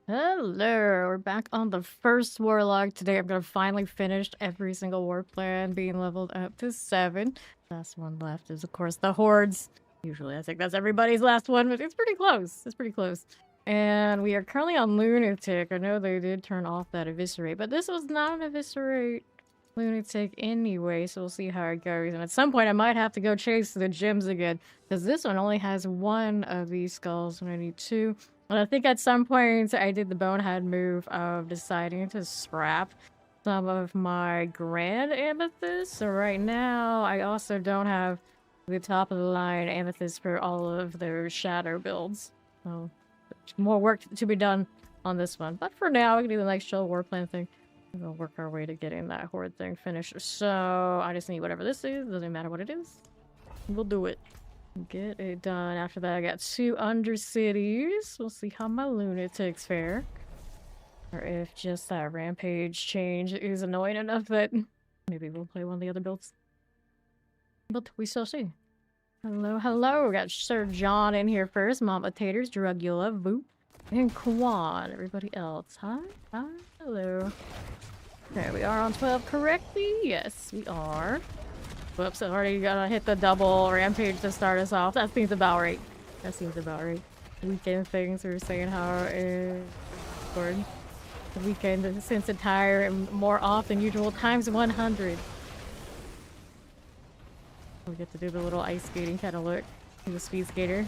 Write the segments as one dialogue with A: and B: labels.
A: Hello, we're back on the first Warlock. Today I'm gonna finally finish every single war plan, being leveled up to 7. Last one left is, of course, the Hordes. Usually I think that's everybody's last one, but it's pretty close. It's pretty close. And we are currently on Lunatic. I know they did turn off that Eviscerate, but this was not an Eviscerate Lunatic anyway, so we'll see how it goes. And at some point I might have to go chase the gems again, because this one only has 1 of these skulls when I need 2. And I think at some point I did the bonehead move of deciding to scrap some of my grand amethyst. So right now I also don't have the top of the line amethyst for all of their shadow builds. So more work to be done on this one. But for now we can do the next chill war plan thing. We'll work our way to getting that horde thing finished. So I just need whatever this is. Doesn't matter what it is. We'll do it. Get it done. After that, I got 2 Undercities. We'll see how my Lunatics fare. Or if just that Rampage change is annoying enough that maybe we'll play one of the other builds. But we shall see. Hello, hello. We got Sir John in here first. Mama Taters, Drugula, Voop, and Quan. Everybody else. Hi, hi, hello. Okay, we are on 12 correctly. Yes, we are. Whoops, I already gotta hit the double rampage to start us off. That seems about right. That seems about right. Weekend things, we were saying how the weekend since entire and more off than usual times 100. We get to do the little ice skating kind of look. The speed skater.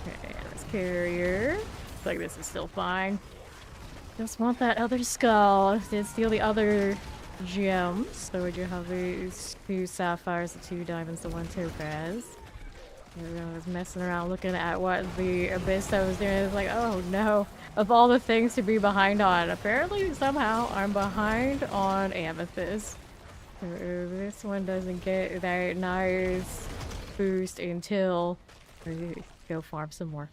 A: Okay, let's carrier. Looks like this is still fine. Just want that other skull. Did steal the other gems. So we do have these 2 sapphires, the 2 diamonds, the 1 topaz. I was messing around looking at what the abyss I was doing. It's like, oh no, of all the things to be behind on, apparently somehow I'm behind on amethyst. So this one doesn't get that nice boost until we go farm some more.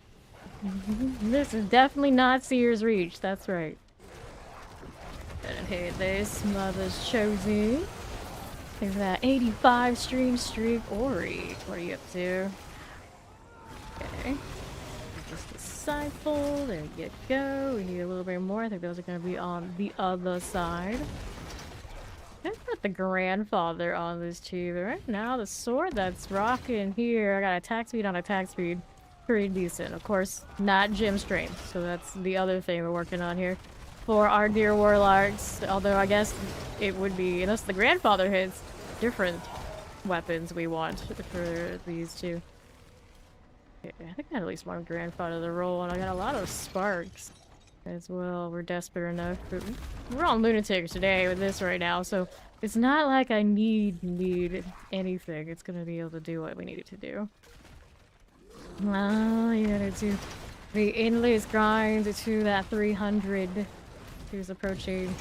A: This is definitely not Seer's Reach, that's right. And hit this Mother's Chosen. There's that 85 stream streak. Ori, what are you up to? Okay. Just disciple. There you go. We need a little bit more. I think those are going to be on the other side. I've got the grandfather on this too. But right now, the sword that's rocking here, I got attack speed on attack speed. Pretty decent. Of course, not gem strength. So that's the other thing we're working on here. For our dear warlocks, although I guess it would be, unless the grandfather hits, different weapons we want for these 2. Okay, I think I had at least 1 grandfather to roll, and I got a lot of sparks as well. We're desperate enough. But we're on Lunatics today with this right now, so it's not like I need anything. It's gonna be able to do what we need it to do. Oh, yeah, to do the endless grind to that 300. She's approaching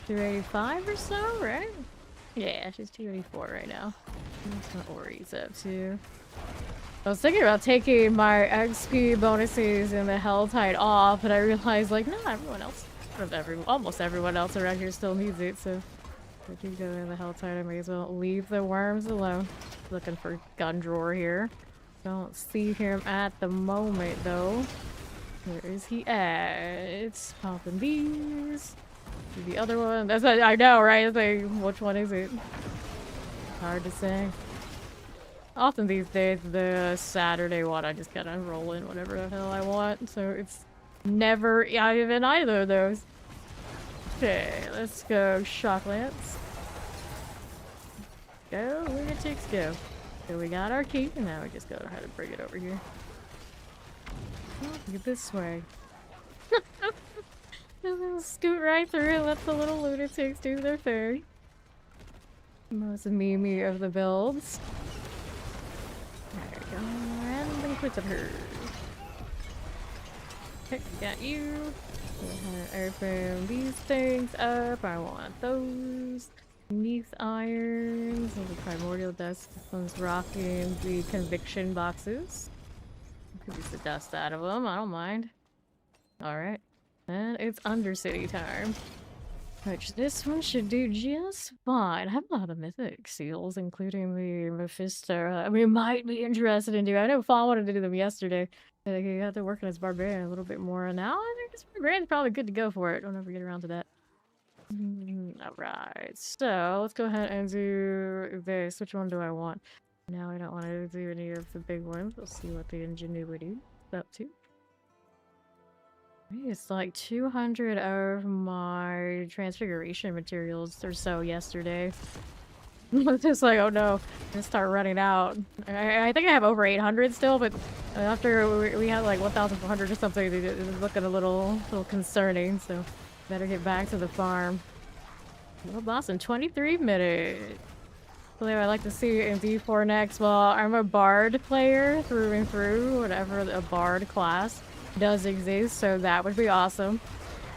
A: 285 or so, right? Yeah, she's 284 right now. That's what Ori's up to. I was thinking about taking my XP bonuses in the Helltide off, but I realized, like, no, everyone else, almost everyone else around here still needs it, so if I keep going in the Helltide, I may as well leave the worms alone. Looking for gun drawer here. Don't see him at the moment, though. Where is he at? Popping these. The other one. That's what I know, right? It's like, which one is it? Hard to say. Often these days, the Saturday one, I just kind of roll in whatever the hell I want. So it's never even either of those. Okay, let's go Shock Lance. Go, Lunatics, go. So we got our key, and now we just go ahead and bring it over here. Look this way. Scoot right through and let the little Lunatics do their thing. Most Mimi of the builds. There we go. And then quit of her. Okay, got you. Open these things up. I want those. Neath irons. The primordial dust. This one's rocking the conviction boxes. Could use the dust out of them. I don't mind. Alright. And it's Undercity time. Which this one should do just fine. I have a lot of mythic seals, including the Mephisto. I mean, might be interested in doing. I know Fawn wanted to do them yesterday. He got to work on his barbarian a little bit more. Now I think his barbarian's probably good to go for it. Don't ever get around to that. Alright, so let's go ahead and do this. Which one do I want? Now I don't want to do any of the big ones. We'll see what the ingenuity is up to. It's like 200 of my transfiguration materials or so yesterday. It's just like, oh no, I'm gonna start running out. I think I have over 800 still, but after we had like 1,400 or something, it was looking a little concerning, so better get back to the farm. Well, boss in 23 minutes. I like to see in D4 next. Well, I'm a bard player through and through, whatever a bard class does exist, so that would be awesome.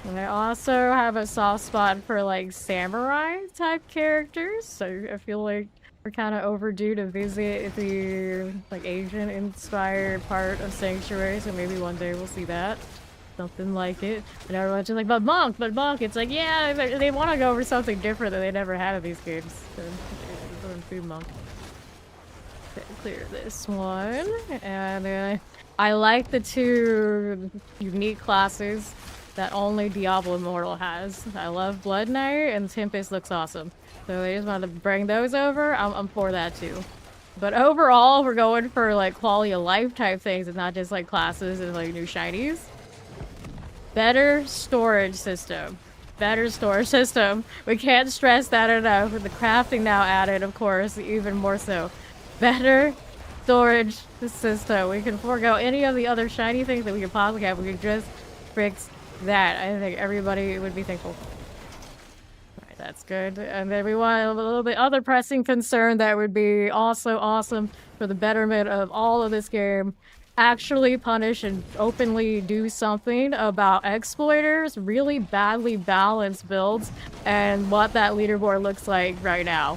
A: And I also have a soft spot for like samurai type characters, so I feel like we're kind of overdue to visit the like Asian inspired part of Sanctuary, so maybe one day we'll see that. Something like it. And everyone's just like, but monk, it's like, yeah, they want to go over something different that they never had in these games. So do monk. Okay, clear this one. And I like the two unique classes that only Diablo Immortal has. I love Blood Knight, and Tempest looks awesome. So they just wanted to bring those over. I'm for that too. But overall, we're going for like quality of life type things and not just like classes and like new shinies. Better storage system. Better storage system. We can't stress that enough. With the crafting now added, of course, even more so. Better storage system. We can forego any of the other shiny things that we could possibly have. We could just fix that. I think everybody would be thankful. Alright, that's good. And then we want a little bit other pressing concern that would be also awesome for the betterment of all of this game. Actually punish and openly do something about exploiters, really badly balanced builds, and what that leaderboard looks like right now.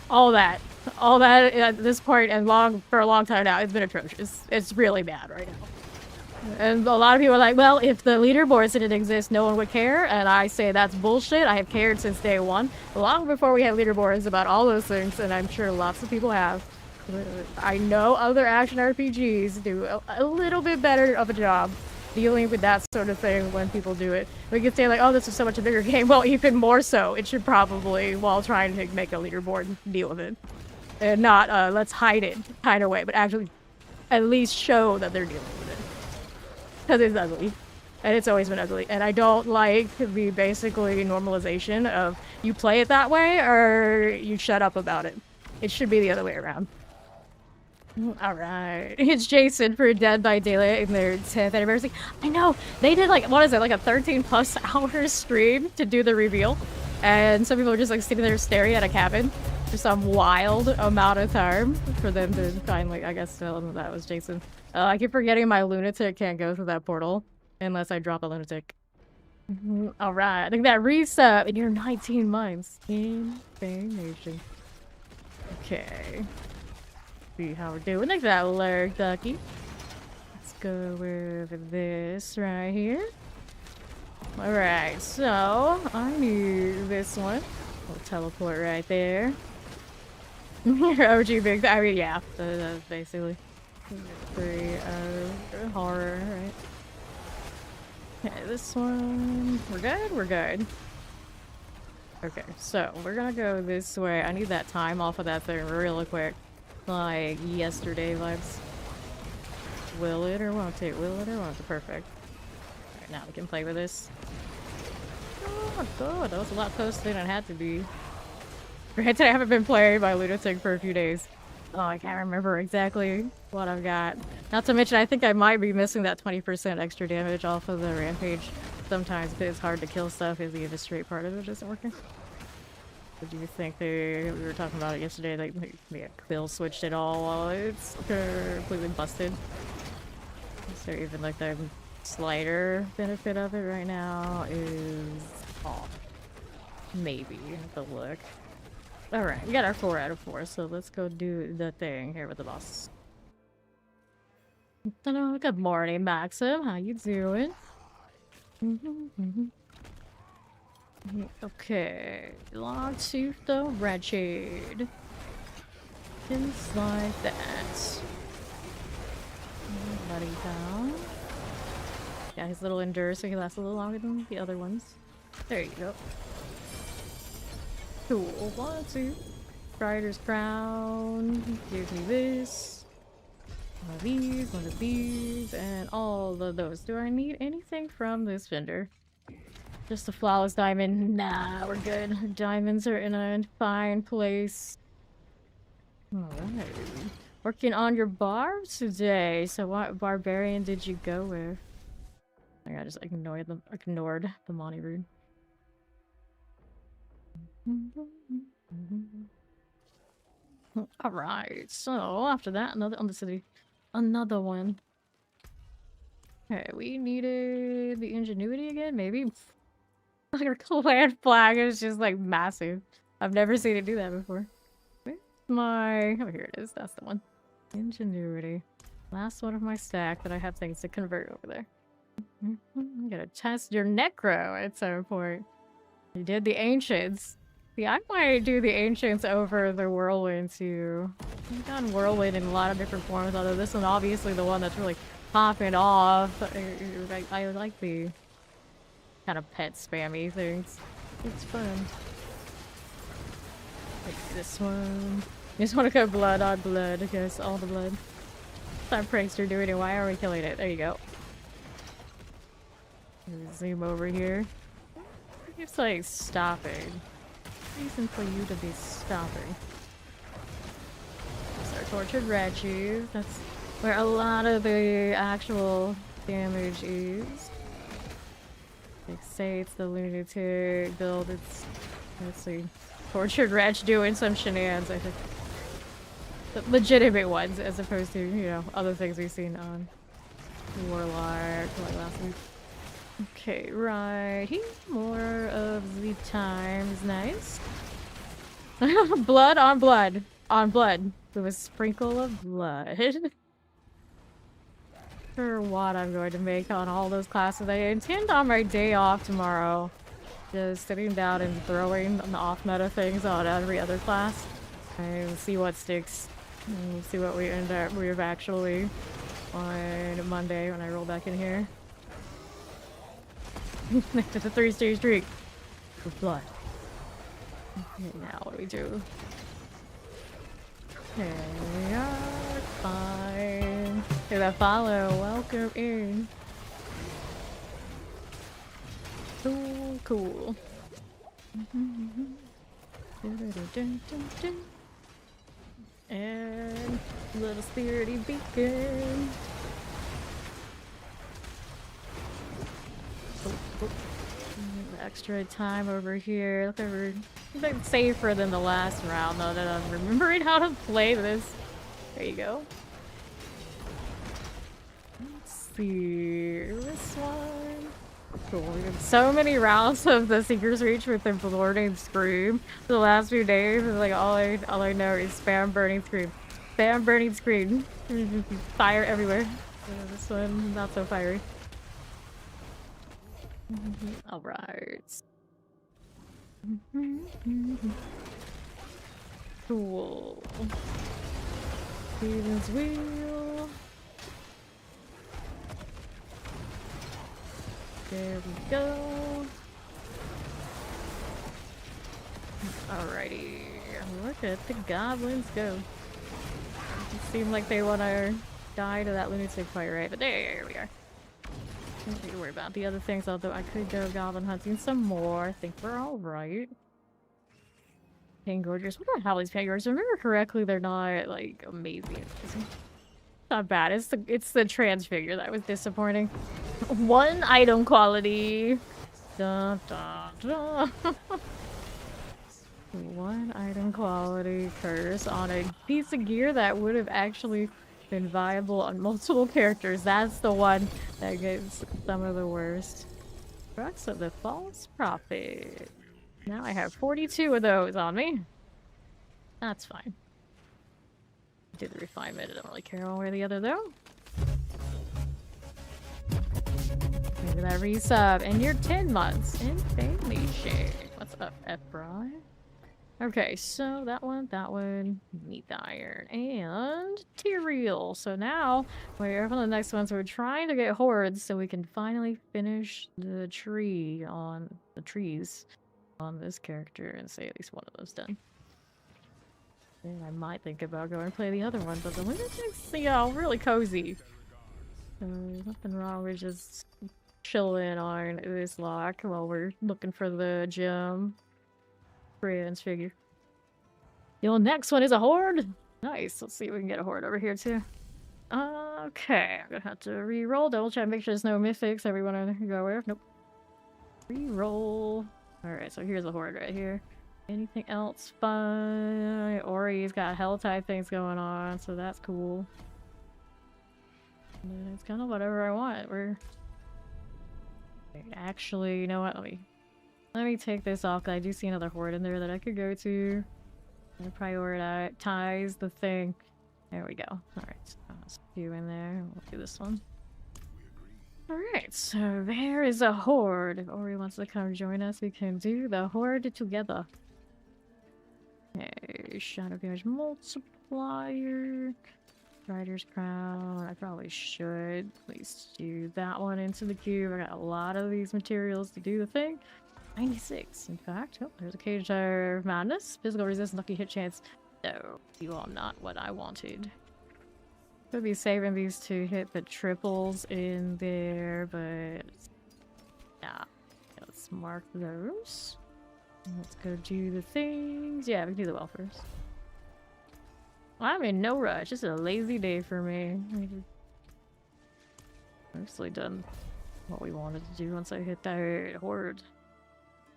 A: All that at this point and for a long time now, it's been atrocious. It's really bad right now. And a lot of people are like, well, if the leaderboards didn't exist, no one would care. And I say that's bullshit. I have cared since day one. Long before we had leaderboards about all those things, and I'm sure lots of people have. I know other action RPGs do a little bit better of a job dealing with that sort of thing when people do it. We could say like, oh, this is so much a bigger game. Well, even more so. It should probably, while trying to make a leaderboard, deal with it. And not, let's hide it kind of way, but actually at least show that they're dealing with it. Because it's ugly. And it's always been ugly. And I don't like the basically normalization of you play it that way or you shut up about it. It should be the other way around. Alright. It's Jason for Dead by Daylight in their 10th anniversary. I know! They did like, what is it, like a 13+ hour stream to do the reveal. And some people were just like sitting there staring at a cabin for some wild amount of time for them to finally, I guess, tell them that was Jason. I keep forgetting my lunatic can't go through that portal unless I drop a lunatic. Alright, I think that reset in your 19 months. Insane. Okay. See how we're doing. Look at that lurk, ducky. Let's go over this right here. Alright, so I need this one. We'll teleport right there. OG big. I mean, yeah, that's basically the horror, right? Okay, this one. We're good? We're good. Okay, so we're gonna go this way. I need that time off of that thing really quick. Like yesterday vibes. Will it or won't it? Will it or won't it? Perfect. Alright, now we can play with this. Oh my god, that was a lot closer than it had to be. Granted, I haven't been playing by Lunatic for a few days. Oh, I can't remember exactly what I've got. Not to mention, I think I might be missing that 20% extra damage off of the rampage. Sometimes it's hard to kill stuff if the straight part of it isn't working. What do you think we were talking about it yesterday, like Bill switched it all while it's completely busted. Is there even like the slighter benefit of it right now is off. Maybe. Have to look. Alright, we got our 4 out of 4, so let's go do the thing here with the boss. Good morning, Maxim. How you doing? Okay, log to the wretched. Things like that. Buddy down. Yeah, his little endure so he lasts a little longer than the other ones. There you go. Cool. 1, 2. Rider's crown. Give me this. One of these, and all of those. Do I need anything from this vendor? Just a flawless diamond? Nah, we're good. Diamonds are in a fine place. Alright. Working on your barbs today. So what barbarian did you go with? I just ignored the Monty rune. Alright, so after that, another Undercity. Another one. Okay, we needed the ingenuity again, maybe? Our clan flag is just like massive. I've never seen it do that before. Where's my... oh, here it is. That's the one. Ingenuity. Last one of my stack that I have things to convert over there. I'm gonna test your necro at some point. You did the ancients. See, I might do the ancients over the whirlwind too. I've done whirlwind in a lot of different forms, although this one obviously the one that's really popping off. I like the kind of pet spammy things. It's fun. Like this one. You just want to go blood on blood, I guess. All the blood. That prankster doing it. Why are we killing it? There you go. Zoom over here. It's like stopping. Reason for you to be stopping. That's our tortured Reggie. That's where a lot of the actual damage is. Like say it's the lunatic build, it's let's see. Tortured Wretch doing some shenanigans, I think. The legitimate ones as opposed to, you know, other things we've seen on Warlock like last week. Okay, right here. More of the times. Nice. Blood on blood. On blood. With a sprinkle of blood. For what I'm going to make on all those classes. I intend on my day off tomorrow. Just sitting down and throwing the off-meta things on every other class. And see what sticks. And see what we end up with actually on Monday when I roll back in here. It's a 3-stage streak with blood. Okay, now what do we do? There we are. Fine. Hey, that follow. Welcome in. Cool, cool. And little spirity beacon. Extra time over here. Look over. It's like safer than the last round though that I'm remembering how to play this. There you go. Let's see. This one. Cool. We had so many rounds of the Seeker's Reach with the Burning Scream for the last few days. Like all I know is spam Burning Scream. Spam Burning Scream. Fire everywhere. This one not so fiery. Alright. Cool. Steven's wheel. There we go. Alrighty. Look at the goblins go. It seemed like they want to die to that lunatic fight, right? But there we are. Don't need to worry about the other things, although I could go goblin hunting some more. I think we're alright. Pangorgers. What the hell is Pangorgers? If I remember correctly, they're not, like, amazing. It's not bad. It's the transfigure that was disappointing. 1 item quality. Da, da, da. 1 item quality curse on a piece of gear that would have actually been viable on multiple characters. That's the one that gets some of the worst. Crux of the False Prophet. Now I have 42 of those on me. That's fine. Do the refinement. I don't really care one way or the other though. Maybe that resub. And you're 10 months in family share. What's up, F-Bry? Okay, so that one, meet the iron, and Tyrael. So now, we're on the next one, so we're trying to get hordes so we can finally finish the trees on this character and say at least one of those done. Then I might think about going and play the other one, but the lunatic's, you know, really cozy. So nothing wrong with just chilling on this lock while we're looking for the gem. Friends figure. The next one is a horde. Nice. Let's see if we can get a horde over here too. Okay, I'm gonna have to re-roll, double check, make sure there's no mythics. Everyone over there go where? Nope. Re-roll. Alright, so here's a horde right here. Anything else fun? Ori's got hell type things going on, so that's cool. And it's kind of whatever I want. We're actually, you know what? Let me take this off, because I do see another horde in there that I could go to. And prioritize the thing. There we go. Alright, let's do in there. We'll do this one. Alright, so there is a horde. If Ori wants to come join us, we can do the horde together. Okay, shadow damage multiplier. Rider's crown. I probably should at least do that one into the cube. I got a lot of these materials to do the thing. 96, in fact. Oh, there's a Cage of Madness. Physical resistance, lucky hit chance. No, you are not what I wanted. Could be saving these to hit the triples in there, but yeah. Let's mark those. Let's go do the things. Yeah, we can do the well first. I'm in no rush. This is a lazy day for me. Mostly done what we wanted to do once I hit that horde.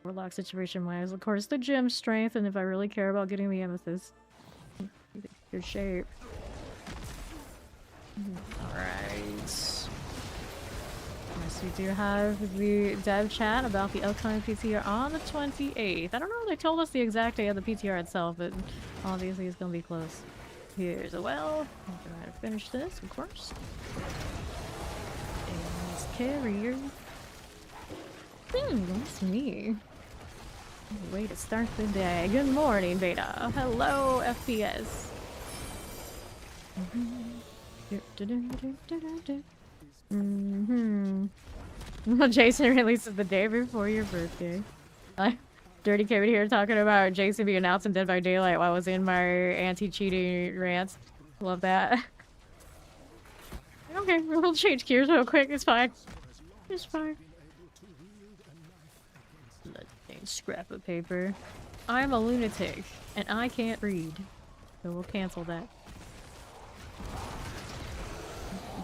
A: Warlock situation wise, of course, the gem strength, and if I really care about getting the amethyst. Good shape. Alright. Yes, we do have the dev chat about the upcoming PTR on the 28th. I don't know if they told us the exact day of the PTR itself, but obviously it's gonna be close. Here's a well. I'm gonna finish this, of course. And this carrier. That's me. Way to start the day. Good morning, Beta. Hello, FPS. Jason releases the day before your birthday. Dirty came in here talking about Jason being announced in Dead by Daylight while I was in my anti-cheating rants. Love that. Okay, we'll change gears real quick. It's fine. It's fine. Scrap of paper. I'm a lunatic, and I can't read. So we'll cancel that.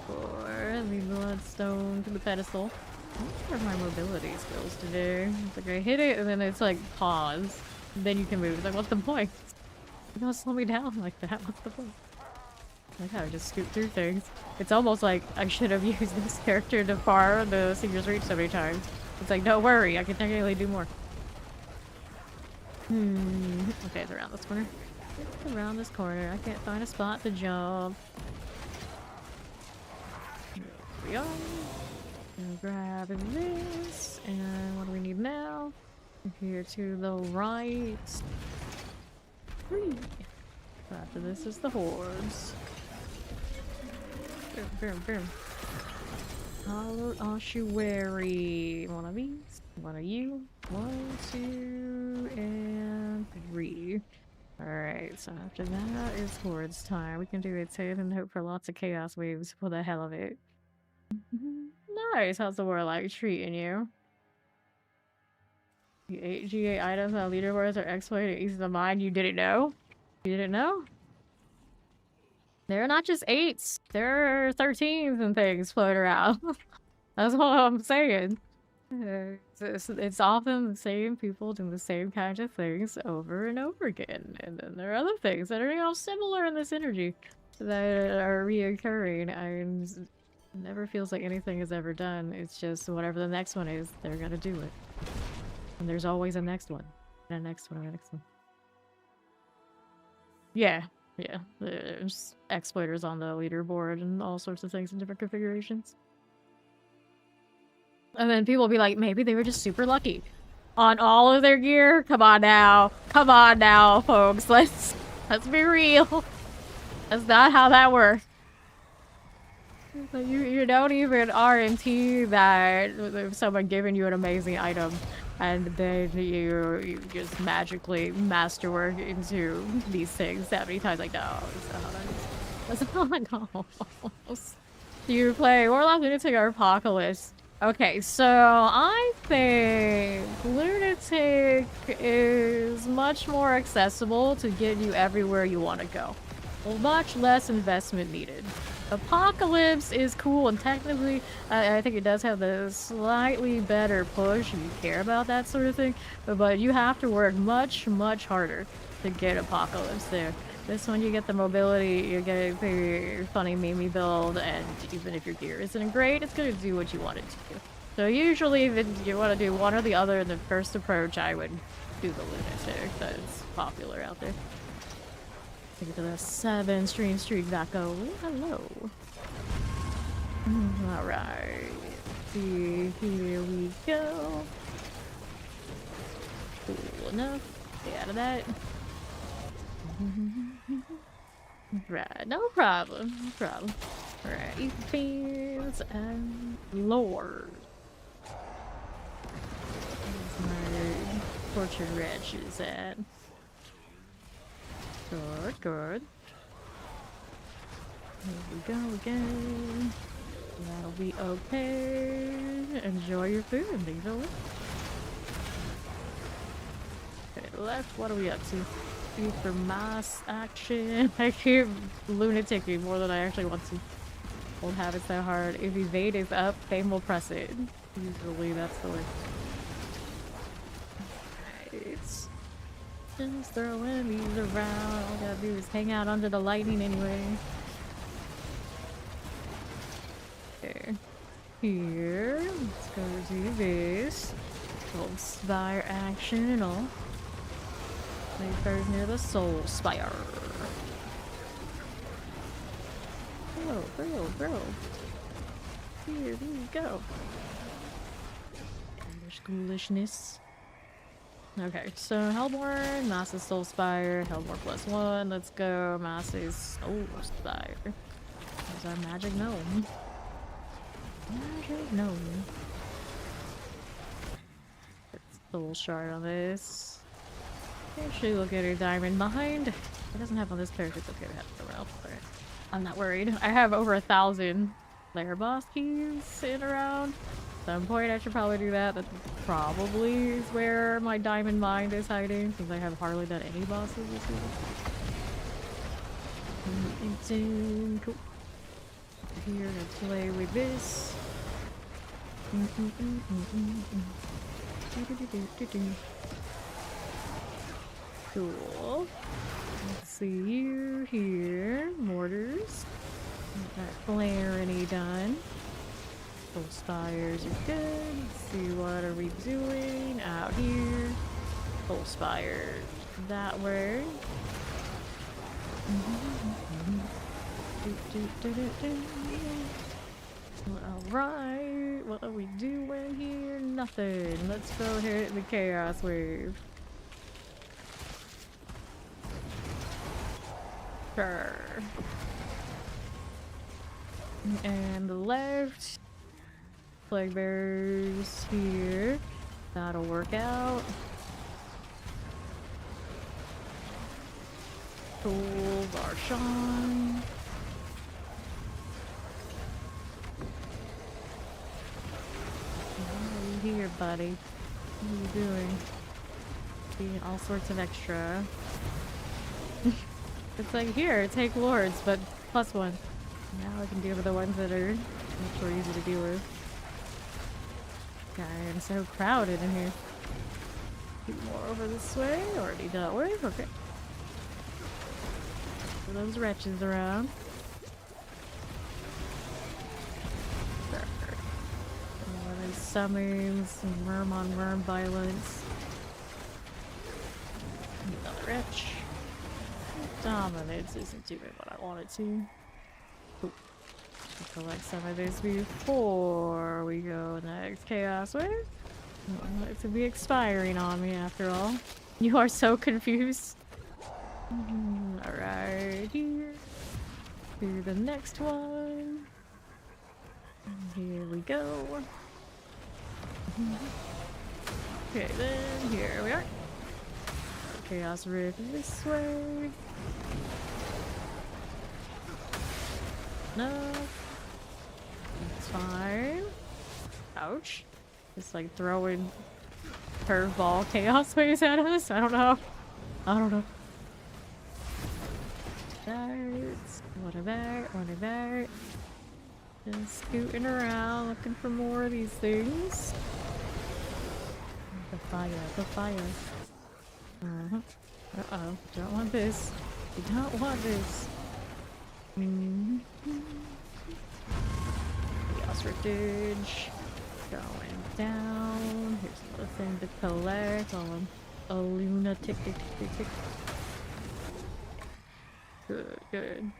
A: For the bloodstone to the pedestal. What are my mobility skills to do? It's like I hit it, and then it's like pause. Then you can move. It's like, what's the point? You don't slow me down like that. What's the point? Like how I just scoot through things. It's almost like I should have used this character to far the Seeker's Reach so many times. It's like, don't worry, I can technically do more. Okay, it's around this corner. It's around this corner. I can't find a spot to jump. Here we are. Gonna grab this. And what do we need now? Here to the right. 3. After this is the hordes. Boom, boom, boom. Hallowed Ossuary. One of these. One of you. 1, 2, and 3. Alright, so after that is hordes time. We can do it safe and hope for lots of chaos waves for the hell of it. Nice! How's the Warlock treating you? The 8 GA items on leaderboards are exploited easy to mine. You didn't know? You didn't know? They're not just 8s. There are 13s and things floating around. That's what I'm saying. It's often the same people doing the same kinds of things over and over again. And then there are other things that are, you know, similar in this energy. that are reoccurring. Never feels like anything is ever done. It's just whatever the next one is, they're gonna do it. And there's always a next one. And a next one, and a next one. Yeah, yeah. There's exploiters on the leaderboard and all sorts of things in different configurations. And then people will be like, maybe they were just super lucky on all of their gear. Come on now, folks. Let's be real. That's not how that works. You don't even RNT that someone giving you an amazing item, and then you just magically masterwork into these things 70 times. Like, no, that's not how it goes. Do you play Warlock, Lunatic, or Apocalypse? Okay, so I think Lunatic is much more accessible to get you everywhere you want to go. Much less investment needed. Apocalypse is cool, and technically, I think it does have the slightly better push if you care about that sort of thing, but you have to work much, much harder to get Apocalypse there. This one, you get the mobility, you get the funny meme build, and even if your gear isn't great, it's going to do what you want it to do. So usually, if you want to do one or the other in the first approach, I would do the Lunatic. That's popular out there. Get to the 7 stream streak back. Oh, hello. Alright. See, here we go. Cool enough. Stay out of that. Right, no problem. No problem. Alright, Fiends and Lord. Where's my tortured wretches at? Good, good. Here we go again. That'll be okay. Enjoy your food and leave it alone. Okay, left, what are we up to? For mass action. I keep lunaticking more than I actually want to. Old habits that hard. If evade is up, fame will press it. Usually that's the way. Right. Just throwing these around. All I gotta do is hang out under the lightning anyway. Okay. Here. Let's go do this. Little spire action and all. Play first near the soul spire. Bro. Here we go. Schoolishness. Okay, so Hellborn, Mass's Soul Spire, Hellborn +1, let's go, Mass's Soul Spire. There's our magic gnome. Magic gnome. Soul shard on this. Actually look at her diamond mind. It doesn't have on this character, it's okay to have it somewhere else. Right. I'm not worried. I have over 1,000 lair boss keys in around. At some point I should probably do that. That probably is where my diamond mind is hiding, since I have hardly done any bosses this season. Cool. Here to play with this. Cool. Let's see you here. Mortars. Got that clarity done. Full spires are good. Let's see, what are we doing out here? Full spires that way. Alright, what are we doing here? Nothing. Let's go hit the chaos wave. Sure. And the left. Plague bearers here. That'll work out. Cool. Varshan. What are you here, buddy? What are you doing? Being all sorts of extra. It's like, here, take lords, but +1. Now I can deal with the ones that are much more easy to deal with. God, I'm so crowded in here. Keep more over this way. Already dealt with. Okay. for those wretches around. There's summons, worm on worm violence. Another wretch. Dominance isn't doing what I want it to. Ooh. Collect some of this before we go next Chaos Wave. I don't want it to be expiring on me after all. You are so confused. Alright, here. To the next one. Here we go. Okay, then here we are. Chaos Rift this way. No. It's fine. Ouch. Just like throwing curveball chaos waves at us. I don't know. I don't know. What about? Just scooting around looking for more of these things. The fire. Uh-oh. Don't want this. You don't want this. Chaos Riftage. Going down. Here's another thing to collect. A lunatic. Good.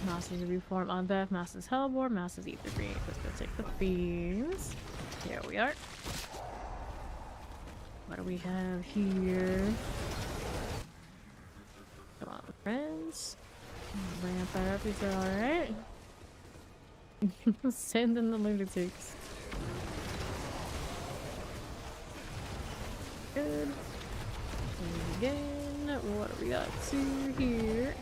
A: Master's Reform on Beth, Master's Hellborn, Master's Ether Green. Let's go take the beans. Here we are. What do we have here? Come on, friends. Ramp that up, is that alright? Send in the lunatics. Good. And again, what do we got to here?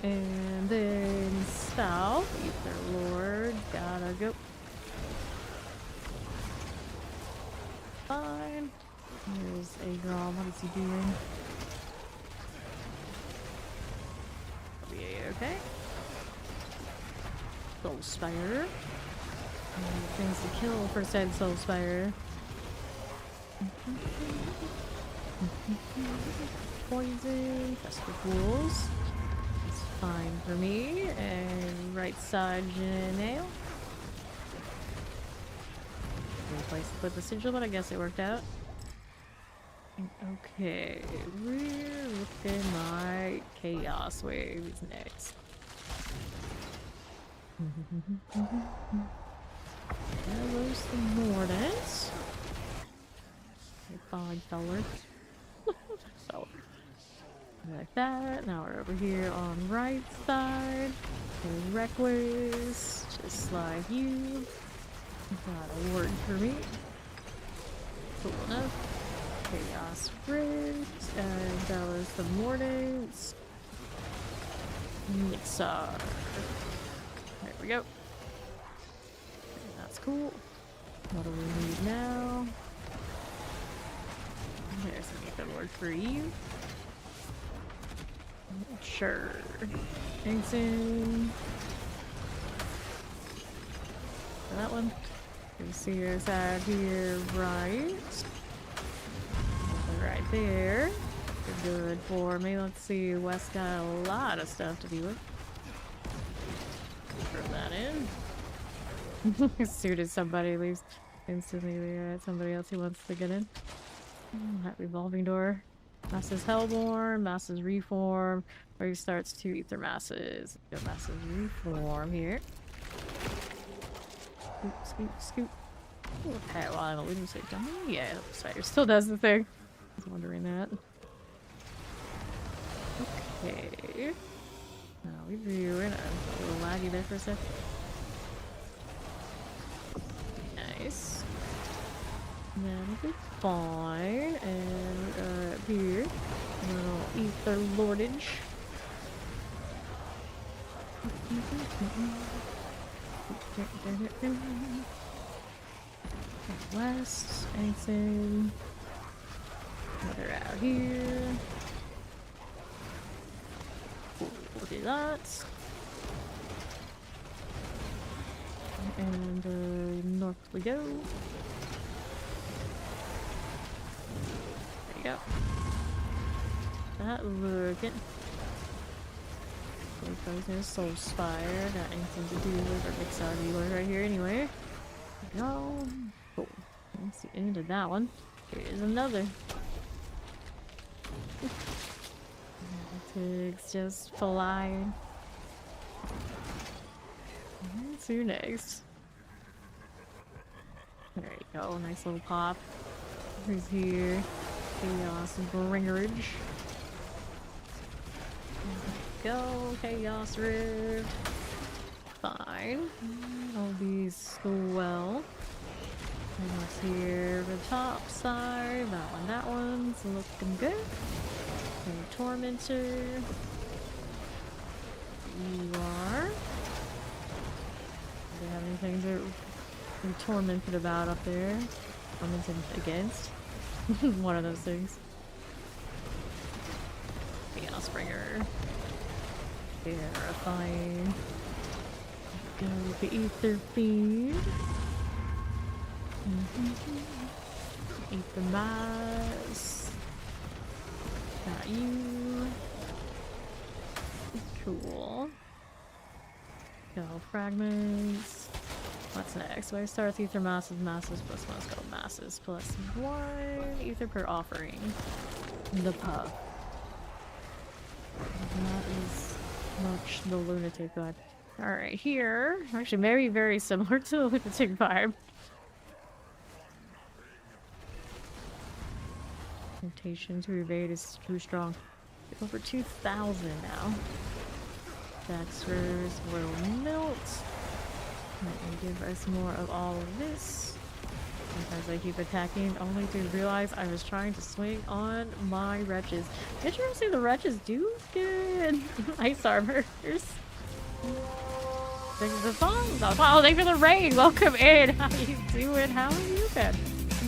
A: And then south, Ether Lord, gotta go. Fine. Here's Agron, what is he doing? Okay. Soulspire. Things to kill for said Soulspire. Poison, Festive Wolves. It's fine for me. And right side nail. Good place to put the sigil, but I guess it worked out. Okay, we're looking like Chaos Waves next. There's the Mordants. Fine feller. Like that. Now we're over here on right side. Reckless, just like you. Got a word for me. Cool enough. Chaos Rift, and that was the Mordants. Mixar. There we go. That's cool. What do we need now? There's an Ether Lord for you. Sure. Anything. That one. You can see us out here, right? Right there. Good for me. Let's see. West got a lot of stuff to deal with. Throw that in. As soon as somebody leaves, instantly we got somebody else who wants to get in. That revolving door. Masses Hellborn, Masses Reform. Where he starts 2 Ether Masses. Got Masses Reform here. Scoop. Okay, well, I don't even say dummy. Yeah, the spider still does the thing. I was wondering that. Okay. Now we're doing a little laggy there for a sec. Nice. That'll be fine. And up here, a little Ether Lordage. West, anything. Another out here. We'll do that. And north we go. There you go. that looking. Because there's Soul Spire, got anything to do with our Mixar dealer right here anyway. Go. Cool. That's the end of that one. Here's another. Ticks just flying. What's your next? There you go, nice little pop. Who's here? Chaos Bringerage. Go, Chaos Rift. Fine. All these swell. And what's here? The top side. That one's looking good. And Tormentor. You are. Do you have anything to be tormented about up there? Tormented against? One of those things. Chaos Bringer. Terrifying. Go with the Ether Fiend. Ether Mass. Got you. Cool. Go fragments. What's next? I start with Ether Masses, Masses plus 1. Let's go Masses plus 1. Ether per offering. The pub. Not as much the Lunatic vibe. Alright, here. Actually, very, very similar to the Lunatic vibe. Temptation to evade is too strong. Over 2,000 now. Daxers will melt. That will give us more of all of this. Sometimes I keep attacking only to realize I was trying to swing on my wretches. Interesting, the wretches do good ice armors. Thanks for the song. Oh, thanks for the raid. Welcome in. How you doing? How have you been?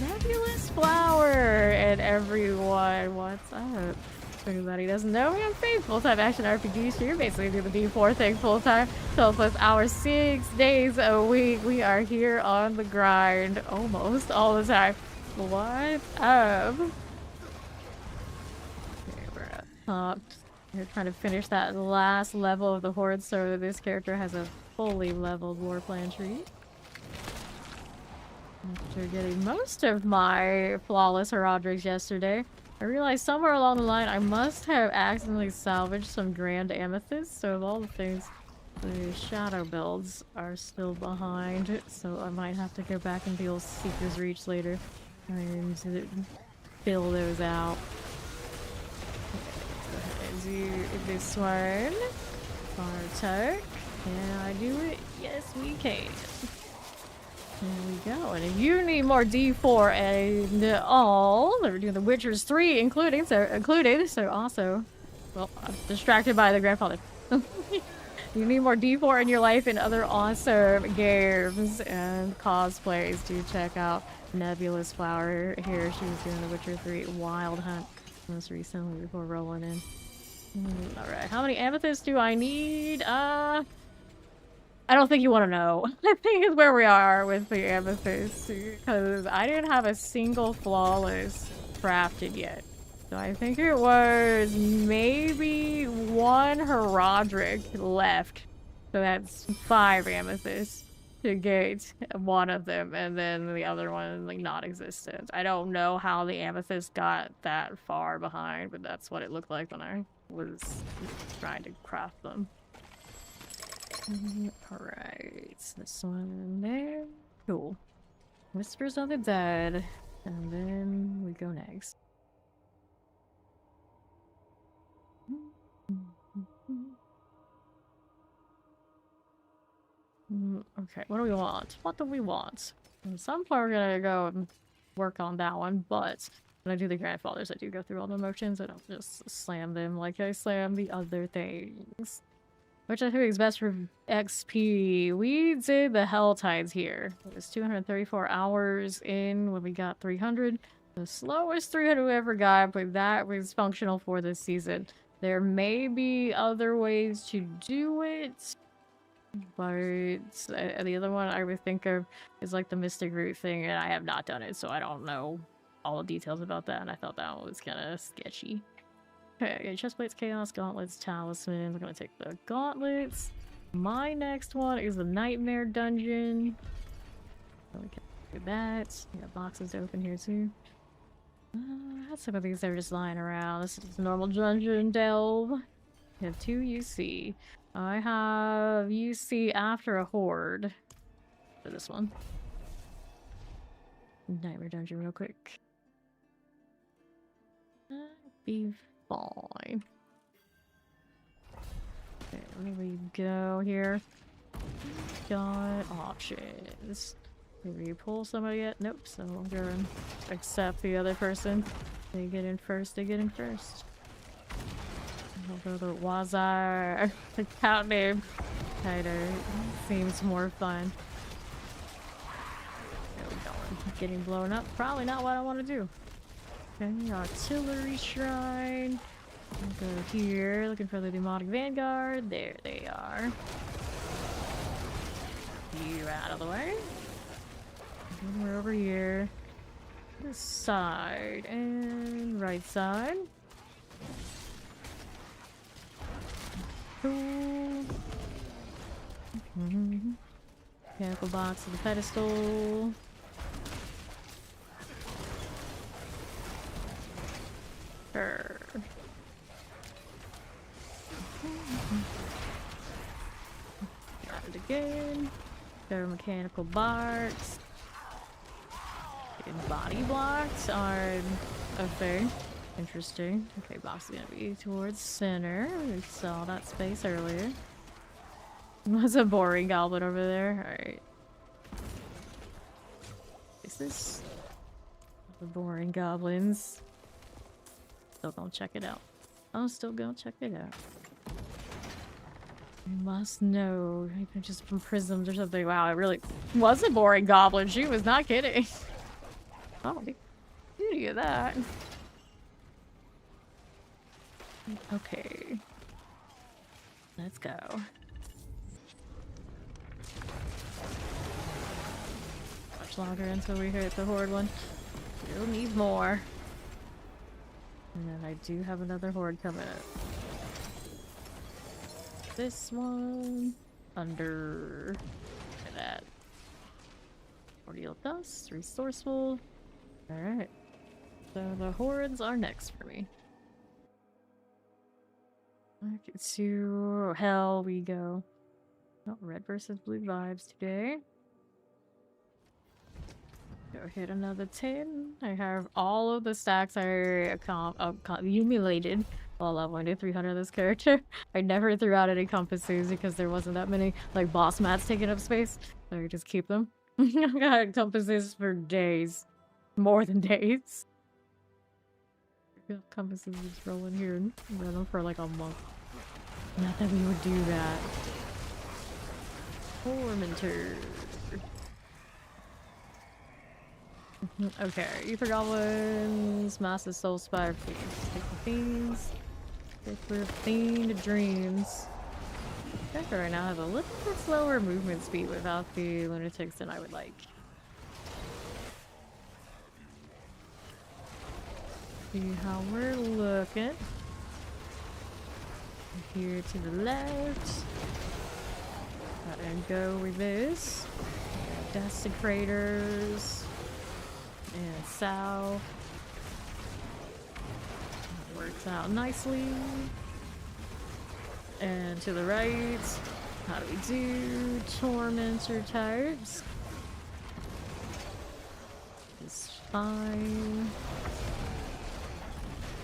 A: Nebulous Flower and everyone. What's up? For anybody who doesn't know me, I'm Faith, full-time action RPG streamer. Basically do the D4 thing full-time, 12+ hours, 6 days a week. We are here on the grind almost all the time. What's up? Okay, we're up top. We're trying to finish that last level of the Horde so that this character has a fully leveled Warplan tree. After getting most of my flawless Herodrics yesterday, I realized somewhere along the line I must have accidentally salvaged some Grand Amethyst, so of all the things, the Shadow builds are still behind, so I might have to go back and deal Seeker's Reach later and fill those out. Okay, let's go ahead and do this one. Fire Tuck. Can I do it? Yes, we can. There we go. And if you need more D4 and all, we're doing the Witchers 3 included, so also, well, I'm distracted by the grandfather. You need more D4 in your life and other awesome games and cosplays, do check out Nebulous Flower here. She was doing the Witcher 3 Wild Hunt most recently before rolling in. Alright, how many amethysts do I need? I don't think you want to know. I think it's where we are with the amethyst, because I didn't have a single flawless crafted yet. So I think it was maybe 1 Herodric left. So that's 5 amethysts to get one of them, and then the other one like non-existent. I don't know how the amethyst got that far behind, but that's what it looked like when I was trying to craft them. Alright, this one there. Cool. Whispers of the Dead. And then we go next. Okay, what do we want? What do we want? At some point we're gonna go and work on that one, but when I do the grandfathers, I do go through all the motions. I don't just slam them like I slam the other things. Which I think is best for XP. We did the Hell Tides here. It was 234 hours in when we got 300. The slowest 300 we ever got, but that was functional for this season. There may be other ways to do it, but the other one I would think of is like the Mystic Root thing, and I have not done it, so I don't know all the details about that, and I thought that one was kind of sketchy. Okay, chestplates, chaos, gauntlets, talisman. We're gonna take the gauntlets. My next one is the nightmare dungeon. So we can do that. We got boxes to open here too. Some of these are just lying around. This is a normal dungeon delve. We have 2 UC. I have UC after a horde for this one. Nightmare dungeon real quick. Be fine. Okay, where we go here? Got options. Maybe you pull somebody yet? Nope, so I'm gonna accept the other person. They get in first, they get in first. I'll go to Wazar. The count name. Tighter. Seems more fun. There we go. Getting blown up. Probably not what I want to do. Okay, artillery shrine. I'll go here, looking for the demonic vanguard. There they are. You out of the way. And we're over here. This side and right side. Cool. Mechanical box to the pedestal. Sure. Got it again. There are mechanical parts. And body blocks are a thing. Interesting. Okay, box is gonna be towards center. We saw that space earlier. There's a boring goblin over there. Alright. Is this the boring goblins? Still gonna check it out. I'm still gonna check it out. You must know. Even just from prisms or something. Wow, it really was a boring goblin. She was not kidding. Oh, beauty of that. Okay. Let's go. Much longer until we hit the horde one. We'll need more. And then I do have another horde coming up. This one. Under. Look at that. Ordeal dust. Resourceful. Alright. So the hordes are next for me. Okay, to hell we go. Oh, red versus blue vibes today. Go hit another 10. I have all of the stacks I accumulated while leveling to 300 this character. I never threw out any compasses because there wasn't that many like boss mats taking up space. So I just keep them. I got compasses for days. More than days. Compasses just rolling here and run them for like a month. Not that we would do that. Tormentor. Okay, Ether Goblins, Massive Soul Spire Fiends. Take the Fiends. Take for Fiend Dreams. Decker right now has a little bit slower movement speed without the Lunatics than I would like. See how we're looking. Here to the left. And go with this. Desecrators. And south. That works out nicely. And to the right. How do we do? Tormentor types. It's fine.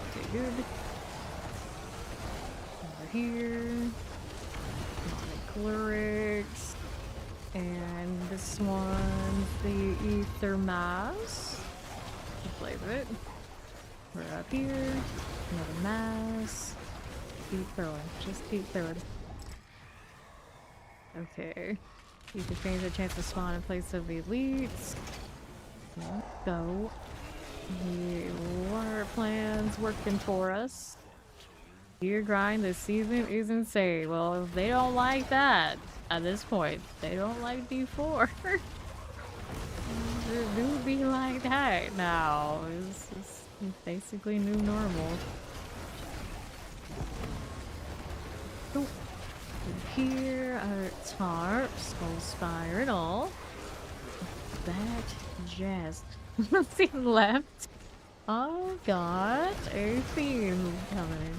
A: Okay, good. Over here. Clerics. And this one's the Ether Mass. Play with it. We're up here. Another mass. Keep throwing. Just keep throwing. Okay. You can change the chance to spawn in place of the elites. Let's go. The Warplans working for us. Gear grind this season is insane. Well, if they don't like that at this point, they don't like D4. It do be like that now. It's basically new normal. Oh, here are tarp, skull spire and all. That jazz. Nothing left. I got a fiend coming.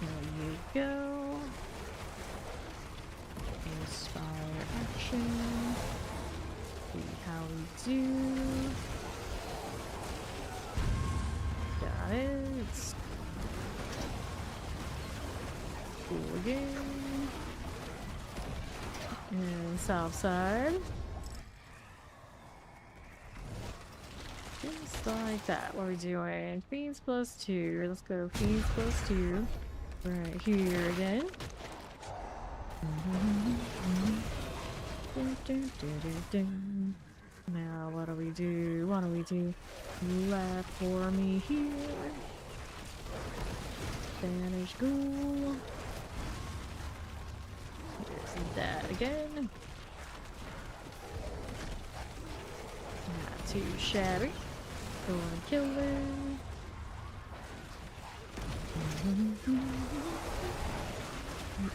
A: There you go. Inspire action. See how we do. Got it. Cool again. And south side. Just like that. What are we doing? Fiends +2. Let's go fiends +2. Right here again. Now what do we do? What do we do? Left for me here. Spanish ghoul. There's that again. Not too shabby. Go and kill him.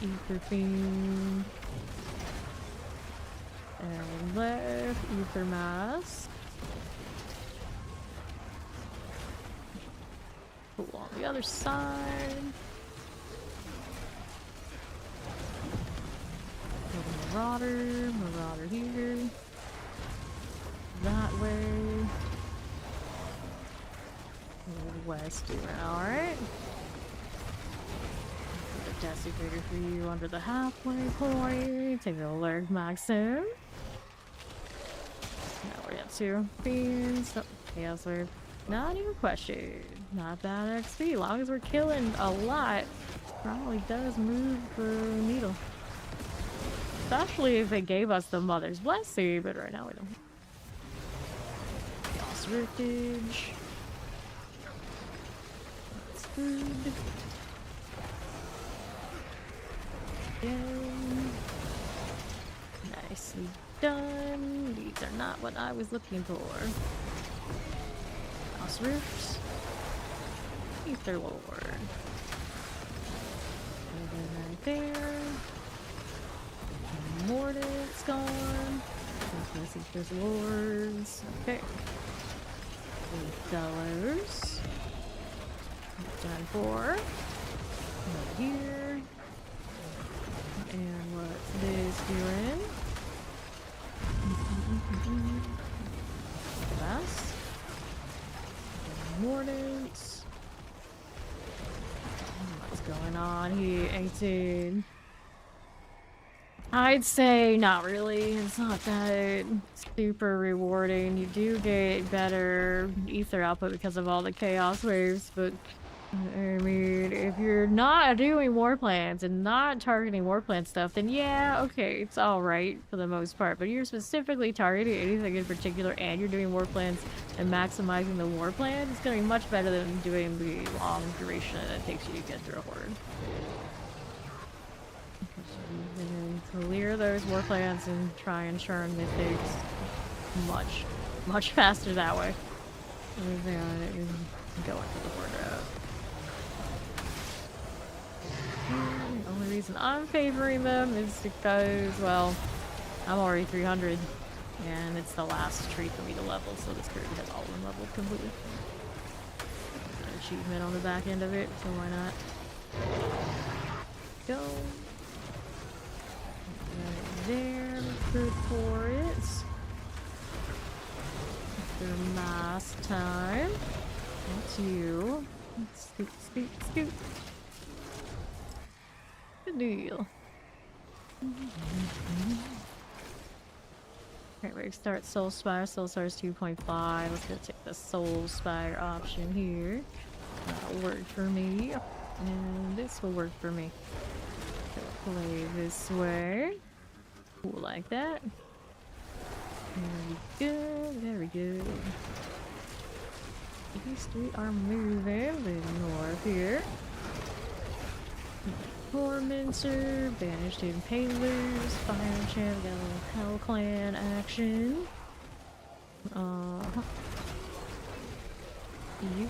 A: Ether fiend. And left ether mask. Cool on the other side. Marauder here. That way. West doing alright. Put a desecrator for you under the halfway point. Take the alert maxim. Now we're up to fiends. Oh, chaos wave. Not even question. Not bad XP. As long as we're killing a lot, probably does move the needle. Especially if it gave us the Mother's Blessing, but right now we don't. Chaos Riftage. That's food. Again. Nicely done. These are not what I was looking for. Chaos Rifts. Ether Lord. And then right there. Mordant's gone. There's Lords. Okay. Fellows. Done for. Right here. And what's this doing? Last. Mordants. What's going on here? 18. I'd say not really. It's not that super rewarding. You do get better ether output because of all the chaos waves, but I mean, if you're not doing Warplans and not targeting Warplan stuff, then yeah, okay, it's alright for the most part. But you're specifically targeting anything in particular and you're doing Warplans and maximizing the Warplans, it's gonna be much better than doing the long duration that it takes you to get through a Horde. Clear those Warplans and try and churn mythics much faster that way. Going for the Horde route. The only reason I'm favoring them is because, well, I'm already 300 and it's the last tree for me to level, so this character has all of them leveled completely. There's an achievement on the back end of it, so why not? Go. Right there, good for it. After mass time. That's you. Scoot, scoot, scoot. Good deal. Alright, we start Soul Spire. Soul Spire is 2.5. Let's go take the Soul Spire option here. That'll work for me. And this will work for me. So play this way. Cool, like that. Very good, very good. East we are moving the north here. Tormentor, Banished Impalers, Fire Champ, got a little Hell Clan action. You.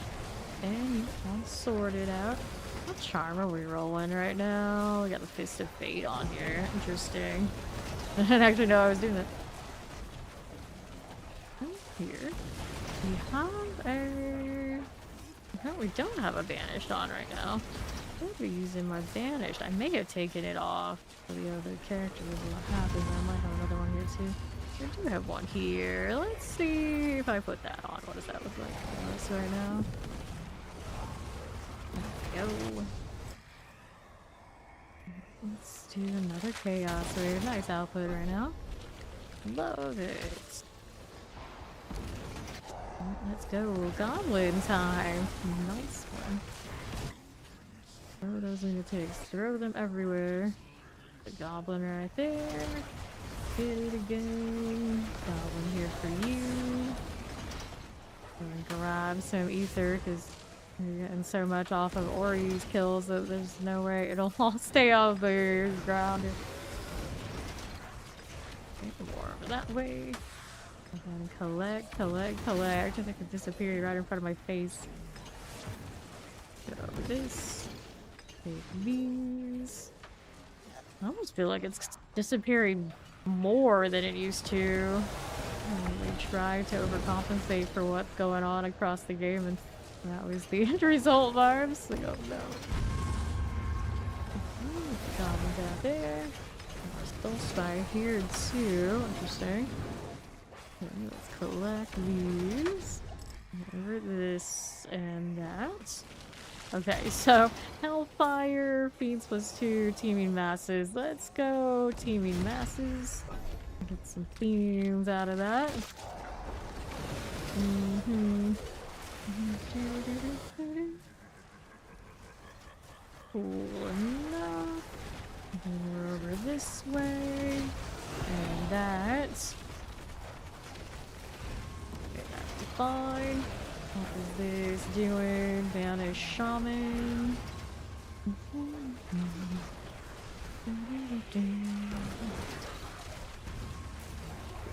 A: and you all sorted out. What charm are we rolling right now? We got the Fist of Fate on here. Interesting. I didn't actually know I was doing that. Here. We have a... No, we don't have a Banished on right now. I could be using my Banished. I may have taken it off for the other character. What happens? I might have another one here too. I do have one here. Let's see if I put that on. What does that look like? This right now. There we go. Let's do another Chaos Wave. Nice output right now. Love it. Let's go. Goblin time. Nice one. Throw those lunatics. Throw them everywhere. The goblin right there. Hit it again. Goblin here for you. I'm gonna grab some ether because you're getting so much off of Ori's kills that there's no way it'll all stay on the ground. Get more over that way. And then collect. I think I could disappear right in front of my face. Get over this. Take these. I almost feel like it's disappearing more than it used to. And we tried to overcompensate for what's going on across the game, and that was the end result vibes. Like, oh no. Goblins out there. Still spy here too. Interesting. Okay, let's collect these. Over this and that. Okay, so Hellfire, Fiends +2, Teeming Masses. Let's go Teeming Masses. Get some themes out of that. Cool enough. Then we're over this way. And that. Okay, that's fine. What is this doing? Banished Shaman.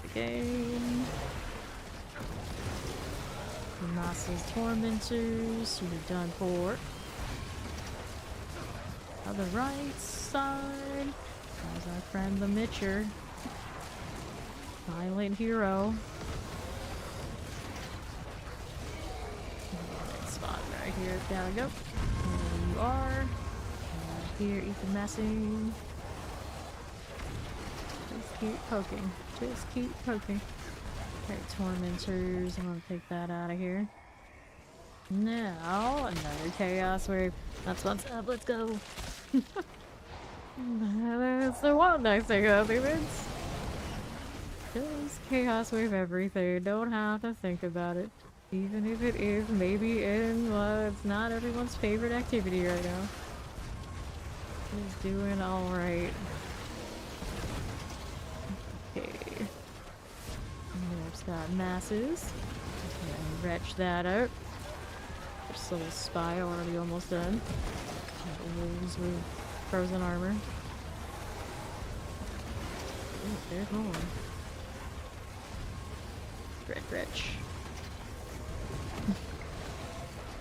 A: Again. Nasa's Tormentors. You're done for. On the right side. There's our friend the Mitcher. Silent hero. Spot right here. Down we go. There you are. Here, Ethan Massing. Just keep poking. Just keep poking. Okay, Tormentors. I'm gonna take that out of here. Now, another Chaos Wave. That's what's up. Let's go. That's the one nice thing about events. Just Chaos Wave everything. Don't have to think about it. Even if it is maybe in, well, it's not everyone's favorite activity right now. He's doing alright. Okay. There's got Masses. And retch that out. Soul Spy already almost done. Wolves with frozen armor. Ooh, they're going. Retch.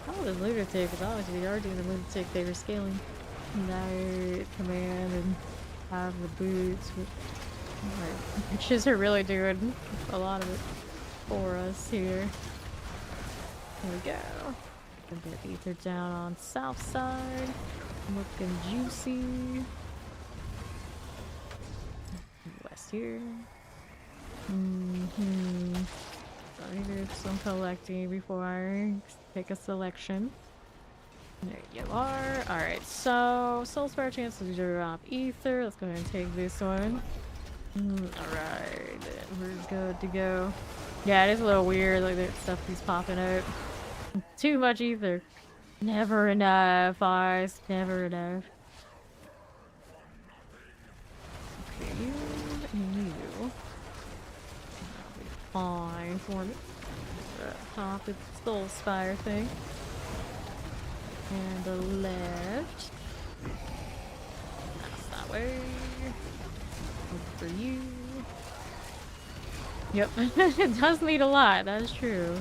A: Oh, the Lunatic, because obviously they are doing the Lunatic. They were scaling Knight, Command, and have the boots. Witches are really doing a lot of it for us here. There we go. A bit ether down on south side. Looking juicy. West here. So I need some collecting before I take a selection. There you are. Alright, so Soulspire chances to drop ether. Let's go ahead and take this one. Alright, we're good to go. Yeah, it is a little weird, like that stuff keeps popping out. Too much ether. Never enough, Ice. Never enough. Okay, you and you. That'll be fine for me. Pop with the Soul Spire thing. And the left. That's that way. Over for you. Yep, it does need a lot, that is true.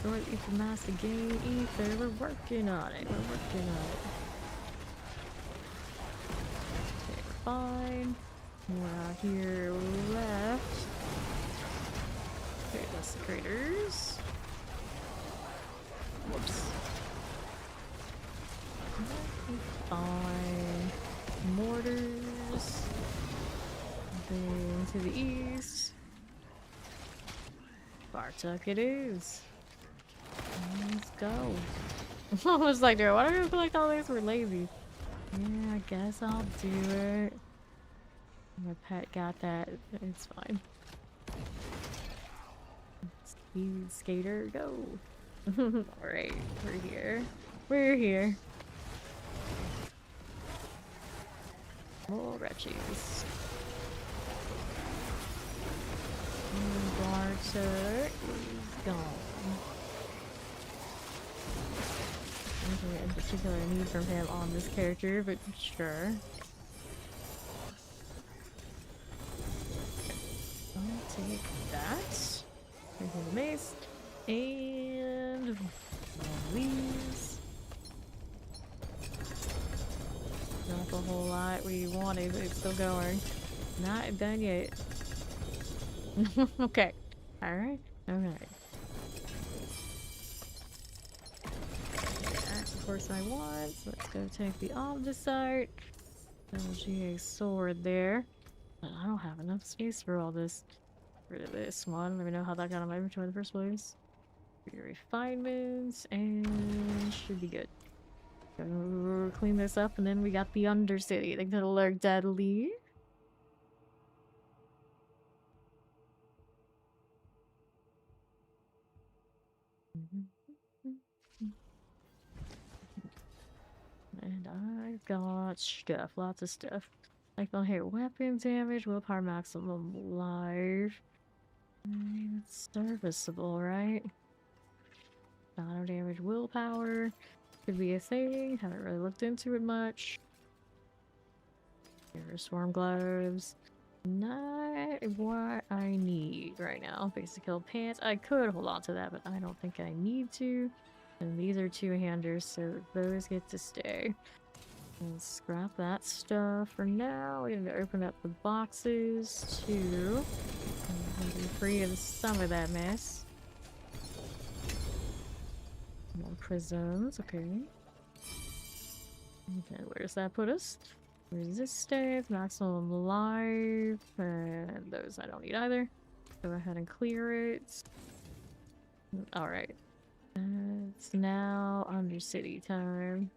A: Destroy the ether mass to gain ether. We're working on it. We're working on it. Okay, we're fine. More out here left. Okay, desecrators. Whoops. Fine. Mortars. Then to the east. Bartuk it is. Let's go. I was like, dude, why do I collect all these? We're lazy. Yeah, I guess I'll do it. My pet got that. It's fine. Speed skater, go. Alright, we're here. We're here. More wretches. Bartuk is gone. Nothing in particular I need from him on this character, but sure. I'll take that. Take the mace. And these. Not a whole lot we wanted, but it's still going. Not done yet. Okay. Alright. Alright. That's of course I want. So let's go take the Undercity. LGA sword there. But I don't have enough space for all this. Rid of this one. Let me know how that got on my inventory in the first place. Refinements and should be good. Go clean this up and then we got the Undercity. They could look deadly. And I got stuff, lots of stuff. Like they'll hit weapon damage, willpower maximum life. It's serviceable, right? Auto damage, willpower. Could be a thing. Haven't really looked into it much. Here are swarm gloves. Not what I need right now. Basic kill pants. I could hold on to that, but I don't think I need to. And these are two-handers, so those get to stay. Let's scrap that stuff for now. We're gonna open up the boxes too. And be free of some of that mess. More prisms, okay. Okay, where does that put us? Resistance, maximum life, and those I don't need either. Go ahead and clear it. Alright. It's now Undercity time.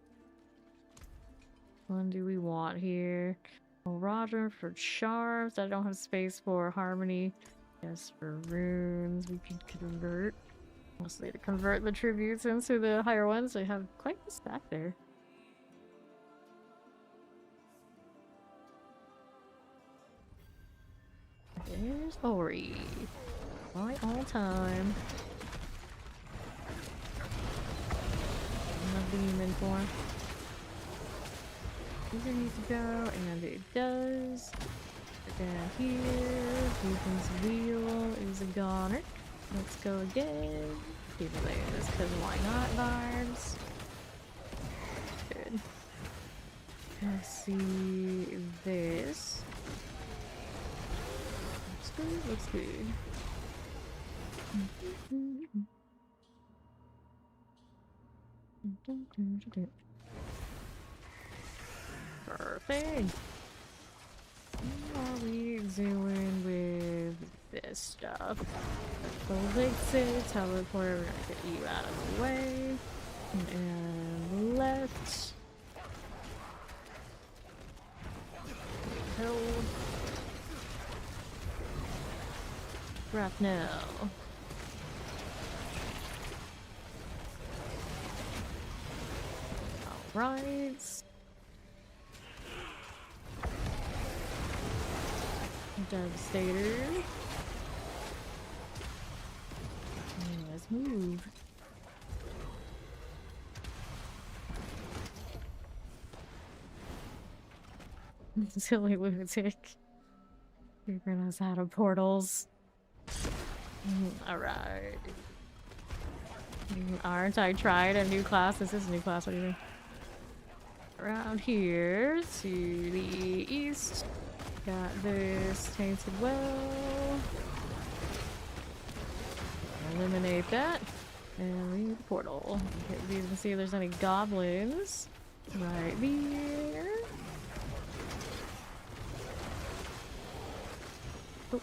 A: What do we want here? Well, Roger for charms. I don't have space for harmony. Yes, for runes we could convert. Mostly to convert the tributes into the higher ones. I have quite the stack there. There's Ori. My all time. The demon form. Either needs to go, and it does. Down here, Deacon's Wheel is a goner. Let's go again. People this, because why not vibes? Good. Let's see this. Looks good, looks good. Perfect. What are we doing with this stuff? Elixir, teleporter, we're gonna get you out of the way. And left. Hill. Rapnel. Alright. Devastator. Let's move. Silly lunatic. Figuring us out of portals. Alright. Aren't I tried a new class? This is a new class, what do you mean? Around here to the east. Got this tainted well. Eliminate that. And read the portal. Okay, you can see if there's any goblins. Right there. Oh.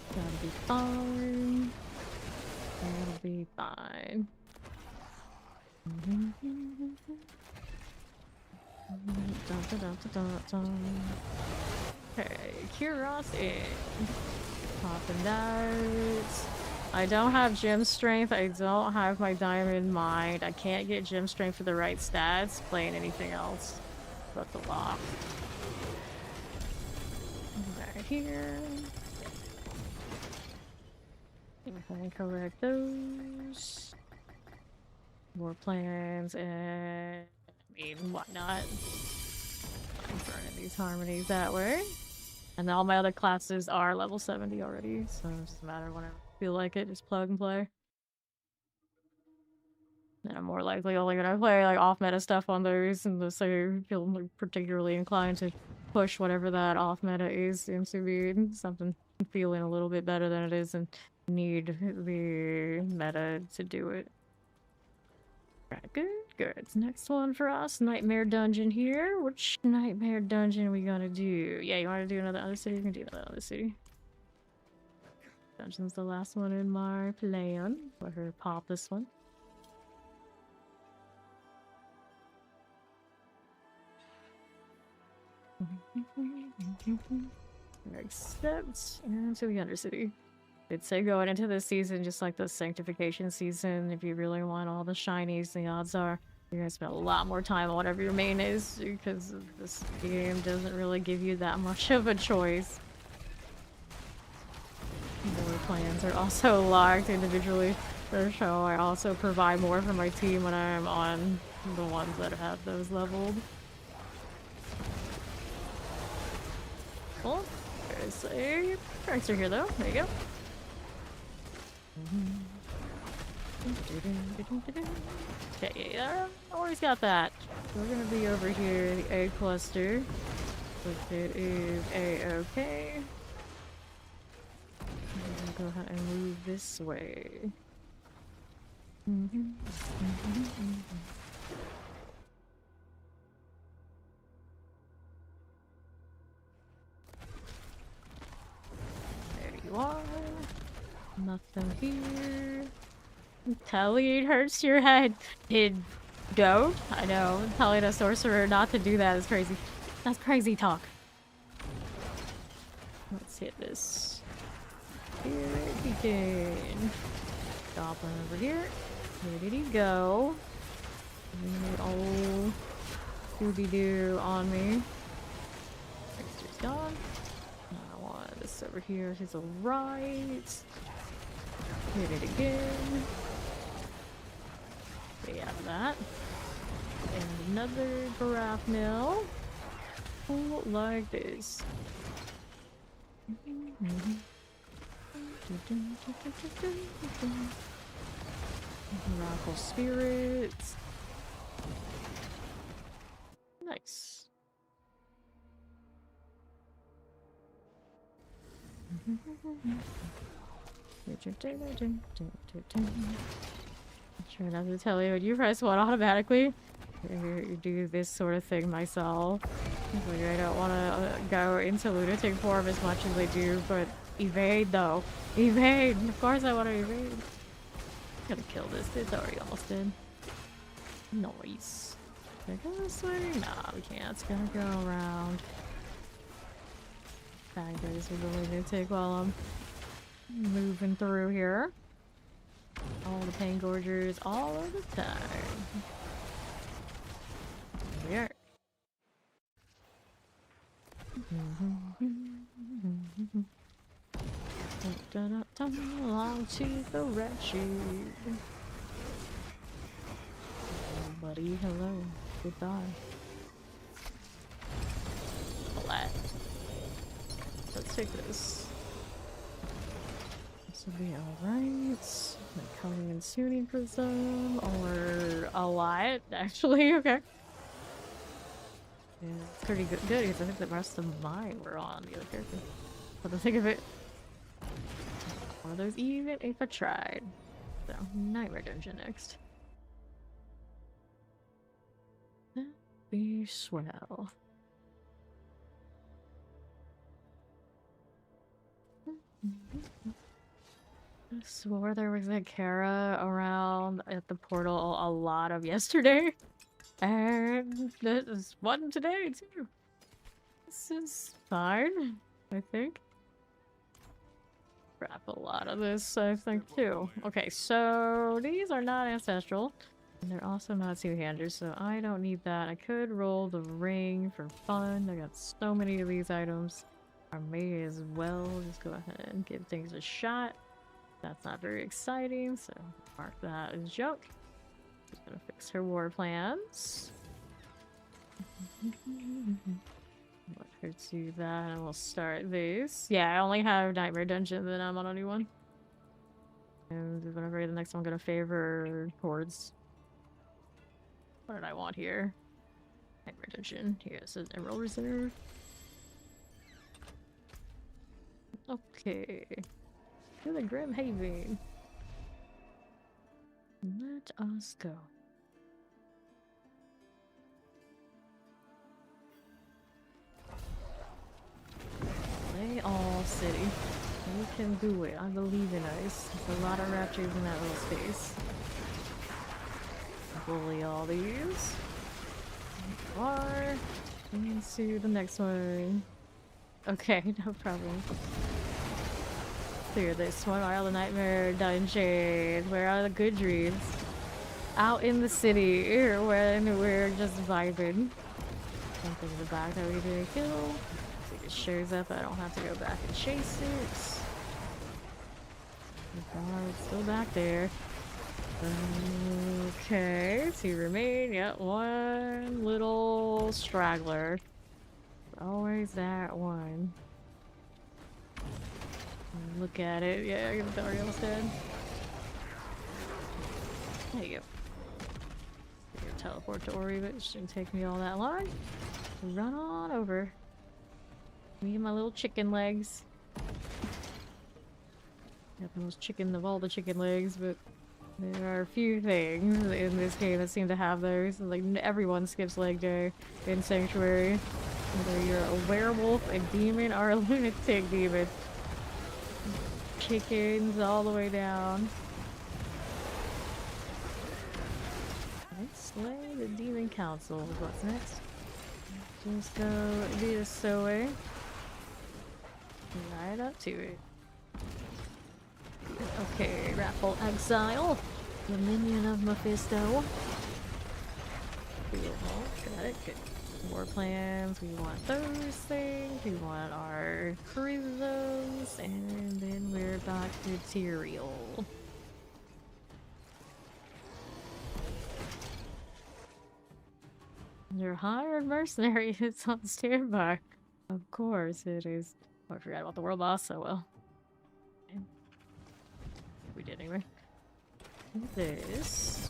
A: That'll be fine. That'll be fine. Okay, Kuros in. Popping that. I don't have gem strength. I don't have my diamond mind. I can't get gem strength for the right stats playing anything else but the lock. Right here. And collect those. Warplans and whatnot. I'm burning these harmonies that way. And all my other classes are level 70 already, so it doesn't matter whenever I feel like it, just plug and play. And I'm more likely only gonna play like off-meta stuff on those unless I feel particularly inclined to push whatever that off-meta is into being something feeling a little bit better than it is and need the meta to do it. Right, good, good. Next one for us, Nightmare Dungeon here. Which Nightmare Dungeon are we gonna do? Yeah, you wanna do another Undercity? You can do another Undercity. Dungeon's the last one in my plan. Let her pop this one. Accept into the Undercity. I'd say going into this season, just like the Sanctification season, if you really want all the shinies, the odds are you're gonna spend a lot more time on whatever your main is, because this game doesn't really give you that much of a choice. More plans are also locked individually, so I also provide more for my team when I'm on the ones that have those leveled. Cool. There's a prankster here though. There you go. Okay, yeah, always got that. We're gonna be over here, the egg cluster, which it is a-okay. Go ahead and move this way. There you are. Nothing here. Telly, it hurts your head. Don't? I know. Telling a sorcerer not to do that is crazy. That's crazy talk. Let's hit this. Here we begin. Goblin over here. Where did he go? Old Scooby-Doo on me. Texture's gone. I want this over here to the right. Hit it again. We have that. And another giraffe mill. Oh, like this. Miracle spirits. Nice. Try not to tell you when you press one automatically. You do this sort of thing myself. Like I don't want to go into lunatic form as much as I do, but evade though. Evade! Of course I want to evade. I'm gonna kill this. It's already almost dead. Nice. Can I go this way? Nah, we can't. It's gonna go around. Bangers with the lunatic while I'm moving through here. All the pain gorgers all of the time. Here we are. Along to the rescue. Oh, buddy, hello. Goodbye. Flat. Let's take this. This will be alright. Like coming and tuning for some, or a lot, actually. Okay. Yeah, it's pretty good because I think the rest of mine were on the other character. But the thing of it, one of those even if I tried. So, Nightmare Dungeon next. That'd be swell. I swore there was a Kara around at the portal a lot of yesterday. And there's one today, too. This is fine, I think. Grab a lot of this, I think, too. Okay, so these are not ancestral. And they're also not two-handers, so I don't need that. I could roll the ring for fun. I got so many of these items. I may as well just go ahead and give things a shot. That's not very exciting, so mark that as junk. Just gonna fix her war plans. Let her do that, and we'll start this. Yeah, I only have Nightmare Dungeon, then I'm on a new one. And whenever the next one, I'm gonna favor Hordes. What did I want here? Nightmare Dungeon. Here it says Emerald Reserve. Okay. To the Grim Haven. Let us go. Play all city. We can do it. I believe in us. There's a lot of raptors in that little space. Bully all these. Are into the next one. Okay, no problem. Clear this one. Where are the Nightmare Dungeon? Where are the good dreams? Out in the city, when we're just vibing. Something in the back that we didn't kill. So it just shows up. I don't have to go back and chase it. Oh, it's still back there. Okay, 2 remain. Yep, one little straggler. Always that one. Look at it. Yeah, it's already almost dead. There you go. Teleport to Ori, but it shouldn't take me all that long. Run on over. Me and my little chicken legs. Got the most chicken of all the chicken legs, but there are a few things in this game that seem to have those. Like, everyone skips leg day in Sanctuary. Whether you're a werewolf, a demon, or a lunatic demon. Chickens all the way down. Let's slay the Demon Council. What's next? Just go do this way. Right up to it. Okay, Raffle Exile. The minion of Mephisto. Got it. Good. Warplans. We want those things. We want our prisms. And then we're back to Tyrael. Your hired mercenary is on standby. Of course it is. Oh, I forgot about the world boss, so well. We did anyway. This.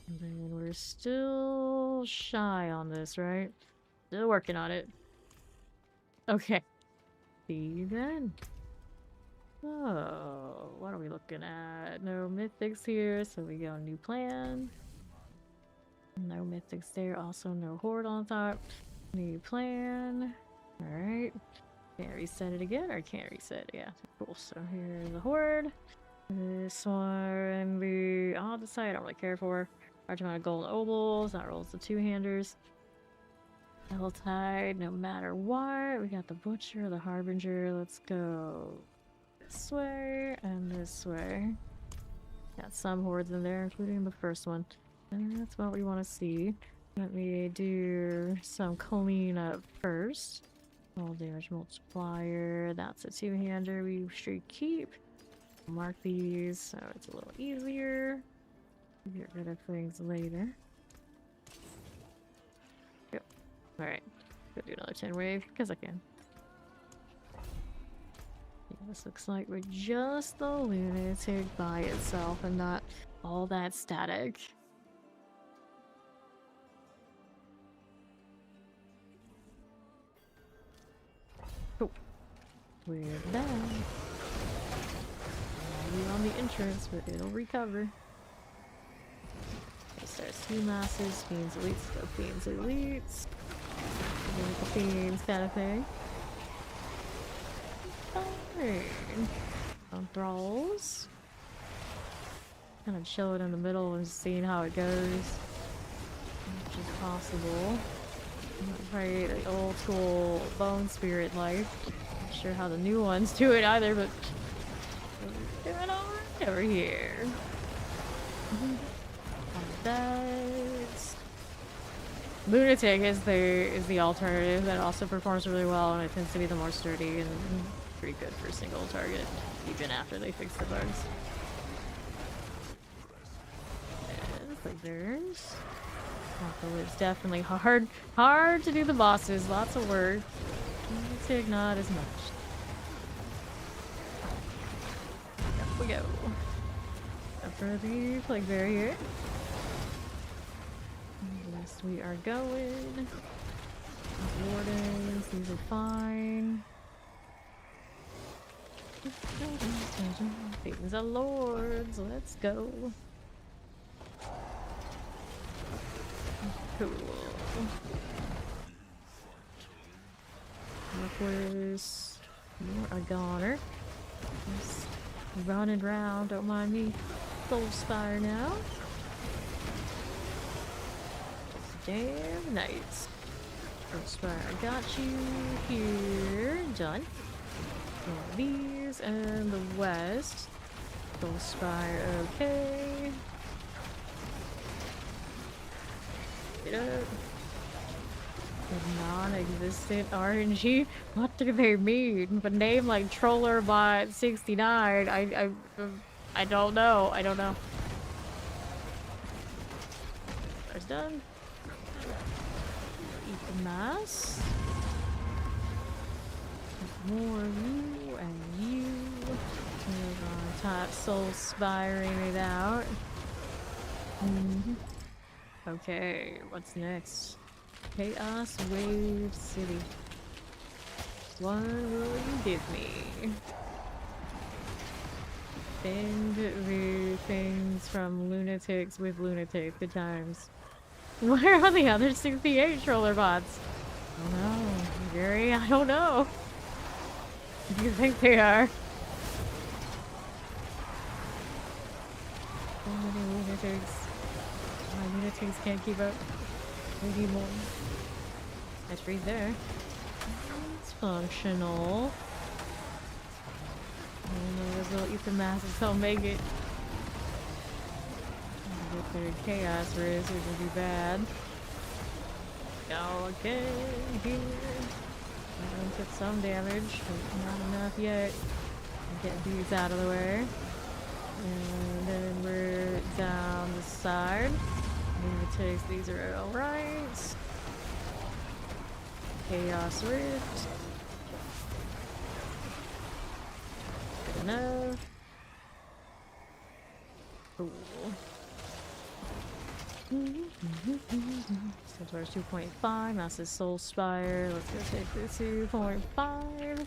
A: And then we're still shy on this, right? Still working on it. Okay. See you then. Oh, what are we looking at? No mythics here, so we go new plan. No mythics there, also no horde on top. New plan. Alright. Can't reset it again, or can't reset? Yeah, cool. So here's the horde. This one, I'll decide I don't really care for. Large amount of golden obols, that rolls the 2-handers. Helltide, no matter what. We got the butcher, the harbinger. Let's go this way and this way. Got some hordes in there, including the first one. And that's what we want to see. Let me do some cleanup first. All damage multiplier. That's a 2-hander we should keep. Mark these so it's a little easier. Get rid of things later. Yep. Alright. Go do another 10 wave, because I can. This looks like we're just the lunatic by itself and not all that static. Oh, we're back. We're on the entrance, but it'll recover. Okay, starts 2 masses, fiends, elites, go fiends, elites. The fiends kind of thing. Fine. On thralls. Kind of chill it in the middle and seeing how it goes. Which is possible. Right, the old school bone spirit life. Not sure how the new ones do it either, but we're doing alright over here. That's Lunatic is the alternative that also performs really well, and it tends to be the more sturdy and pretty good for a single target, even after they fix the bugs. And like there's it's definitely hard to do the bosses, lots of work. Lunatic not as much. Up we go. Up for the plague barrier. Yes, we are going. Wardens, these are fine. Things are lords, let's go. Cool. Reckless. More a goner. Just running around, don't mind me. Soul Spire now. Damn nice. Soul Spire, I got you here. Done. And these and the west. Soul Spire, okay. Get up. Non-existent RNG? What do they mean? But name like TrollerBot 69. I don't know. I don't know. There's done. Eat the mass. More of you and you. We're on top Soul Spiring it out. Okay, what's next? Chaos Wave City. What will you give me? Bend the things from lunatics with lunatics. Good times. Where are the other 68 troller bots? I don't know. Gary, I don't know. Do you think they are? So many lunatics. My lunatics can't keep up. We need more. Nice read there. It's functional. I don't know, those little ether masses don't make it. Get their chaos risk, which would be bad. Okay, here. I'm gonna put some damage, but not enough yet. Get these out of the way. And then we're down the side. Lunatics, these are alright. Chaos Rift. Good enough. Cool. Centaur's 2.5, Massive Soul Spire. Let's go take the 2.5.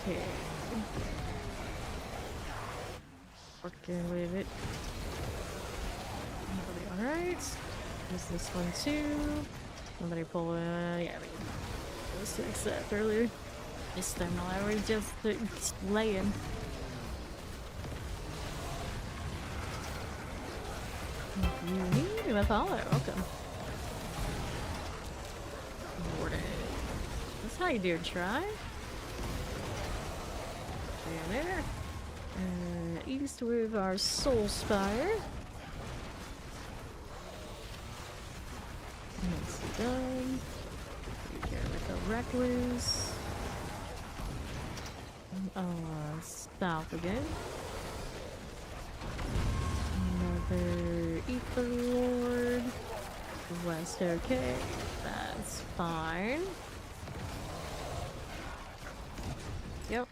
A: Okay. Working with it. Alright. Use this one too. Somebody pull in. Yeah, we was to accept earlier. This thermal I was just laying. You need a follow. Welcome. Horde. That's how you do it. Try. There. East with our Soul Spire. That's done. Take care with the Reckless. South again. Another Ether Lord. West, okay. That's fine. Yep.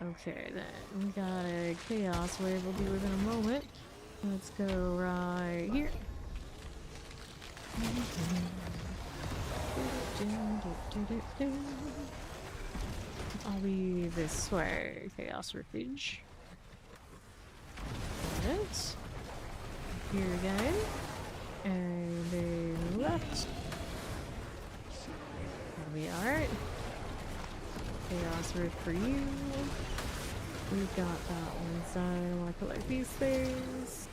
A: Okay, then we got a chaos wave we'll deal with in a moment. Let's go right here. I'll be this way. Chaos Refuge. Got it. Here again. And then left. That'll be alright. Chaos Rift for you. We've got that one done. I want to collect these things.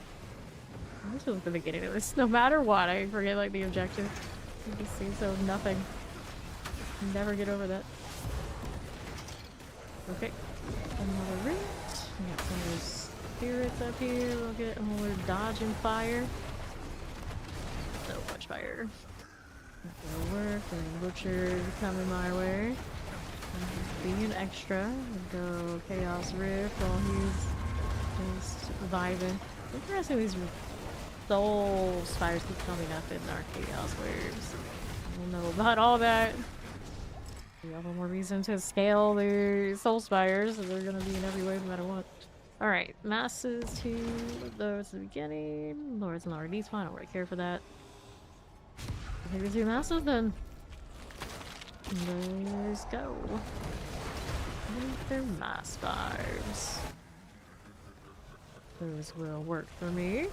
A: This was the beginning of this. No matter what, I forget like the objective. It just seems so nothing. Never get over that. Okay. Another route. We got some of those spirits up here. We'll get a whole dodge and fire. So much fire. That will work. And Butcher coming my way. Being an extra. We'll go Chaos Rift while he's just vibing. Interesting, these soul spires keep coming up in our chaos waves. I don't know about all that. We have one more reason to scale the soul spires, so they're gonna be in every wave no matter what. Alright, masses to those at the beginning. Lords and Lordies, fine, I don't really care for that. Maybe the two masses then. Let's go. They're mass spires. Those will work for me.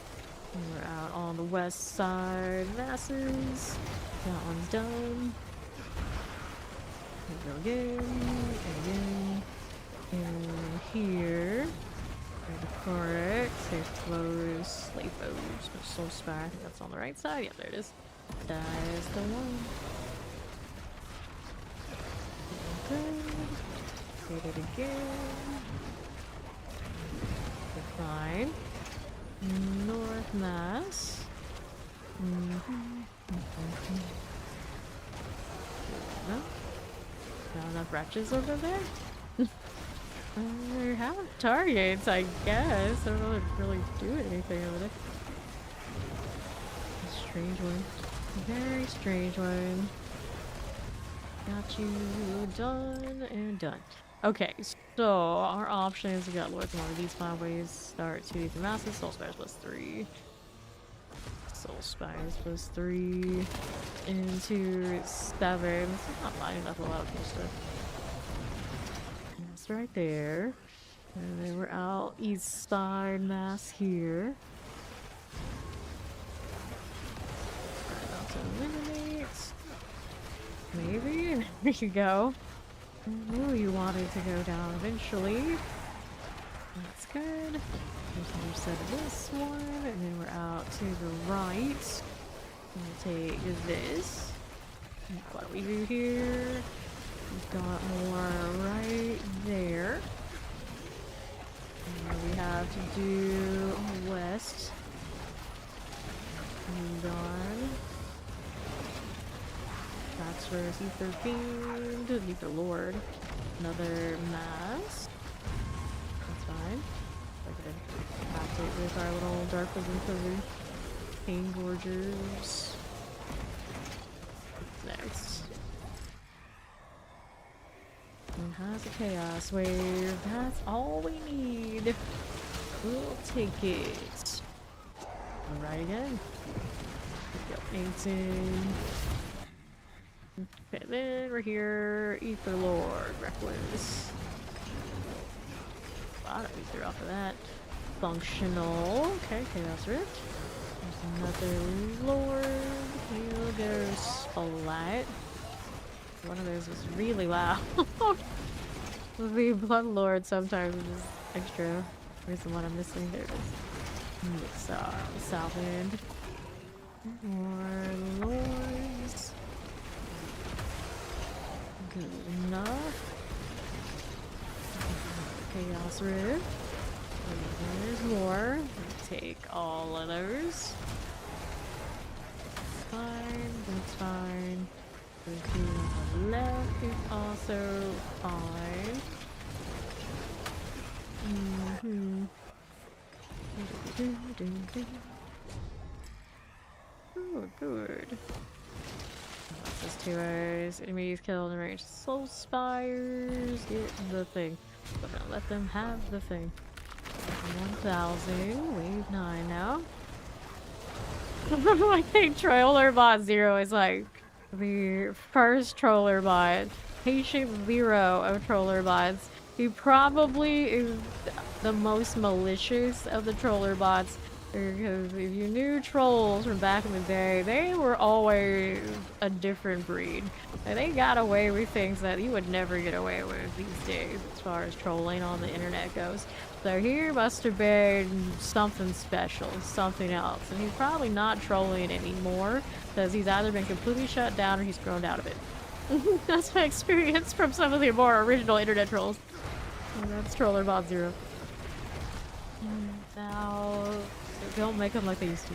A: We're out on the west side. Masses. That one's done. We'll go again. And here. Correct. Safe close. Slave foes. Soul spire. I think that's on the right side. Yeah, there it is. That is the one. Good. Hit it again. Fine. North Mass. Not enough wretches over there? They have targets, I guess. I don't know if they're really doing anything over there. A strange one. A very strange one. Got you done and done. Okay, so our options, we got Lords and one of these 5 ways. Start 2 to masses, Soul Spires plus 3. Soul Spires plus 3. Into 7. This is not lining up a lot of cool stuff. That's right there. And then we're out east side mass here. About to eliminate. Maybe. There you go. I knew you wanted to go down eventually. That's good. There's another set of this one, and then we're out to the right. We'll take this. What do we do here? We've got more right there. And we have to do west. And on. That's where Ether Fiend, Ether Lord. Another mass. That's fine. We're gonna pact it with our little Dark Prison Filler. Pain Gorgers. Next. One has a Chaos Wave. That's all we need. We'll take it. Alright again. Yep, 18. Okay, then we're here. Ether Lord, Reckless. A lot of ether off of that. Functional. Okay, Chaos Rift. There's another Lord. He'll go Spotlight. One of those was really loud. The Blood Lord sometimes is extra. Where's the one I'm missing? There it is. It's the south end. More Lords. Good enough. Chaos Rift. There's more. We'll take all of those. Fine, that's fine. The two on the left is also fine. Oh, good. access to us. Enemies killed in range. Soul Spires. Get the thing. But I'll let them have the thing. 1,000. Wave 9 now. I think Troller Bot 0 is like the first Troller Bot. Patient 0 of Troller Bots. He probably is the most malicious of the Troller Bots. Because if you knew trolls from back in the day, they were always a different breed. And they got away with things that you would never get away with these days as far as trolling on the internet goes. So he must have been something special, something else. And he's probably not trolling anymore because he's either been completely shut down or he's grown out of it. That's my experience from some of the more original internet trolls. And that's Troller Bot 0. Now, don't make them like they used to.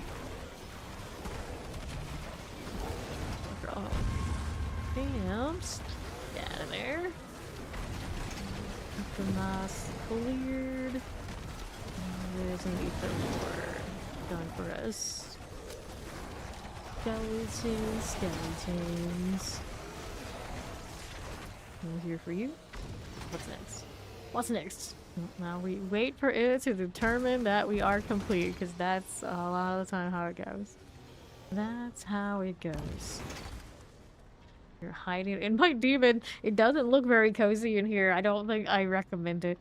A: Camps. Get out of there. Keep the mass cleared. There's an ether ward done for us. Skeletons, skeletons. I'm here for you. What's next? What's next? Now we wait for it to determine that we are complete, because that's a lot of the time how it goes. That's how it goes. You're hiding in my demon. It doesn't look very cozy in here. I don't think I recommend it.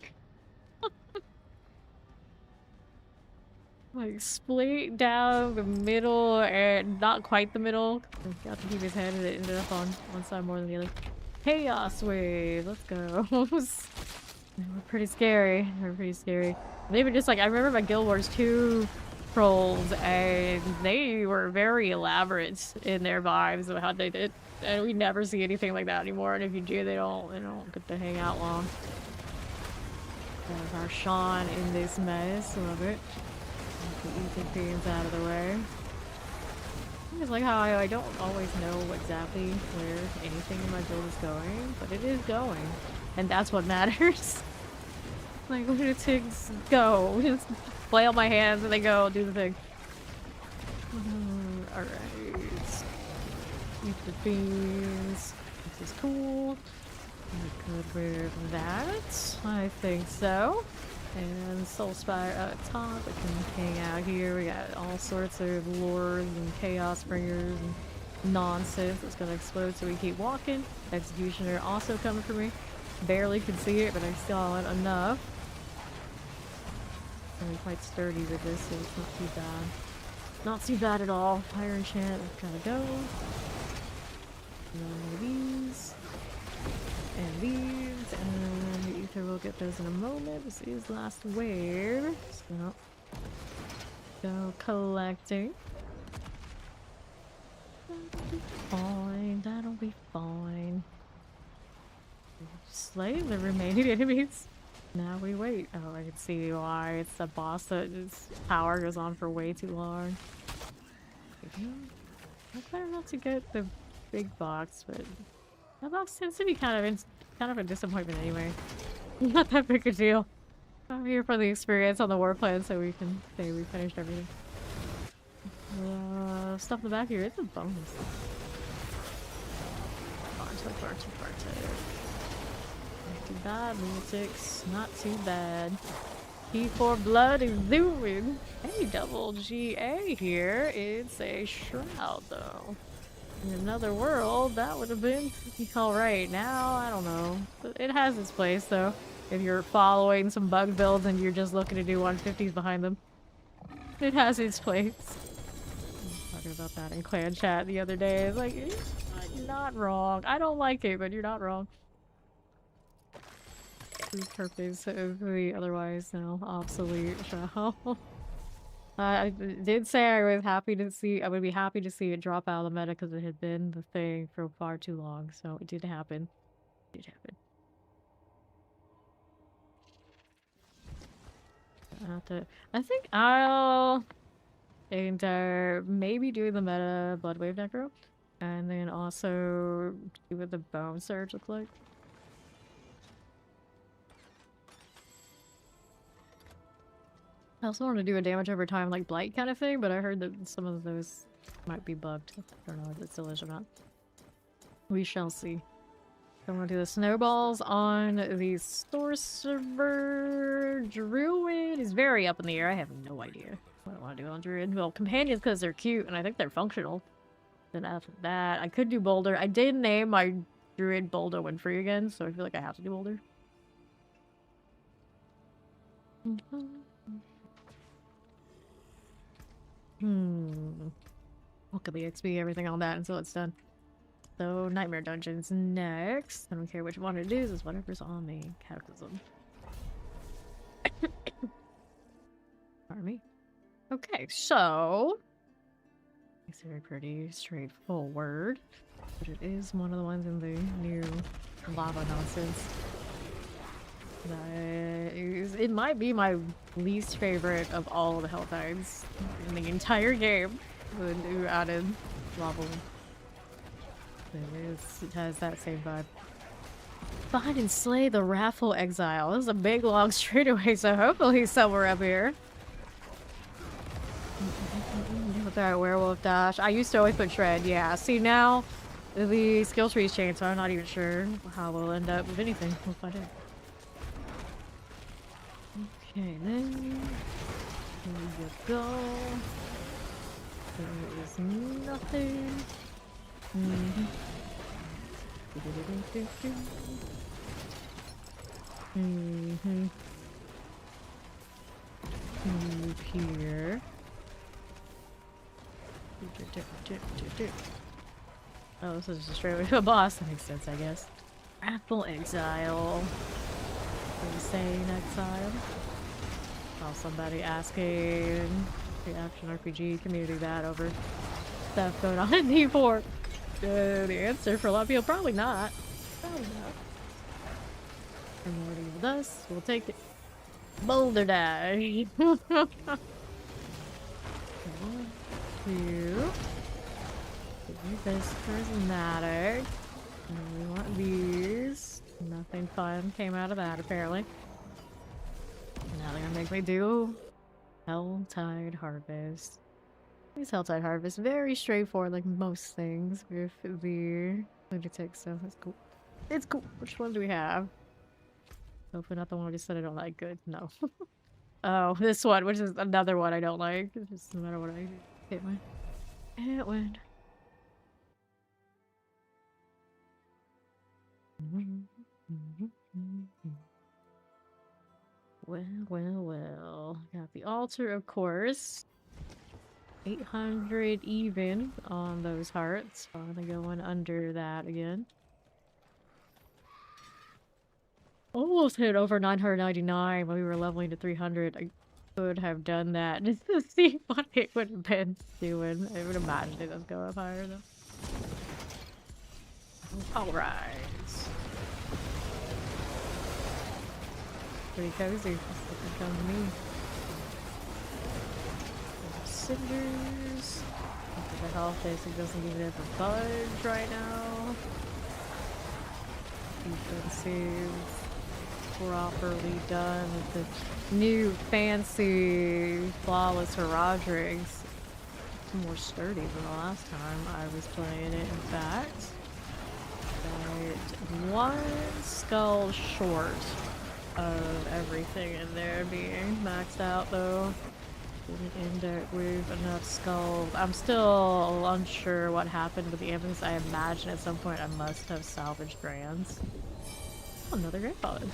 A: Like split down the middle and not quite the middle. Got to keep his head and it ended up on one side more than the other. Chaos wave. Let's go. We're pretty scary. We're pretty scary. They were just like, I remember my Guild Wars 2 trolls, and they were very elaborate in their vibes of how they did. And we never see anything like that anymore. And if you do, they don't get to hang out long. There's our Sean in this mess. Love it. Get the ether beams out of the way. It's like how I don't always know exactly where anything in my build is going, but it is going. And that's what matters. Like, lunatics go. Just flail my hands and they go, do the thing. Alright. Eat the beans. This is cool. We're good with that. I think so. And Soul Spire up top. We can hang out here. We got all sorts of lords and chaos bringers and nonsense that's gonna explode, so we keep walking. Executioner also coming for me. Barely can see it, but I saw it enough. I'm quite sturdy with this, so it's not too bad. Not too bad at all. Fire enchant, gotta go. And these. And these. And the ether, we'll get those in a moment. This is last wave. So, go collecting. That'll be fine. That'll be fine. Slay the remaining enemies. Now we wait. Oh, I can see why. It's the boss that his power goes on for way too long. I better not to get the big box, but that box tends to be kind of a disappointment anyway. Not that big a deal. I'm here for the experience on the Warplans, so we can say we finished everything. Stuff in the back here, it's a bonus. Bartek. Not too bad, lunatics. Not too bad. P4 blood is zooming. Hey, double GA here. It's a shroud, though. In another world, that would have been alright. Now, I don't know. It has its place, though. If you're following some bug builds and you're just looking to do 150s behind them. It has its place. I was talking about that in clan chat the other day. It's like, you're not wrong. I don't like it, but you're not wrong. The purpose of the otherwise now obsolete show. I did say I was happy to see. I would be happy to see it drop out of the meta because it had been the thing for far too long. So it did happen. It did happen. I think I'll maybe do the meta Bloodwave Necro, and then also do what the Bone Surge look like. I also want to do a damage over time like Blight kind of thing, but I heard that some of those might be bugged. I don't know if it still is or not. We shall see. I want to do the snowballs on the sorcerer. Druid is very up in the air. I have no idea what I want to do on druid. Well, companions because they're cute and I think they're functional. Then after that, I could do boulder. I did name my druid Boulder Winfrey again, so I feel like I have to do boulder. Look at the XP, everything on that until it's done. So, Nightmare Dungeons next. I don't care which one it is whatever's on me. Cataclysm. Army. Okay, so... It's very pretty straightforward. But it is one of the ones in the new lava nonsense. It might be my least favorite of all the Helltides in the entire game. The new added lava. It has that same vibe. Find and slay the Wrathful Exile. This is a big long straightaway, so hopefully he's somewhere up here. With that werewolf dash. I used to always put shred, yeah. See now the skill tree's changed, so I'm not even sure how we'll end up with anything. We'll find out. Okay, then here you go. There is nothing. Move here. Oh, this is just straight away to a boss. That makes sense, I guess. Wrathful Exile. Insane Exile. Oh, somebody asking the Action RPG community that over stuff going on in D4. The answer for a lot of people, probably not. Probably not. Immortal Dust, we'll take it. Boulder Dash. 1, 2. This prismatic. And we want these. Nothing fun came out of that, apparently. Now they're gonna make me do Helltide Harvest. These Helltide Harvest, very straightforward, like most things with the lunatic, so that's cool. It's cool. Which one do we have? Hopefully not the one I just said I don't like. Good. No. Oh, this one, which is another one I don't like. It just no matter what I hit my... It went. Well. Got the altar, of course. 800 even on those hearts. I'm gonna go in under that again. Almost hit over 999 when we were leveling to 300. I could have done that just to see what it would have been doing. I would imagine it does go up higher though. Alright. Pretty cozy. That's what comes to me. Cinders. The health basic doesn't even have a budge right now. Defensive. Properly done with the new fancy flawless Herodrigs. More sturdy than the last time I was playing it, in fact. But one skull short of everything in there being maxed out though. Didn't end up with enough skulls. I'm still unsure what happened with the ambulance. I imagine at some point I must have salvaged grands. Oh, another grandfather.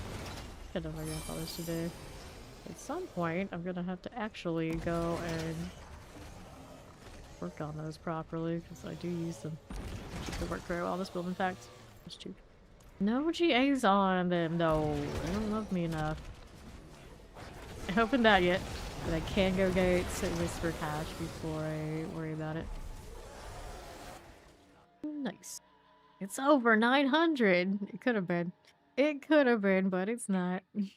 A: Got another grandfathers today. At some point, I'm gonna have to actually go and work on those properly because I do use them. They work very well on this build, in fact. That's cheap. No GAs on them, no. They don't love me enough. I haven't opened that yet, but I can go gates at least for cash before I worry about it. Nice. It's over 900! It could have been. It could have been, but it's not. It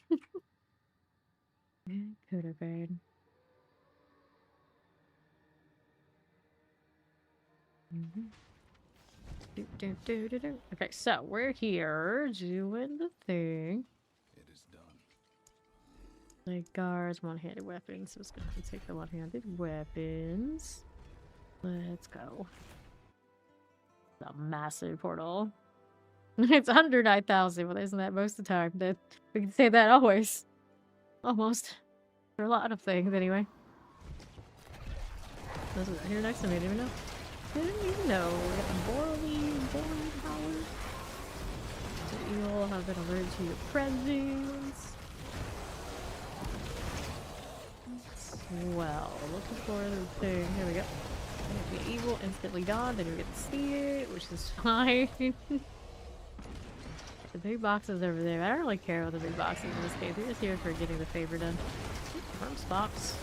A: could have been. Okay, so we're here doing the thing.
B: It is done.
A: Like guards, one-handed weapons. So it's gonna take the one-handed weapons. Let's go. A massive portal. It's under 9,000, but isn't that most of the time? That we can say that always. Almost. For a lot of things, anyway. This is right here next to me, didn't even know. Didn't even know. We got the boiling power. So you all have been alerted to your presence. Well, looking for the thing. Here we go. The evil instantly gone, then we get to see it, which is fine. The big boxes over there. I don't really care about the big boxes in this case. We're just here for getting the favor done. First box.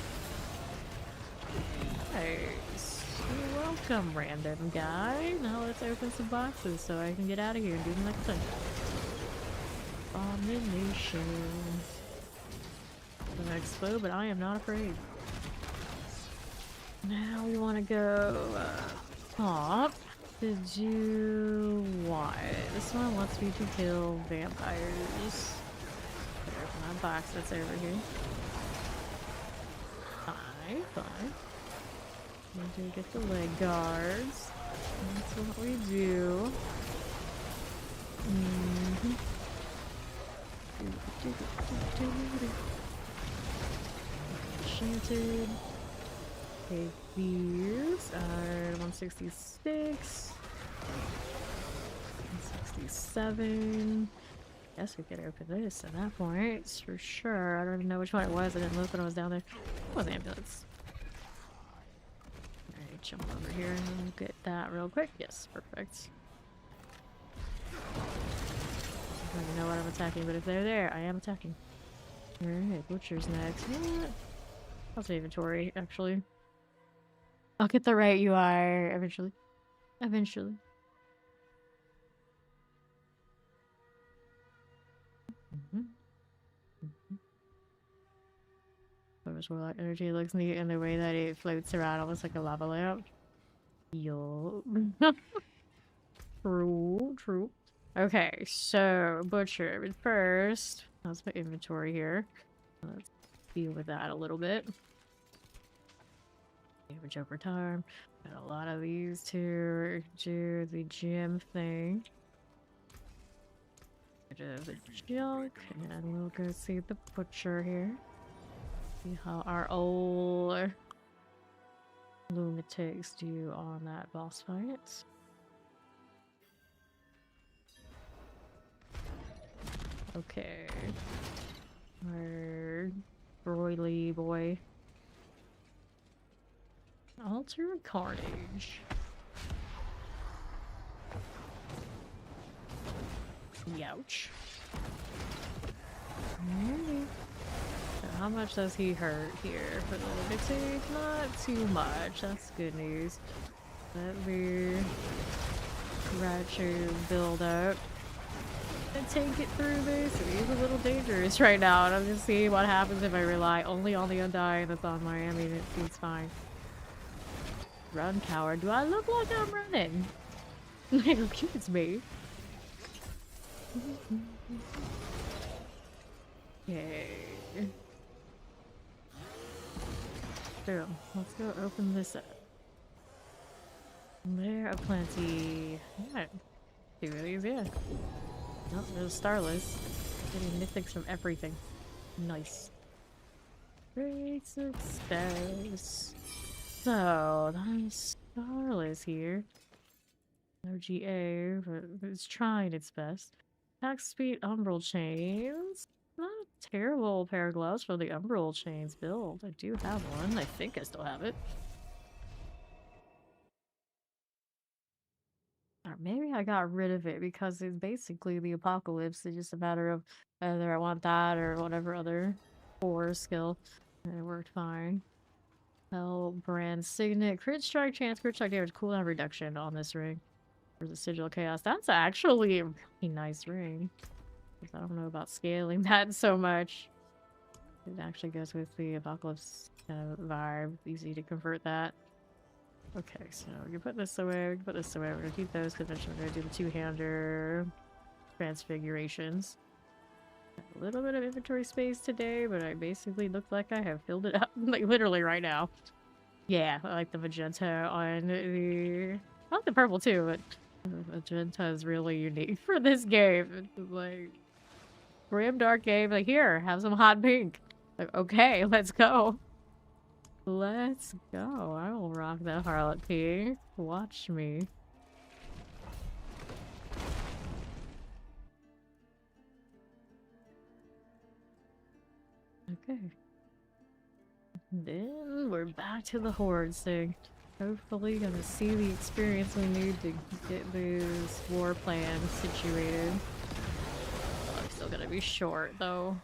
A: Nice. You're welcome, random guy. Now let's open some boxes so I can get out of here and do the next thing. Abomination. It's gonna explode, but I am not afraid. Now we want to go top to do what? This one wants me to kill vampires. Open that box that's over here. Fine. We do get the leg guards. That's what we do. Enchanted. Okay, these are 166. 167. Guess we could open this at that point, for sure. I don't even know which one it was. I didn't look when I was down there. It was ambulance. Alright, jump over here and get that real quick. Yes, perfect. I don't even know what I'm attacking, but if they're there, I am attacking. Alright, butcher's next. What? How's my inventory, actually? I'll get the right UI eventually. Eventually. Warlock energy looks neat in the way that it floats around almost like a lava lamp. Yo. True. Okay, so butcher. But first, how's my inventory here? Let's deal with that a little bit. Damage over time. Got a lot of these to do the gym thing. Rid of the junk, and we'll go see the butcher here. See how our old lunatics do on that boss fight. Okay. Our broily boy. Alter Carnage. Youch. So how much does he hurt here for the lunatic? Not too much. That's good news. Let me try to build up and take it through this. It is a little dangerous right now, and I'm just seeing what happens if I rely only on the Undying that's on my enemy. It seems fine. Run, coward. Do I look like I'm running? It's me. Okay. So, let's go open this up. There are plenty. Alright. Two of these, yeah. Oh, there's Starless. Getting mythics from everything. Nice. Great success. So, that's Starless here. No GA, but it's trying its best. Attack speed, umbral chains. Not a terrible pair of gloves for the umbral chains build. I do have one. I think I still have it. Or maybe I got rid of it because it's basically the apocalypse. It's just a matter of whether I want that or whatever other core skill. And it worked fine. Hell, brand signet, crit strike chance, crit strike damage, cooldown reduction on this ring. For the sigil chaos. That's actually a really nice ring. I don't know about scaling that so much. It actually goes with the apocalypse kind of vibe. Easy to convert that. Okay, so we can put this away, we can put this away. We're gonna keep those because eventually we're gonna do the two-hander transfigurations. A little bit of inventory space today, but I basically look like I have filled it up, like literally right now. Yeah, I like the magenta on the... I like the purple too, but Magenta is really unique for this game. It's like grim dark game. Like, here, have some hot pink. Like, okay, let's go. Let's go. I will rock that Harlot pink. Watch me. Okay. Then we're back to the Horde thing. Hopefully gonna see the experience we need to get this Warplan situated. Oh, I'm still gonna be short though.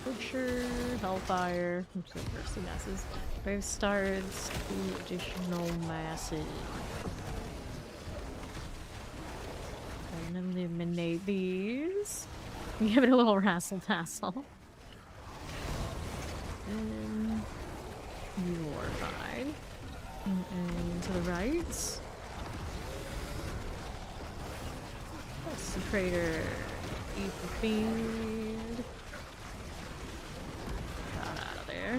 A: Butcher, Hellfire, Mercy Masses. 5 stars, 2 additional masses. And eliminate these. Give it a little razzle-tassel. And you're fine. And to the right. Desecrator. Eat the Fiend. Got out of there.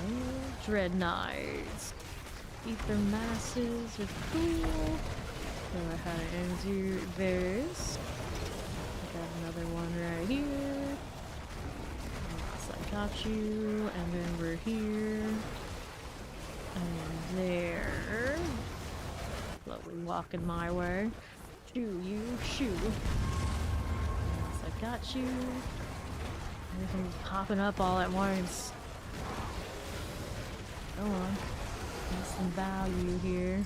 A: And Dread Knights. Ether Masses are cool. Go ahead and do this. Got another one right here. I got you, and then we're here. And there. Slowly walking my way. Shoo, you, shoo. Yes, I got you. Everything's popping up all at once. Go on. There's some value here.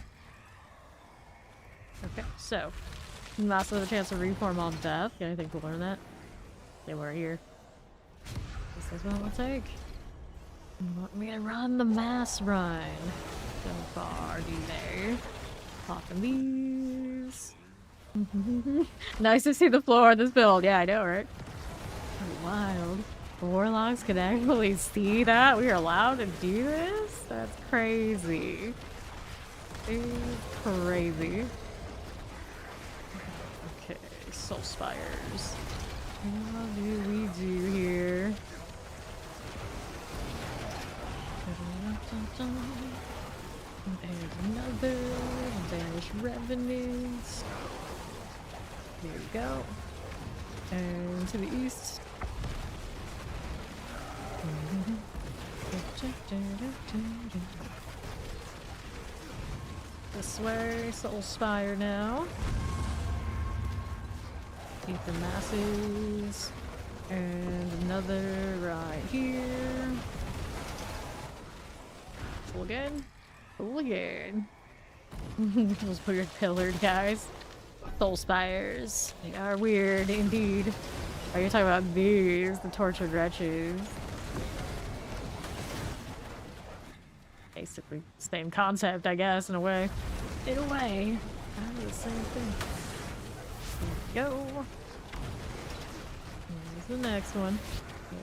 A: Okay, so. Last of the chance to reform on death. Yeah, I think we'll learn that. They were here. This is what we'll take. We're gonna run the mass run. So far, delay. Popping these. Nice to see the floor of this build. Yeah, I know, right? Pretty wild. Warlocks can actually see that? We are allowed to do this? That's crazy. It's crazy. Okay, Soul Spires. What do we do here? And another. Vanish Revenues. Here we go. And to the east. This way, Soul Spire now. Keep the masses. And another right here. Pull again. Pull again. Those weird pillared guys. Soul Spires. They are weird indeed. Are you talking about these? The tortured wretches. Basically, same concept, I guess, in a way. In a way. Kind of the same thing. Here we go. Here's the next one.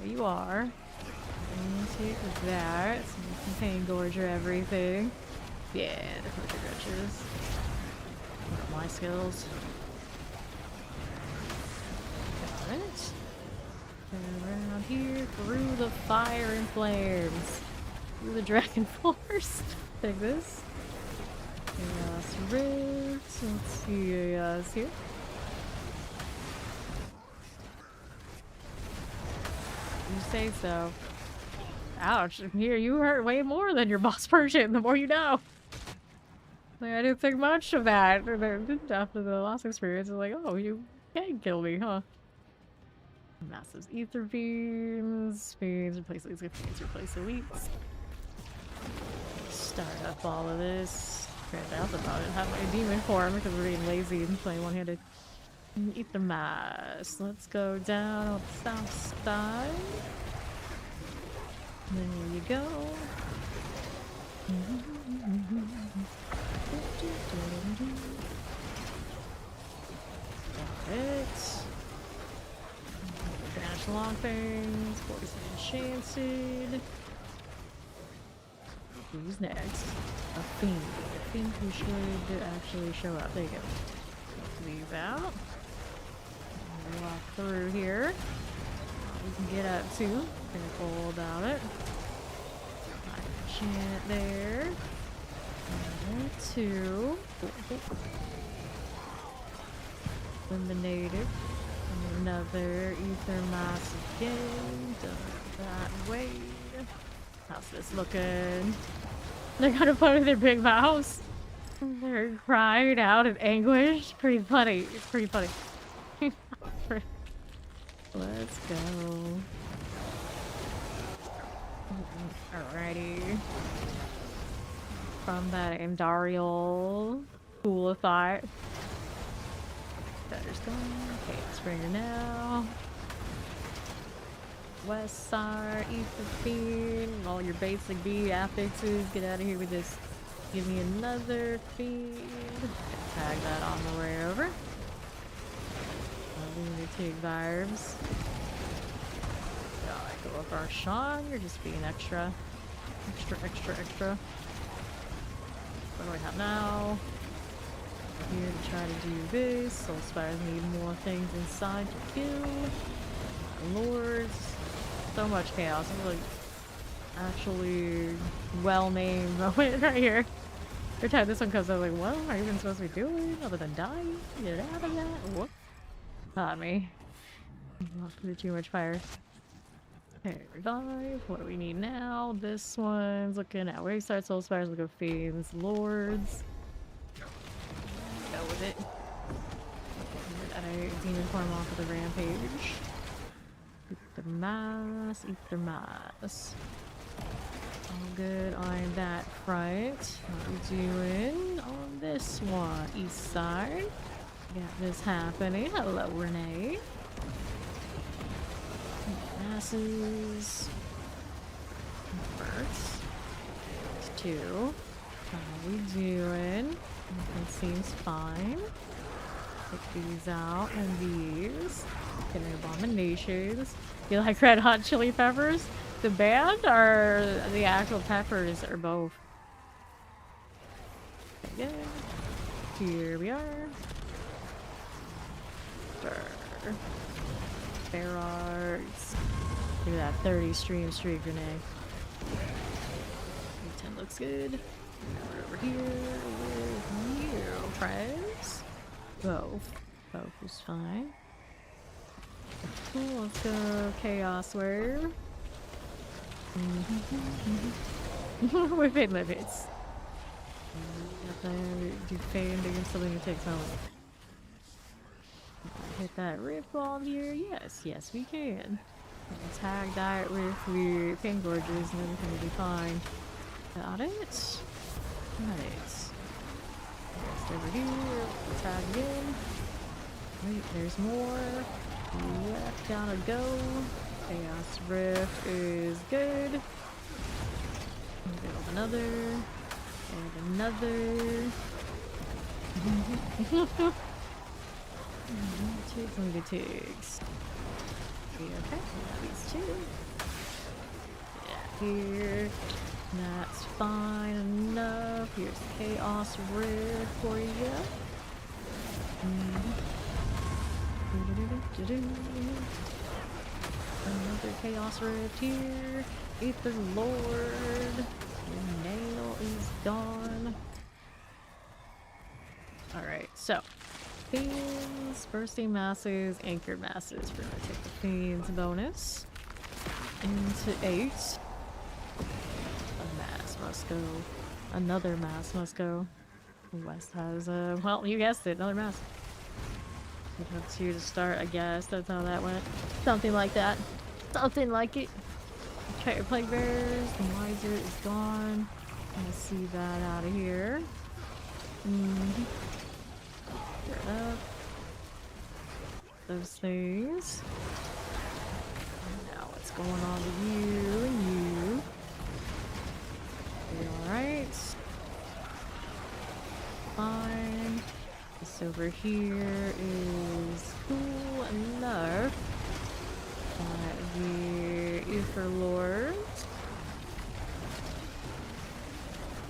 A: There you are. And take that. So you can pain gorge or everything. Yeah, the tortured wretches. What are my skills? Got it. Turn around here through the fire and flames. Through the dragon force. Take this. Chaos Rift. Let's see Chaos here. You say so. Ouch. Here, you hurt way more than your boss Persian, the more you know. Like, I didn't think much of that. After the last experience, it's like, oh, you can kill me, huh? Massive ether beams. Fiends replace elites with fiends replace elites. Start up all of this. Granted, I also probably have my demon form because we're being lazy and playing one-handed. Eat the mass. Let's go down on the south side. There you go. Got it. Vanish long things. Poison enchanted. Who's next? A fiend. A fiend who should actually show up. There you go. Leave out. Walk through here. We can get up to. Careful about it. Enchant there. Two. Eliminated. Another ether mass again. Done that way. How's this looking? They're gonna put in their big mouse. They're crying out in anguish. Pretty funny. It's pretty funny. Let's go. Alrighty. From that Andariel Coolify. Better's gone. Okay, Springer now. West side, Ether Fiend. All your basic B affixes. Get out of here with this. Give me another fiend. Tag that on the way over. Lunatic vibes. Go up our Sean. You're just being extra. Extra. What do I have now? I'm here to try to do this. Soul Spires need more things inside to kill. Lords. So much chaos. I'm like actually well-named moment right here. Every time this one comes up, like, what am I even supposed to be doing other than dying? Get out of that. Whoop. Got me. Not put too much fire. Okay, revive. What do we need now? This one's looking at Wayside, Soul Spires, we'll go Fiends, Lords. Go with it. Get a demon form off of the rampage. Ether Mass. All good on that front. What we doing on this one? East side. Got this happening. Hello, Renee. Masses. First. Two. How we doing? Everything seems fine. Take these out and these. Getting abominations. You like Red Hot Chili Peppers? The band or the actual peppers or both? Yeah. Here we are. Fair arts. Look at that 30 stream streak, Renee. 10 looks good. Now we're over here with you, friends. Both is fine. Cool, let's go Chaos Warrior. Within limits. Do Fame against something that takes moment. Hit that Rift Ball here? Yes, we can. Tag that with the Pin Gorges and everything will be fine. Got it. Just over here. Tag again. Wait, there's more. Left, gotta go. Chaos Rift is good. Build another. And another. Lunatics. Okay, these two. Yeah, here. That's fine enough. Here's Chaos Rift for you. Another Chaos Rift here. Ether Lord. Your nail is gone. Alright, so. Fiends, bursting masses, anchored masses. We're gonna take the Fiends bonus. Into 8. A mass must go. Another mass must go. West has well, you guessed it, another mass. We have 2 to start, I guess. That's how that went. Something like that. Something like it. Try your Plague Bearers. The Miser is gone. Let's see that out of here. Get up. Those things. Now what's going on with you and you? You alright? Fine. This over here is cool enough. The Ether Lord.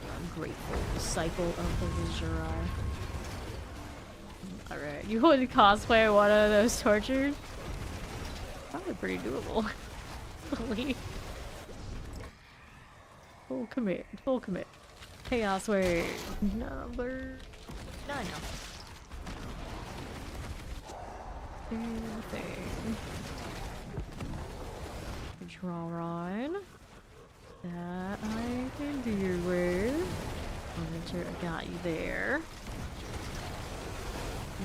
A: I'm grateful. The cycle of the Vizurai. Alright, you would cosplay one of those tortures? Probably pretty doable. Full commit. Chaos Wave number 9 now. Same thing. Draw run. That I can deal with. Winter, I got you there.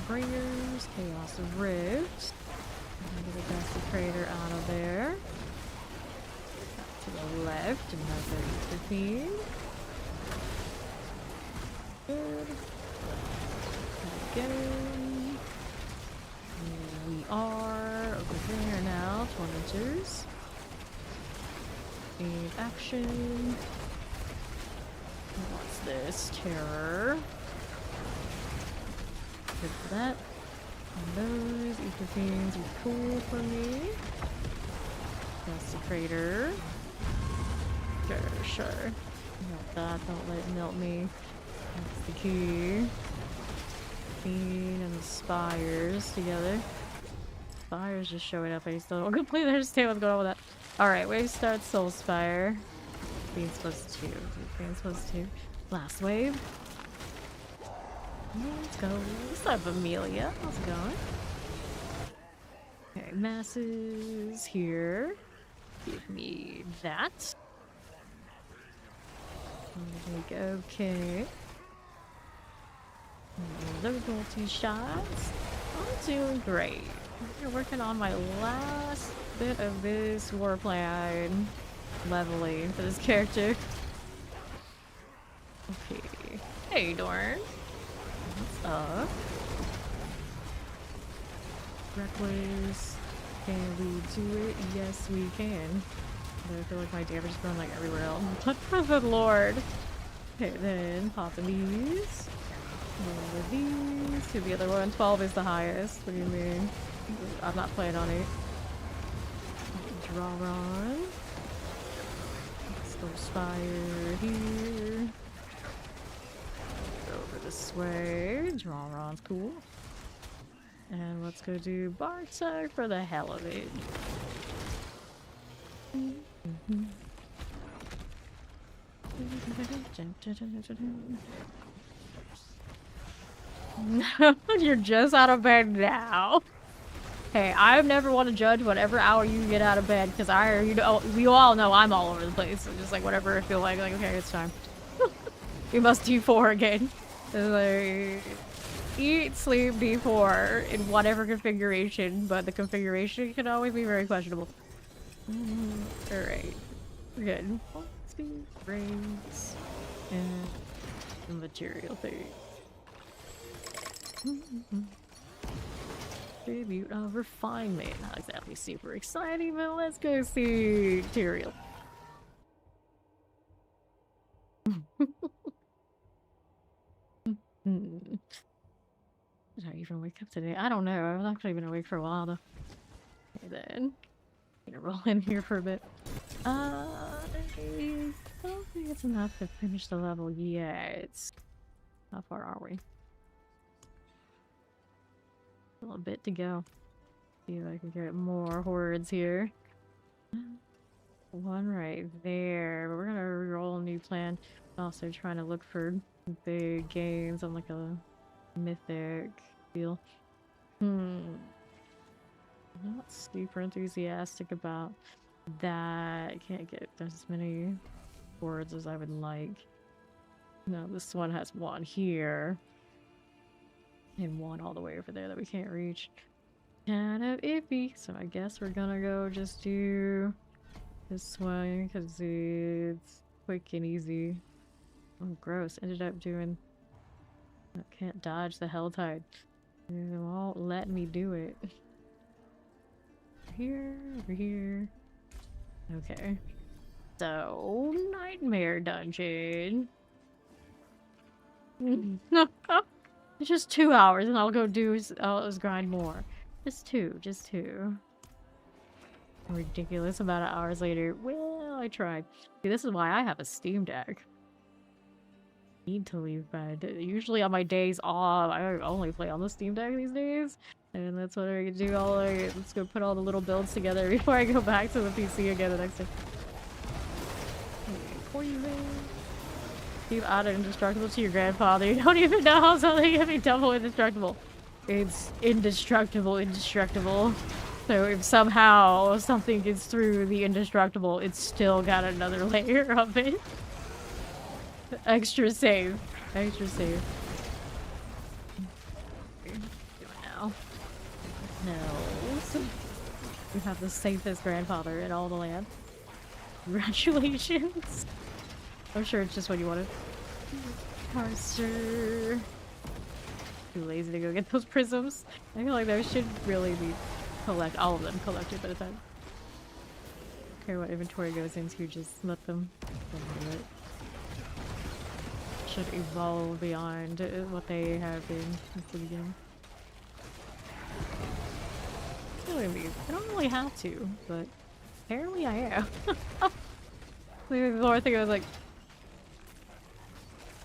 A: Bringers, Chaos Rift. Get the Dusty Crater out of there. Back to the left, another theme. Good. Again. We are over there now, tormentors. Need action. What's this? Terror. Good for that. And those ether fiends are cool for me. That's the crater. Sure. Melt that, don't let it melt me. That's the key. Fiend and the spires together. Spires just showing up. I still don't completely understand what's going on with that. Alright, wave starts Soul Spire. Fiends plus 2. Fiends plus 2. Last wave. Let's go. What's up, Amelia? How's it going? Okay, masses here. Give me that. There we go. Okay. Those multi-shots. I'm doing great. We're working on my last bit of this Warplan leveling for this character. Okay. Hey, Dorn. What's up? Reckless. Can we do it? Yes, we can. But I feel like my damage is going like everywhere else. But for the Lord. Okay, then popping these. One of these. To the other one. 12 is the highest. What do you mean? I'm not playing on 8. Draw on. Let's go Spire here. Over this way. Draw on's cool. And let's go do Bartek for the hell of it. You're just out of bed now. Hey, I never want to judge whatever hour you get out of bed because we all know I'm all over the place. So just like whatever I feel like okay, it's time. You must D4 again. Like, eat, sleep, D4 in whatever configuration, but the configuration can always be very questionable. Alright. We're good. Speed, brains, and the material thing. Tribute of refinement. Not exactly super exciting, but let's go see material. Did I even wake up today? I don't know. I was actually been awake for a while though. Okay then. Gonna roll in here for a bit. I don't think it's enough to finish the level yet. How far are we? A little bit to go. See if I can get more hordes here. One right there. But we're gonna roll a new plan. Also trying to look for big games on like a mythic deal. Not super enthusiastic about that. I can't get as many boards as I would like. No, this one has one here. And one all the way over there that we can't reach. Kind of iffy. So I guess we're gonna go just do this one because it's quick and easy. Oh, gross. Ended up doing... I can't dodge the Helltide. It won't let me do it. Here, over here. Okay. So, Nightmare Dungeon. It's just 2 hours and I'll go do... I'll just grind more. Just two. Ridiculous amount of hours later. Well, I tried. See, this is why I have a Steam Deck. Need to leave bed. Usually on my days off, I only play on the Steam Deck these days. And that's what I can do all day. Let's go put all the little builds together before I go back to the PC again the next day. Poison. Keep adding indestructible to your grandfather. You don't even know how something can be double indestructible. It's indestructible, indestructible. So if somehow something gets through the indestructible, it's still got another layer of it. Extra safe. Extra safe. Do it now. No. You have the safest grandfather in all the land. Congratulations. I'm sure it's just what you wanted. Parser. Too lazy to go get those prisms. I feel like there should really be all of them collected by the time. I don't care what inventory goes into, just let them do it. Should evolve beyond what they have been since the beginning. I don't really have to, but apparently I am. The more I think I was like,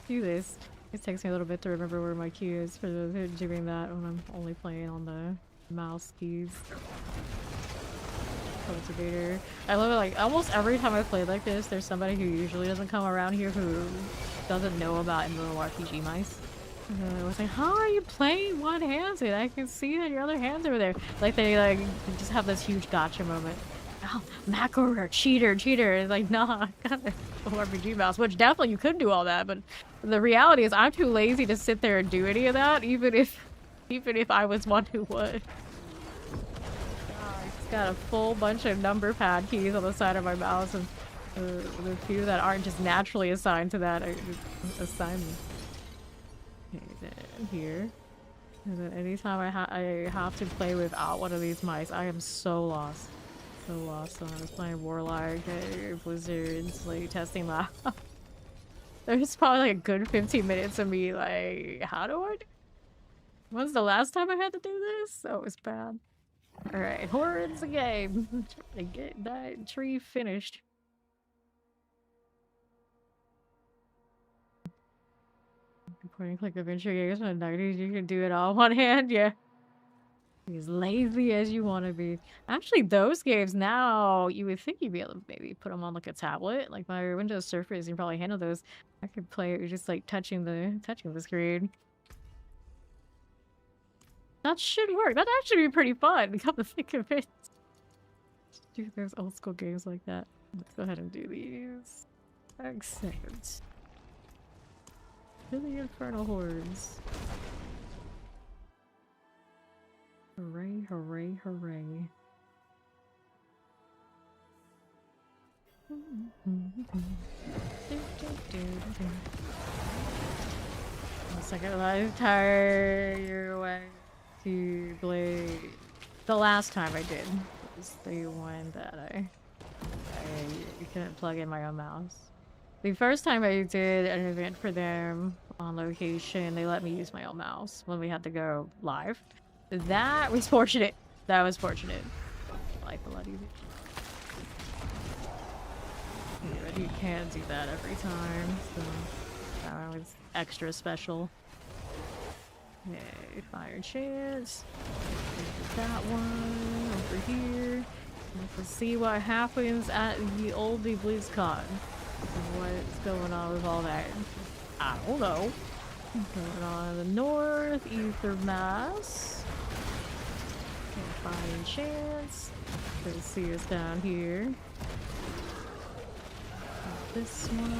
A: do this. It takes me a little bit to remember where my key is for doing that when I'm only playing on the mouse keys. Cultivator. I love it, like, almost every time I play like this, there's somebody who usually doesn't come around here who doesn't know about MMORPG mice. And I was like, how are you playing one-handed? I can see that your other hand's over there. Like, they just have this huge gotcha moment. Oh, macro cheater. It's like, nah, I got an RPG mouse, which definitely you could do all that, but the reality is I'm too lazy to sit there and do any of that, even if I was one who would. It's got a full bunch of number pad keys on the side of my mouse, and the few that aren't just naturally assigned to that, I just assign them. Okay, then here. And then anytime I have to play without one of these mice, I am so lost. So lost when I was playing Warlock, Blizzard's like testing lab. There's probably like a good 15 minutes of me like, how do I do? When's the last time I had to do this? Oh, it was bad. Alright, Horde's a game. Trying to get that tree finished. Point and click adventure games from the 90s, you can do it all in one hand, yeah. As lazy as you want to be. Actually, those games now, you would think you'd be able to maybe put them on like a tablet. Like my Windows Surface, you can probably handle those. I could play it just like touching the screen. That should work. That'd actually be pretty fun. Come to think of it. Do those old school games like that. Let's go ahead and do these. Accept. To the infernal hordes. Hooray, hooray, hooray. Second life, tire your way to Blade. The last time I did was the one that I couldn't plug in my own mouse. The first time I did an event for them on location, they let me use my own mouse when we had to go live. That was fortunate. That was fortunate. Life a lot easier. Yeah, but you can't do that every time, so that was extra special. Okay, fire chance. That one over here. Let's see what happens at the oldie BlizzCon. What's going on with all that? I don't know. Going on in the north, Ether Mass. Fine chance. Let's see us down here. Got this one.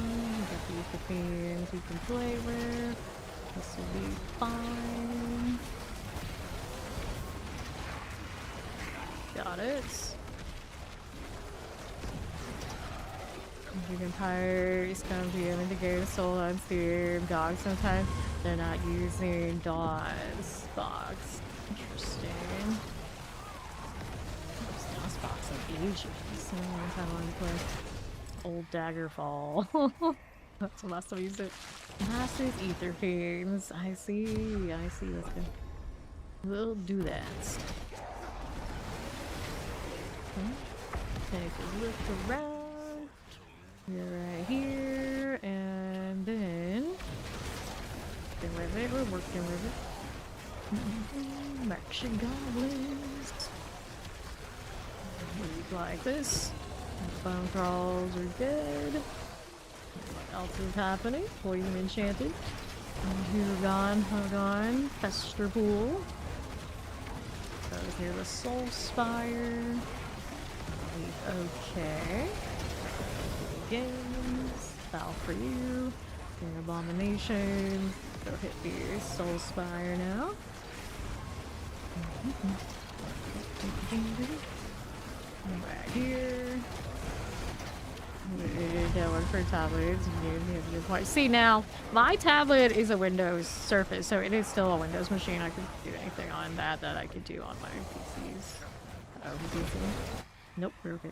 A: Got the themes we can play with. This will be fine. Got it. Vampires come to in the game sold on Steam. Dogs sometimes they're not using DOS box. Interesting. DOS box of ages. So long time I wanted to play old Daggerfall. That's the last time I used it. Massive ether fiends. I see. Let's go. We'll do that. Okay. Take a look around. We're right here, and then working with it, we're working with it. Action goblins. Like this. Bone crawls are good. What else is happening? Poison enchanted. Hurgon, Fester Pool. Over here, the Soul Spire. Okay. Games. Foul for you. Your Abomination. Go hit the Soul Spire now. Right here. That one for tablets. See now, my tablet is a Windows Surface, so it is still a Windows machine. I could do anything on that I could do on my PCs. Oh, PC. Nope, we're okay.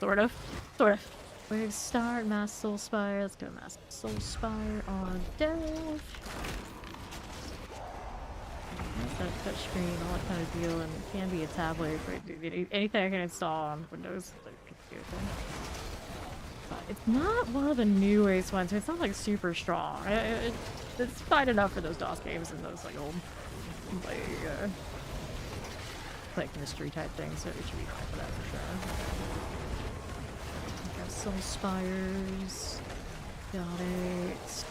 A: Sort of. Wave start, Mass Soul Spire. Let's go Mass Soul Spire on dev. That's that touchscreen, all that kind of deal, and it can be a tablet, but anything I can install on Windows, like, computer thing. But it's not one of the newest ones, so it's not like super strong. It's fine enough for those DOS games and those like old, like mystery type things, so it should be fine for that for sure. Got Soul Spires. Got it.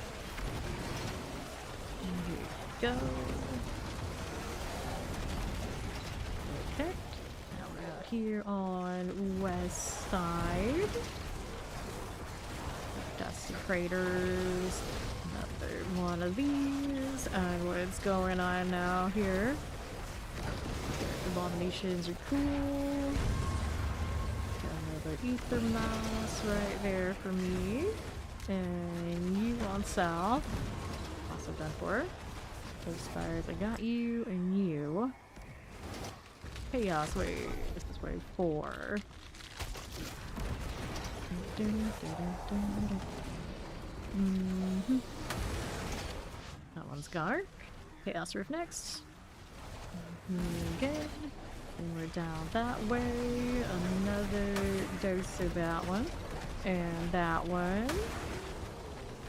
A: Here we go. Okay. Now we're out here on west side. Dusty Craters. Another one of these. And what's going on now here? Abominations are cool. Got another Ether Mouse right there for me. And you on south. Also done for. Those spires, I got you and you. Chaos, wait, this is wave 4. That one's Gark. Chaos Rift next. Again. And we're down that way. Another dose of that one. And that one.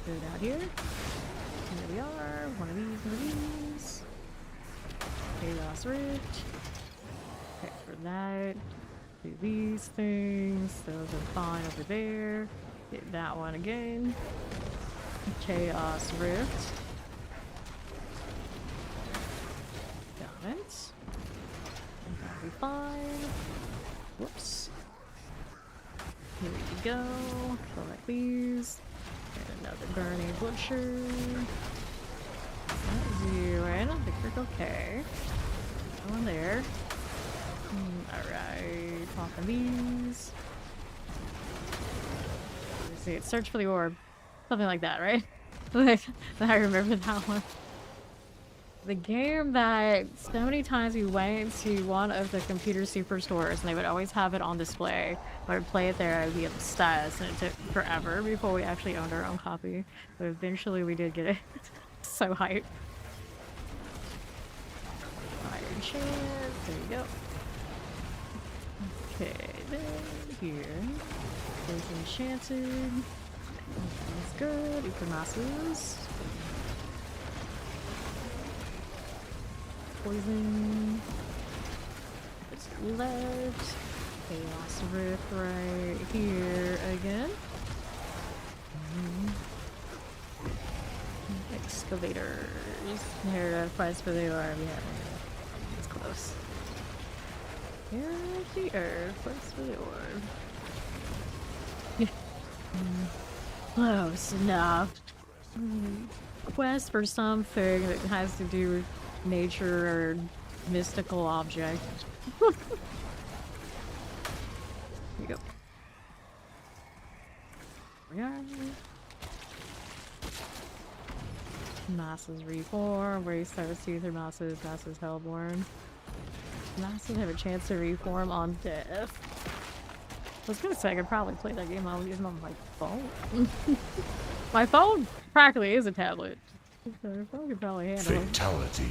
A: Go down here. Here we are. One of these. Chaos Rift. Okay, for that. Do these things. Those are fine over there. Hit that one again. Chaos Rift. Got it. That'll be fine. Whoops. Here we go. Collect these. And another Burning Butcher. That's you, right? I think we're okay. Go in there. Alright, popping these. Let's see, it's search for the orb. Something like that, right? Like, I remember that one. The game that so many times we went to one of the computer superstores and they would always have it on display. I would play it there, I would be obsessed, and it took forever before we actually owned our own copy. But eventually we did get it. So hype. Iron Chance, there you go. Okay, then here. There's Enchanted. That's good. Ecomasses. Poison. Just left. Chaos Rift right here again. Excavators. Here, price for the orb. Yeah, it's close. Here's the herb. Place for the orb. Close enough. Quest for something that has to do with nature or mystical object. Here you go. We are. Masses reform. Where you start with Ether Masses. Masses Hellborn. Masses have a chance to reform on death. I was gonna say I could probably play that game while using on my phone. My phone practically is a tablet. So I could probably handle it.
B: Fatality.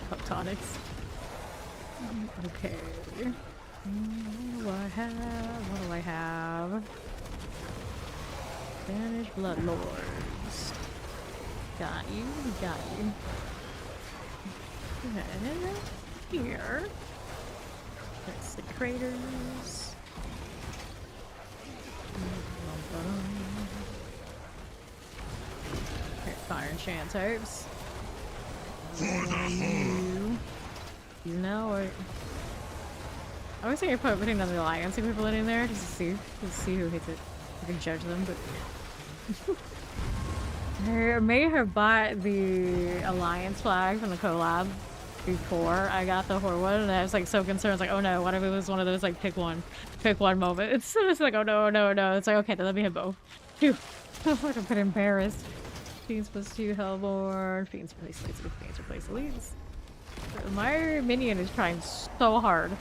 A: Photonics. Okay. What do I have? What do I have? Spanish Bloodlords. Got you. Got you. Okay. Here. That's the craters. Okay, fire enchant types. You know it. I was thinking of putting the alliance equivalent in there just to see who hits it. I can judge them, but I may have bought the alliance flag from the collab before I got the Horde one, and I was like so concerned. I was like, oh no, what if it was one of those like pick one moments? It's like, oh no, no, no. It's like, okay, then let me hit both. Phew. I'm like a bit embarrassed. Fiends +2 Hellborn. Fiends replace elites with Fiends replace elites. My minion is trying so hard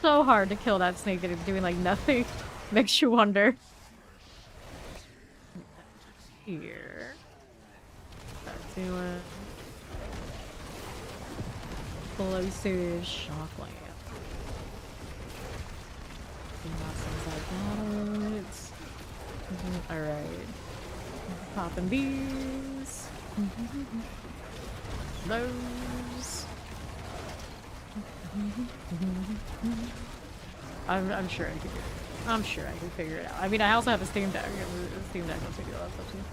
A: to kill that snake that is doing like nothing. Makes you wonder. Here. Start doing explosive shock lamp. Alright. Popping these. Those. I'm sure I can do it. I'm sure I can figure it out. I mean, I also have a Steam Deck. A Steam Deck will take all that stuff too.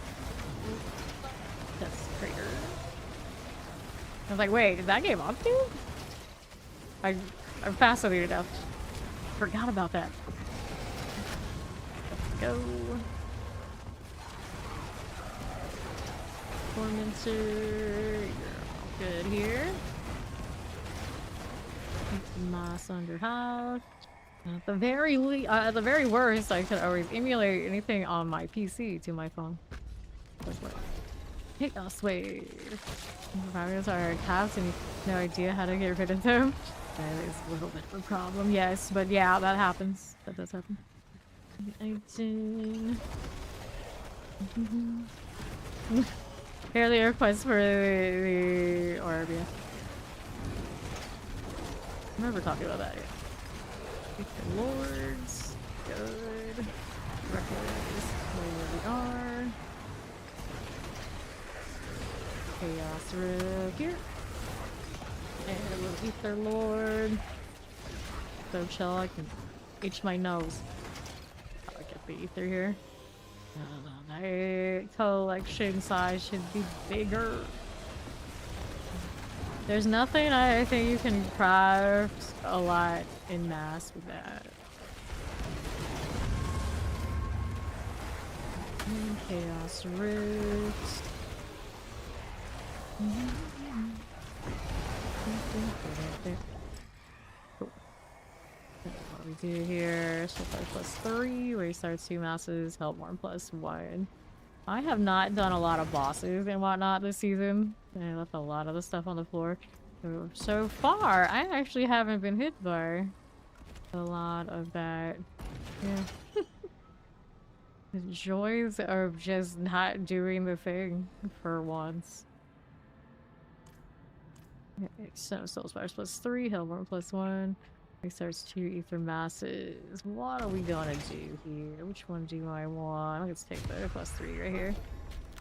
A: That's crater. I was like, wait, did that game on too? I'm fascinated enough. Forgot about that. Let's go. Tormentor, you're all good here. Moss under house. At the very worst, I could always emulate anything on my PC to my phone. Chaos Wave. Variants are cast and no idea how to get rid of them. That is a little bit of a problem, yes, but yeah, that happens. That does happen. 18. Fairly request for the orb, yeah. I remember talking about that, yeah. The lords, good. Records, where we are. Chaos Rook here. And a little Ether Lord. So chill, I can itch my nose. I'll get the Ether here. My collection size should be bigger. There's nothing I think you can craft a lot in mass with that. Chaos Roots. Cool. What we do here, Soulfire +3, where he starts 2 masses, Hellborn +1. I have not done a lot of bosses and whatnot this season. I left a lot of the stuff on the floor. So far, I actually haven't been hit by a lot of that. Yeah. The joys of just not doing the thing for once. Okay, so Soulspires +3, Hellborn +1. He starts 2 Ether Masses. What are we gonna do here? Which one do I want? Let's take the +3 right here.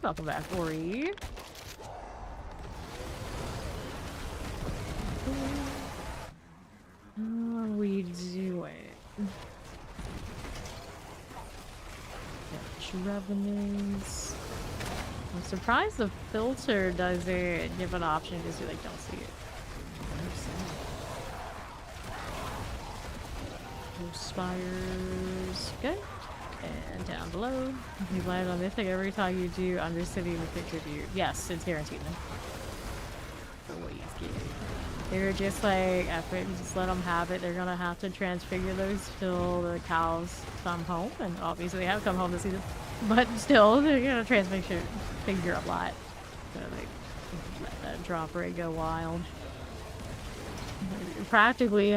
A: Welcome back, Ori. How are we doing? Revenues. I'm surprised the filter doesn't give an option because you like don't see it. Spires, good. And down below, you land on Mythic every time you do Undercity Mythic tribute. Yes, it's guaranteed. They're just like, after you just let them have it, they're gonna have to transfigure those till the cows come home, and obviously they have come home this season. But still, they're gonna transfigure a lot. So like, let that drop rate go wild. Practically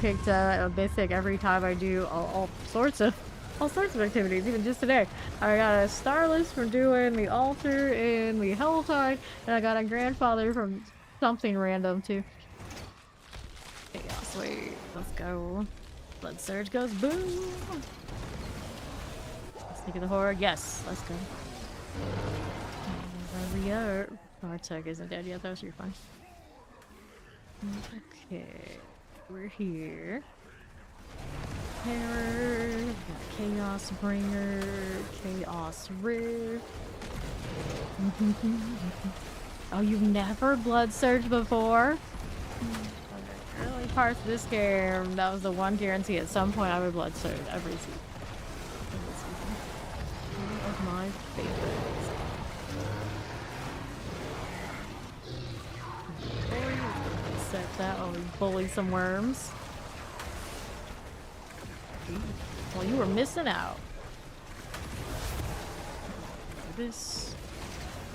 A: picked a mythic every time I do all sorts of activities. Even just today, I got a Starless from doing the altar in the Helltide, and I got a grandfather from something random too. Chaos Wave, let's go. Blood Surge goes boom. Sneak of the Horde, yes, let's go. Hurry up. Artec isn't dead yet though, so you're fine. Okay, we're here. Terror, we got Chaos Bringer, Chaos Rift. Oh, you've never Blood Surge before? Early parts of this game, that was the one guarantee. At some point, I would Blood Surge every season. One of my favorites. Set that while we bully some worms. Well, you were missing out. This.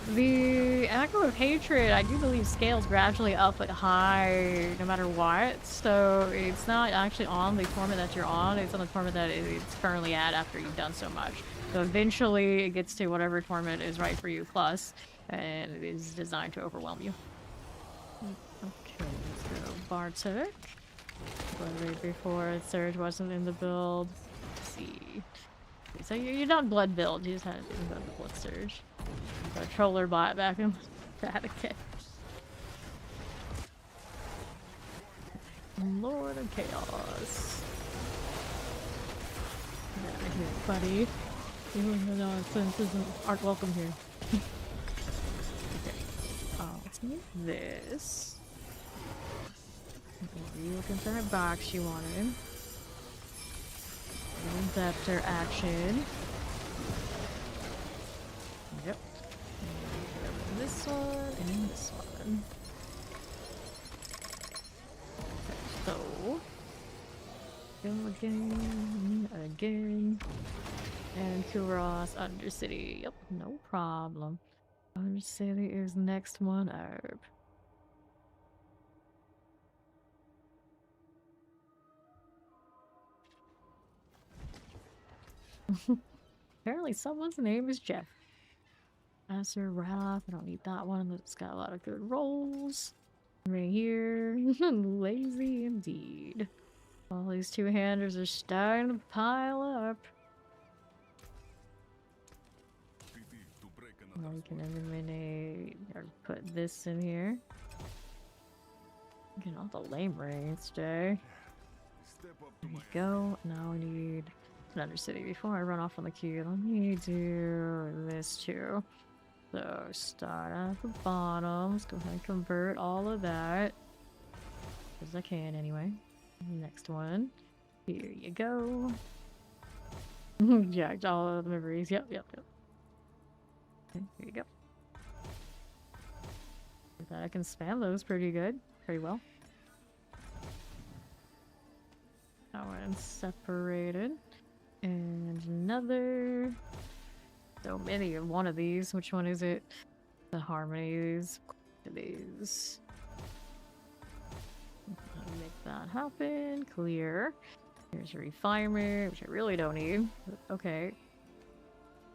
A: The Echo of Hatred, I do believe, scales gradually up at high no matter what. So it's not actually on the torment that you're on, it's on the torment that it's currently at after you've done so much. So eventually it gets to whatever torment is right for you plus, and it is designed to overwhelm you. Okay, let's go Bartek. Blood before Surge wasn't in the build. Let's see. So you're not blood build, you just had to do the Blood Surge. Got a troller bot back in that again. Lord of Chaos. Get out of here, buddy. You nonsense aren't welcome here. Okay. Let's make this. Are you looking for that box you wanted? Adapter action. Yep. And this one and this one. So go again. And Kuros Undercity. Yep, no problem. Undercity is next one up. Apparently someone's name is Jeff. Master Ralph, I don't need that one. It's got a lot of good rolls. Right here. Lazy indeed. All these two-handers are starting to pile up. Well, we can eliminate or put this in here. Get all the lame raids today. There you go. Now we need another city. Before I run off on the queue, let me do this too. So start at the bottom. Let's go ahead and convert all of that. As I can anyway. Next one. Here you go. Yeah, all of the memories. Yep. Okay, here you go. I can spam those pretty well. That one's separated. And another. So many of one of these. Which one is it? The harmonies. These. Make that happen. Clear. Here's a refinement, which I really don't need. Okay.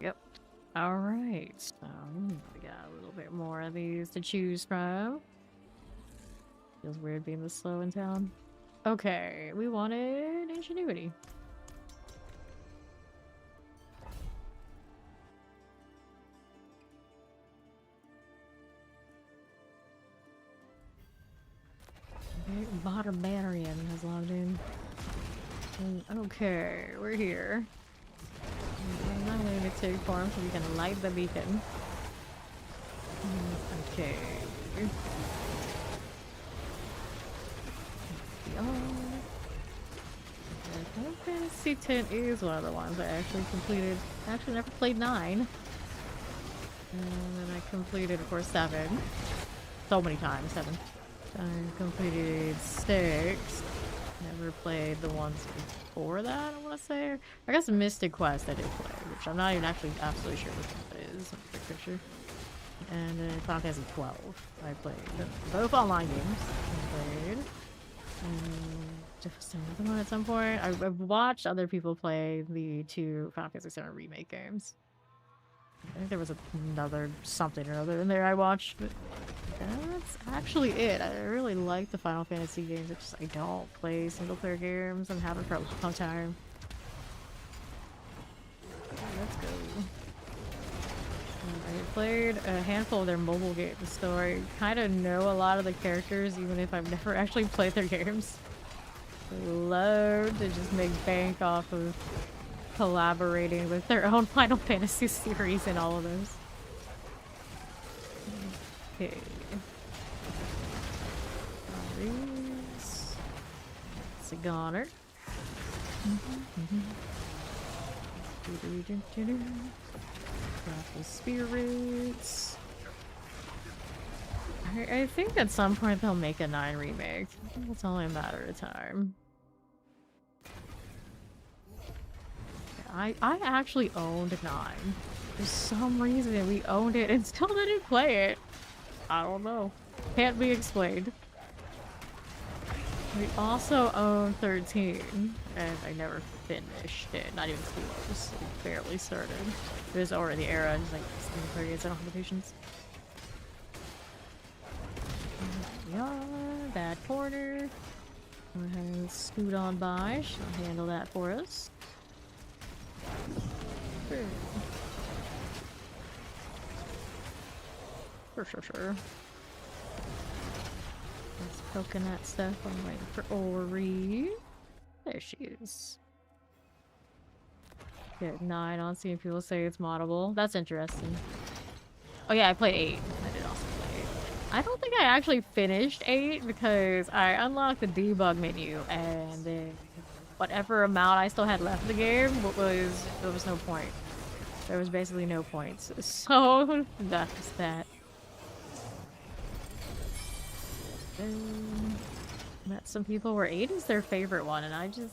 A: Yep. Alright. So we got a little bit more of these to choose from. Feels weird being this slow in town. Okay, we wanted ingenuity. Barbarian has logged in. Okay, we're here. I'm going to take form so we can light the beacon. Okay. Final Fantasy X is one of the ones I actually completed. I actually never played 9. And then I completed, of course, 7. So many times, 7. I completed 6. Never played the ones before that, I want to say. I guess Mystic Quest I did play, which I'm not even actually absolutely sure what that is. Big picture. And then Final Fantasy 12. I played both online games. I played. Just another one at some point. I've watched other people play the 2 Final Fantasy 7 remake games. I think there was another something or other in there I watched, but that's actually it. I really like the Final Fantasy games. It's just I don't play single player games and haven't for a long time. Let's go. I played a handful of their mobile games, so I kind of know a lot of the characters, even if I've never actually played their games. They love to just make bank off of collaborating with their own Final Fantasy series and all of those. Okay. It's a goner. Grapple spirits. I think at some point they'll make a 9 remake. It's only a matter of time. I actually owned 9. For some reason we owned it and still didn't play it. I don't know. Can't be explained. We also own 13, and I never finished it. Not even close. It barely started. It was already the era. It's like 38, so I don't have the patience. Yeah, bad corner. Go ahead and scoot on by. She'll handle that for us. Sure. That's coconut stuff. I'm waiting for Ori. There she is. Get 9 on seeing people say it's moddable. That's interesting. Oh yeah, I played 8. I did also play 8. I don't think I actually finished 8 because I unlocked the debug menu and then whatever amount I still had left in the game there was no point. There was basically no points. So that's that. Met some people where 8 is their favorite one, and I don't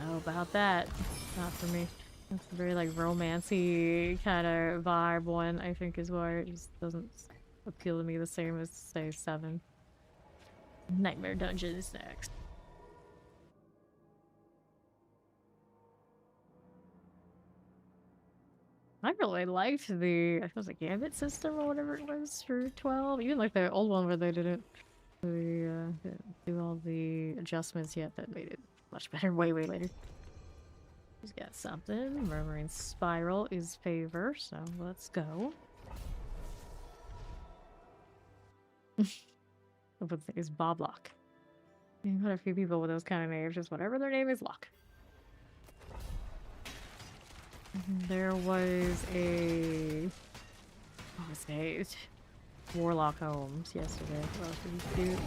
A: know about that. Not for me. It's a very like romancy kind of vibe one, I think is why it just doesn't appeal to me the same as say 7. Nightmare Dungeon is next. I really liked the, I suppose, the Gambit system or whatever it was for 12. Even like the old one where they didn't do all the adjustments yet that made it much better way later. He's got something. Murmuring Spiral is favor, so let's go. What's it is Bob Lock. You've got a few people with those kind of names, just whatever their name is, Lock. There was a what was it? Warlock homes yesterday. That was pretty cute.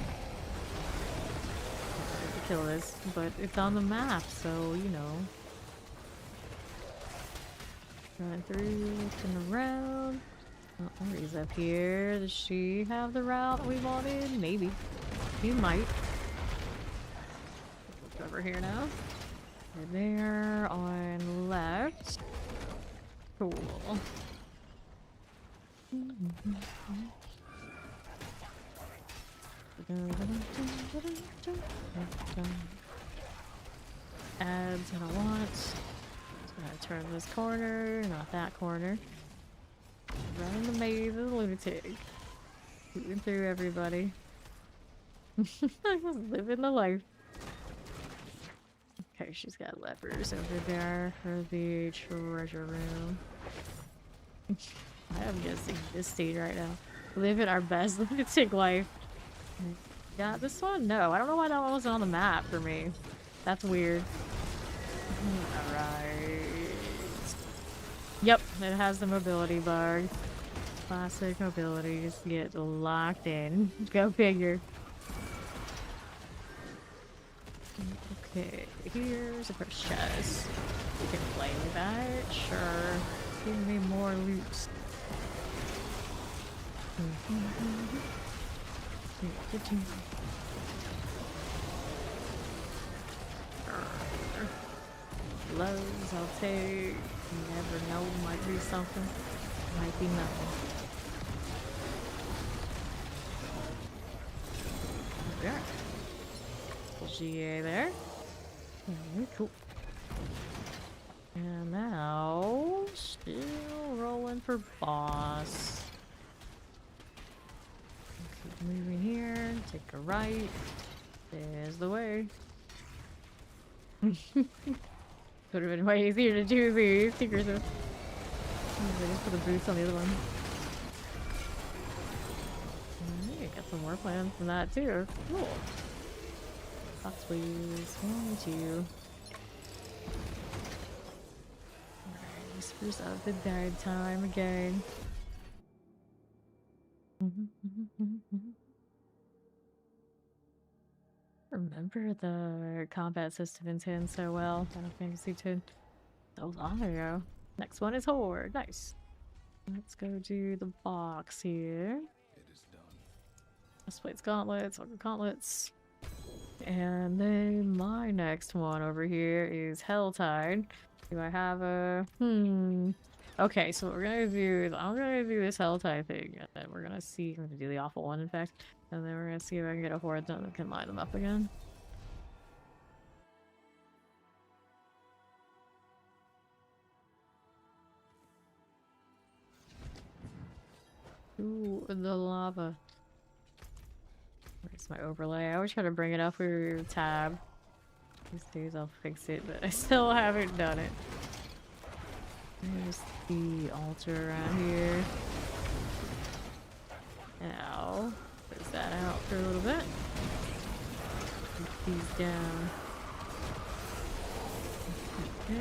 A: To kill this, but it's on the map, so you know. Going through, looking around. Oh, Ori's up here. Does she have the route we wanted? Maybe. She might. Look over here now. We're there on left. Cool. Ads gonna want. Gonna turn this corner, not that corner. Running the maze of the lunatic. Shooting through everybody. Living the life. Okay, she's got lepers over there for the treasure room. I am just existing right now. Living our best lunatic life. Got this one? No, I don't know why that one wasn't on the map for me. That's weird. Alright. Yep, it has the mobility bug. Classic mobility. Just get locked in. Go figure. Okay, here's a first chest. You can play with that, sure. Give me more loot. Lows, I'll take. You never know, might be something. Might be nothing. There. GA there. Cool. And now, still rolling for boss. Keep moving here, take a right. There's the way. Could have been way easier to do the secrets with. I just put the boots on the other one. Got some more plans from that too. Cool. Box please. 1, 2. Alright, whispers of the bad time again. Remember the combat system in 10 so well. Final Fantasy 10. So long ago. Next one is Horde. Nice. Let's go do the box here.
B: It is done.
A: Breastplates, gauntlets, Ogre gauntlets. And then my next one over here is Helltide. Do I have a... Okay, so what we're gonna do is I'm gonna do this Helltide thing, and then we're gonna see... I'm gonna do the awful one, in fact. And then we're gonna see if I can get a Horde that can line them up again. Ooh, the lava. Where's my overlay? I always try to bring it up with tab. These days I'll fix it, but I still haven't done it. There's the altar around here. Now, close that out for a little bit. Put these down. Okay.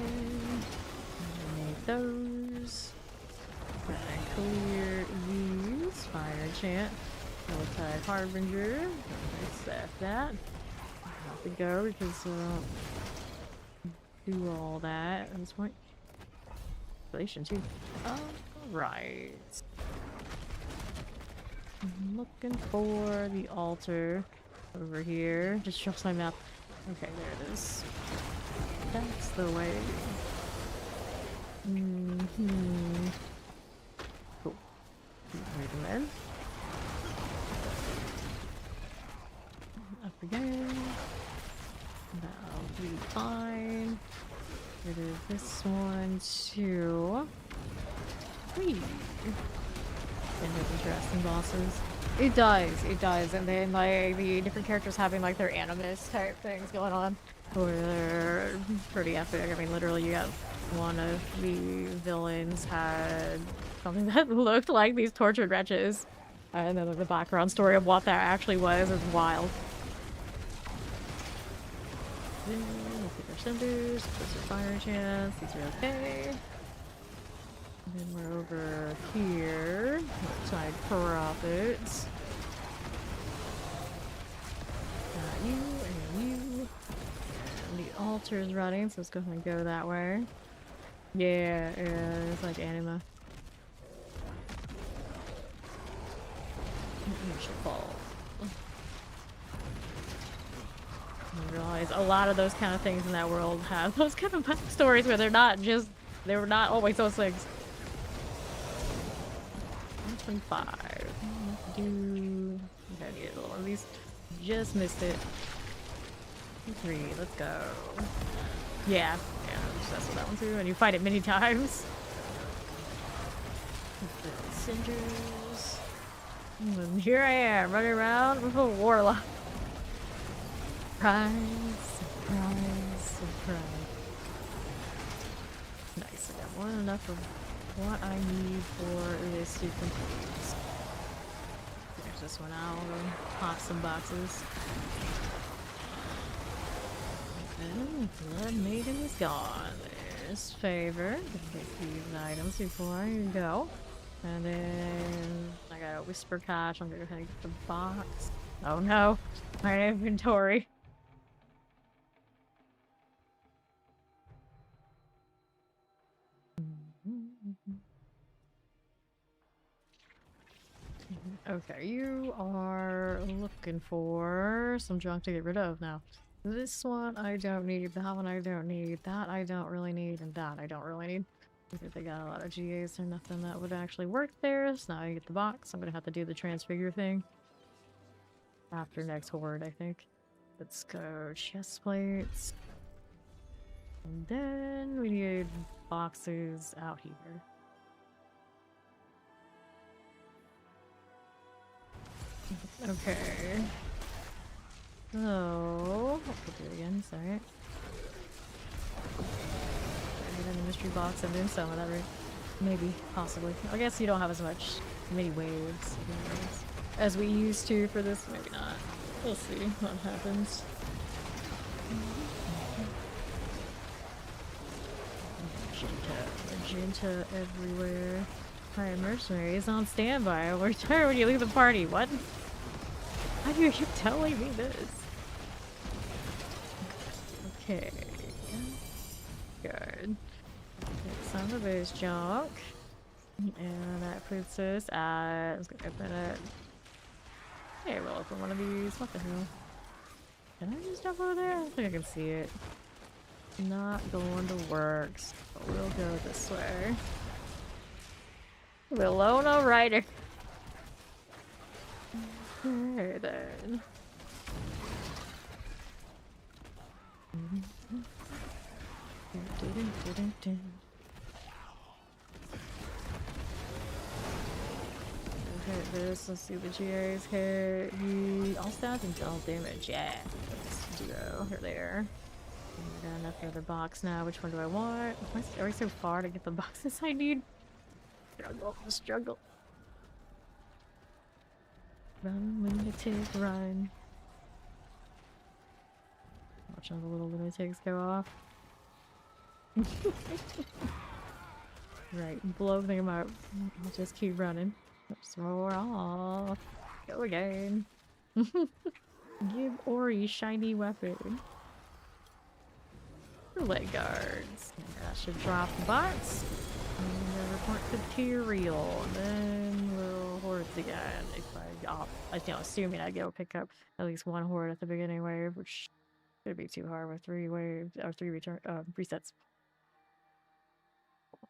A: Eliminate those. And clear these. Fire enchant. Helltide Harbinger. Set that. Have to go because do all that at this point. Relation too. Alright. I'm looking for the altar over here. Just shows my map. Okay, there it is. That's the way. Cool. Wait a minute. Up again. That'll be fine. Rid of this one too. Whee! And have interesting bosses. It does, and then like the different characters having like their animus type things going on. Or they're pretty epic. I mean literally you got one of the villains had something that looked like these tortured wretches. And then the background story of what that actually was is wild. Cinders, those are fire chance, these are okay. And then we're over here. Outside profits. Got you and you. And the altar's running, so let's go ahead and go that way. Yeah, it's like anima. It should fall. I realize a lot of those kind of things in that world have those kind of stories where they're not always those things. 125. Do gotta get a little of these. Just missed it. 3, let's go. Yeah, that's what that one too. And you fight it many times. Cinders. And here I am, running around with a Warlock. Surprise, surprise, surprise. Nice, I got more than enough of what I need for this to complete. There's this one out, pop some boxes. And Blood Maiden is gone. There's Favor. Get these items before I go. And then I got a Whisper Cache. I'm gonna go ahead and get the box. Oh no, my inventory. Okay, you are looking for some junk to get rid of now. This one I don't need, that one I don't need, that I don't really need, and that I don't really need. Because they got a lot of GAs or nothing that would actually work there, so now I get the box. I'm gonna have to do the transfigure thing. After next Horde, I think. Let's go chest plates. And then we need boxes out here. Okay. So, I'll do it again, sorry. Get in the mystery box and then some of that, right? Maybe, possibly. I guess you don't have as many waves as we used to for this. Maybe not. We'll see what happens. Magenta everywhere. Alright, mercenaries on standby. We'll return when you leave the party. What? Why do you keep telling me this? Okay. Good. Get some of this junk. And that puts us at... Let's go open it. Hey, we'll open one of these. What the hell? Can I just jump over there? I don't think I can see it. Not going to work, so we'll go this way. Willona Rider. Okay then. Hit this. Let's see the GA's hit. All stats and all damage. Yeah. Let's go. Here they are. I got enough for the box now. Which one do I want? Why are we so far to get the boxes I need? Struggle. Run, lunatic, run. Watch all the little lunatics go off. Right, blow them up. Just keep running. Let's roar off. Go again. Give Ori shiny weapon. Leg guards. That should drop the box. And report material. And then we'll hordes again. If assuming I go pick up at least one horde at the beginning wave, which could be too hard with 3 waves or 3 resets.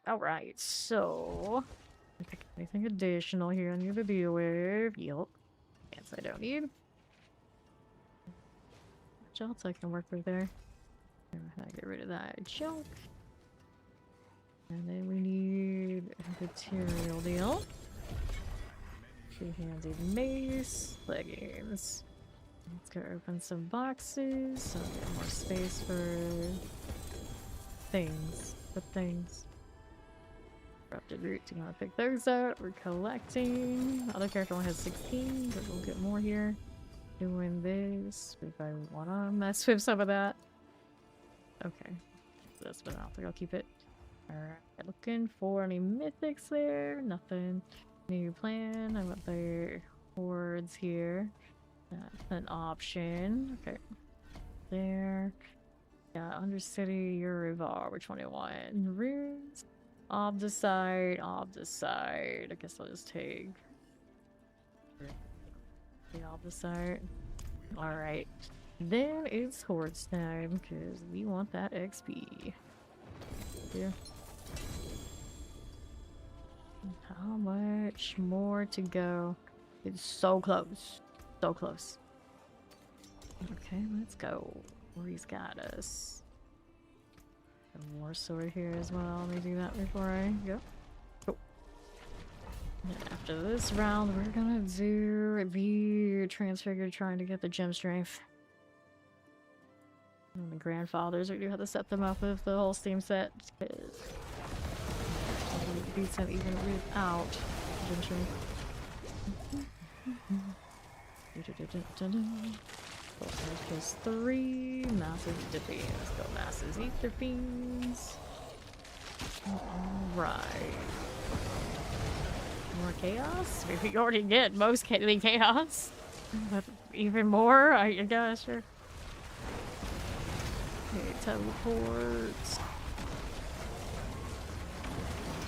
A: Alright, so pick anything additional here. I need to deal with. Yup. Yes, I don't need. Which else I can work with there? I get rid of that junk. And then we need a material deal. 2-handed mace, leggings. Let's go open some boxes so we get more space for things. Corrupted roots, you want to pick those out. We're collecting. Other character only has 16, but we'll get more here. Doing this. If I want to mess with some of that. Okay. This, but I don't think I'll keep it. Alright. Looking for any mythics there. Nothing. New plan. I want the hordes here. That's an option. Okay. There. Yeah, Undercity, Urivar. Which one do you want? Runes? Obdicite. I guess I'll just take the Obdicite. Alright. Then it's hordes time, because we want that XP. Yeah. How much more to go? It's so close. So close. Okay, let's go. Ori's got us. More sword here as well. Let me do that before I go. Cool. And after this round, we're gonna do the Transfigured trying to get the gem strength. And the grandfathers, we do have to set them up with the whole Steam set. Beats them even without gem strength. Plus 3 massive dipping. Let's go masses ether fiends. Alright. More chaos? We already get most chaos. But even more? I guess, sure. Okay, teleports.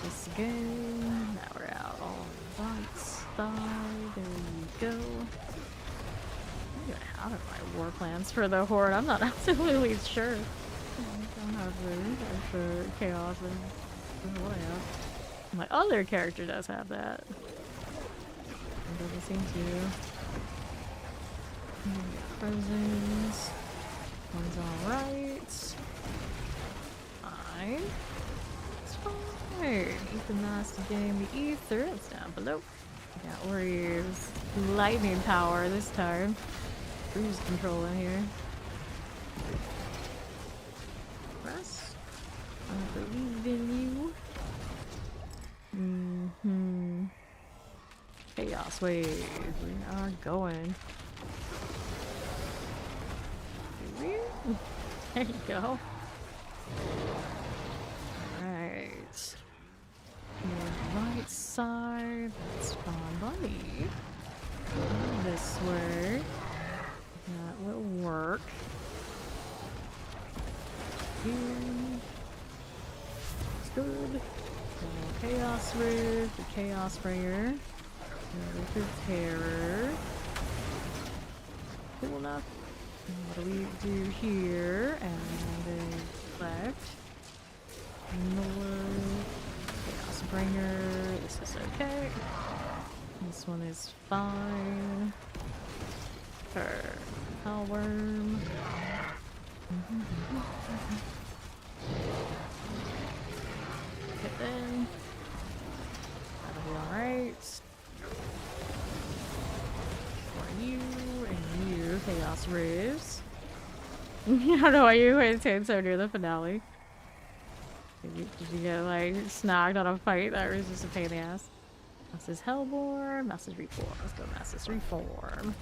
A: This again. Now we're out on the right side. There you go. How are my war plans for the horde? I'm not absolutely sure. I don't have the chaos and what I have. My other character does have that. It doesn't seem to. Prisons. One's alright. Fine. It's fine. Ether Master game the ether. It's down below. Got Warriors lightning power this time. Cruise control in here. Press. I believe in you. Chaos wave. We are going. There you go. Alright. Right side. That's fine by me. This way. That will work. Here. It's good. So Chaos Rift, the Chaos Bringer. Rift of Terror. Cool enough. What do we do here? And a left. North. Chaos Bringer. This is okay. This one is fine. Hellworm. Hit them. That'll be alright. For you and you, Chaos Rifts. I don't know why you went so near the finale. Did you get like snagged on a fight that was just a pain in the ass? This is Hellborn, Master's Reform. Let's go Master's Reform.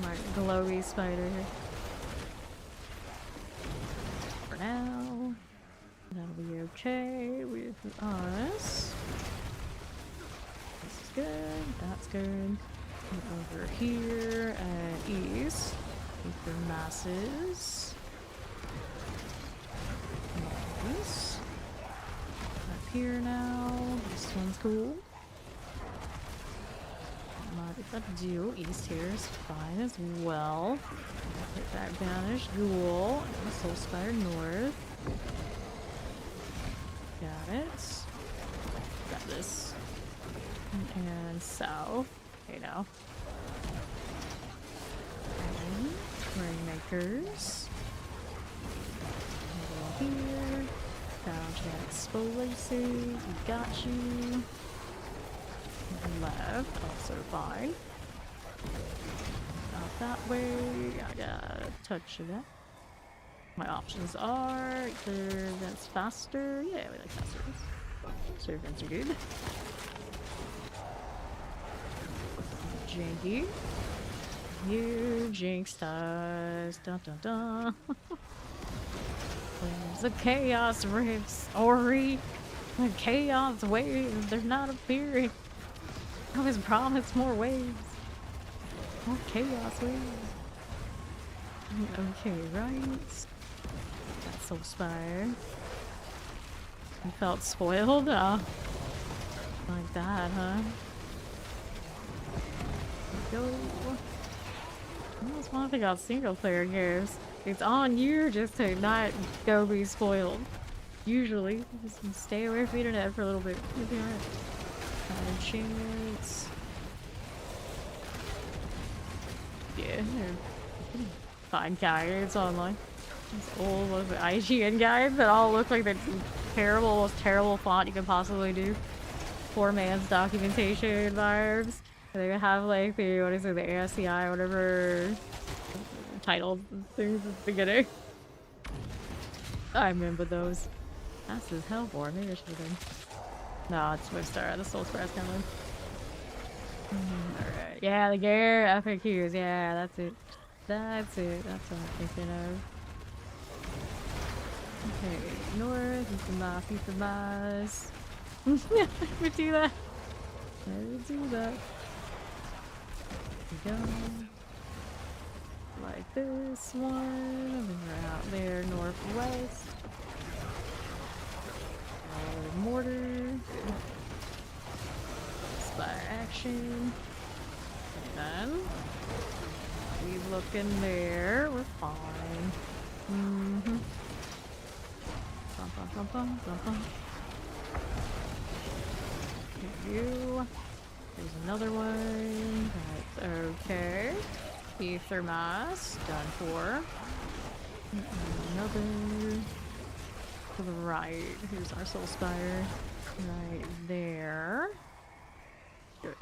A: My glowy spider. For now. That'll be okay with us. This is good. That's good. Over here and east. Ether masses. Nice. Up here now. This one's cool. Not if I do. East here is fine as well. Hit that banished ghoul. And Soul Spire north. Got it. Got this. And south. Okay, now. And Rainmakers. Here. Found Explosive. Got you. Left, also fine. Out that way. I got a touch of that. My options are either that's faster. Yeah, we like faster. Servants are good. Janky. You jinxed us. Dun dun dun. There's the Chaos Rifts, Ori. The Chaos Waves. They're not appearing. I was promised more waves. More Chaos waves. Okay, right. That's Soul Spire. You felt spoiled? Like that, huh? Go. That's one thing about single player games. It's on you just to not go be spoiled. Usually. Just stay away from the internet for a little bit. You'll be alright. Chance. Yeah, fine guides online. These old IGN guides that all look like the terrible, most terrible font you can possibly do. Poor man's documentation vibes. And they have like the, what is it, the ASCI, whatever title things at the beginning. I remember those. That's his Hellborn. Maybe I should have been. No, it's Swift-Star. The Soul Spar's coming. Alright. Yeah, the gear FAQs. Yeah, that's it. That's it. That's what I'm thinking of. Okay, north. Piece of mass. We do that. Let's do that. There we go. Like this one. And then we're out there northwest. Mortar. Spire action. And then we look in there. We're fine. Mm-hmm. Bum, bum, bum, bum, bum, bum. You. There's another one. That's okay. Ether mass. Done for. Another. To the right. Here's our Soul Spire. Right there. Good.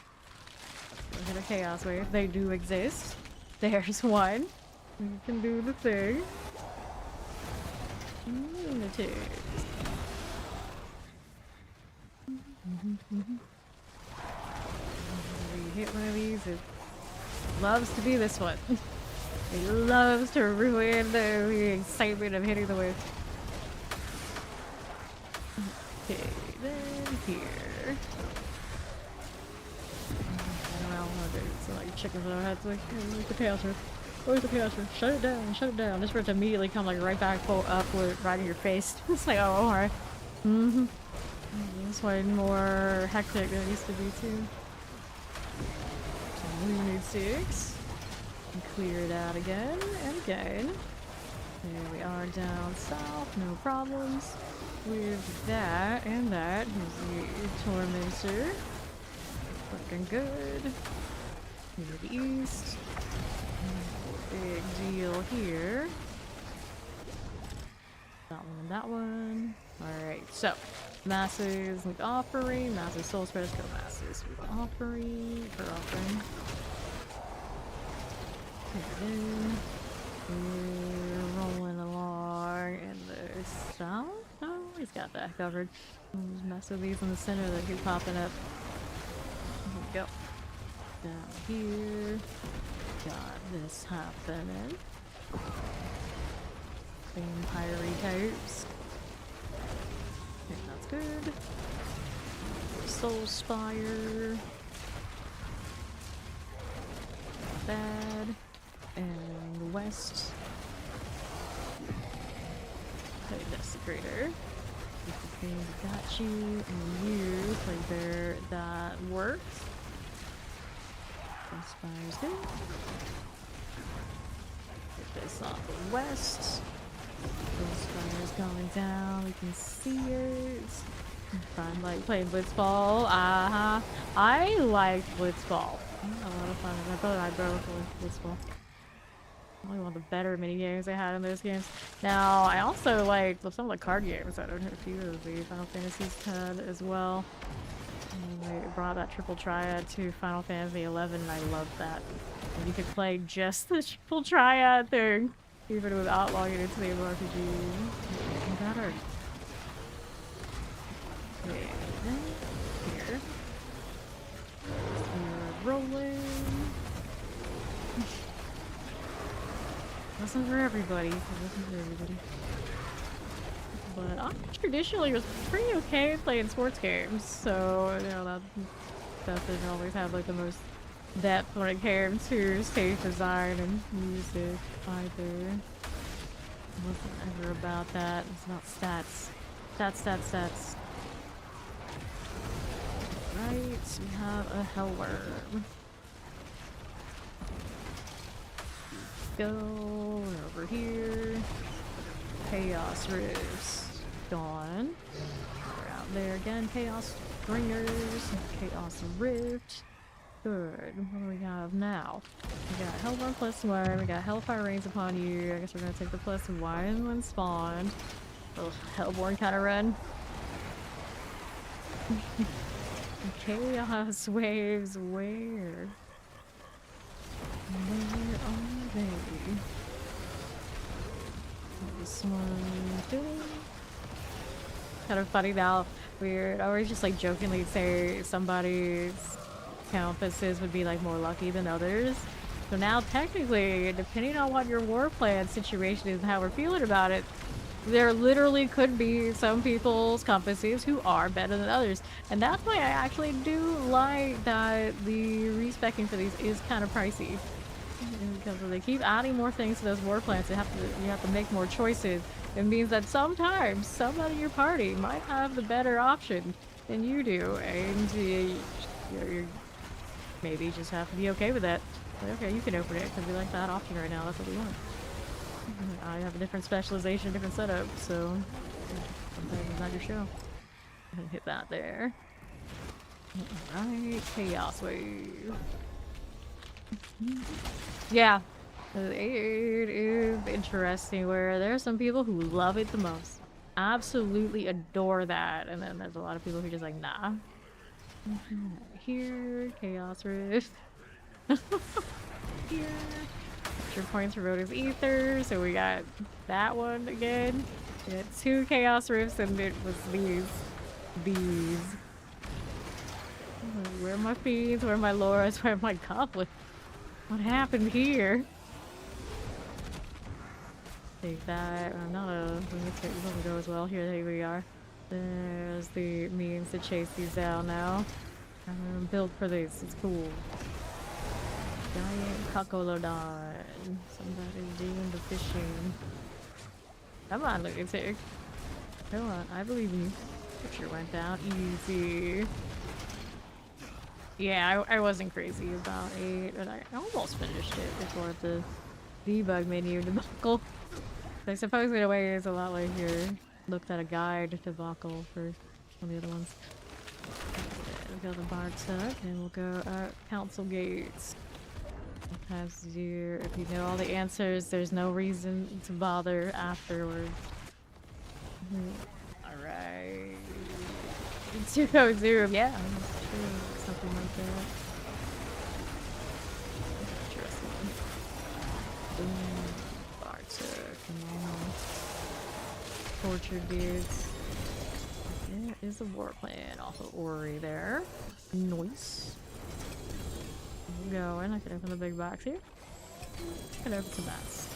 A: Look at a Chaos Wave. They do exist. There's one. We can do the thing. Lunatics. We hit one of these. It loves to be this one. He loves to ruin the excitement of hitting the wave. Okay, then here. So like chickens in our heads, like, hey, where's the chaos rift? Where's the chaos rift? Shut it down, shut it down. This rift immediately come like right back up with right in your face. It's like, oh, alright. This way more hectic than it used to be too. So we need 6. And clear it out again and again. There we are down south, no problems with that and that. Here's the Tormentor. Looking good. Here to the east. Big deal here. That one and that one. Alright, so masses with offering, masses soul spreaders, go masses with offering for offering. Okay, we're rolling along in the south. Oh, he's got that covered. Just mess with these in the center that keep popping up. Here we go. Down here. Got this happening. Vampire types. Okay, that's good. Soul Spire. Bad. And the west. Play Desecrator. Got you, and you play there. That works. Soul Spire's good. Get this off the west. Soul Spire's going down. We can see it. Fun, like playing Blitzball. I like Blitzball. A lot of fun. My brother and I both like Blitzball. Probably one of the better mini games I had in those games. Now, I also like some of the card games. I don't know if you of the Final Fantasy's had as well. And they brought that triple triad to Final Fantasy 11, and I loved that. And you could play just the triple triad thing, even without logging into the MMORPG. Even better. Okay, here. We're rolling. Wasn't for everybody. It wasn't for everybody. But I traditionally was pretty okay playing sports games, so you know that doesn't always have like the most depth when it came to stage design and music either. It wasn't ever about that. It's about stats. Stats. Right, we have a Hellworm. Go over here. Chaos Rifts gone. We're out there again. Chaos Bringers. Chaos Rift. Good. What do we have now? We got Hellborn +1. We got Hellfire Rains upon you. I guess we're gonna take the +1 when spawned. Oh, Hellborn kind of run. Chaos Waves. Where? Where are they? This one doing? Kind of funny now. Weird. I always just like jokingly say somebody's campuses would be like more lucky than others. So now technically, depending on what your war plan situation is and how we're feeling about it, there literally could be some people's compasses who are better than others. And that's why I actually do like that the respecking for these is kind of pricey. Because when they keep adding more things to those war plans, you have to make more choices. It means that sometimes somebody in your party might have the better option than you do, and you maybe just have to be okay with that. Like, okay, you can open it because we like that option right now. That's what we want. I have a different specialization, different setup, so sometimes it's not your show. Hit that there. Alright, Chaos Wave. Yeah, it is interesting where there are some people who love it the most. Absolutely adore that. And then there's a lot of people who are just like, nah. Here, Chaos Rift. Here. Extra points for Rhoda's Ether. So we got that one again. We had 2 Chaos Rifts and it was these. Where are my fiends? Where are my Lauras? Where are my goblins? What happened here? Take that. I'm not a. Let me take. It doesn't go as well. Here we are. There's the means to chase these down now. I'm gonna build for this. It's cool. Giant Coccolodon. Somebody's doing the fishing. Come on, lunatic. Come on, I believe in you. Picture went down easy. Yeah, I wasn't crazy about 8, but I almost finished it before the debug menu debacle. I suppose in a way it's a lot like your looked at a guide debacle for one of the other ones. We'll go to Bar Tuck and we'll go Council Gates. Sometimes if you know all the answers, there's no reason to bother afterwards. Alright. 2.0, yeah, I'm sure something like that. Interesting. Bar Tuck, come on. Torture dudes. There is a Warplan off of Ori there. Nice. Going. I can open the big box here. I can open some bats.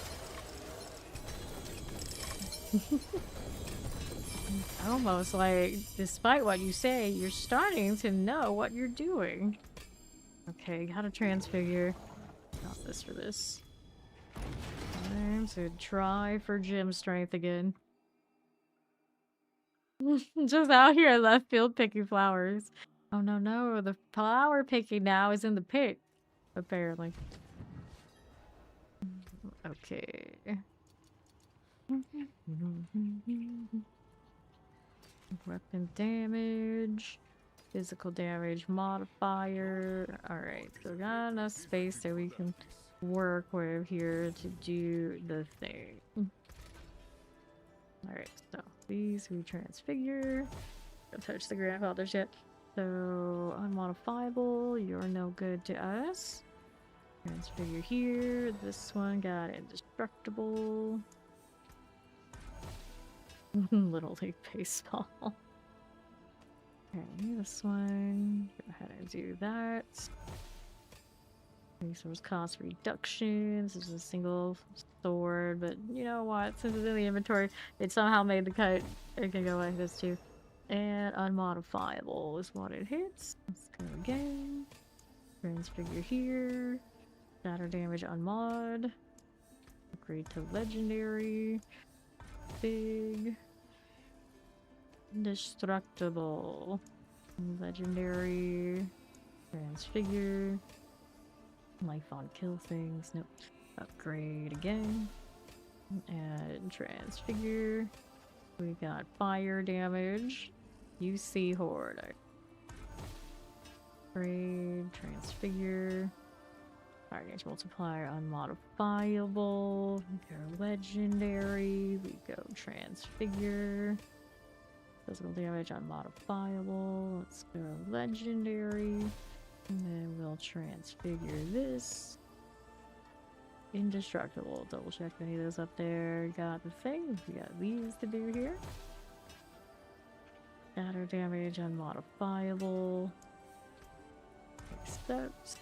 A: Almost like, despite what you say, you're starting to know what you're doing. Okay, gotta transfigure. Not this for this. Time to try for gym strength again. Just out here in left field picking flowers. Oh no, no, the flower picking now is in the pit. Apparently. Okay. Weapon damage. Physical damage modifier. Alright, so we got enough space that we can work with here to do the thing. Alright, so these we transfigure. Don't touch the grandfathers yet. So, unmodifiable, you're no good to us. Transfigure here. This one got indestructible. Little League Baseball. Okay, this one. Go ahead and do that. Resource cost reductions. This is a single sword, but you know what? Since it's in the inventory, it somehow made the cut. It can go like this too. And unmodifiable is what it hits. Let's go again. Transfigure here. Shatter damage unmod. Upgrade to legendary. Big. Indestructible. Legendary. Transfigure. Life on kill things. Nope. Upgrade again. And transfigure. We got fire damage. UC Horde. Upgrade. Transfigure. Fire damage multiplier unmodifiable. We go legendary. We go transfigure. Physical damage unmodifiable. Let's go legendary. And then we'll transfigure this. Indestructible. Double check if any of those up there got the thing. We got these to do here. Shatter damage unmodifiable. Accept.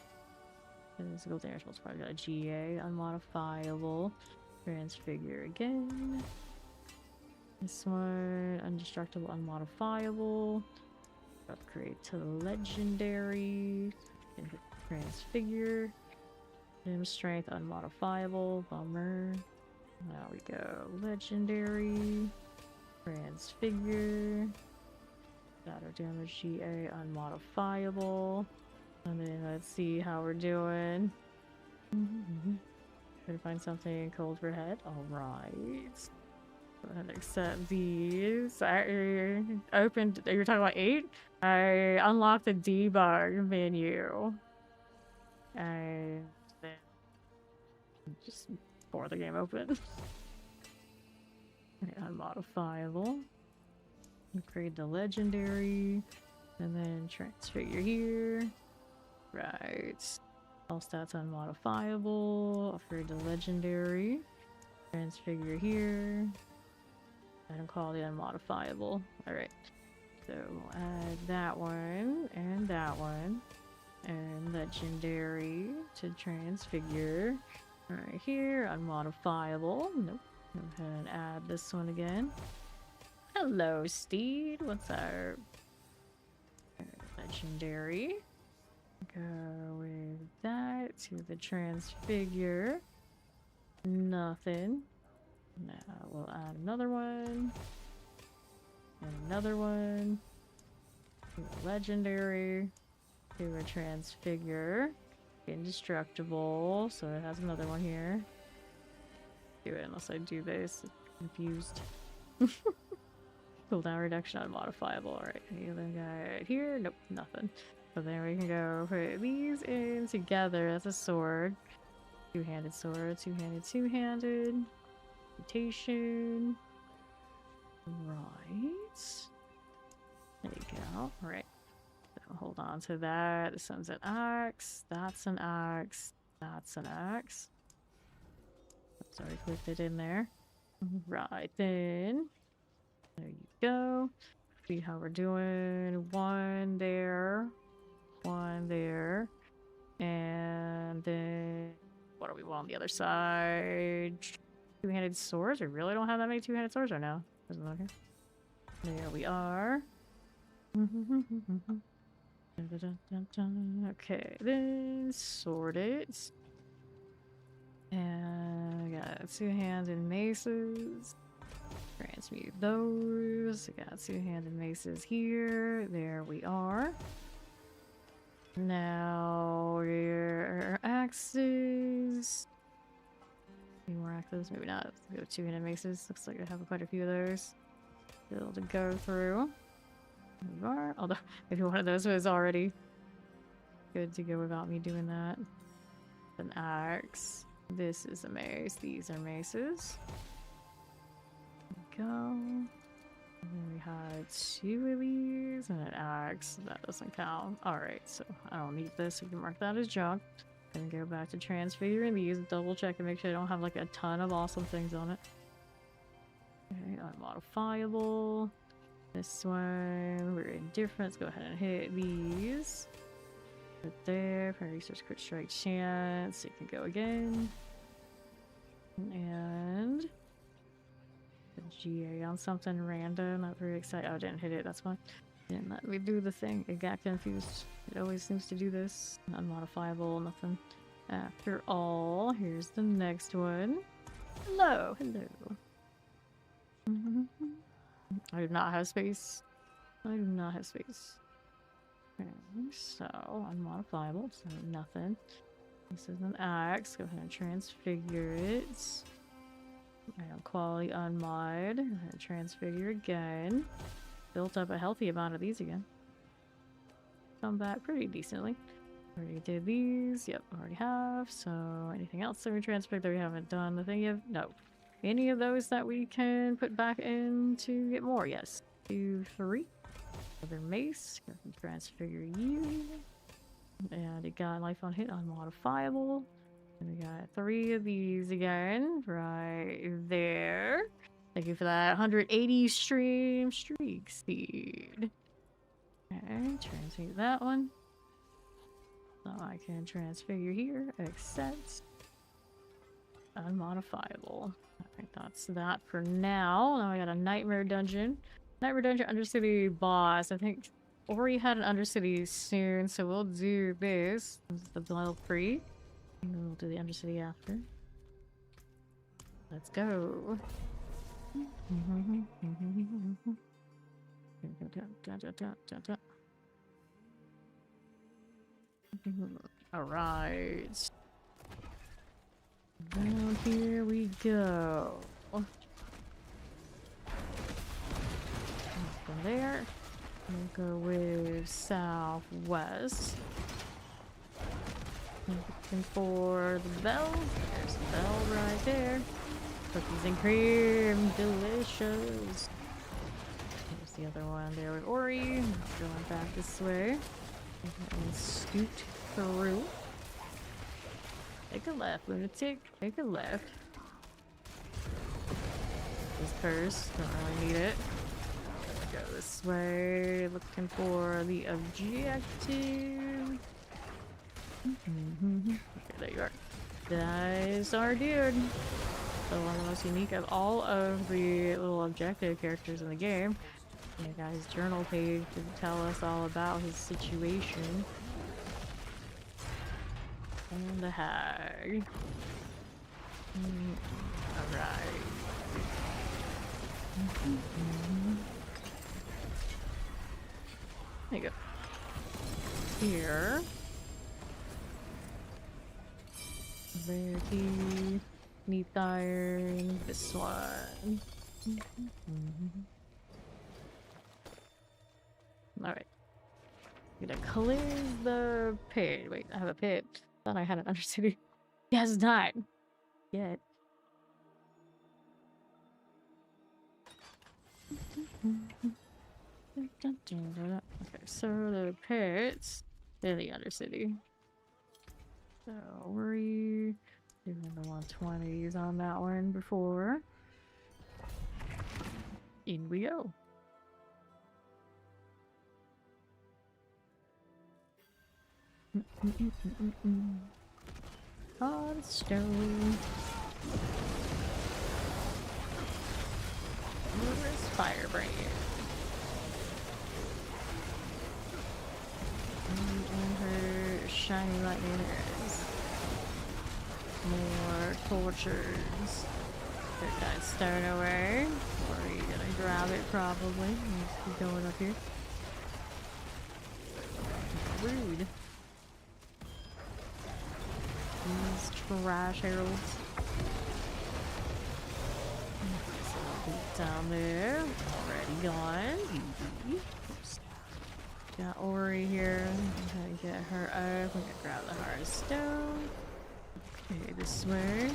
A: Physical damage multiplier. Got a GA unmodifiable. Transfigure again. This one indestructible unmodifiable. Upgrade to legendary. And transfigure. Gym strength unmodifiable. Bummer. Now we go legendary. Transfigure. Shatter damage GA unmodifiable. And then let's see how we're doing. Try to find something cold for head. Alright. Go ahead and accept these. I opened. You're talking about 8? I unlocked the debug menu. And then just pour the game open. Unmodifiable. Upgrade the legendary. And then transfigure here. Right. All stats unmodifiable. Upgrade to legendary. Transfigure here. Item quality unmodifiable. Alright. So we'll add that one and that one. And legendary to transfigure. Right here. Unmodifiable. Nope. Go ahead and add this one again. Hello, Steed. What's our legendary? Go with that to the transfigure. Nothing. Now we'll add another one. And another one. To a legendary. To a transfigure. Indestructible. So it has another one here. Do it unless I do this. I'm confused. Cooldown reduction unmodifiable. Alright, any other guy right here? Nope, nothing. So then we can go put these in together as a sword. Two-handed sword, two-handed, two-handed. Mutation. Right. There you go. Alright. So hold on to that. This one's an axe. That's an axe. That's an axe. Sorry, clicked it in there. Right then. There you go. See how we're doing. One there. One there. And then what do we want on the other side? Two-handed swords? We really don't have that many two-handed swords right now. Doesn't look here. There we are. Okay, then sort it. And we got two-handed maces. Transmute those. We got two-handed maces here. There we are. Now your axes. Any more axes? Maybe not. We have two-handed maces. Looks like I have quite a few of those. Still to go through. There we are. Although maybe one of those was already good to go without me doing that. An axe. This is a mace. These are maces. There we go. And then we had two of these and an axe. That doesn't count. Alright, so I don't need this. We can mark that as junk. Then go back to transfiguring these. Double check and make sure I don't have like a ton of awesome things on it. Okay, unmodifiable. This one, we're indifferent. Let's go ahead and hit these. Right there. Research crit strike chance. It can go again. And the GA on something random. Not very excited. Oh, I didn't hit it. That's why. Didn't let me do the thing. It got confused. It always seems to do this. Unmodifiable. Nothing. After all, here's the next one. Hello. Hello. I do not have space. I do not have space. Okay, so unmodifiable, so nothing. This is an axe. Go ahead and transfigure it. Quality unmod. Go ahead and transfigure again. Built up a healthy amount of these again. Come back pretty decently. Already did these. Yep, already have. So anything else that we transfigured that we haven't done? The thing you have? No. Any of those that we can put back in to get more? Yes. 2, 3. Another mace. Go and transfigure you. And it got life on hit unmodifiable. And we got 3 of these again. Right there. Thank you for that 180 streak speed. Okay, transfigure that one. So I can transfigure here. Accept. Unmodifiable. I think that's that for now. Now I got a Nightmare Dungeon. Nightmare Dungeon Undercity boss. I think Ori had an Undercity soon, so we'll do this. This is the level 3. And we'll do the Undercity after. Let's go. Alright. Down here we go. From there, we'll go with southwest. Looking for the bell. There's the bell right there. Cookies and cream, delicious. There's the other one there with Ori. Going back this way. And scoot through. Take a left, lunatic. Take a left. This curse. Don't really need it. Go this way. Looking for the objective. Okay, there you are. That is our dude. also one of the most unique of all of the little objective characters in the game. And he got his journal page to tell us all about his situation. And the hag. Alright. There you go. Here. Rarity. Neath iron. This one. Alright. Gonna cleanse the pit. Wait, I have a pit. Thought I had an Undercity. He has not. Yet. Okay, so the pits in the Undercity. So we're doing the 120s on that one before. In we go. Hard stone. Where's Firebrand? And her shiny lightning arrows. More tortures. Put that stone away. Or are you gonna grab it probably? Let's keep going up here. Rude. These trash heralds. Down there. Already gone. Oops. Got Ori here. I'm gonna get her up. I'm gonna grab the hard stone. Okay, this way.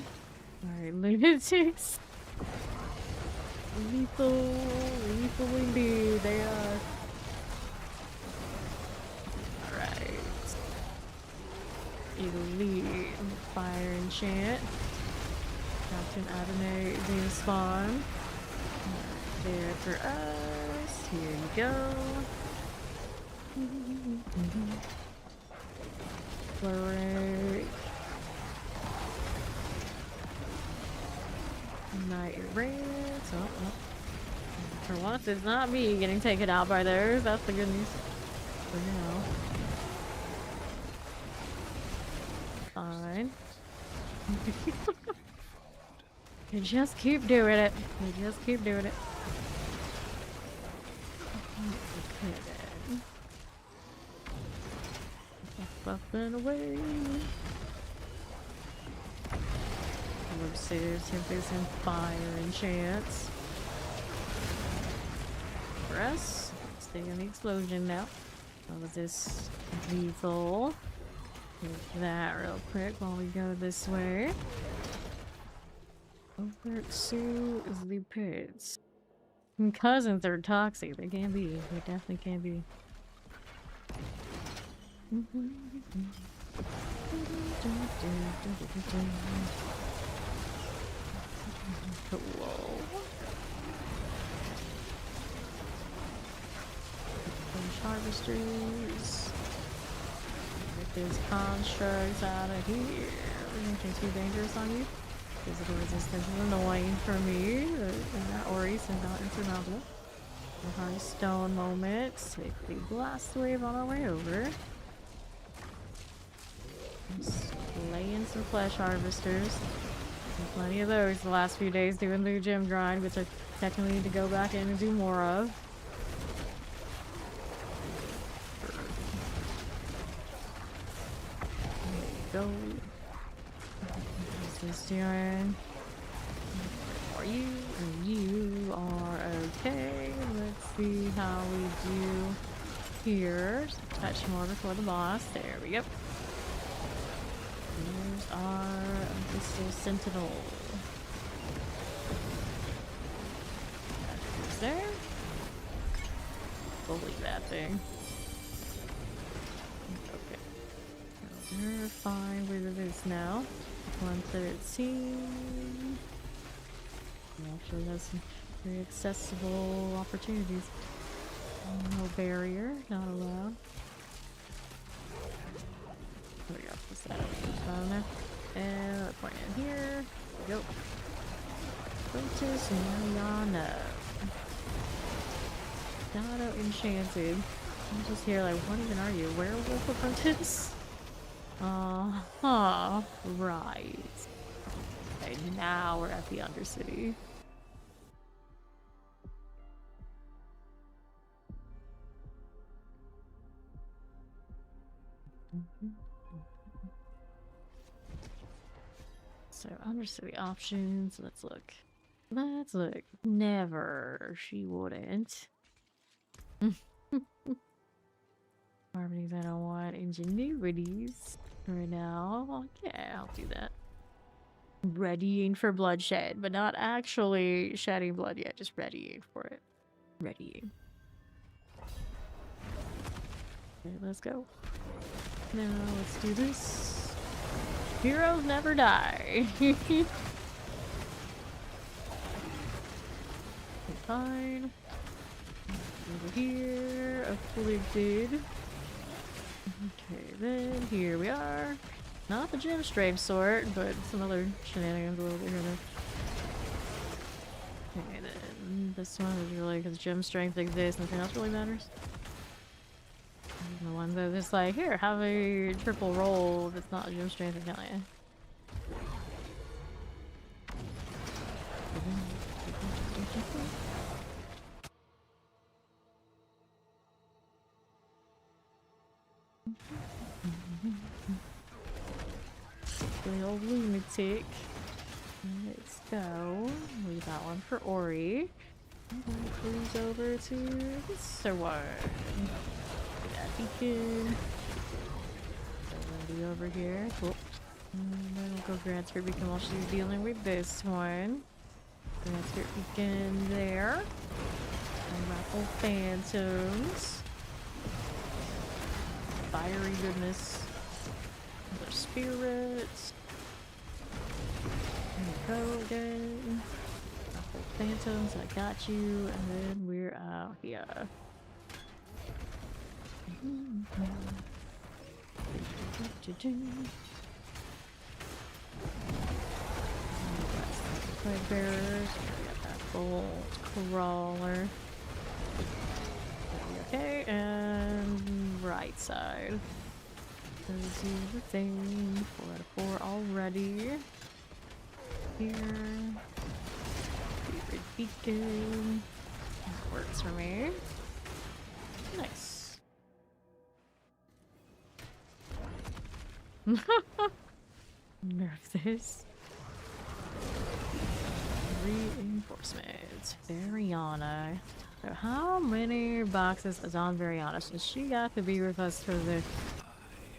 A: Alright, lunatics. Lethal indeed, they are. Alright. Elite fire enchant. Captain Adonai being spawned. There for us. Here you go. Flurry. Night Erase. Oh. For once, it's not me getting taken out by theirs. That's the good news. For now. Fine. You just keep doing it. You just keep doing it. Okay then. Buffing away. Webstairs, Tempest, and Fire enchants. For us, let's stay in the explosion now. How was this lethal? Do that real quick while we go this way. Over to the pits. Cousins are toxic. They can be. They definitely can be. Cool. Bunch harvesters. Get those constructs out of here. Anything too dangerous on you? Physical resistance is annoying for me. Not Ori, and not insurmountable. A hard stone moment. Take the blast wave on our way over. Slaying some flesh harvesters. Plenty of those the last few days doing the gym grind, which I technically need to go back in and do more of. There you go. What's this doing? Are you? You are okay. Let's see how we do here. Just touch more before the boss. There we go. Here's our Crystal Sentinel. That is there. Bully that thing. Okay. We're fine with this now. 113. Actually, has some very accessible opportunities. No barrier, not allowed. There we go. Put that down there. And let's point in here. There we go. Princess Mariana. Shadow Enchanted. I'm just here like, what even are you? Werewolf apprentice? Uh-huh. Right. Okay, now we're at the Undercity. So, Undercity options. Let's look. Let's look. Never. She wouldn't. Harmonies I don't want. Ingenuities. Right now. Yeah, I'll do that. Readying for bloodshed, but not actually shedding blood yet, just readying for it. Readying. Okay, let's go. Now let's do this. Heroes never die. Fine. Over here, afflicted. Okay, then here we are. Not the gem strafe sort, but some other shenanigans a little bit here. Okay, then this one is really because gem strength exists, nothing else really matters. And the ones that are just like, here, have a triple roll if it's not gem strength, I tell ya. The old lunatic. Let's go. Leave that one for Ori. I'm gonna cruise over to this one. That beacon. Already over here. Cool. And then we'll go Grant's beacon while she's dealing with this one. Grant's beacon there. And Raffle Phantoms. Fiery goodness. Another spirits. There we go again. Raffle Phantoms, I got you. And then we're out here. Plague bearers. We got that bolt crawler. Okay, and right side. Let's do the thing. 4 out of 4 already. Here. Favorite beacon. That works for me. Nice. Nerf this. Reinforcements. Variana. So how many boxes is on Variana? So she got to be with us for the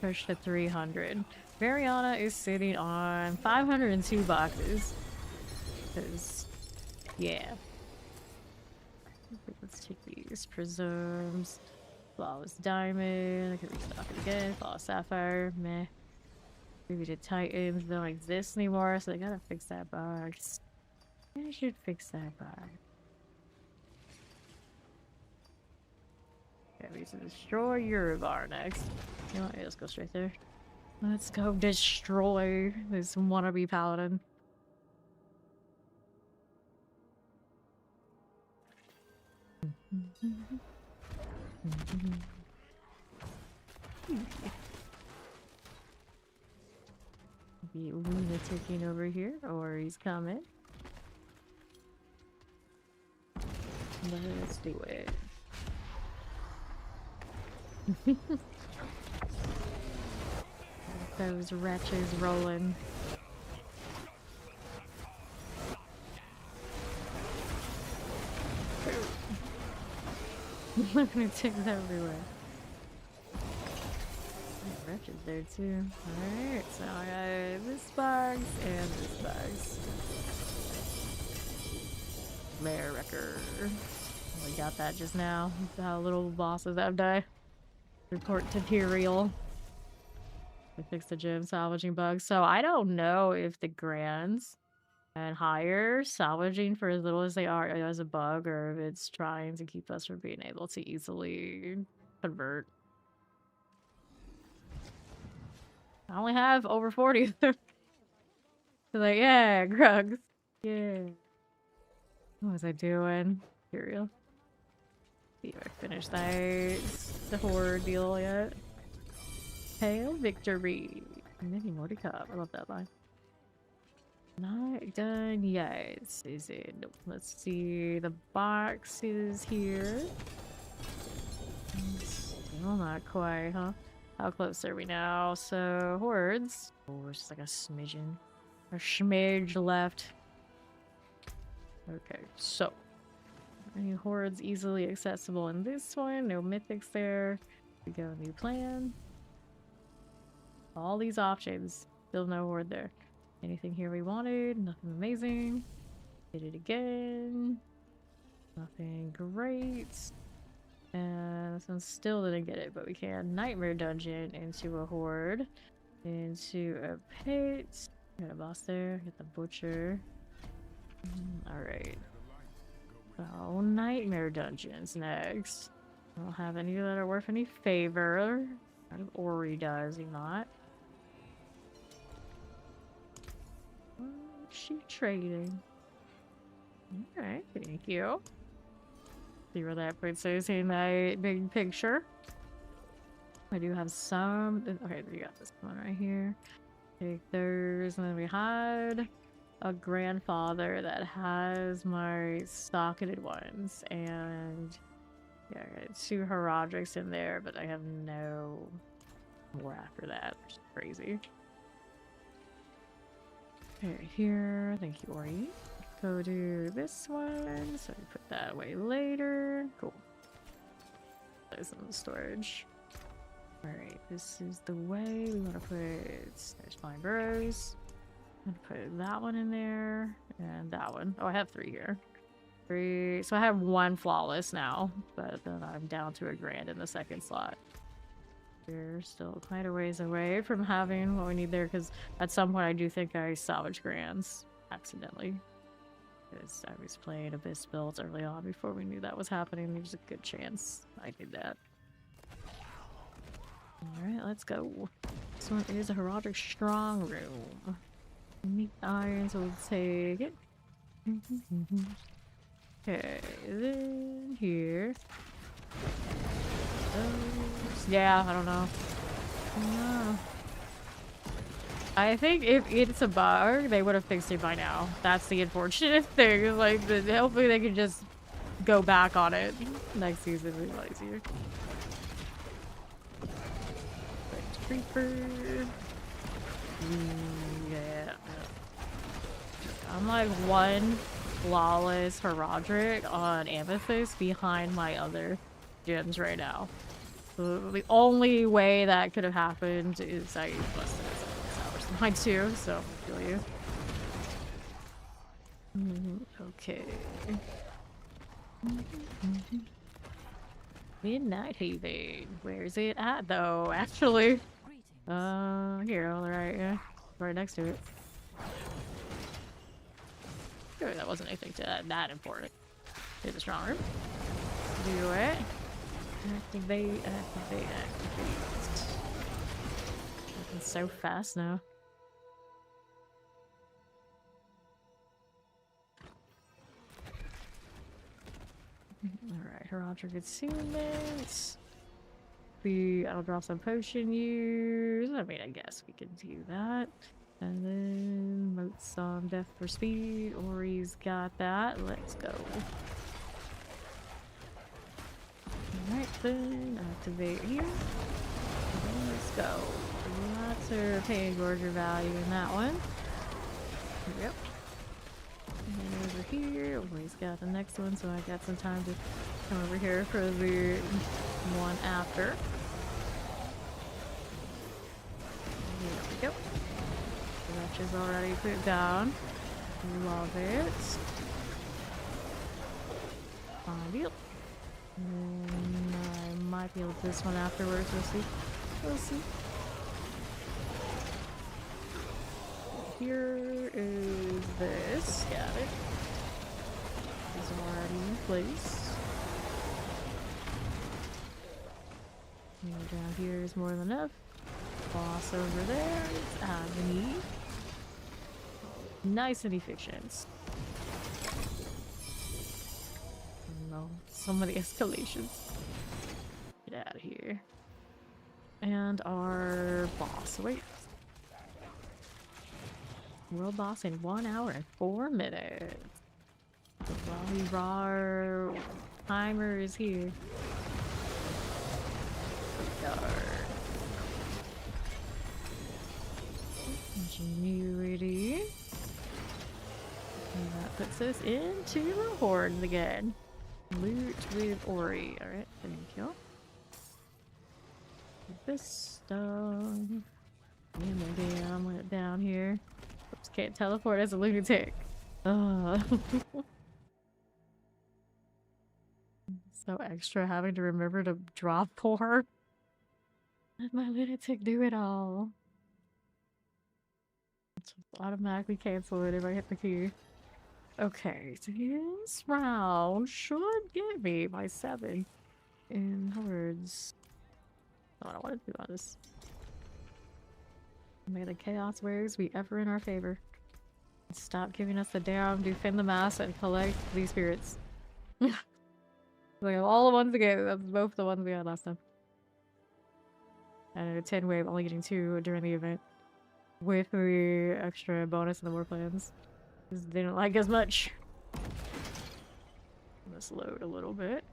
A: push to 300. Variana is sitting on 502 boxes. Because, yeah. Let's take these. Prisms. Flawless Diamond. I can restock it again. Flawless Sapphire. Meh. Maybe the Titans don't exist anymore, so they gotta fix that box. I should fix that box. Okay, we should destroy your bar next. You know what? Yeah, let's go straight there. Let's go destroy this wannabe paladin. Be lunaticing over here, or he's coming. Let's do it. Those wretches rolling. Lunatics everywhere. Wretches there too. Alright, so I got this box and this box. Lair Wrecker. We got that just now. How little bosses have died. Report tutorial. We fixed the gym salvaging bugs. So I don't know if the grands and higher salvaging for as little as they are as a bug, or if it's trying to keep us from being able to easily convert. I only have over 40 of them. So like, yeah, Grugs. Yeah. What was I doing? Cereal. See if I finished that the Horde deal yet. Hail victory! Many more to come. I love that line. Not done yet. Is it? Nope. Let's see. The box is here. Still not quite, huh? How close are we now? So, hordes. Oh, we're just like a smidgen. A smidge left. Okay, so. Any hordes easily accessible in this one? No mythics there. We go new plan. All these options. Still no horde there. Anything here we wanted? Nothing amazing. Did it again. Nothing great. And this one still didn't get it, but we can. Nightmare dungeon into a horde. Into a pit. Got a boss there. Get the butcher. Alright. So, nightmare dungeons next. I don't have any that are worth any favor. Ori does, he not. What's she trading? Alright, thank you. See where that puts us in that big picture. I do have some. Okay, we got this one right here. Take those, and then we had a grandfather that has my socketed ones, and yeah, I got 2 Herodrics in there, but I have no more after that, which is crazy. Okay, here, thank you, Ori. Go do this one, so we put that away later. Cool. Place in the storage. Alright, this is the way we want to put there's my burrows. I'm gonna put that one in there, and that one. Oh, I have 3 here. 3, so I have 1 flawless now, but then I'm down to a grand in the second slot. We're still quite a ways away from having what we need there, because at some point I do think I salvaged grands accidentally. Because I was playing Abyss builds early on before we knew that was happening. There's a good chance I did that. Alright, let's go. This one is a Herodic strong room. Meat irons, we'll take it. Okay, then here. Yeah, I don't know. I think if it's a bug, they would have fixed it by now. That's the unfortunate thing. Like, hopefully they can just go back on it next season. It'll be a lot easier. Creeper. Yeah. I'm like 1 flawless Herodric on Amethyst behind my other gems right now. So the only way that could have happened is I busted it. Mine too, so I feel you. Okay. Midnight Haven. Where's it at though? Actually. Here, alright, yeah. Right next to it. Sure, that wasn't anything that important. Here's the strong room. Do it. Activate, activate, activate. It's so fast now. Alright, Herodric attunements. I'll draw some potion use. I mean, I guess we can do that. And then Moats on Death for Speed. Ori's got that. Let's go. Alright then, activate here. And then let's go. Lots of Pain Gorger value in that one. Yep. And then over here, Ori's got the next one, so I got some time to come over here for the one after. There we go. The wretch is already put down. Love it. Fine deal. And I might be able to do this one afterwards. We'll see. We'll see. Here is this. Got it. It's already in place. And down here is more than enough. Boss over there. It's Agony. Nice and efficient. so many escalations. Get out of here. And our boss. Wait. World boss in 1 hour and 4 minutes. While our timer is here. Ingenuity. And that puts us into the Horde again. Loot with Ori. Alright, thank you. This stuff. Maybe I'm went down here. Oops, can't teleport as a lunatic. So extra having to remember to drop pour. Let my lunatic do it all. Just automatically cancel it if I hit the key. Okay, so this round should get me by 7 in hordes. Oh, I don't want to do all this. May the chaos waves be ever in our favor. Stop giving us the damn defend the mass and collect these spirits. Like all the ones together. That's both the ones we had last time. And a 10 wave, only getting 2 during the event. With the extra bonus in the Warplans. Because they don't like as much. Let's load a little bit.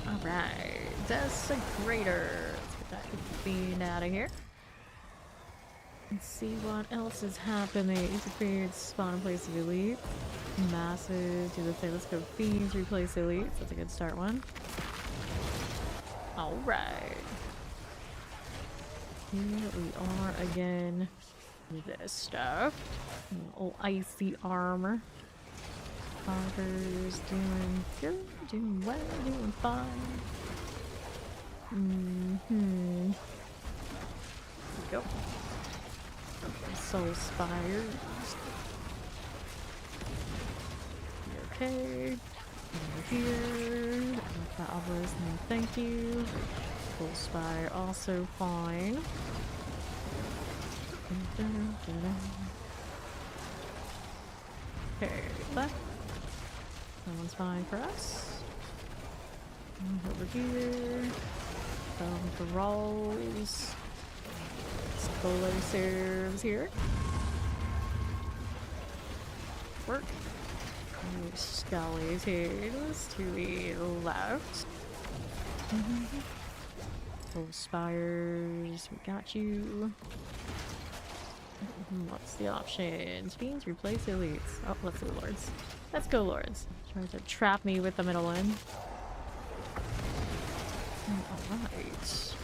A: Alright, Desecrator. Let's get that fiend out of here. Let's see what else is happening. Experience spawn in place of elite. Massive. Do the thing. Let's go fiends replace elites. That's a good start one. Alright. Here we are again. This stuff. Old icy armor. Conquerors doing good, doing well, doing fine. There we go. Soul Spires. Okay. Over here. The obelisk, no thank you. Soul Spire also fine. Okay, left. That one's fine for us. Over here. The rolls. Solo serves here. Work. Scully's heels to the left. Full spires, we got you. What's the options? Fiends replace elites. Oh, let's go lords. Let's go lords. Trying to trap me with the middle one. Alright.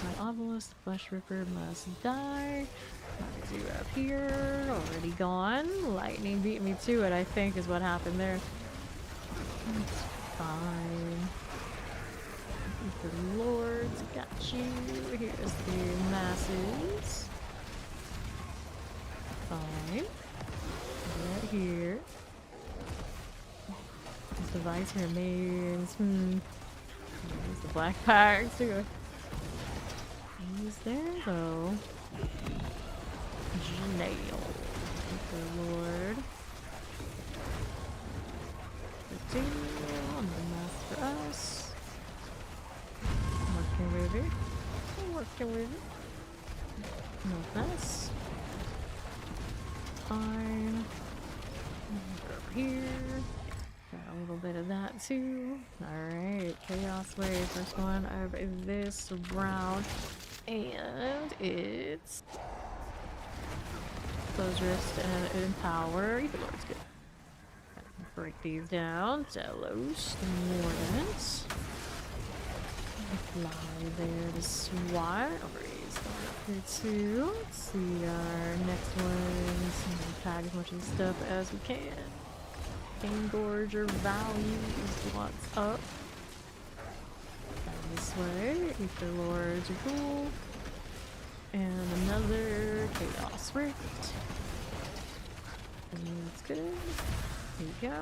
A: My obelisk, flesh ripper must die. What do we do up here? Already gone. Lightning beat me to it, I think, is what happened there. That's fine. The lords, got you. Here's the masses. Fine. Right here. This device remains. There's the black packs too. He's there though. Nail. The lord. The deal on the mask for us. Working with it. Working with it. No mess. Fine. Over here. Got a little bit of that too. Alright, Chaos Wave, first one of this round. And it's Close Wrist and Empower. Evil Lord's good. Break these down. Delos, Mordant. Fly there to SWAT. Raise that here too. Let's see our next one. Tag as much of the stuff as we can. Engorge your value is what's up. Down this way. Ether Lords are cool. And another Chaos Rift. That's good. There you go.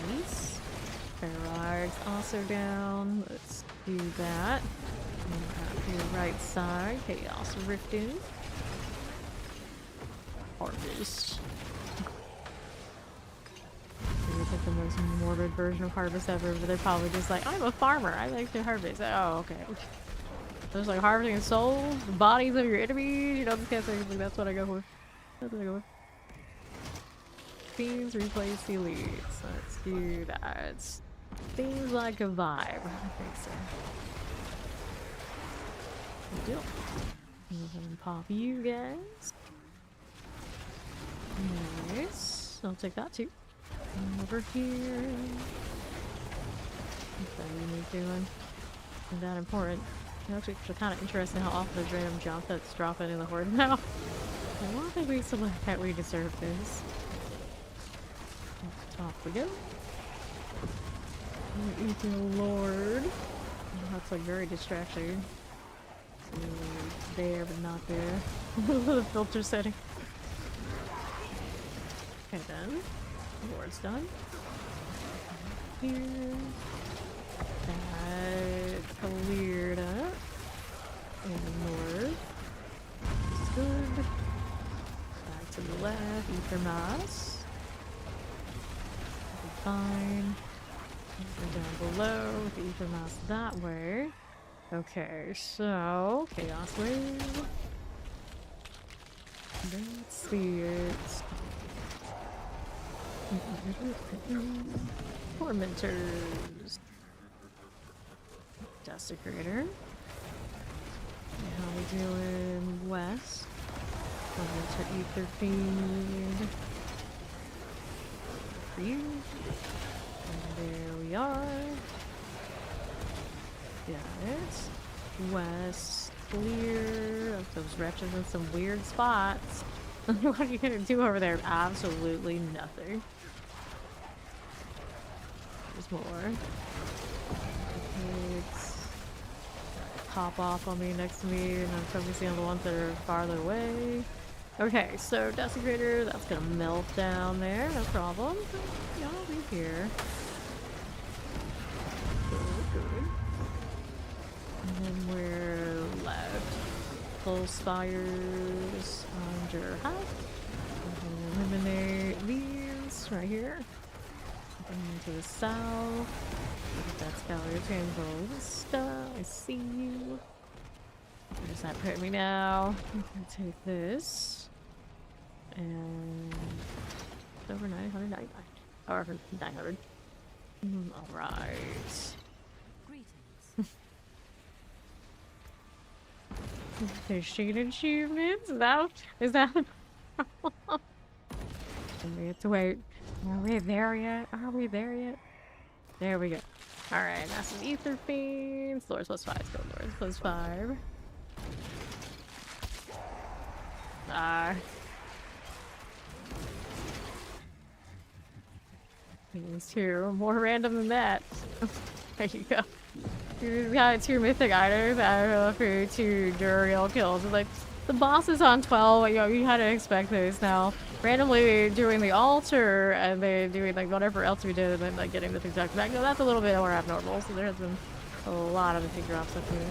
A: Nice. Ferrar's also down. Let's do that. Here right right side. Chaos Rifting. Harvest. It's like the most morbid version of harvest ever, but they're probably just like, I'm a farmer, I like to harvest. Oh, okay. There's like harvesting souls, the bodies of your enemies, you know, this kind of thing. Like, that's what I go with. That's what I go with. Themes replace the elites. Let's do that. Seems like a vibe. I think so. Good deal. And pop you guys. Nice. I'll take that too. Over here. What's that unique doing? Isn't that important? Actually, it's kind of interesting how often there's random jump that's dropping in the Horde now. I want to be someone that we deserve this. Off we go. Ethan Lord. Oh, that's like very distracting. There, but not there. The filter setting. Okay then. Lord's done. Here. That cleared up. In the north. It's good. Back to the left. Ether Mass. Fine. And down below. The Ether Mass that way. Okay, so Chaos Wave. Let's see it. Tormentors. Desecrator. How we doing west? Tormentor Ether Fiend. For you. And there we are. Got it. West clear of those wretches in some weird spots. What are you gonna do over there? Absolutely nothing. There's more. It's pop off on me next to me, and I'm focusing on the ones that are farther away. Okay, so Desecrator, that's gonna melt down there, no problem. Yeah, I'll be here. Good. And then we're left. Full spires under half. Eliminate these right here. And to the south. That's Gallery Ballista. I see you. Where does that put me now? I'm gonna take this. And it's over 999. Or 900. Alright. Fishing achievements? Is that the problem? We have to wait. Are we there yet? Are we there yet? There we go. Alright, that's some Ether Fiends. Lords plus 5. Let's go Lords plus 5. These two. More random than that. There you go. You got 2 mythic items. I don't know for 2 Duriel kills. Like, the boss is on 12. You know, you had to expect this now. Randomly doing the altar and then doing like whatever else we did and then like getting the exact back. No, that's a little bit more abnormal. So there has been a lot of mythic drops up here.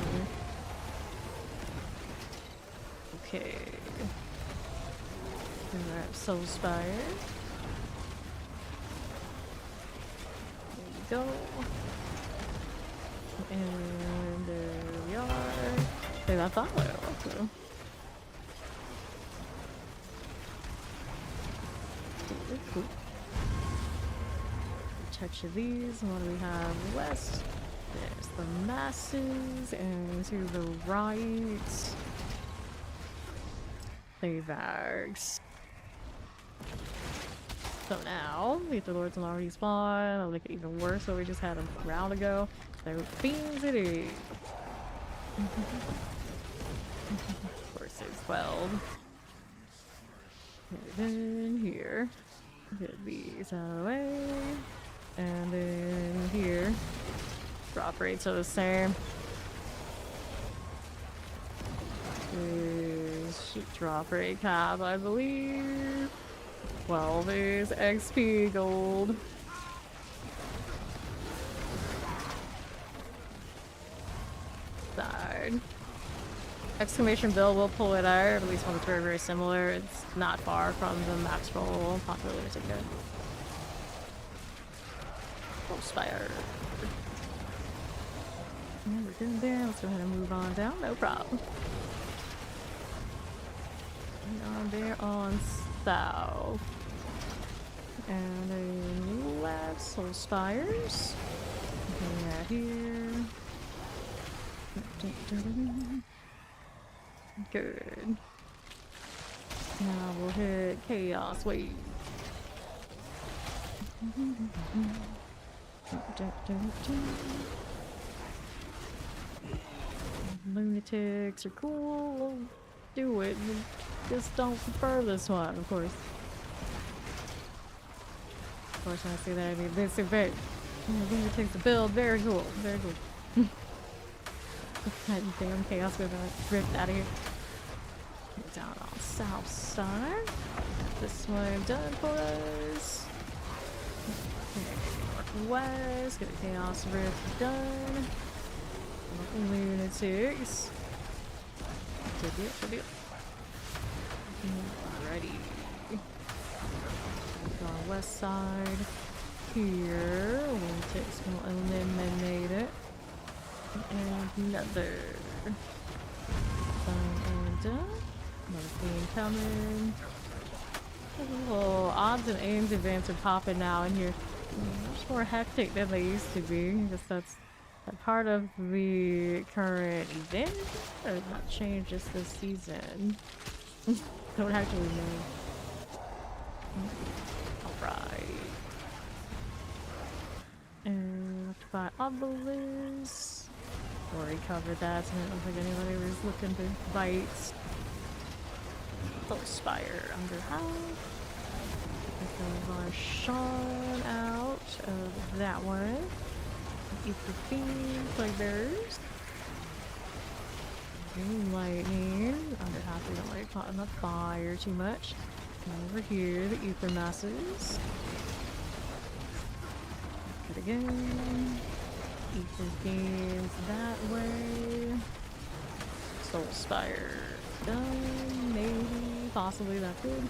A: Okay. Alright, Soul Spire. There we go. And there we are. Say that follow also. Cool. Touch of these. What do we have west? There's the masses, and to the right, the bags. So now, the Lords will already spawn. I'll make it even worse what we just had a round ago. So, Fiends it is. Of course, there's 12. And then here. Get these out of the way. And then here. Drop rates are the same. Is drop rate cap, I believe. 12 is XP gold. Side. Exclamation Bill will pull it out, at least one that's very, very similar. It's not far from the max roll popular ticket. Oh, Spire. Yeah, we're good there. Let's go ahead and move on down. No problem. And on there on south. And a new lab, Soul Spires. Yeah, here. Good. Now we'll hit Chaos Wave. Lunatics are cool. We'll do it. Just don't prefer this one, of course. Of course, when I say that, I mean this event. Lunatics to build. Very cool. Very cool. That damn Chaos Wave ripped out of here. Down on south side. This one done for us. Okay, northwest. Get a Chaos Rift done. Lunatics. Good deal, good deal. Alrighty. On west side. Here. Lunatics will eliminate it. And another. Done and done. Another thing coming. Little odds and ends events are popping now in here. Much more hectic than they used to be. I guess that's a part of the current event. Or not change just this season. Don't actually know. Alright. And by Obelisk. Already covered that, so I don't think anybody was looking to bite. Full Spire under half. Our Sean out of that one. Eat the Fiend, Plague Bearers. Green Lightning. Under half, we don't like caught enough fire too much. And over here, the Ether Masses. Good again. Ether Games that way. Soul Spire done, maybe, possibly that could.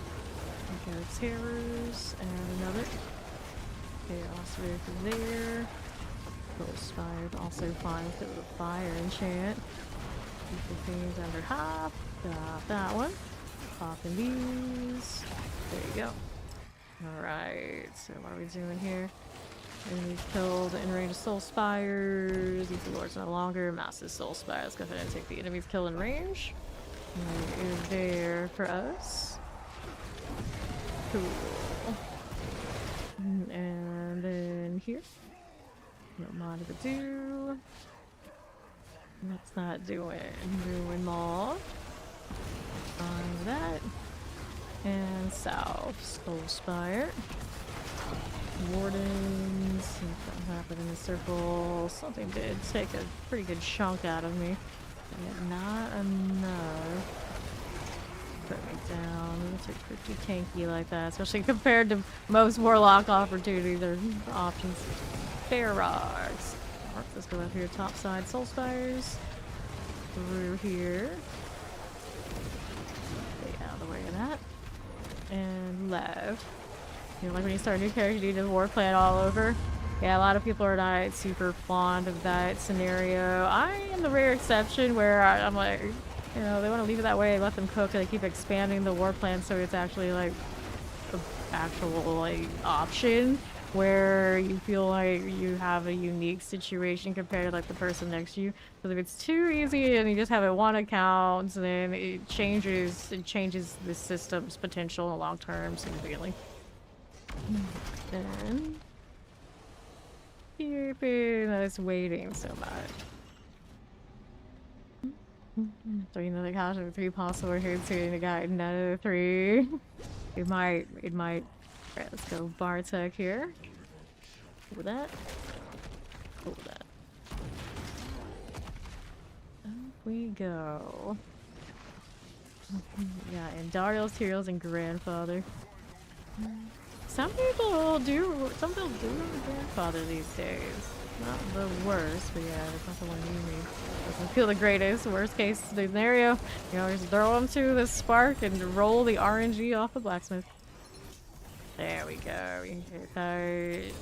A: Okay, Terrors, and another. Chaos Rift there. Soul Spire also fine with the fire enchant. Ether Games under half. Got that one. Popping these. There you go. Alright, so what are we doing here? Enemies killed in range of Soul Spires. Ether Lord's no longer. Massive Soul Spires. Let's go ahead and take the enemies killed in range. It is there for us. Cool. And then here. No mod to do. That's not doing more. On that. And south. Soul Spire. Wardens, something happened in the circle. Something did take a pretty good chunk out of me. And not enough. Put me down. It's pretty tanky like that, especially compared to most Warlock opportunities or options. Fair rocks. Let's go up here, top side. Soul Spires. Through here. Stay out of the way of that. And left. You know, like when you start a new character, you do the war plan all over. Yeah, a lot of people are not super fond of that scenario. I am the rare exception where I'm like, you know, they want to leave it that way, let them cook, and they keep expanding the war plan so it's actually like an actual like option where you feel like you have a unique situation compared to like the person next to you. Because if it's too easy and you just have it one account, then it changes the system's potential in the long term significantly. Then keeping us waiting so much. So you know the couch of 3 possible here too, and I got another 3. It might. Alright, let's go Bartek here. Over that. Over that. Up we go. Yeah, and Dario's Heroes and Grandfather. Some people do Grandfather these days. not the worst, but yeah, that's not the one you need. Doesn't feel the greatest. Worst case scenario, you know, just throw them to the spark and roll the RNG off the blacksmith. There we go. We can get that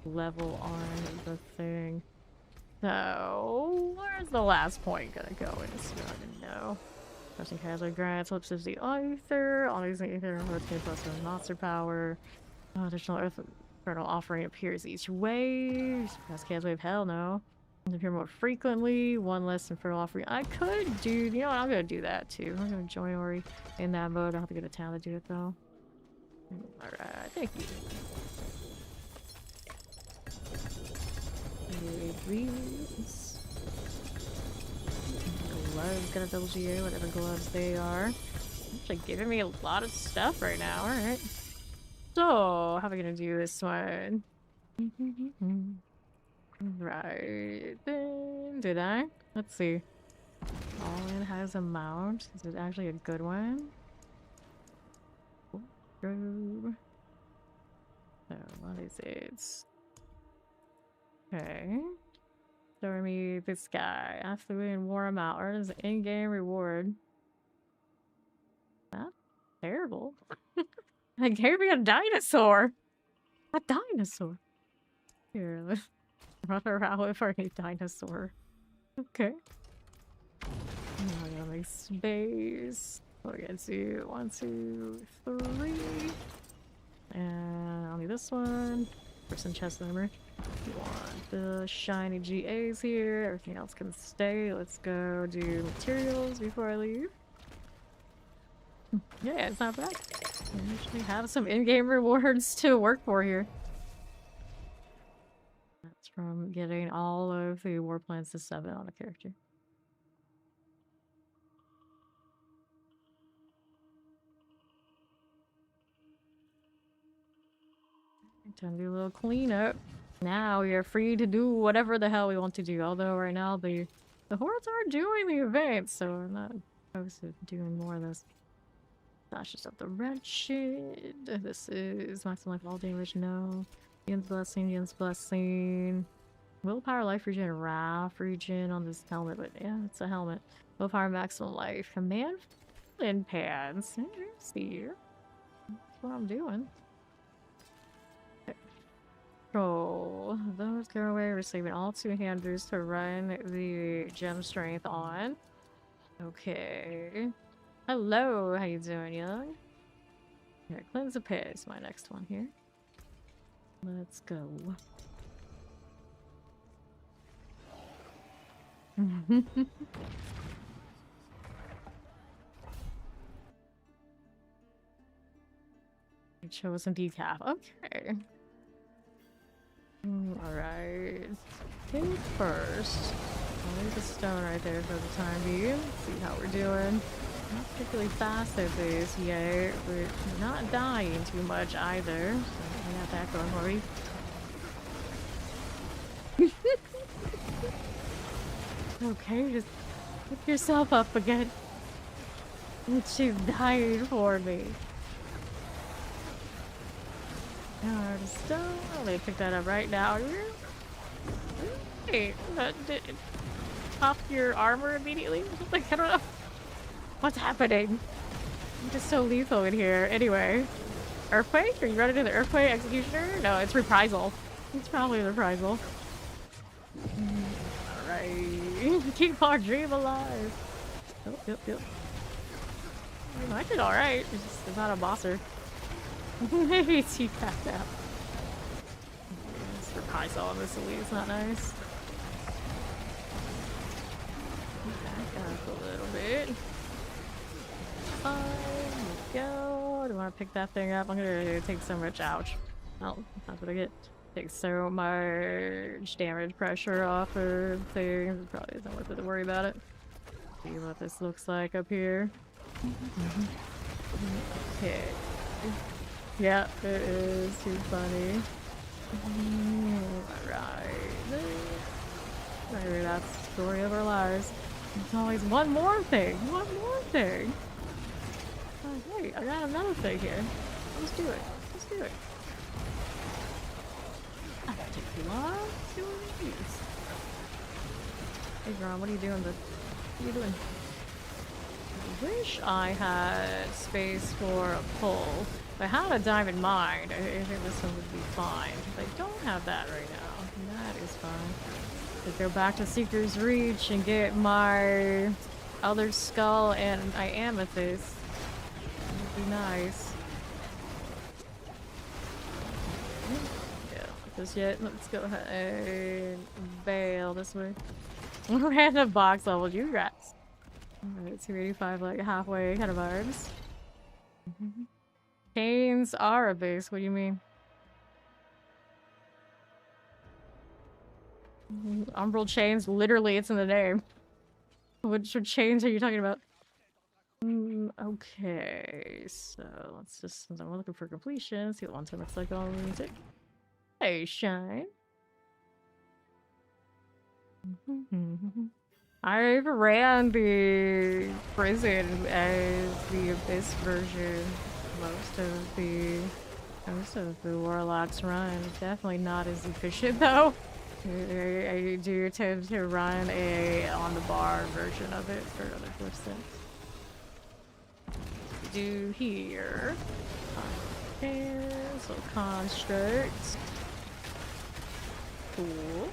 A: level on the thing. So, where's the last point gonna go in? It's not gonna know. Pressing hazard grants, flips is the ether. All these ether rotating plus one monster power. Additional earth infernal offering appears each way. Press cast wave, hell no. Appear more frequently. One less infernal offering. I could do, you know what? I'm gonna do that too. I'm gonna join Ori in that mode. I'll have to go to town to do it though. Alright, thank you. These gloves, got a double GA, whatever gloves they are. Actually giving me a lot of stuff right now. Alright. So, how are we gonna do this one? Right then, did I? Let's see. All in has a mount. Is it actually a good one? So, what is it? Okay. Show me this guy. After we wore him out. Earn his in-game reward. That's terrible. They gave me a dinosaur. A dinosaur. Here, let's run around with our dinosaur. Okay. I'm gonna make space. We'll get to 1, 2, 3. And I'll need this one. For some chest armor. You want the shiny GAs here. Everything else can stay. Let's go do materials before I leave. Yeah, it's not bad. We actually have some in-game rewards to work for here. That's from getting all of the Warplans to 7 on a character. Time to do a little cleanup. Now we are free to do whatever the hell we want to do. Although right now the hordes are doing the events, so I'm not opposed to doing more of this. That's just up the red shit. This is maximum life, all damage, no. Yin's blessing. Willpower, life regen, wrath regen on this helmet, but yeah, it's a helmet. Willpower, maximum life. Command in pads. See, that's what I'm doing. Control. Those go away, receiving all 2 hand boosts to run the gem strength on. Okay. Hello, how you doing, young? Here, cleanse the pit is my next one here. Let's go. I chose some decaf. Okay. Alright. Okay, first. I'll leave the stone right there for the time being. See how we're doing. Not particularly fast at this yet. We're not dying too much either. So we got that going for me. Okay, just pick yourself up again. She's dying for me. Stone. Let me pick that up right now. Hey, pop your armor immediately? Like, I don't know. What's happening? I'm just so lethal in here. Anyway. Earthquake? Are you ready to the Earthquake Executioner? No, it's Reprisal. It's probably Reprisal. Alright. Keep our dream alive. Yep. I did alright. It's not a bosser. Maybe he backed out. This Reprisal on this elite is not nice. Back up a little bit. Fine, let's go. Do you want to pick that thing up? I'm gonna take so much. Ouch. Oh, that's what I get. Take so much damage pressure off of things. It probably isn't worth it to worry about it. See what this looks like up here. Okay. Yeah, it is too funny. Alright. Maybe that's the story of our lives. There's always one more thing. One more thing. Oh, hey, I got another thing here. Let's do it. Let's do it. I gotta take What? Doing these? Hey, Grom, what are you doing? What are you doing? I wish I had space for a pull. If I had a diamond mine, I think this one would be fine. But I don't have that right now. That is fine. I'll go back to Seeker's Reach and get my other skull and my amethyst. That would be nice. Yeah, not this yet. Let's go ahead and bail this way. Random box level, you rats. Alright, 285, like halfway ahead of ours. Chains are a base, what do you mean? Umbral chains, literally, it's in the name. Which chains are you talking about? Okay, so let's just, since I'm looking for completion, see what 110 looks like on music. Hey, Shine. I ran the prison as the Abyss version. Most of the Warlock's run. Definitely not as efficient though. I do tend to run a on the bar version of it for other persons. Do here. Okay, so constructs. Cool.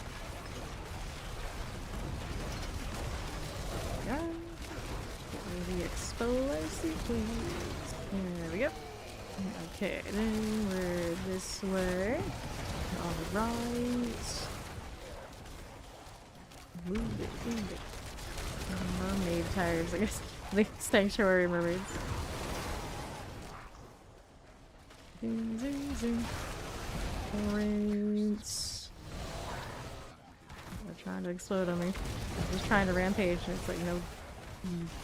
A: Yeah. Get the explosive, please. There we go. Okay, then we're this way. Alright. Move it. Mermaid tires, I guess. The sanctuary mermaids. Zoom. Alright. They're trying to explode on me. I'm just trying to rampage and it's like no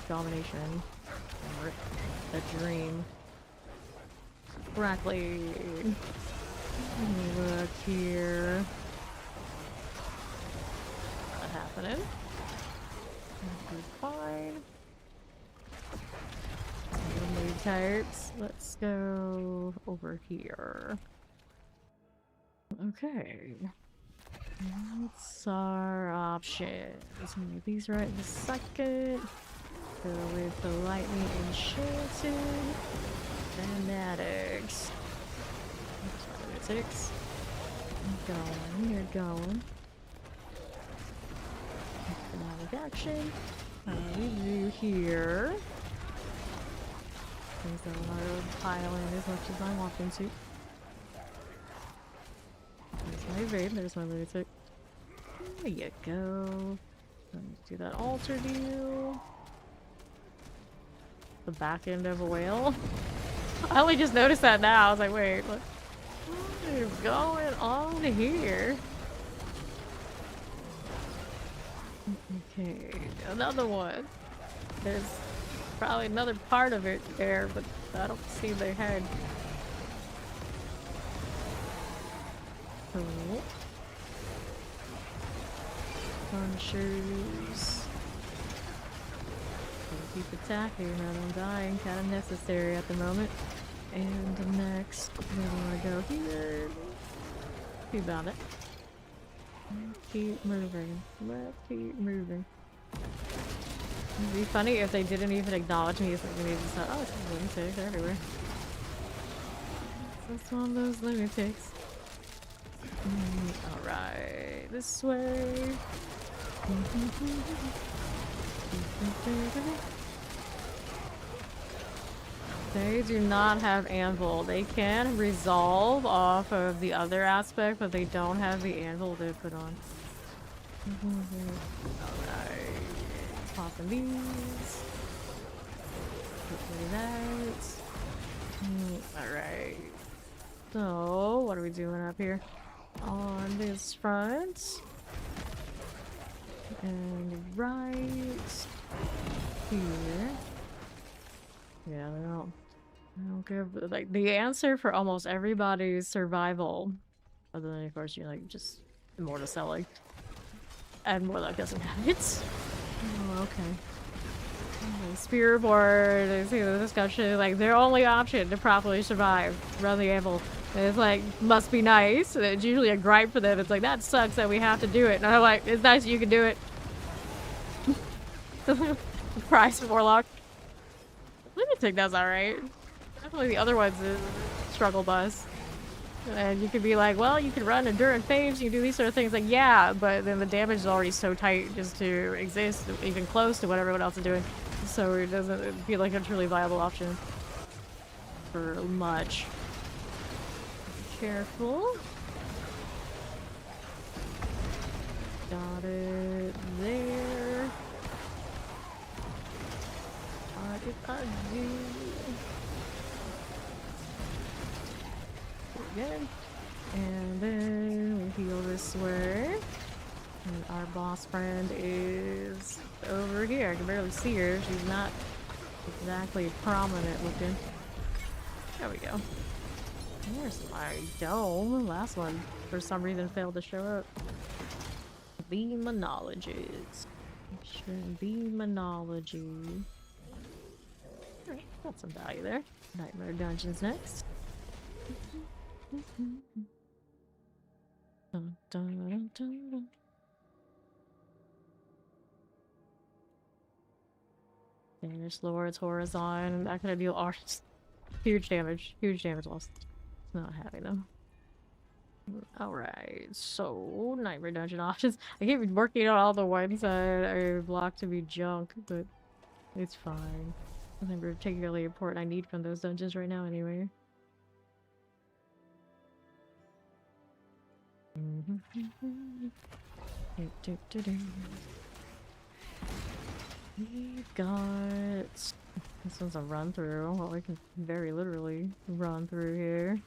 A: domination. A dream. Correctly. Look here. Not happening. Fine. Move tires. Let's go over here. Okay. What's our options? Move these right this second. Go with the lightning enchanted. Fanatics. Fanatics. You're going. Fanatic action. We do here. There's a lot of piling as much as I want them to. There's my evade, there's my lunatic. There you go. Let's do that altar deal. The back end of a whale. I only just noticed that now. I was like, wait, what is going on here? Okay, another one. There's probably another part of it there, but I don't see their head. Cool. Punchers. Keep attacking rather than dying. Kind of necessary at the moment. And next, where do I go here? See about it. Keep moving. Let's keep moving. It'd be funny if they didn't even acknowledge me as like maybe just thought, oh, it's a lunatic, they're everywhere. So it's one of those lunatics. Alright, this way. They do not have anvil. They can resolve off of the other aspect, but they don't have the anvil to put on. Alright. Popping these. Put that. Alright. So, what are we doing up here? On this front. And right here. Yeah, I don't give, like, the answer for almost everybody's survival, other than, of course, you're like, just immortal selling. And Warlock doesn't have it. Oh, okay. Spear board, I see the discussion, like, their only option to properly survive, run the anvil. And it's like, must be nice. And it's usually a gripe for them. It's like, that sucks that we have to do it. And I'm like, it's nice you can do it. Price Warlock. Lunatic does alright. Definitely the other one's a struggle bus. And you could be like, well, you can run endurance faves, you can do these sort of things. Like, yeah, but then the damage is already so tight just to exist, even close to what everyone else is doing. So it doesn't feel like a truly viable option for much. Be careful. Got it there. What if I do? Good. And then we heal this way. And our boss friend is over here. I can barely see her. She's not exactly prominent looking. There we go. There's my dome. Last one, for some reason, failed to show up. Demonologies. Demonology. Alright, got some value there. Nightmare Dungeons next. Dun, dun, dun, dun, dun. Vanish Lords, Horizon. That could deal huge damage loss. Not having them. Alright, so Nightmare Dungeon options. I keep working on all the ones that are blocked to be junk, but it's fine. Nothing particularly important I need from those dungeons right now anyway. We've got... This one's a run through. Well, we can very literally run through here.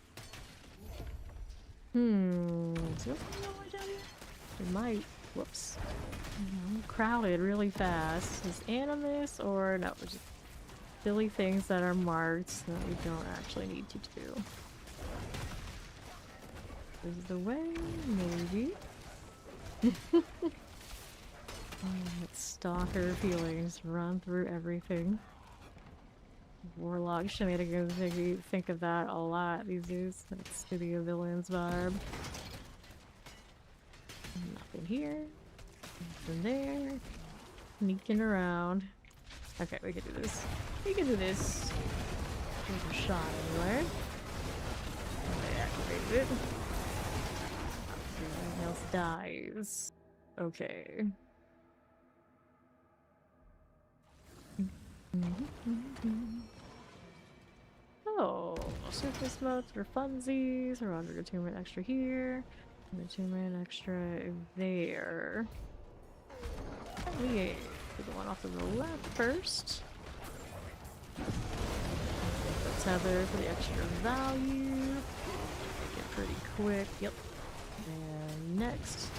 A: Is there something all the way down here? It might. Whoops. Crowded really fast. Is Animus or no? Just silly things that are marked that we don't actually need to do. This is the way, maybe. Stalker feelings run through everything. Warlock shenanigans make me think of that a lot these days. That's City of Villains vibe. Nothing here. Nothing there. Sneaking around. Okay, we can do this. We can do this. There's a shot anyway. I activated it. Everything else dies. Okay. Oh, surface modes for funsies. We're under attunement extra here. Attunement extra there. We do the one off to the left first. The tether for the extra value. Make it pretty quick. Yep. And next,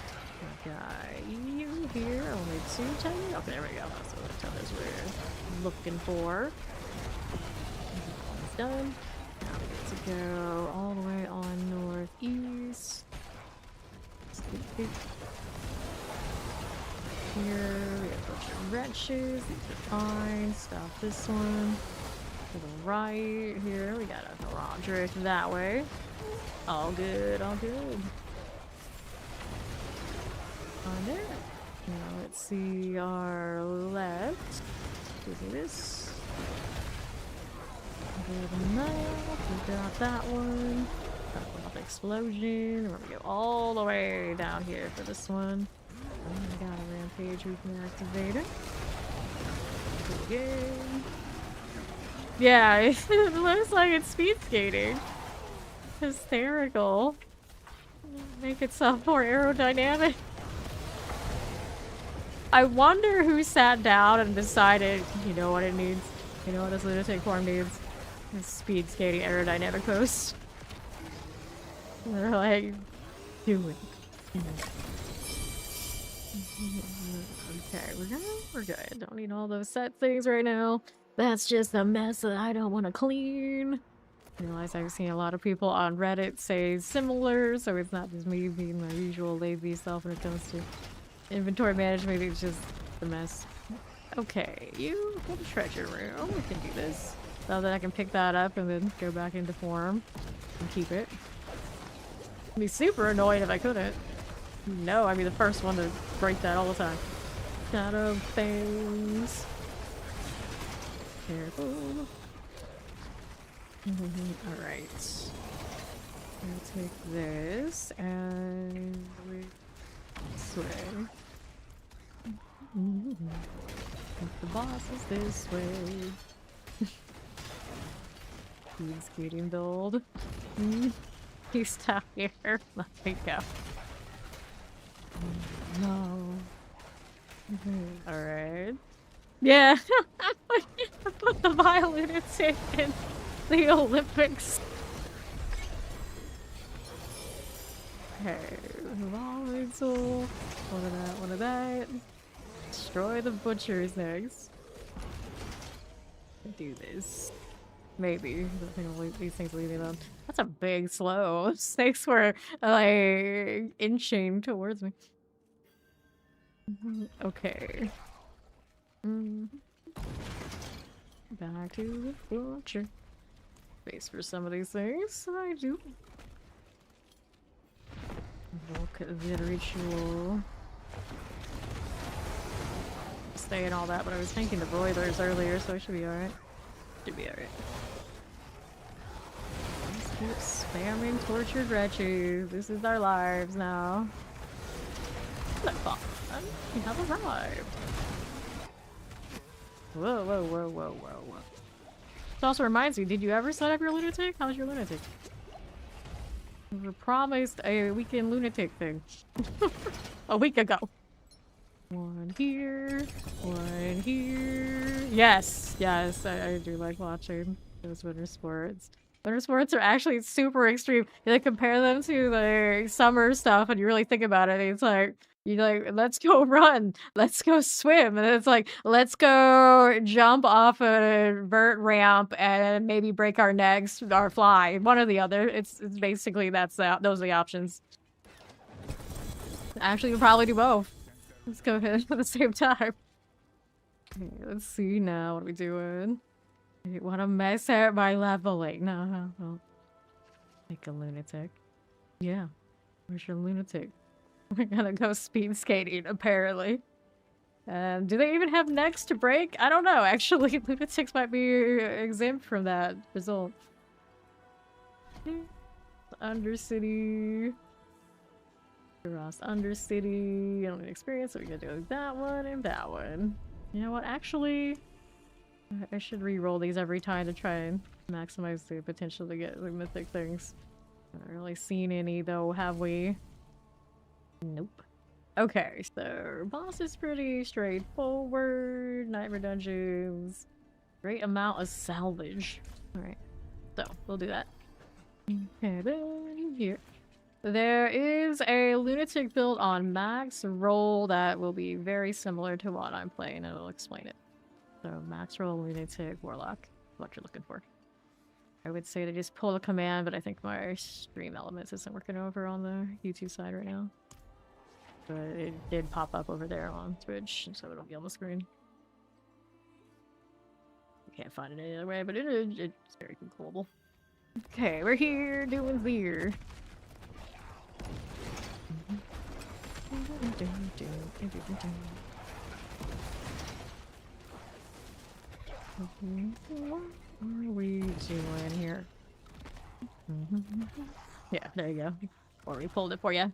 A: we got you here. Only 2 tethers. Okay, there we go. That's what the tethers we're looking for. Almost done. Now we get to go all the way on northeast. Here we have a bunch of wrenches. These are fine. Stop this one. To the right here, we got a Roderick that way. All good, all good. On there. Now let's see our left. We do this. Good enough. We got that one. Got one explosion. We're gonna go all the way down here for this one. Oh, we got a rampage we can activate it. Good game. Yeah, it looks like it's speed skating. Hysterical. Make itself more aerodynamic. I wonder who sat down and decided, you know what it needs? You know what this lunatic form needs? This speed skating aerodynamic post. And they're like, do it. Okay, we're good. Don't need all those set things right now. That's just a mess that I don't want to clean. I realize I've seen a lot of people on Reddit say similar, so it's not just me being my usual lazy self when it comes to inventory management. It's just a mess. Okay, you go to treasure room. We can do this. So that I can pick that up and then go back into form and keep it. I'd be super annoyed if I couldn't. No, I'd be the first one to break that all the time. Shadow things. Careful. Alright. We'll take this and we swing. The boss is this way. He's getting build. He's down here. Let me go. No. Alright. Yeah. I put the violinist in the Olympics. Okay. Volatile. One of that, one of that. Destroy the butchers next. Do this. Maybe. These things leave me alone. That's a big slow. Snakes were like inching towards me. Okay. Back to the butcher. Space for some of these things. I do. Look at the ritual. Stay and all that, but I was thinking the broilers earlier, so I should be alright. Should be alright. Let's keep spamming tortured wretches. This is our lives now. Look fun. We have arrived. Whoa, whoa, whoa, whoa, whoa, whoa. It also reminds me, did you ever set up your lunatic? How's your lunatic? We were promised a weekend lunatic thing. A week ago. One here, one here. Yes, yes, I do like watching those winter sports. Winter sports are actually super extreme. You like compare them to the summer stuff, and you really think about it. It's like you like, let's go run, let's go swim, and it's like let's go jump off a vert ramp and maybe break our necks or fly. One or the other. It's basically those are the options. Actually, we'll probably do both. Let's go ahead at the same time. Okay, let's see now. What are we doing? I want to mess up my leveling. No. Make a lunatic. Yeah. Where's your lunatic? We're gonna go speed skating, apparently. Do they even have necks to break? I don't know. Actually, lunatics might be exempt from that result. Undercity. Ross Undercity. I don't have experience, so we gotta do that one and that one. You know what? Actually, I should re-roll these every time to try and maximize the potential to get the mythic things. Haven't really seen any though, have we? Nope. Okay, so boss is pretty straightforward. Nightmare dungeons. Great amount of salvage. Alright, so we'll do that. Okay, then here. There is a lunatic build on max roll that will be very similar to what I'm playing, and I'll explain it. So max roll lunatic warlock, what you're looking for. I would say to just pull the command, but I think my stream elements isn't working over on the YouTube side right now. But it did pop up over there on Twitch, so it'll be on the screen. I can't find it any other way, but it's very controllable. Okay, we're here doing Veer. What are we doing here? Yeah, there you go. Or we pulled it for you.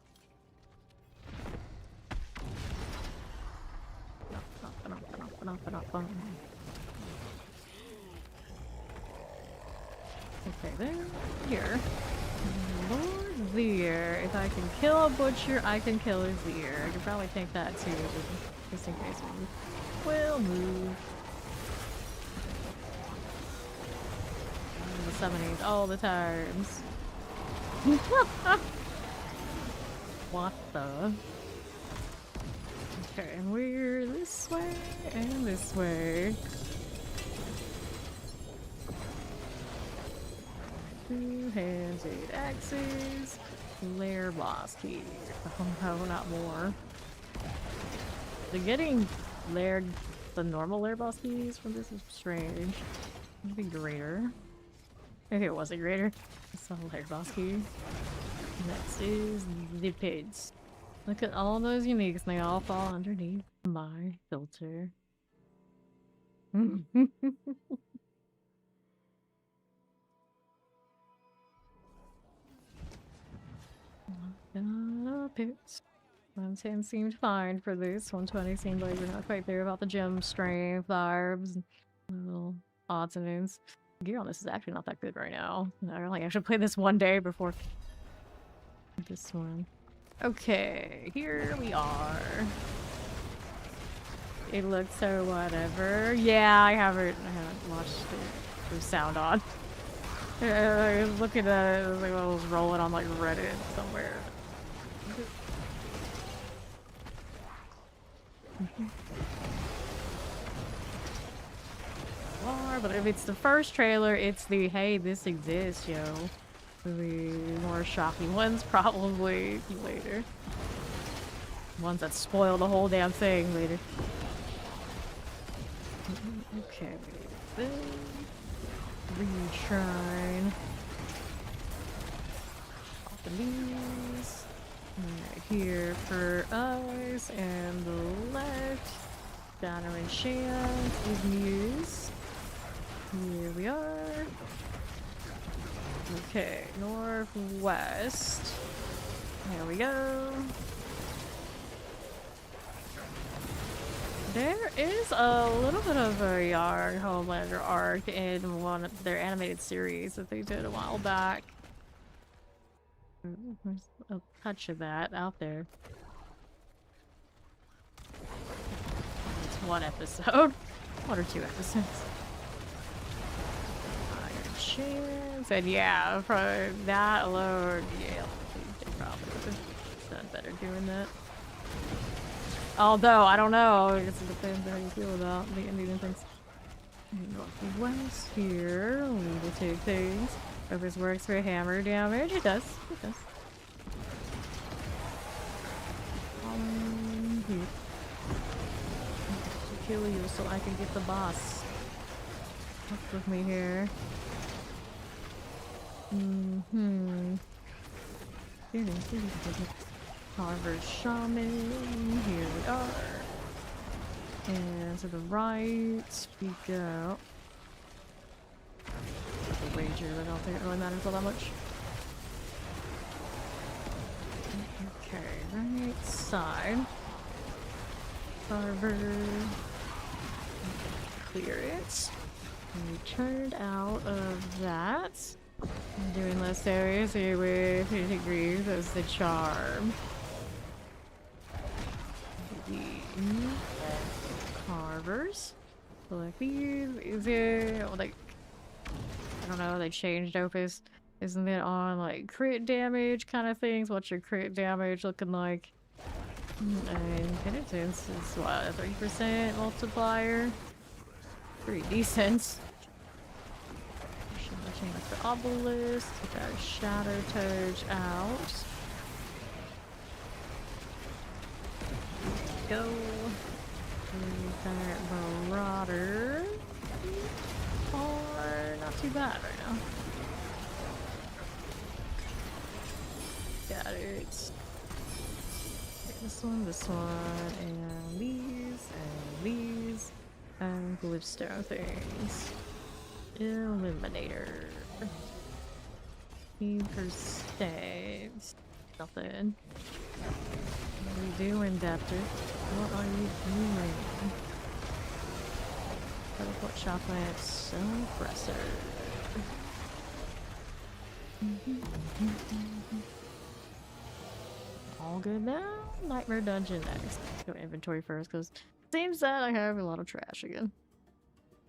A: Okay, there. Here. Lord Veer. If I can kill a butcher, I can kill a Veer. I could probably take that too, just in case we will move. The summoning all the times. What the? Okay, and we're this way and this way. Two hands, 8 axes. Lair boss key. Oh no, not more. They're getting layered the normal lair boss keys from this is strange. Maybe greater. Maybe it was a greater. It's not a layer boss key. Next is the pigs. Look at all those uniques, and they all fall underneath my filter. Pits. 110 seemed fine for this. 120 seemed like we're not quite there about the gem strength, barbs, and little odds and ends. Gear on this is actually not that good right now. I should play this one day before this one. Okay, here we are. It looks so whatever. Yeah, I haven't watched it with sound on. I was looking at it, it was like I was rolling on like Reddit somewhere. But if it's the first trailer, it's the hey, this exists, yo. The more shocking ones probably later. Ones that spoil the whole damn thing later. Okay, reshrine. Off the knees. Right here for us, and the left. Dano enchant is Muse. Here we are. Okay, northwest. There we go. There is a little bit of a Yarg Homelander arc in one of their animated series that they did a while back. There's a touch of that out there. It's one episode. 1 or 2 episodes. Iron Chance. And yeah, for that alone, yeah, they probably would have done better doing that. Although, I don't know, I guess it depends on how you feel about the Indian things. Northwest here, we will take things. If this works for hammer damage, it does. It does. Here. To kill you so I can get the boss. Up with me here. Harvard Shaman, here we are. And to the right, we go. The wager, but I don't think it really matters all that much. Okay, right side. Harvard. Clear it. We turned out of that. I'm doing less areas here with 50 degrees as the charm. Carvers. Select these. Is it like I don't know, they changed Opus. Isn't it on like crit damage kind of things? What's your crit damage looking like? And penitence is what, a 3% multiplier? Pretty decent. Change the obelisk, get that shadow touch out. Go. With that marauder. Or not too bad right now. Got it. Okay, this one, and these, and glitchstone things. Eliminator. 15%. Nothing. What are you doing, Daptor? What are you doing? Teleport chocolate, suppressor. All good now. Nightmare dungeon next. Go inventory first, because it seems that I have a lot of trash again.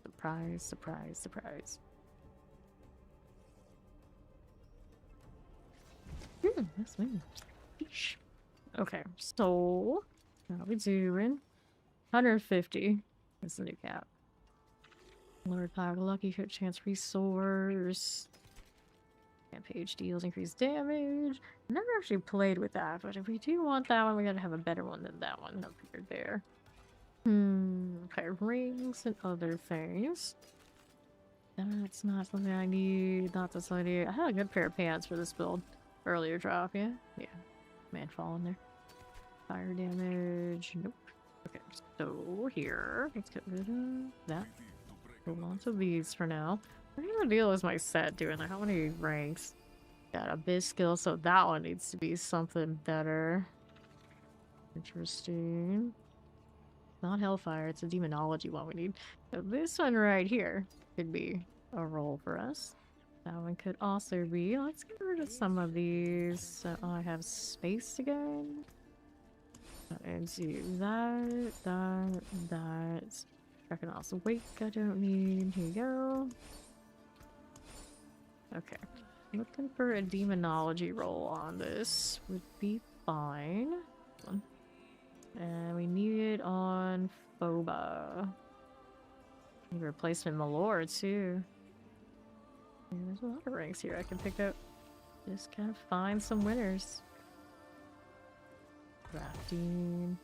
A: Surprise, surprise, surprise. That's me. Okay, so what are we doing? 150 is the new cap. Lord Power Lucky Hit Chance Resource. Rampage deals increased damage. Never actually played with that, but if we do want that one, we gotta have a better one than that one up here there. Okay, rings and other things. That's not something I need. Not this idea. I had a good pair of pants for this build. Earlier drop, yeah? Yeah. Manfall in there. Fire damage. Nope. Okay, so here. Let's get rid of that. Hold on to these for now. What kind of deal is my set doing? Like, how many ranks? Got a big skill, so that one needs to be something better. Interesting. Not Hellfire, it's a Demonology one we need. So this one right here could be a role for us. That one could also be. Let's get rid of some of these so I have space again. And do that. I can also wake, I don't need. Here you go. Okay. Looking for a Demonology roll on this would be fine. And we need it on Phoba. Need replacement Malor too. Yeah, there's a lot of ranks here I can pick up. Just kind of find some winners. Crafting.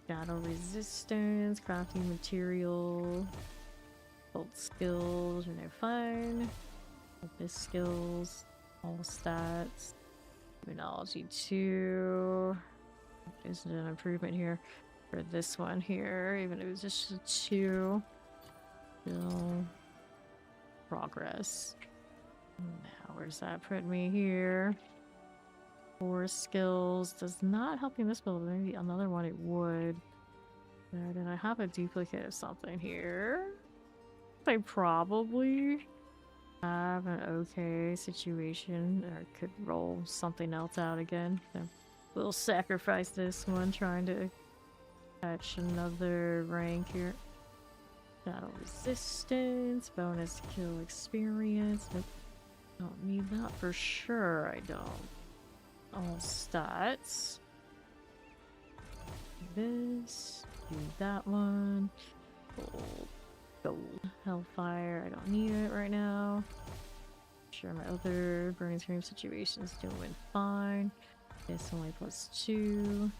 A: Battle resistance. Crafting material. Bolt skills are no fun. This skills. All stats. Immunology 2. Is an improvement here for this one here, even if it was just a 2. Still progress. Now, where's that put me here? 4 skills. Does not help me in this build. Maybe another one it would. Did I have a duplicate of something here? I probably have an okay situation, or could roll something else out again. So we'll sacrifice this one, trying to catch another rank here. Battle resistance, bonus kill experience. Nope. Don't need that for sure, I don't. All stats. This. Do that one. Gold. Hellfire. I don't need it right now. Sure, my other burning scream situation's doing fine. This only +2.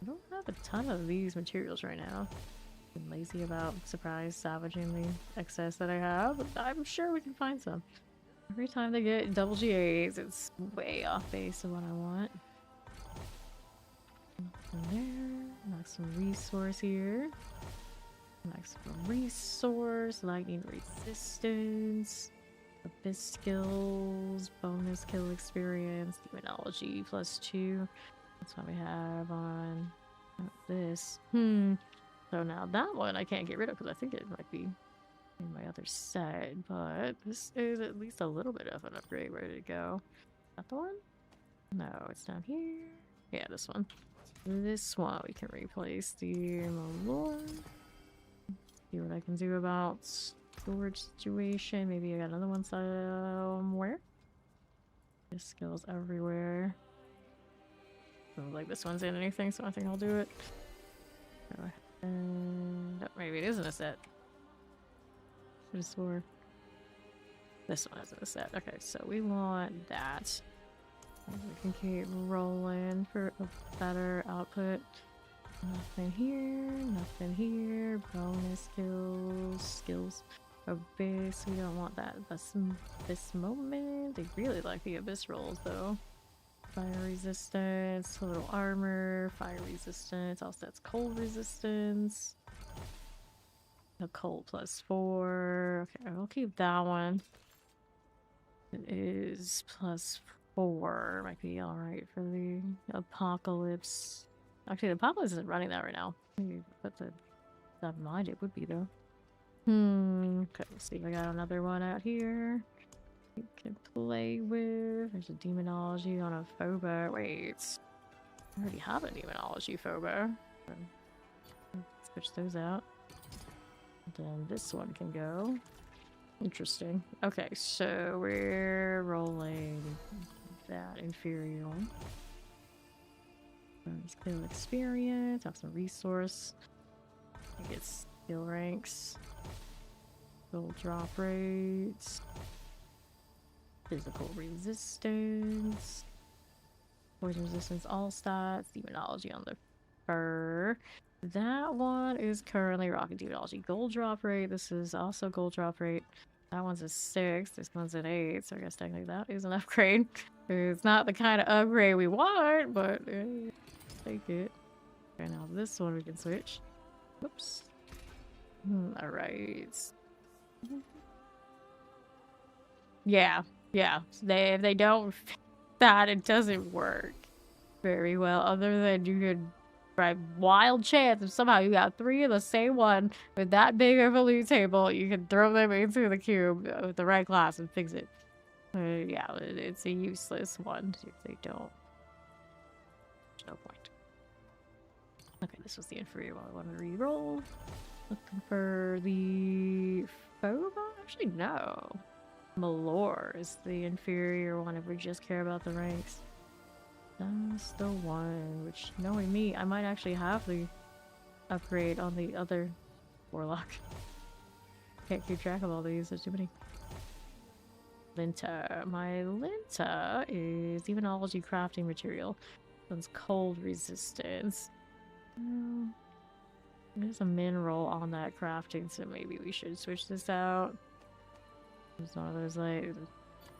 A: I don't have a ton of these materials right now. I'm lazy about surprise salvaging the excess that I have, but I'm sure we can find some. Every time they get double GAs, it's way off base of what I want. Nothing there. Maximum resource here. Maximum resource. Lightning resistance. Abyss skills. Bonus kill experience. Demonology +2. That's what we have on this. So now that one I can't get rid of because I think it might be in my other set, but this is at least a little bit of an upgrade ready to go. That the one? No, it's down here. Yeah, this one. This one we can replace the Malor. See what I can do about storage situation. Maybe I got another one somewhere. There's skills everywhere. Doesn't like this one's in anything, so I think I'll do it. And maybe it isn't a set. Should have swore. This one isn't a set. Okay, so we want that. We can keep rolling for a better output. Nothing here, nothing here. Bonus skills. Abyss, we don't want that this moment. They really like the Abyss rolls though. Fire resistance, total armor, fire resistance, also that's cold resistance. Occult +4. Okay, I'll keep that one. It is +4. Might be alright for the apocalypse. Actually, the apocalypse isn't running that right now. Maybe put that in mind, it would be though. Okay, let's see if I got another one out here. You can play with. There's a demonology on a Phoba. Wait, I already have a demonology Phoba. Switch those out. Then this one can go. Interesting. Okay, so we're rolling that inferior one. Skill experience. Have some resource. I get skill ranks. Gold drop rates. Physical resistance. Poison resistance, all stats. Demonology on the fur. That one is currently rocking demonology. Gold drop rate. This is also gold drop rate. That one's a 6, this one's an 8, so I guess technically that is an upgrade. It's not the kind of upgrade we want, but take it. Okay, now this one we can switch. Whoops. Alright. Yeah, yeah. If they don't fix that, it doesn't work very well. Other than you could, right, wild chance if somehow you got 3 of the same one with that big of a loot table, you can throw them into the cube with the right class and fix it. Yeah, it's a useless one if they don't. There's no point. Okay, this was the inferior one. I want to re-roll. Looking for the Phobos? Actually, no. Malor is the inferior one if we just care about the ranks. That's the one, which, knowing me, I might actually have the upgrade on the other Warlock. Can't keep track of all these, there's too many. Linta. My Linta is demonology crafting material. One's cold resistance. There's a mineral on that crafting, so maybe we should switch this out. It's one of those, like,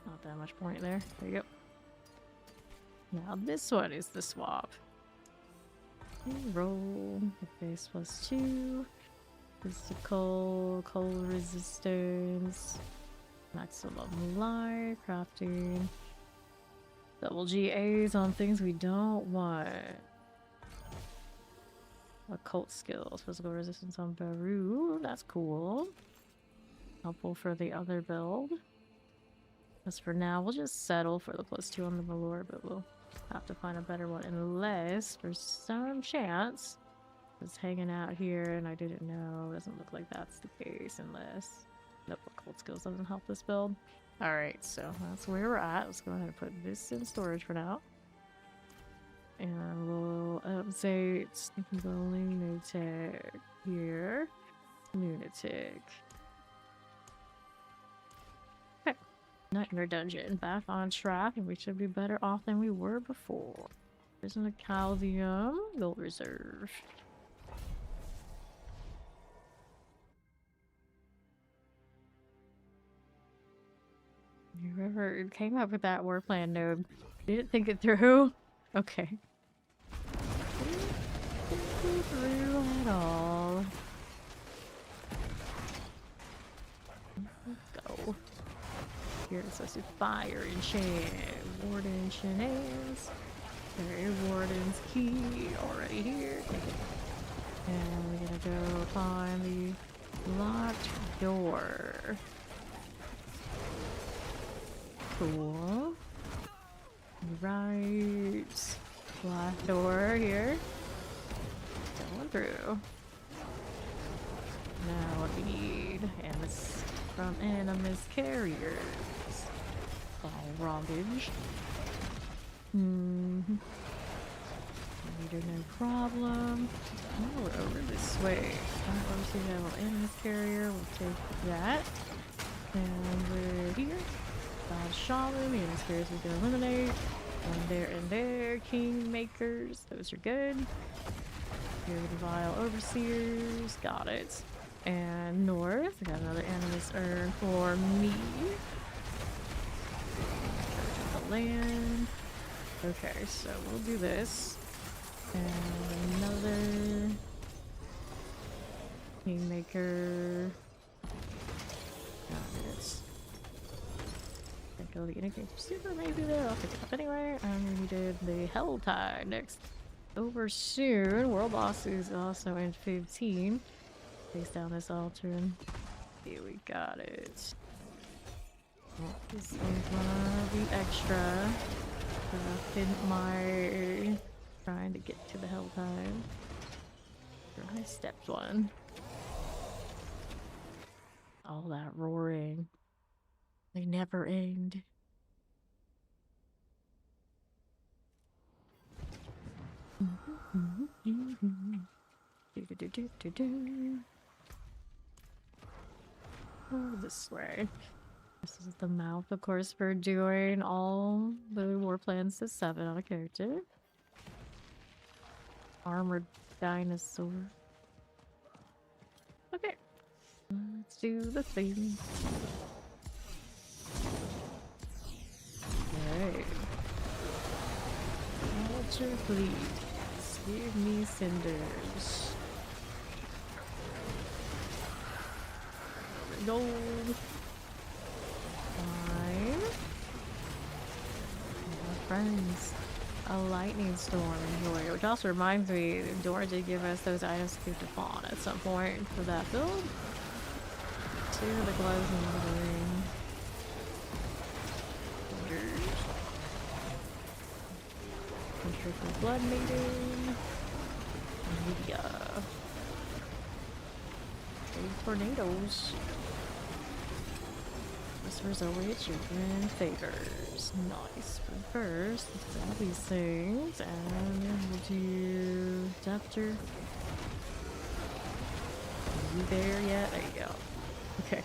A: not that much point there. There you go. Now this one is the swap. Roll the base +2. Physical, cold resistance. Maximum life, crafting. Double GAs on things we don't want. Occult skills, physical resistance on Baru. That's cool. Helpful for the other build. As for now, we'll just settle for the +2 on the Malor, but we'll have to find a better one unless, for some chance, it's hanging out here and I didn't know. Doesn't look like that's the case unless... Nope, occult skills doesn't help this build. Alright, so that's where we're at. Let's go ahead and put this in storage for now. And we'll update the lunatic here. Lunatic. Okay. Nightmare dungeon. Back on track, and we should be better off than we were before. There's a Caldium. Gold reserve. Whoever came up with that war plan node didn't think it through. Okay. Didn't think it through at all. Let's go. Here's us with fire enchant. Warden shenanigans. Okay, Warden's key already here. And we're gonna go find the locked door. Cool. Right. Black door here. Going through. Now what we need. Animus from Animus carriers. Roggage. Leader, no problem. Now we're over this way. Obviously we have an Animus carrier. We'll take that. And we're here. Shaman, the Animus carriers we can eliminate. And there. Kingmakers. Those are good. Here are the Vile Overseers. Got it. And north. We got another Animus urn for me. The land. Okay, so we'll do this. And another Kingmaker. Got it. Go the Indicator Super maybe there. I'll pick it up anyway. And we did the Helltide next. Over soon. World Boss is also in 15. Face down this altar. Here we got it. Oh, this one's gonna be extra. Didn't my trying to get to the Helltide. I stepped one. All that roaring. They never end. Oh, this way. This is the mouth, of course, for doing all the Warplans to 7 on a character. Armored dinosaur. Okay. Let's do the thing. Vulture, please. Give me cinders. Gold. Fine. Friends. A lightning storm, enjoy. Which also reminds me, Dora did give us those items to keep the fawn at some point for that build. Two of the gloves and the ring. Triple blood maiden. Media. Big tornadoes. Whispers away children favors. Nice. But first, let's add these things and we'll do Doctor. Are you there yet? There you go. Okay.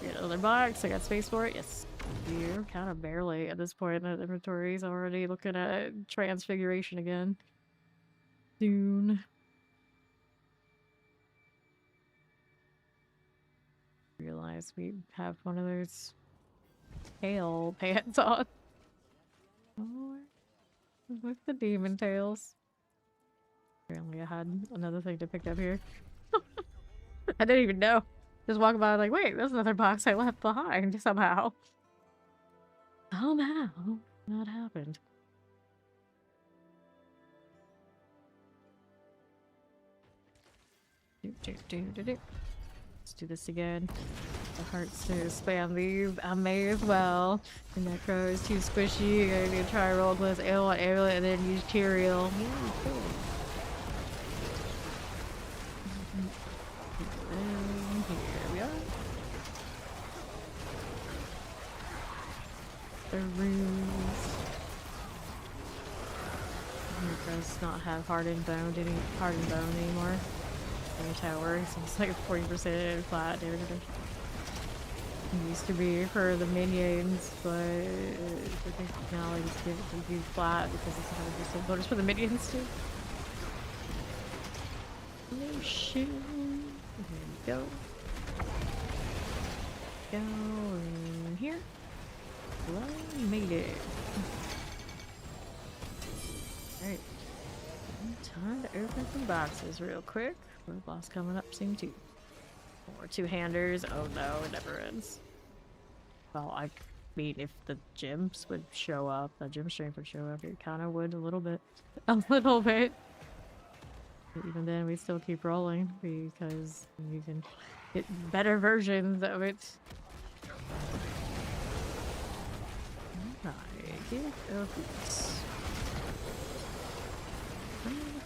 A: Get another box. I got space for it. Yes. We're kind of barely at this point. The inventory is already looking at transfiguration again. Soon. Realize we have one of those tail pants on. Oh, with the demon tails. Apparently I had another thing to pick up here. I didn't even know. Just walking by like, wait, there's another box I left behind somehow. Somehow that happened. Let's do this again. The hearts to spam these. I may as well. The necro is too squishy. I need to try roll glass ale on amulet and then use Tyrael. Yeah, cool. And here we are. The runes. It does not have hardened bone anymore. The tower, so it's like a 40% flat damage. It used to be for the minions, but I think now I just give it to be flat because it's 100% bonus for the minions too. Oh shoot! There we go. Go in here. Well, made it. Alright. Time to open some boxes real quick. The boss coming up soon too. More two-handers. Oh no, it never ends. Well, I mean, if the gyms would show up, the gym strength would show up, it kind of would a little bit. A little bit. But even then, we still keep rolling because you can get better versions of it.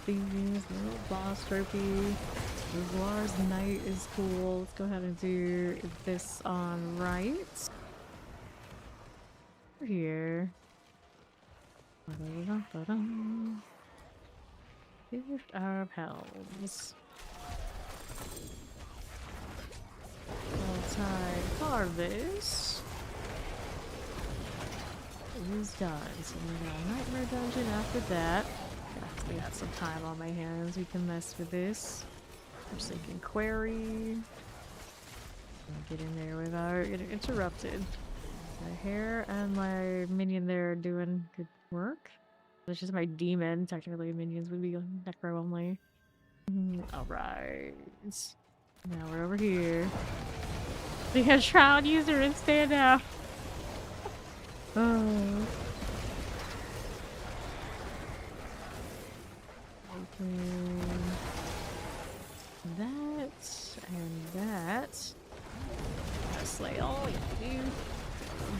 A: These little boss trophy. Lars Knight is cool. Let's go ahead and do this on right. Here. Gift our pals. All-time harvest is done. So we got a nightmare dungeon after that. We got some time on my hands. We can mess with this. I'm just thinking query. Get in there without getting interrupted. My hair and my minion there are doing good work. It's just my demon. Technically, minions would be necro only. Alright. Now we're over here. We got Shroud user and stand out. Oh. That and that. Slay all you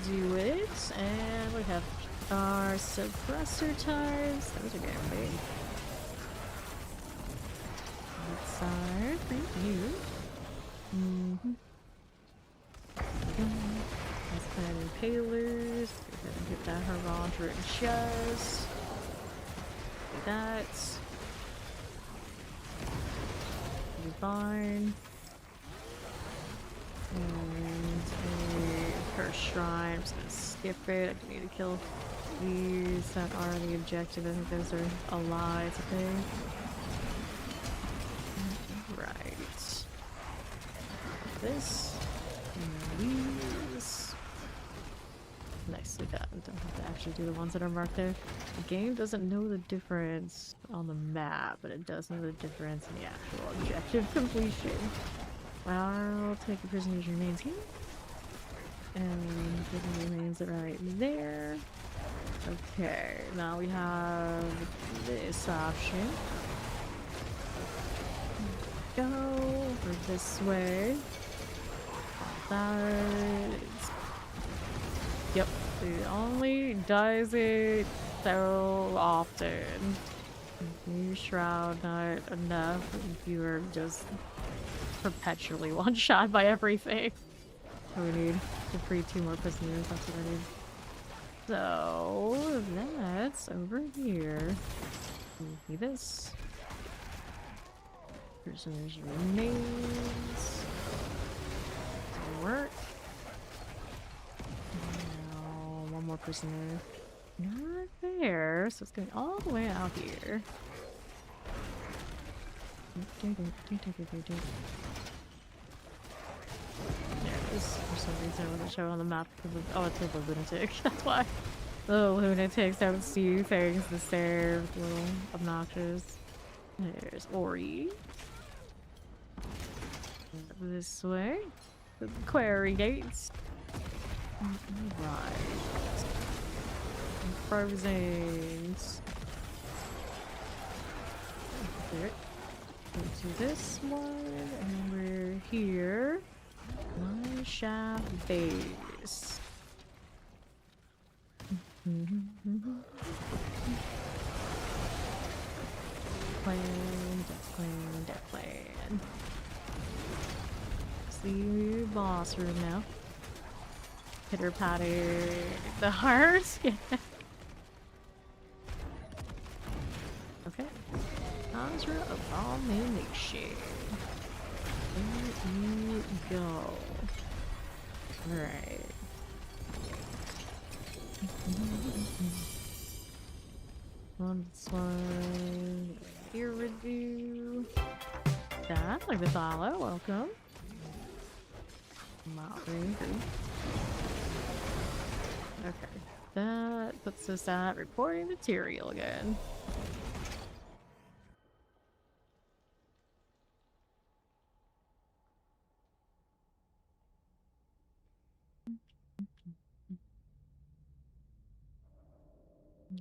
A: do it, and we have our suppressor times. Those are getting big. Side for you. Let's put in impalers. Go ahead and get that Harvandra and chest. Do that. Fine. And her shrine. I'm just gonna skip it. I need to kill these that are the objective. I think those are alive, okay? Right. This. And these. Nicely done. Don't have to actually do the ones that are marked there. The game doesn't know the difference on the map, but it does know the difference in the actual objective completion. I'll take the prisoner's remains here. And the prisoner's remains are right there. Okay, now we have this option. Go over this way. That's... Yep, it only does it so often. New shroud, not enough if you are just perpetually one-shot by everything. We need to free 2 more prisoners, that's what I need. So, that's over here. See this? Prisoners remains. Work. Now, 1 more prisoner. Not there, so it's going all the way out here. There it is. For some reason, it wasn't showing on the map because of, oh, it's like a lunatic. That's why. The lunatics don't see things that they're a little obnoxious. There's Ori. This way. The quarry gates. Right. Frozen. There. Go to this one, and we're here. Mine shaft base. Death plan. See boss room now. Pitter patter the heart. Okay. Conjure abomination. There you go. Alright. This one. Here review. That, like the follow. Welcome. Okay. That puts us at reporting material again.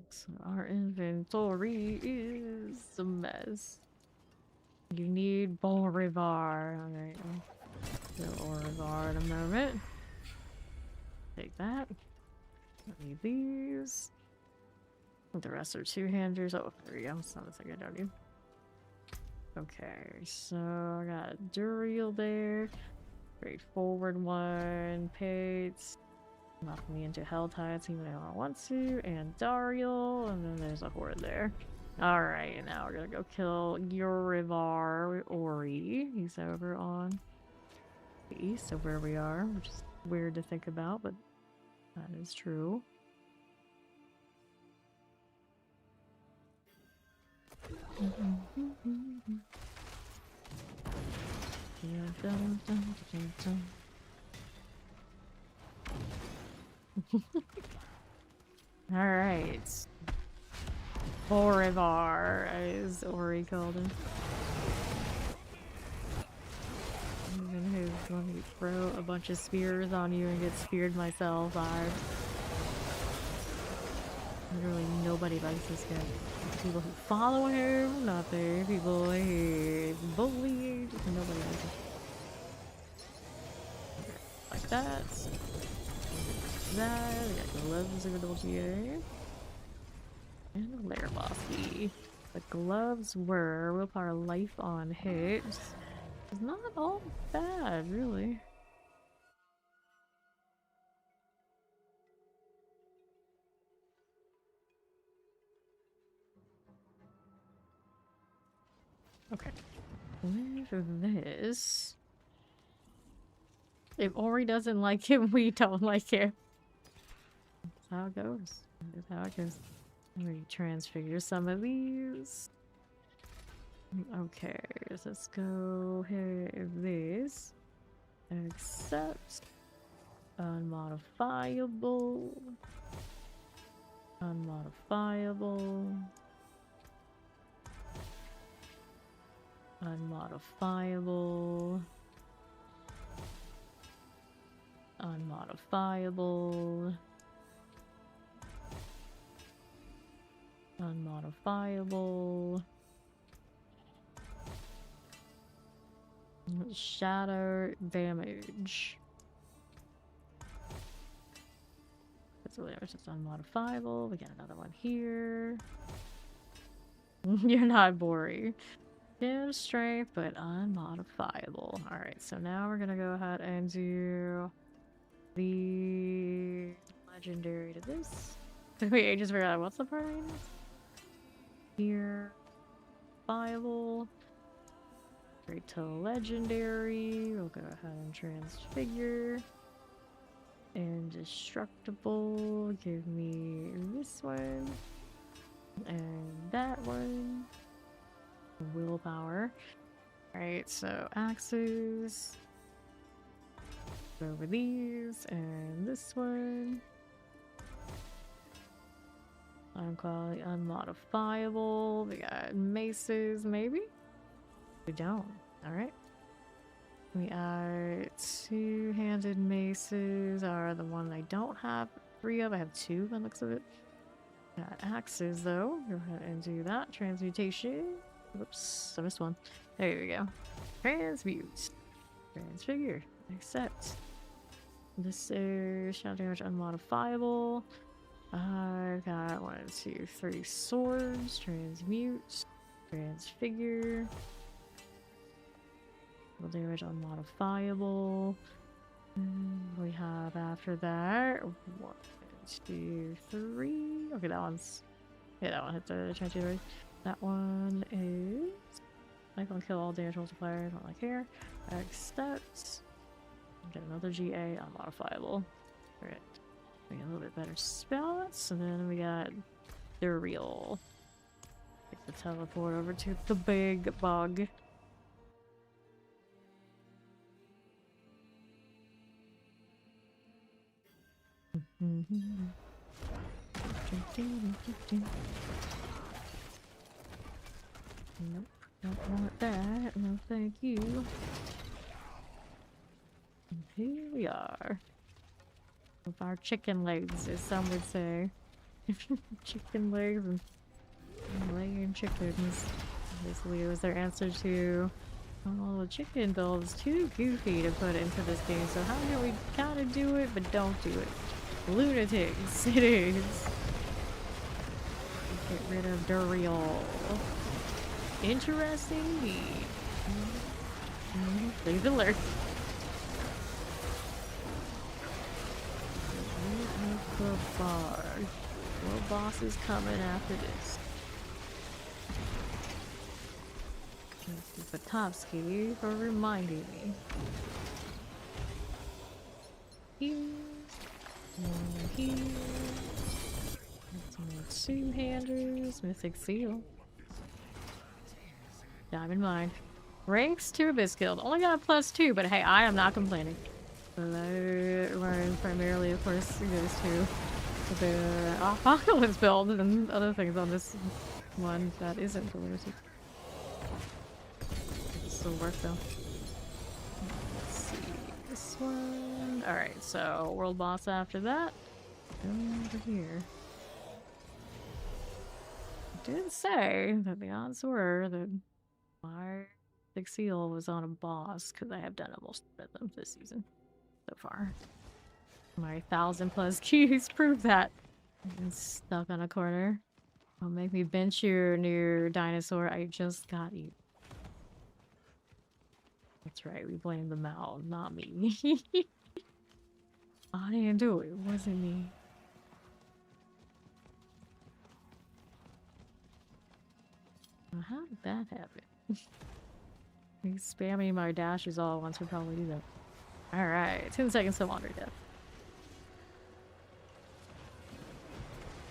A: So our inventory is a mess. You need Bolivar. Alright, I'll do Bolivar in a moment. Take that. Don't need these. The rest are 2-handers. Oh, there we go. It's not a thing I don't need. Okay, so I got Duriel there. Straightforward one. Pates. Knock me into Hell Tides even if I want to. And Dariel. And then there's a Horde there. Alright, now we're gonna go kill Yorivar Ori. He's over on the east of where we are, which is weird to think about, but that is true. Alright. Bolivar, as Ori called him. Even who's going to throw a bunch of spears on you and get speared myself. Literally nobody likes this guy. People who follow him, nothing. People he bullied, nobody likes him. Like that. That, we got gloves of double GA. And a lair boss key. The gloves were willpower life on hits. It's not all bad, really. Okay. With this. If Ori doesn't like him, we don't like him. That's how it goes. That's how it goes. Let me transfigure some of these. Okay, let's go here. This. Accept. Unmodifiable. Unmodifiable. Unmodifiable. Unmodifiable. Unmodifiable. Shatter damage. So there's just unmodifiable. We got another one here. You're not boring. Yeah, strength, but unmodifiable. Alright, so now we're gonna go ahead and do the legendary to this. Wait, I just forgot. What's the part I need? Here. Viable. Straight to legendary. We'll go ahead and transfigure. Indestructible. Give me this one. And that one. Willpower. Alright, so axes. Go over these. And this one. Quality unmodifiable. We got maces, maybe? We don't. Alright. We are two-handed maces are the one I don't have 3 of. I have 2 by the looks of it. Got axes though. Go ahead and do that. Transmutation. Whoops, I missed one. There we go. Transmute. Transfigure. Accept. This is shadow damage unmodifiable. I've got 1, 2, 3 swords. Transmute. Transfigure. Damage unmodifiable. We have after that 1, 2, 3. Okay, that one's. Yeah, that one hit the transfigure. That one is. I can kill all damage multipliers. Not like here. Accept. Get another GA unmodifiable. Alright. We got a little bit better spots. And then we got the real. Take the teleport over to the big bug. Nope, don't want that. No, thank you. And here we are. With our chicken legs, as some would say. Chicken legs and laying chickens. Basically, was their answer to, oh, the chicken build is too goofy to put into this game, so how can we kind of do it, but don't do it? Lunatics, it is. Get rid of Duriel. Interesting indeed. Please alert. The bar. Well, boss is coming after this. Thank you, Patofsky, for reminding me. Here. Here. Some two-handers, mythic seal. Diamond mine. Ranks 2 Abyss Guild. Only got a +2, but hey, I am not complaining. So I learned primarily, of course, goes to the Apocalypse build and other things on this one that isn't the Lunatic. It'll still work though. Let's see. This one. Alright, so world boss after that. Over here. I did say that the odds were that my Big Seal was on a boss, because I have done almost of them this season so far. My 1,000+ keys prove that. I'm stuck on a corner. Don't make me bench your new dinosaur. I just got you. That's right, we blame the Mal, not me. I didn't do it. It wasn't me. How did that happen? Spamming my dashes all at once would probably do that. Alright, 10 seconds to wander death.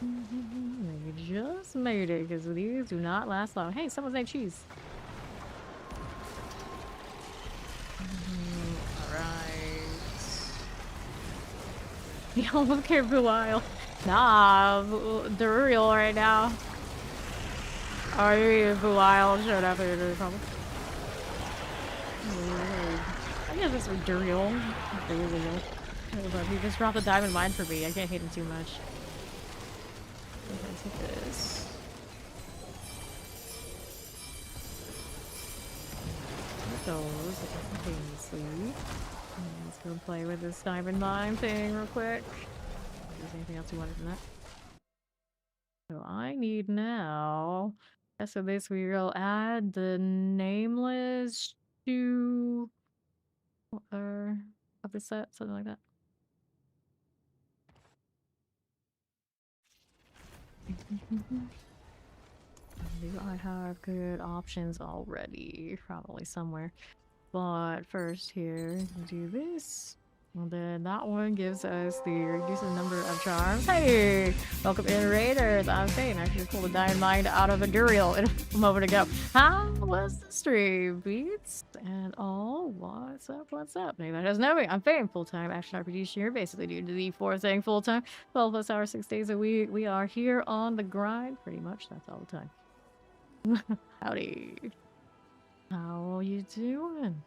A: You just made it, because these do not last long. Hey, someone's named Cheese. Alright. You almost care Belial. Nah, Duriel right now. Oh, you Belial showed up here to trouble. I guess it's Duriel. But he just dropped a diamond mine for me. I can't hate him too much. Let's take this. Those things. Let's go play with this diamond mine thing real quick. If there's anything else you wanted from that. So I need now. So this we will add the nameless to of the set, something like that. Do I have good options already? Probably somewhere. But first here, do this. And then that one gives us the reduced number of charms. Hey! Welcome in, Raiders! I'm saying I should pull a diamond mine out of a Duriel a moment ago. How was the stream, Beats? And all, what's up, what's up? Maybe that doesn't know me. I'm Fame, full-time action RPG streamer, basically doing the fourth thing full-time. 12 plus hours, 6 days a week. We are here on the grind, pretty much, that's all the time. Howdy. How are you doing?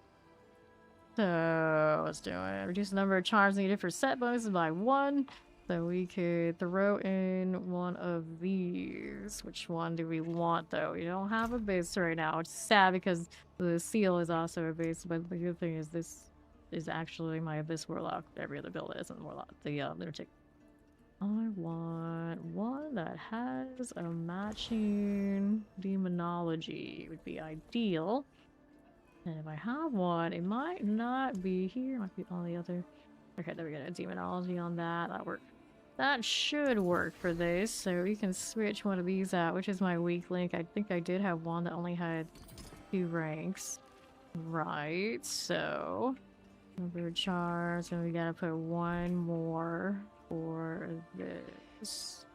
A: So, let's do it. Reduce the number of charms needed for set bonuses by 1. So we could throw in one of these. Which one do we want, though? We don't have a base right now, which is sad because the seal is also a base. But the good thing is this is actually my Abyss Warlock. Every other build isn't Warlock. The Lunatic. I want one that has a matching demonology. Would be ideal. And if I have one, it might not be here. It might be on the other. Okay, there we go. Demonology on that. That worked. That should work for this. So we can switch one of these out, which is my weak link. I think I did have one that only had 2 ranks. Right. So number of charms, and we gotta put one more for this.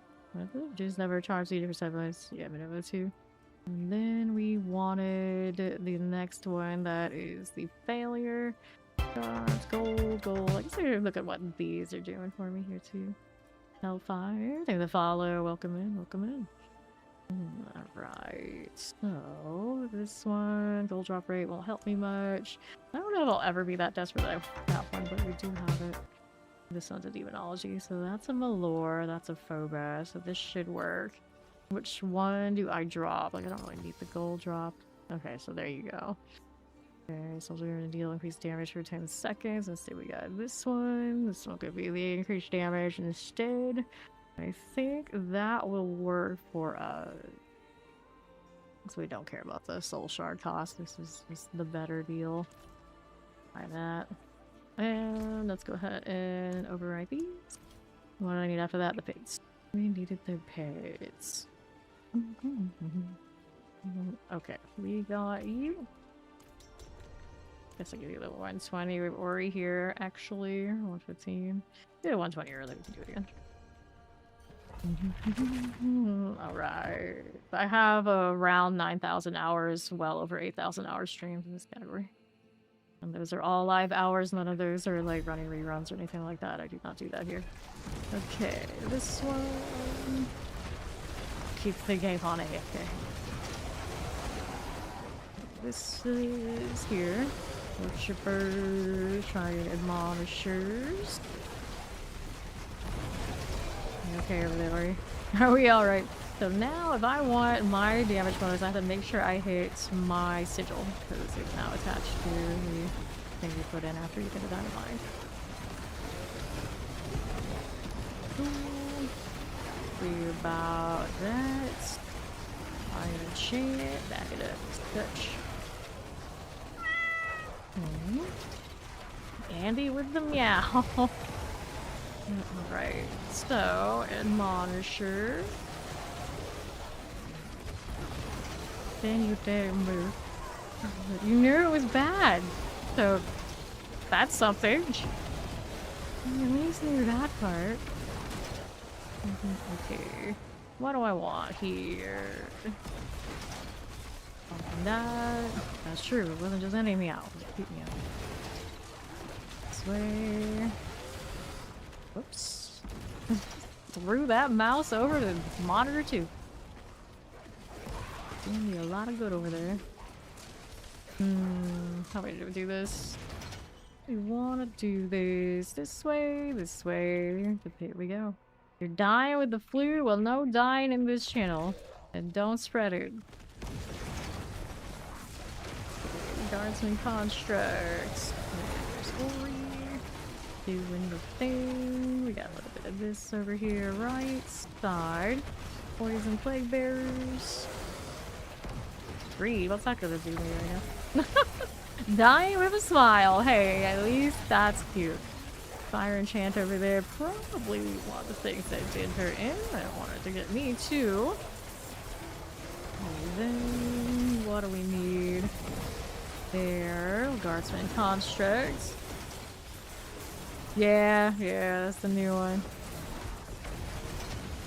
A: Just number of charms needed for 7. Yeah, Minerva 2. And then we wanted the next one that is the failure. Charms, gold. I guess I should look at what these are doing for me here too. Hellfire. Thank you for the follow. Welcome in. Alright, so this one, gold drop rate won't help me much. I don't know if I'll ever be that desperate that I want that one, but we do have it. This one's a demonology, so that's a Malor, that's a Phobos, so this should work. Which one do I drop? Like, I don't really need the gold drop. Okay, so there you go. Okay, so we're gonna deal increased damage for 10 seconds. Let's see, we got this one. This one could be the increased damage instead. I think that will work for us. Because we don't care about the soul shard cost. This is just the better deal. Try that. And let's go ahead and overwrite these. What do I need after that? The pigs. We needed the pigs. Okay, we got you. Guess I'll give you the 120 with Ori here, actually. 115. Yeah, 120 early, we can do it again. Alright. I have around 9,000 hours, well over 8,000 hours streamed in this category. And those are all live hours, none of those are like running reruns or anything like that. I do not do that here. Okay, this one... Keep the game on AFK. This is here. Worshippers, trying admonishers. Okay, over there, are we alright? So now, if I want my damage bonus, I have to make sure I hit my sigil, because it's now attached to the thing you put in after you get a diamond mine. See about that. Iron chant, back it up, touch. Andy with the meow. Alright, so, admonisher. Then you dare move. You knew it was bad. So, that's something. You at least knew that part. Okay. What do I want here? That. That's true. It wasn't just any meow. Keep me out. This way. Whoops. threw that mouse over the monitor too. Doing me a lot of good over there. How are we gonna do this? We wanna do this way, this way. Here we go. You're dying with the flu? Well, no dying in this channel. And don't spread it. Guardsman constructs. There's Ori. Doing the thing. We got a little bit of this over here, right side. Poison plague bearers. Greed. What's that gonna do to me right now? Dying with a smile. Hey, at least that's cute. Fire enchant over there. Probably one of the things that did her in. I don't want her to get me too. And then what do we need? There. Guardsman constructs. Yeah, that's the new one.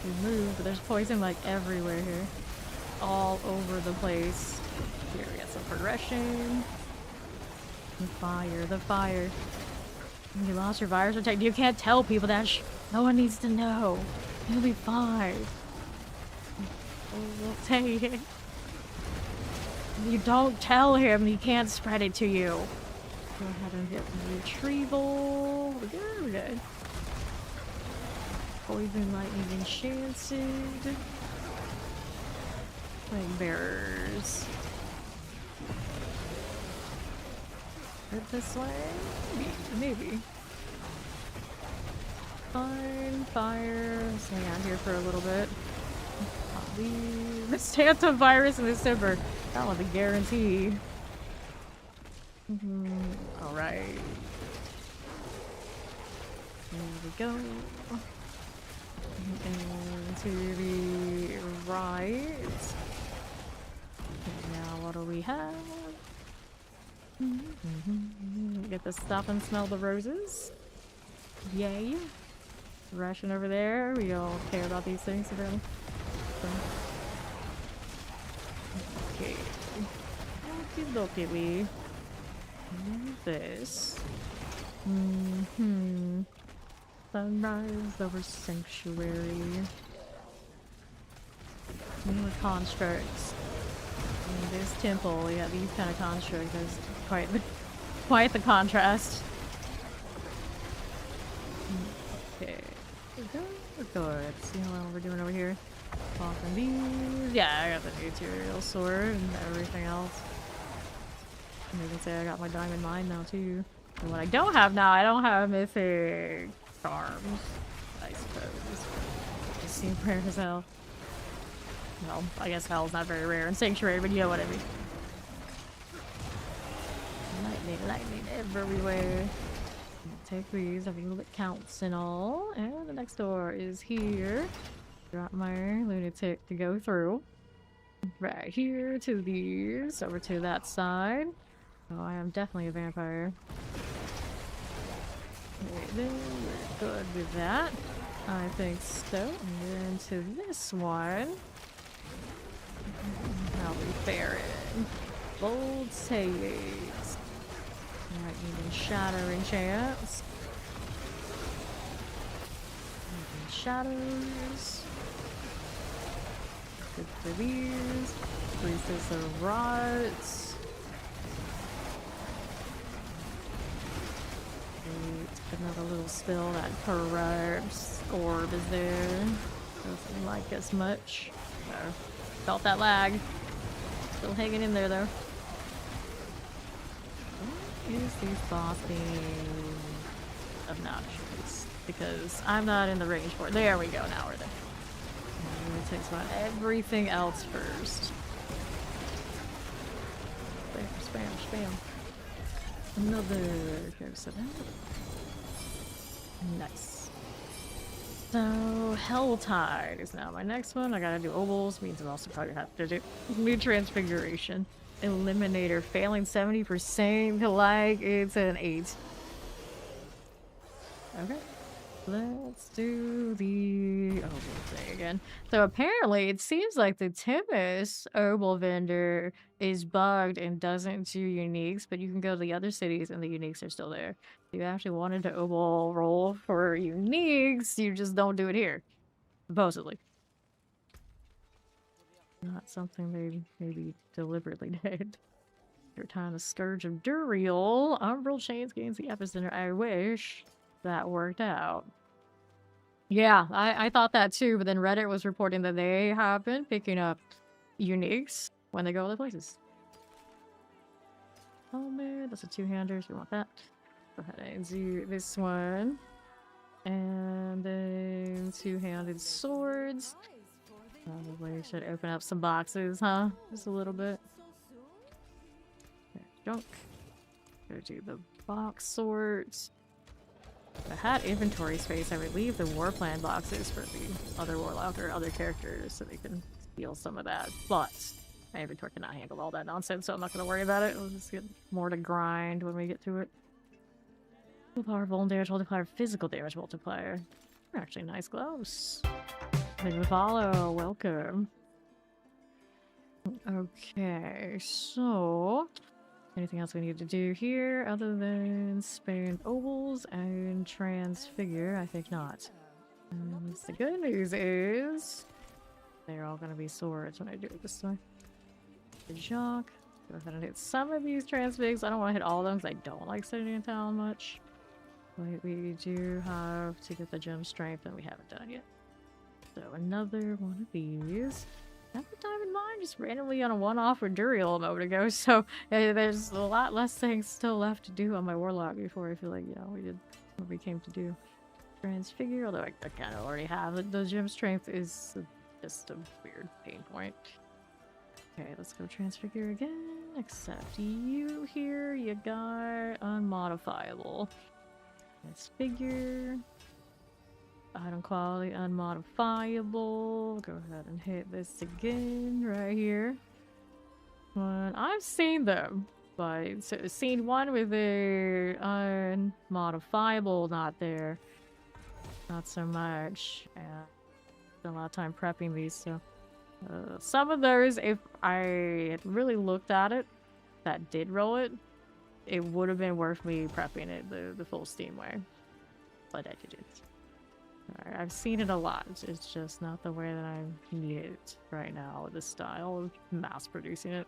A: We move, but there's poison like everywhere here. All over the place. Here we got some progression. The fire. You lost your virus protect. You can't tell people that. No one needs to know. You'll be fine. We'll take it. You don't tell him. He can't spread it to you. Go ahead and get the retrieval. We're good. Poison lightning enchanted. Plague bearers. This way? Maybe. Fine, fire. Let's hang out here for a little bit. The Santa virus in December. That was a guarantee. Alright. There we go. And to the right. Okay, now what do we have? Get to stop and smell the roses. Yay. Ration over there. We don't care about these things really. Okay. Okie dokie. This. Sunrise over sanctuary. More constructs. In this temple, we got these kind of constructs. There's quite the contrast. Okay. We're good. See how we're doing over here? Popping these. Yeah, I got the material sword and everything else. And you can say I got my diamond mine now too. And what I don't have now, I don't have mythic charms, I suppose. It seems rare as hell. Well, I guess hell's not very rare in Sanctuary, but you know what I mean. Lightning everywhere. Take these, I think it counts and all. And the next door is here. Drop my lunatic to go through. Right here to these, over to that side. Oh, I am definitely a vampire. Okay, then we're good with that. I think so. And then to this one. How we fare it. Bold saves. Alright, even shattering chance. Even shadows. Good for these. Priestess of Rots. Great. Another little spell that corrupts. Orb is there. Doesn't like as much. No. Felt that lag. Still hanging in there though. What is the boss being obnoxious? Because I'm not in the range for it. There we go, now we're there. I'm gonna take about everything else first. Spam, spam, spam. Another K7. Nice. So, Helltide is now my next one. I gotta do ovals, means I'll also probably have to do new transfiguration. Eliminator failing 70%, like it's an 8. Okay. Let's do the oval thing again. So apparently it seems like the Timus oval vendor is bugged and doesn't do uniques, but you can go to the other cities and the uniques are still there. If you actually wanted to oval roll for uniques, you just don't do it here. Supposedly. Not something they maybe deliberately did. Your time the Scourge of Duriel. Umbral Chains gains the epicenter. I wish that worked out. Yeah, I thought that too, but then Reddit was reporting that they have been picking up uniques when they go other places. Oh man, that's a two-hander, so we want that. Go ahead and do this one. And then two-handed swords. Probably should open up some boxes, huh? Just a little bit. Junk. Go do the box sorts. If I had inventory space, I would leave the Warplan boxes for the other Warlock or other characters so they can steal some of that. But my inventory cannot handle all that nonsense, so I'm not going to worry about it. We'll just get more to grind when we get to it. Power vuln damage multiplier, physical damage multiplier. They're actually nice gloves. Thank you for follow. Welcome. Okay, so anything else we need to do here other than spin ovals and transfigure? I think not. The good news is they're all going to be swords when I do it this time. The junk. Go ahead and hit some of these transfigs. I don't want to hit all of them because I don't like sitting in town much. But we do have to get the gem strength and we haven't done yet. So another one of these. At the time in mind, just randomly on a one-off with Duriel a moment ago, so there's a lot less things still left to do on my Warlock before I feel like, you know, we did what we came to do. Transfigure, although I kind of already have it. The gem strength is just a weird pain point. Okay, let's go transfigure again. Except you here, you got unmodifiable. Transfigure. Item quality unmodifiable. Go ahead and hit this again right here. I've seen them, but seen one with a unmodifiable not there. Not so much. And spent a lot of time prepping these, so some of those, if I had really looked at it, that did roll it, it would have been worth me prepping it the full Steam way, but I didn't. Alright, I've seen it a lot. It's just not the way that I need it right now with the style of mass producing it.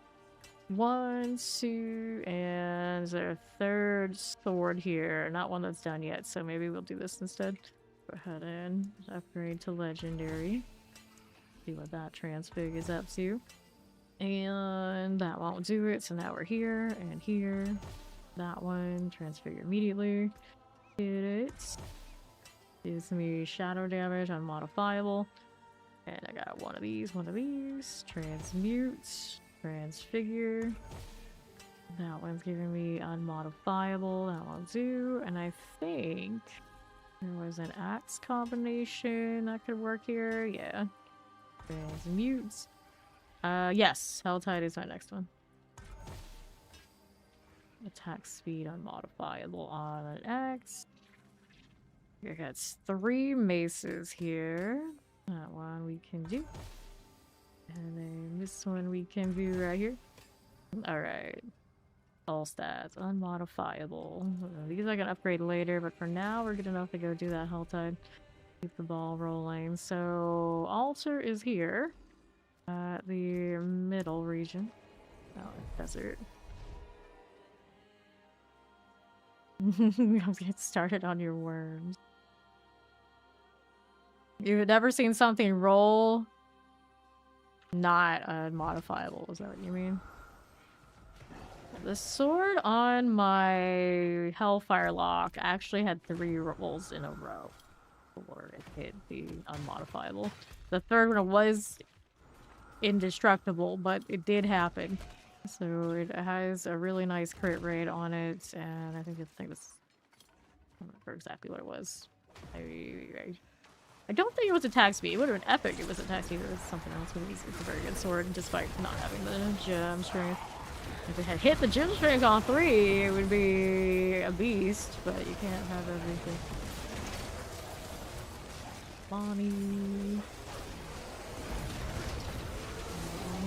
A: 1, 2, and there's a third sword here. Not one that's done yet, so maybe we'll do this instead. Go ahead and upgrade to legendary. See what that transfig is up to. And that won't do it, so now we're here and here. That one, transfigure immediately. Hit it. Gives me shadow damage, unmodifiable. And I got one of these, transmute, transfigure. That one's giving me unmodifiable, that won't do. And I think there was an axe combination that could work here, yeah. Transmute. Yes, Helltide is my next one. Attack speed unmodifiable on an axe. I got 3 maces here. That one we can do. And then this one we can do right here. Alright. All stats. Unmodifiable. These I can upgrade later, but for now we're good enough to go do that Helltide. Keep the ball rolling. So, altar is here. At the middle region. Oh, desert. I'll get started on your worms. You've never seen something roll not unmodifiable, is that what you mean? The sword on my Hellfire lock actually had 3 rolls in a row before it hit the unmodifiable. The third one was indestructible, but it did happen. So it has a really nice crit rate on it, and I think this, I don't remember exactly what it was. I don't think it was attack speed. It would have been epic if it was attack speed. It was something else, but it's a very good sword, despite not having the gem strength. If it had hit the gem strength on 3, it would be a beast, but you can't have everything. Bonnie.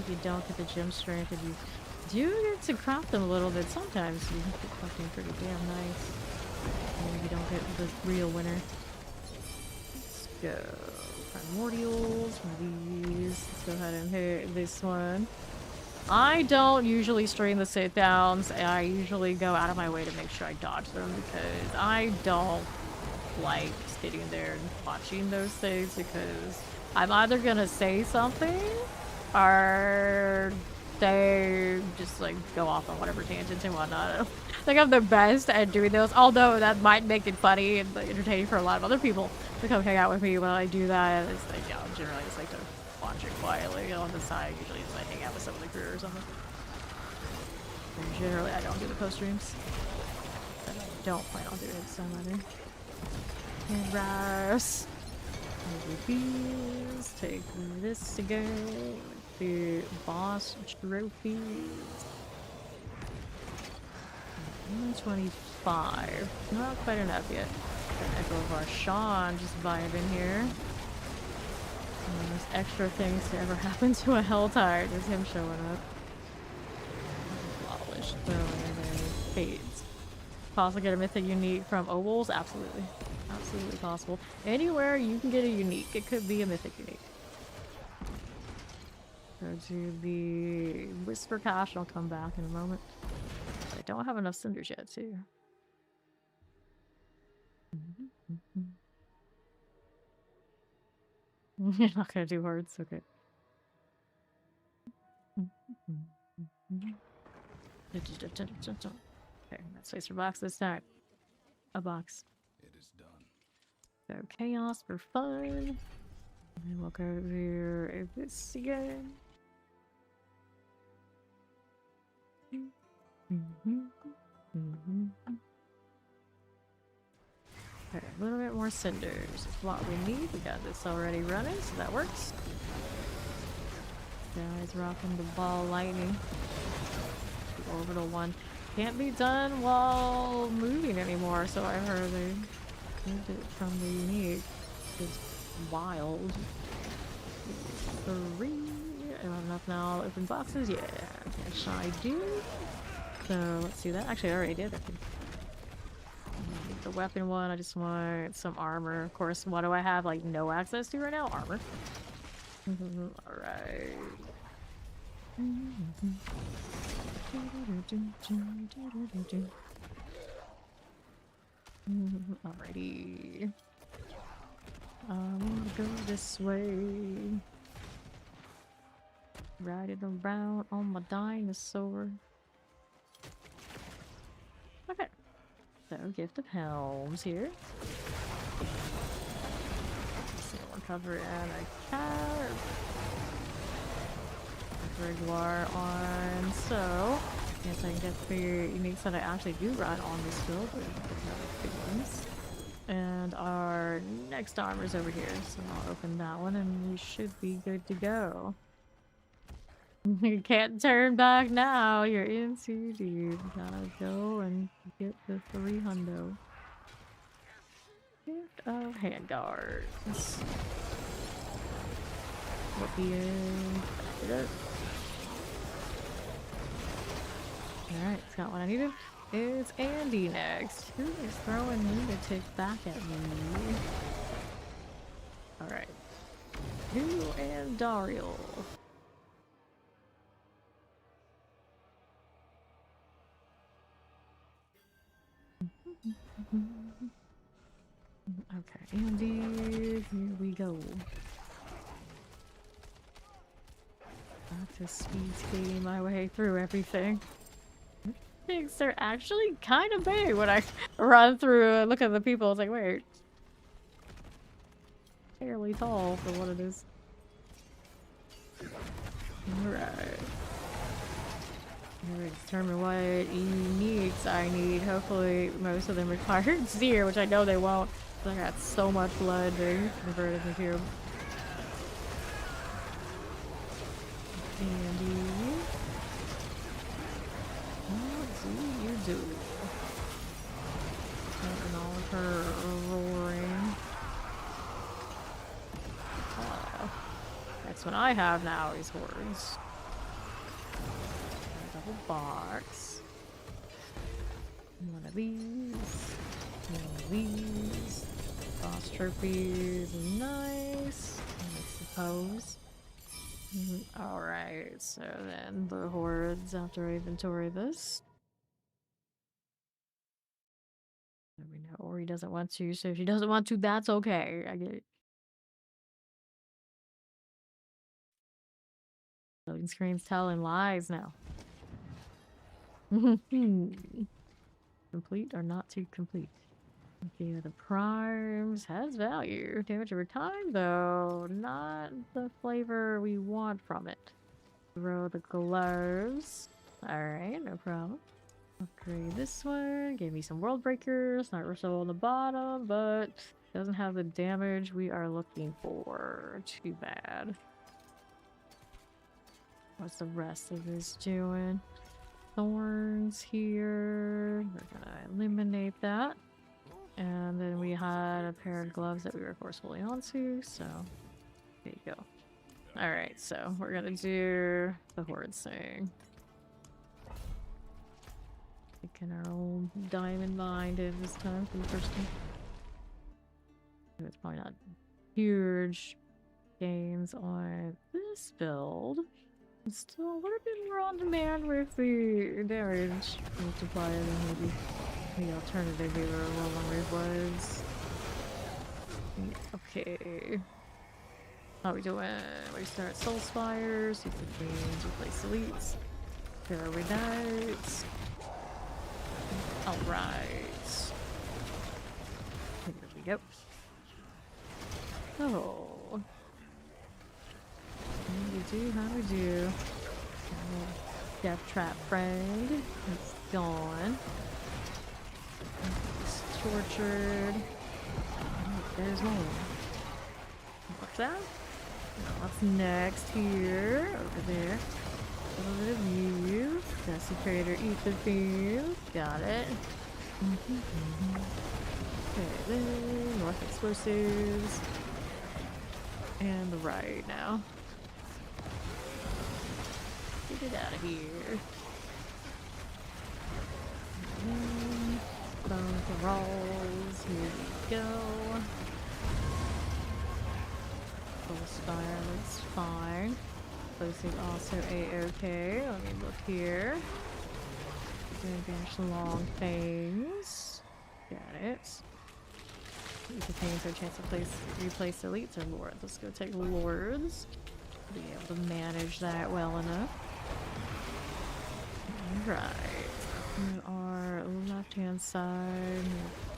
A: You don't get the gem strength, if you do get to craft them a little bit. Sometimes you can get something pretty damn nice. And you don't get the real winner. Let's go. Primordials, one of these. Let's go ahead and hit this one. I don't usually stream the sit-downs. I usually go out of my way to make sure I dodge them because I don't like sitting there and watching those things because I'm either gonna say something or they just like go off on whatever tangents and whatnot. I don't think I'm the best at doing those, although that might make it funny and entertaining for a lot of other people to come hang out with me while I do that. It's like, yeah, generally just like to watch it quietly on the side. Usually just like hang out with some of the crew or something. And generally I don't do the post streams. But I don't plan on doing some other. And rice. These. Take this to go. The boss trophies. 125. Not quite enough yet. An Echo of our Sean just vibing here. And there's extra things to ever happen to a Helltire. There's him showing up. Flawless. Fades. Possibly get a mythic unique from ovals? Absolutely. Absolutely possible. Anywhere you can get a unique, it could be a mythic unique. Go to the Whisper Cache, I'll come back in a moment. I don't have enough cinders yet, too. You're not gonna do words? Okay. Okay, let's face your box this time. A box.
B: It is done.
A: So chaos for fun. And we'll go over this again. Okay, a little bit more cinders is what we need. We got this already running, so that works. Guys rocking the ball lightning. The orbital one can't be done while moving anymore, so I heard they moved it from the unique. It's wild. 3. I have enough now. Open boxes? Yeah. Yes, I do. So let's see that. Actually, I already did. I think. The weapon one, I just want some armor. Of course, what do I have like no access to right now? Armor. Alright. Alrighty. I wanna go this way. Ride it around on my dinosaur. Okay. So, gift of helms here. We'll cover and a cat. Gregoire on. So, yes, I can get the uniques that I actually do run on this build. Big ones. And our next armor's over here, so I'll open that one and we should be good to go. You can't turn back now, you're in too deep. Gotta go and get the 300. Gift of handguards. What the Alright, it's got what I needed. It's Andy next. Who is throwing lunatic back at me? Alright. Who and Daryl? Okay, Andy, here we go. Back to speed skating my way through everything. Things are actually kind of big when I run through and look at the people. It's like, wait. Fairly tall for what it is. Alright. Determine what uniques I need. Hopefully most of them require Seer, which I know they won't. I got so much blood being converted into cube. Andy. What do you do? And all of her roaring. That's what I have now, is hordes. Double box. One of these. One of these. Boss trophies, nice, I suppose. Alright, so then the hordes after I inventory this. We know Ori doesn't want to, so if she doesn't want to, that's okay. I get it. Loading screen's telling lies now. Complete or not too complete. Okay, the primes has value. Damage over time, though. Not the flavor we want from it. Throw the gloves. Alright, no problem. Upgrade this one. Gave me some world breakers. Not so on the bottom, but doesn't have the damage we are looking for. Too bad. What's the rest of this doing? Thorns here. We're gonna eliminate that. And then we had a pair of gloves that we were forcefully onto, so there you go. Alright, so we're gonna do the horde thing. Taking our old diamond mine in this time for the first time. It's probably not huge gains on this build. It's still a little bit more on demand with the damage multiplier than maybe the alternative we were rolling with was. Okay. How are we doing? We start Soul Spires, Super Queens, replace Elites. There we Knights. Alright. Here we go. Oh. How do we do? Death Trap friend. It's gone. It's tortured. Oh, there's more. What's that? What's next here? Over there. A little bit of you. Desecrator, eat the field. Got it. Okay, then North Explosives. And the right now. Get it out of here. Bones and rolls. Here we go. Full Spire looks fine. Explosive also a-okay. Let me look here. Gonna banish the long things. Got it. It contains our chance to replace elites or lords. Let's go take lords. Be able to manage that well enough. Alright. Our left hand side,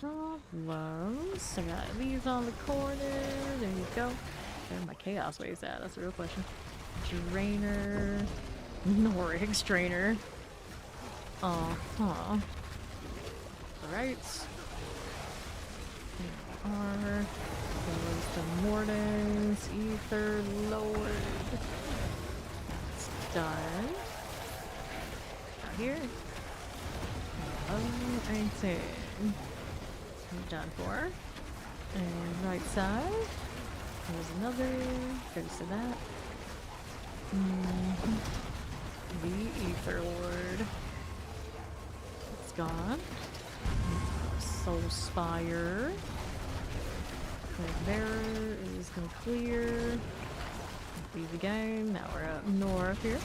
A: no problems. I got these on the corner. There you go. Where my chaos waves at? That's the real question. Drainer. Norix Drainer. Uh-huh. Alright. Are those the Mordens, Ether, Lord. It's done. Out here. Everything. We're done for. And right side. There's another. Goes to that. The Ether Lord. It's gone. Soul Spire. Bearer is gonna clear. Leave the game. Now we're up north here.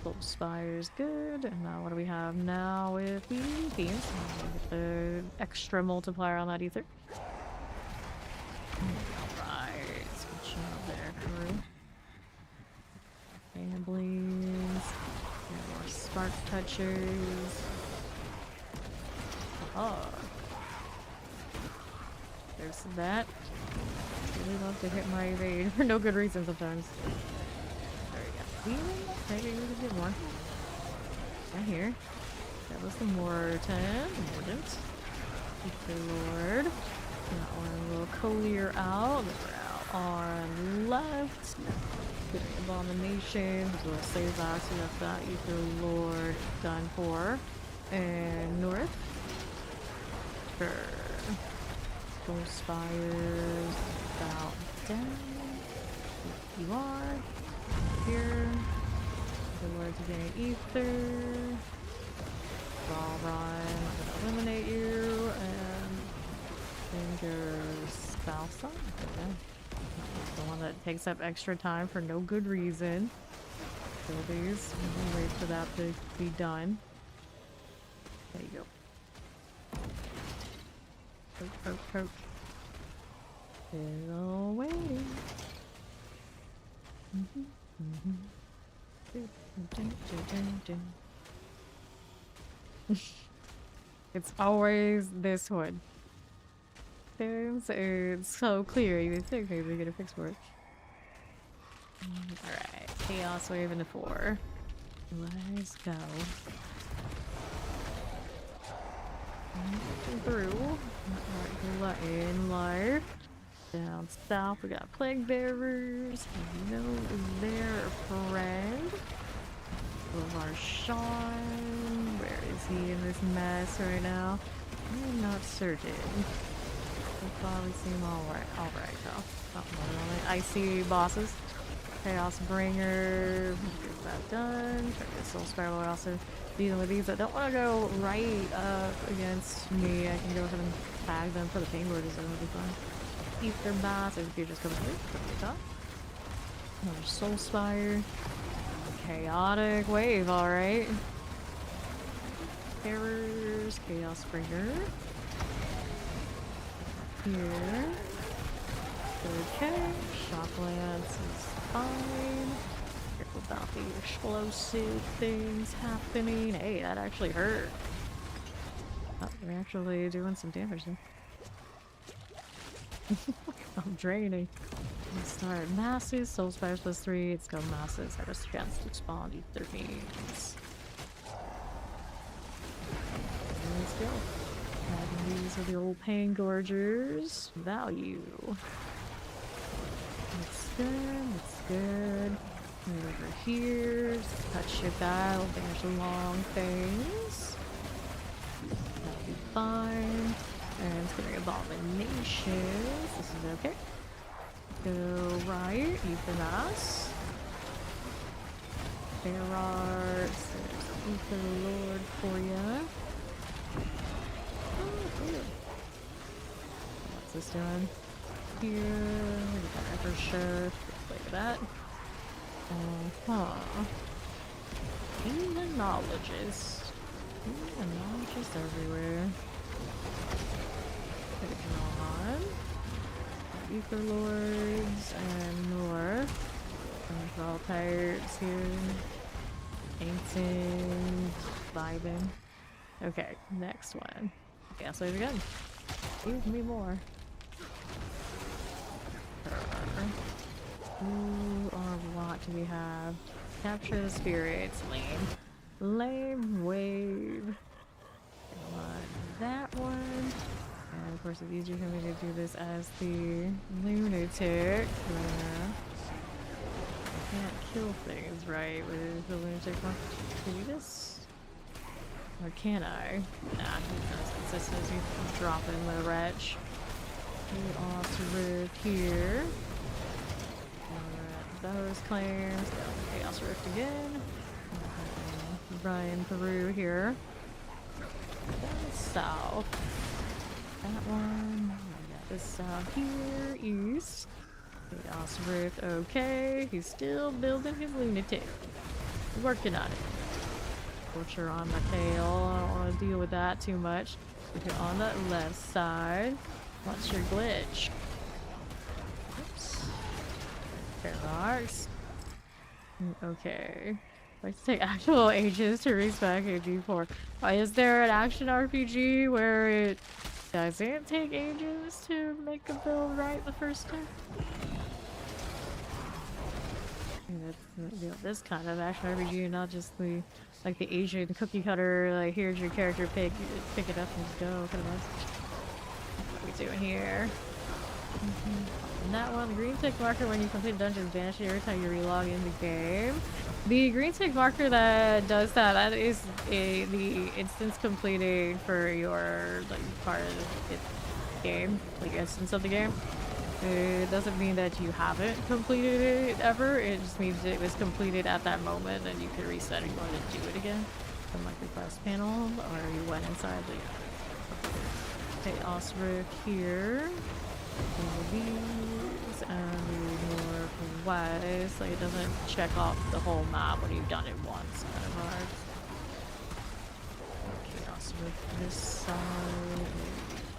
A: Soul Spire's good. And now what do we have now with the beams? Get the extra multiplier on that ether. Alright. Good job there, crew. Ramblings. More spark touchers. Oh. There's that. Really love to hit my evade for no good reason sometimes. There we go. Maybe we can get more. Right here. That was the Mordant. Ether Lord. That one will clear out. We're out on left. Good Abomination. We'll go save that. So that's that Ether Lord done for. And north. Sure. Soul Spires about down. You are here. The Lord's getting ether. All run. I'm gonna eliminate you and fingers south side. Okay. That's the one that takes up extra time for no good reason. Kill these. We'll wait for that to be done. There you go. Poke. Still waiting. It's always this one. It's so clear, you would think maybe we get a fix for it. Alright, Chaos Wave into 4. Let's go. Through. Alright, in life. Down south, we got Plague Bearers. No, their friend. Boulevard Sean. Where is he in this mess right now? I'm not certain. We probably seem alright. Alright, though. Icy bosses. Chaos Bringer. Get that done. Try to get Soul Spiral. We're also dealing with these. I don't want to go right up against me. I can go ahead and tag them for the Pain Lord. That'll be fine. Ether Bass. If you just come through. From the top. Another Soul Spire. Chaotic Wave. Alright. Terrors. Chaos Bringer. Here. Okay. Shock Lance is fine. Careful about the explosive things happening. Hey, that actually hurt. Oh, we're actually doing some damage there. I'm draining. Let's start masses. Soul Spires +3. It's got masses. Have a chance to spawn D13s. Let's go. And these are the old Pain Gorgers. Value. It's good. It's good. Right over here. Cut shit out. Banish the long things. That'll be fine. And it's gonna be Abominations. This is okay. Go right. Ether Mass. There's Ether Lord for ya. Oh, good. What's this doing? Here. We got Ever Sure. Look at that. Demonologist. Demonologist everywhere. On. Ether Lords and more. There's all types here. Ancient. Vibing. Okay, next one. Gas Wave again. Give me more. Who or what do we have? Capture the spirits. Lame wave. That one. And of course it's easier for me to do this as the lunatic. I can't kill things right with the lunatic one. Can you just? Or can I? Nah, that's consistency. I'm dropping the wretch. Off to Rift here. Those claims. Chaos Rift again. Ryan Peru here. Down south. That one. I got this south here. East. Chaos Rift. Okay. He's still building his lunatic. Working on it. Torture on my tail. I don't want to deal with that too much. If you're on that left side, what's your glitch? Oops. Paradox. Okay. Let's take actual ages to respec a D4. Is there an action RPG where it doesn't take ages to make a build right the first time? That's, you know, this kind of action RPG, not just the like the Asian cookie cutter. Like here's your character pick it up and just go. Kind of nice. What are we doing here? And that one, the green tick marker when you complete a dungeon is banished every time you relog in the game. The green tick marker that does that, that is the instance completed for your like part of the game, like instance of the game. It doesn't mean that you haven't completed it ever. It just means it was completed at that moment, and you could reset and go ahead and do it again from like the quest panel, or you went inside the Chaos Rift here. These and northwest, like it doesn't check off the whole map when you've done it once. Kind of hard. Chaos with this side.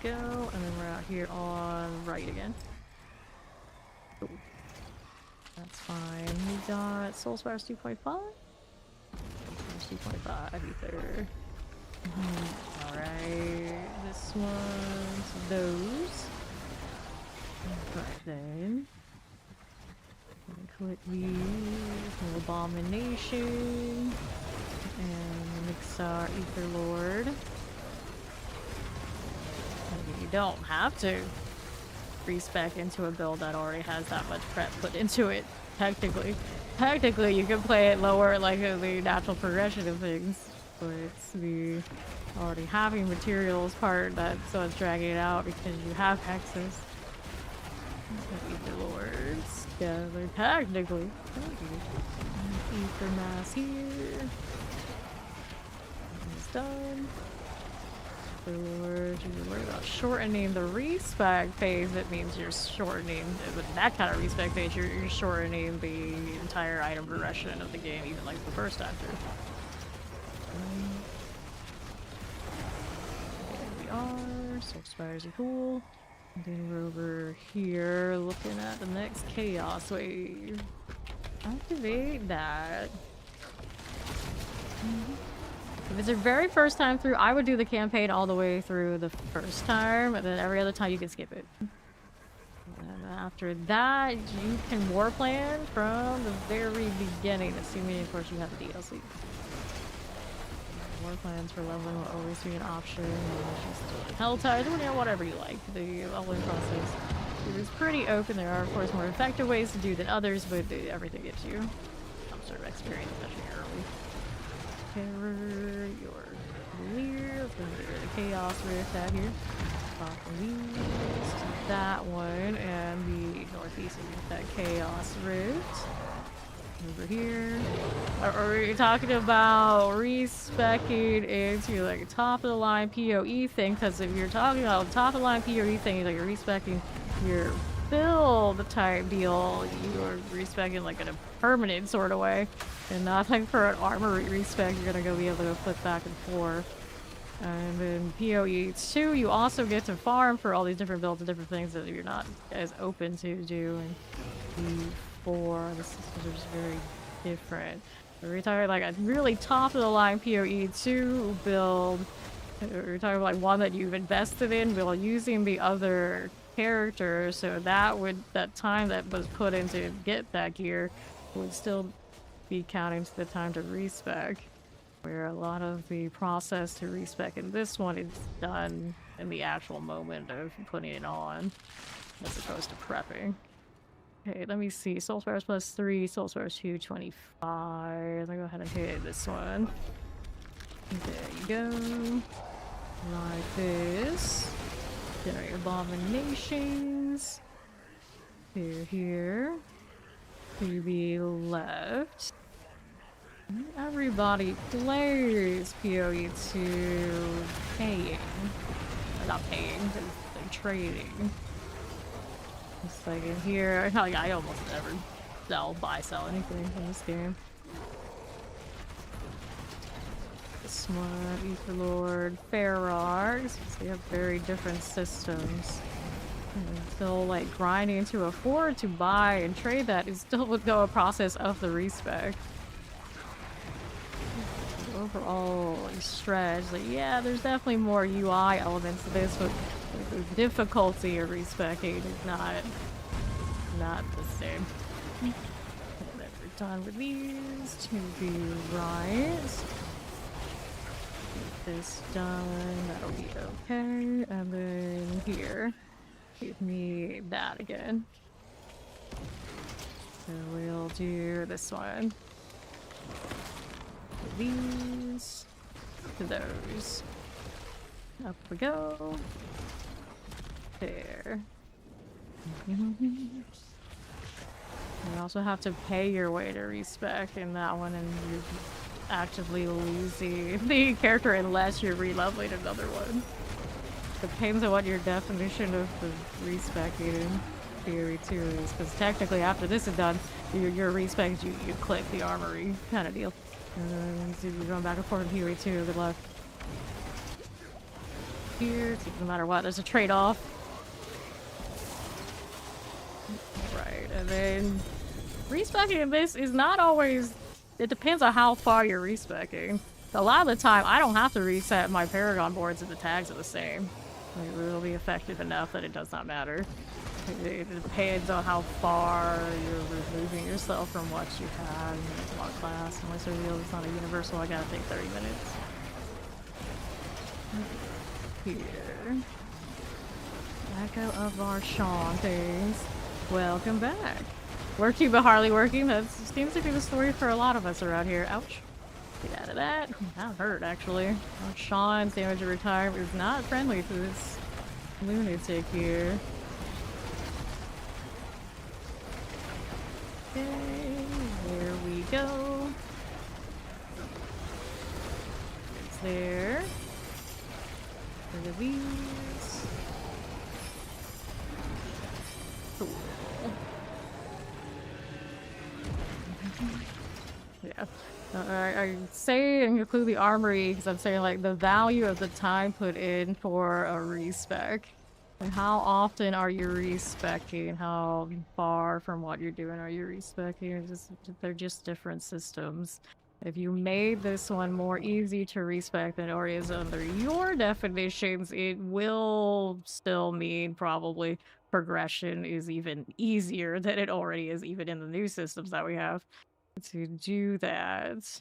A: There we go, and then we're out here on right again. Cool. That's fine. We got Soul Spires 2.5. 2.5 ether. Alright, this one's those. Right then. Click these. No Abomination. And Mixar Ether Lord. You don't have to respec into a build that already has that much prep put into it, technically. Technically, you can play it lower, like the natural progression of things, but it's the already having materials part that's what's dragging it out because you have access. Ether Lords together, technically. Ether Mass here. It's done. Lord, you're worried about shortening the respec phase. It means you're shortening, with that kind of respec phase, you're shortening the entire item progression of the game, even like the first time through. There we are. Soul Spires are cool. And then we're over here looking at the next Chaos Wave. Activate that. If it's your very first time through, I would do the campaign all the way through the first time, and then every other time you can skip it. And after that, you can warplan from the very beginning, assuming, of course, you have the DLC. Warplans for leveling will always be an option. Hell ties, whatever you like. The leveling process is pretty open. There are, of course, more effective ways to do than others, but everything gives you some sort of experience, especially early. Terror, your clear. Let's go to the Chaos Rift out here. Off the east, that one, and the northeast of that Chaos Rift. Over here. Are we talking about respecing into like a top of the line PoE thing? Because if you're talking about top of the line PoE thing, like you're respecting your build type deal, you are respecting like in a permanent sort of way. And not like for an armor respec, you're gonna go be able to flip back and forth. And then PoE 2, you also get to farm for all these different builds and different things that you're not as open to doing. The systems are just very different. We're talking like a really top of the line PoE 2 build. We're talking about like one that you've invested in while using the other character, so that time that was put in to get that gear would still be counting to the time to respec. Where a lot of the process to respec in this one is done in the actual moment of putting it on, as opposed to prepping. Okay, let me see. Soul Spires plus 3, Soul Spires 225. Let me go ahead and hit this one. There you go. Like this. Generate Abominations. Here. To the left. Everybody plays PoE 2 paying. Or not paying, they're trading. It's like in here, I almost never buy, sell anything in this game. This one, Ether Lord, Ferrargs, so you have very different systems. And still like grinding to afford to buy and trade that is still would go a process of the respec. Overall stretch, like yeah, there's definitely more UI elements to this, but the difficulty of respecing is not the same. And then we're done with these to the right. Get this done, that'll be okay. And then here, give me that again. So we'll do this one. These to those. Up we go. There. You also have to pay your way to respec in that one, and you actively lose the character unless you're re-leveling another one. Depends on what your definition of the respecing theory too is, because technically after this is done, your respec, you click the armory kind of deal. So you're going back and forth in theory too. Good luck. Here, no matter what, there's a trade-off. Right, and then respecing in this is not always. It depends on how far you're respecing. A lot of the time, I don't have to reset my Paragon boards if the tags are the same. Like, it'll be effective enough that it does not matter. It depends on how far you're removing yourself from what you have. It's a lot of class. Unless I realize it's not a universal, I gotta take 30 minutes. Here. Echo of our Sean things. Welcome back. Working but hardly working. That seems to be the story for a lot of us around here. Ouch. Get out of that. That hurt, actually. Oh, Sean's damage to retirement is not friendly to this lunatic here. Okay, there we go. It's there. Rid of these. Cool. Yeah. I say and include the armory because I'm saying like the value of the time put in for a respec. Like how often are you respecing? How far from what you're doing are you respecing? They're just different systems. If you made this one more easy to respec than it already is under your definitions, it will still mean probably progression is even easier than it already is even in the new systems that we have. To do that,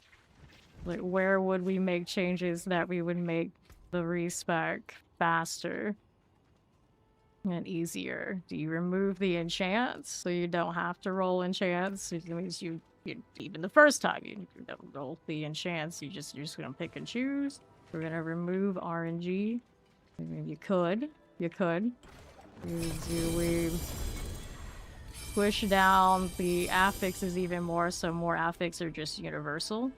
A: like where would we make changes that we would make the respec faster and easier? Do you remove the enchants so you don't have to roll enchants? It means you even the first time you don't roll the enchants, you're just gonna pick and choose. We're gonna remove RNG. I mean, you could. Do we push down the affixes even more, so more affixes are just universal,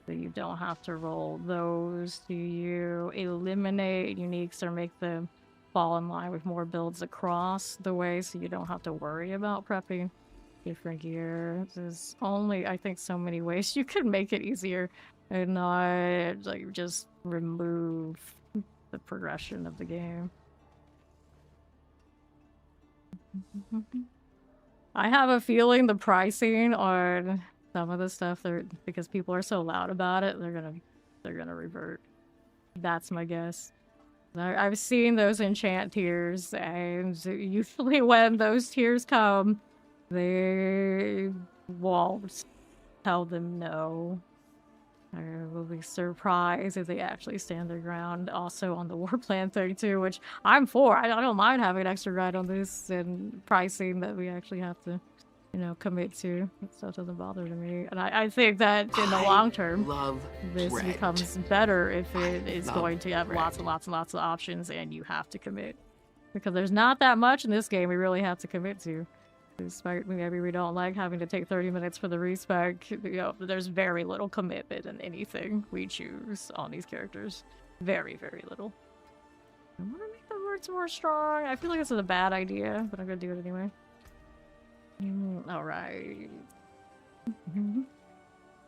A: so you don't have to roll those? Do you eliminate uniques or make them fall in line with more builds across the way so you don't have to worry about prepping different gear? There's only, I think, so many ways you could make it easier and not like just remove the progression of the game. I have a feeling the pricing on some of the stuff, because people are so loud about it, they're gonna revert. That's my guess. I've seen those enchant tiers, and usually when those tiers come, they won't tell them no. I will be surprised if they actually stand their ground. Also on the Warplan thing too, which I'm for. I don't mind having an extra ride on this and pricing that we actually have to, you know, commit to. That stuff doesn't bother to me. And I think that in the long term, this becomes better if it is going to have lots and lots and lots of options and you have to commit. Because there's not that much in this game we really have to commit to. Despite maybe we don't like having to take 30 minutes for the respec, you know, there's very little commitment in anything we choose on these characters. Very, very little. I want to make the words more strong. I feel like this is a bad idea, but I'm gonna do it anyway. Alright.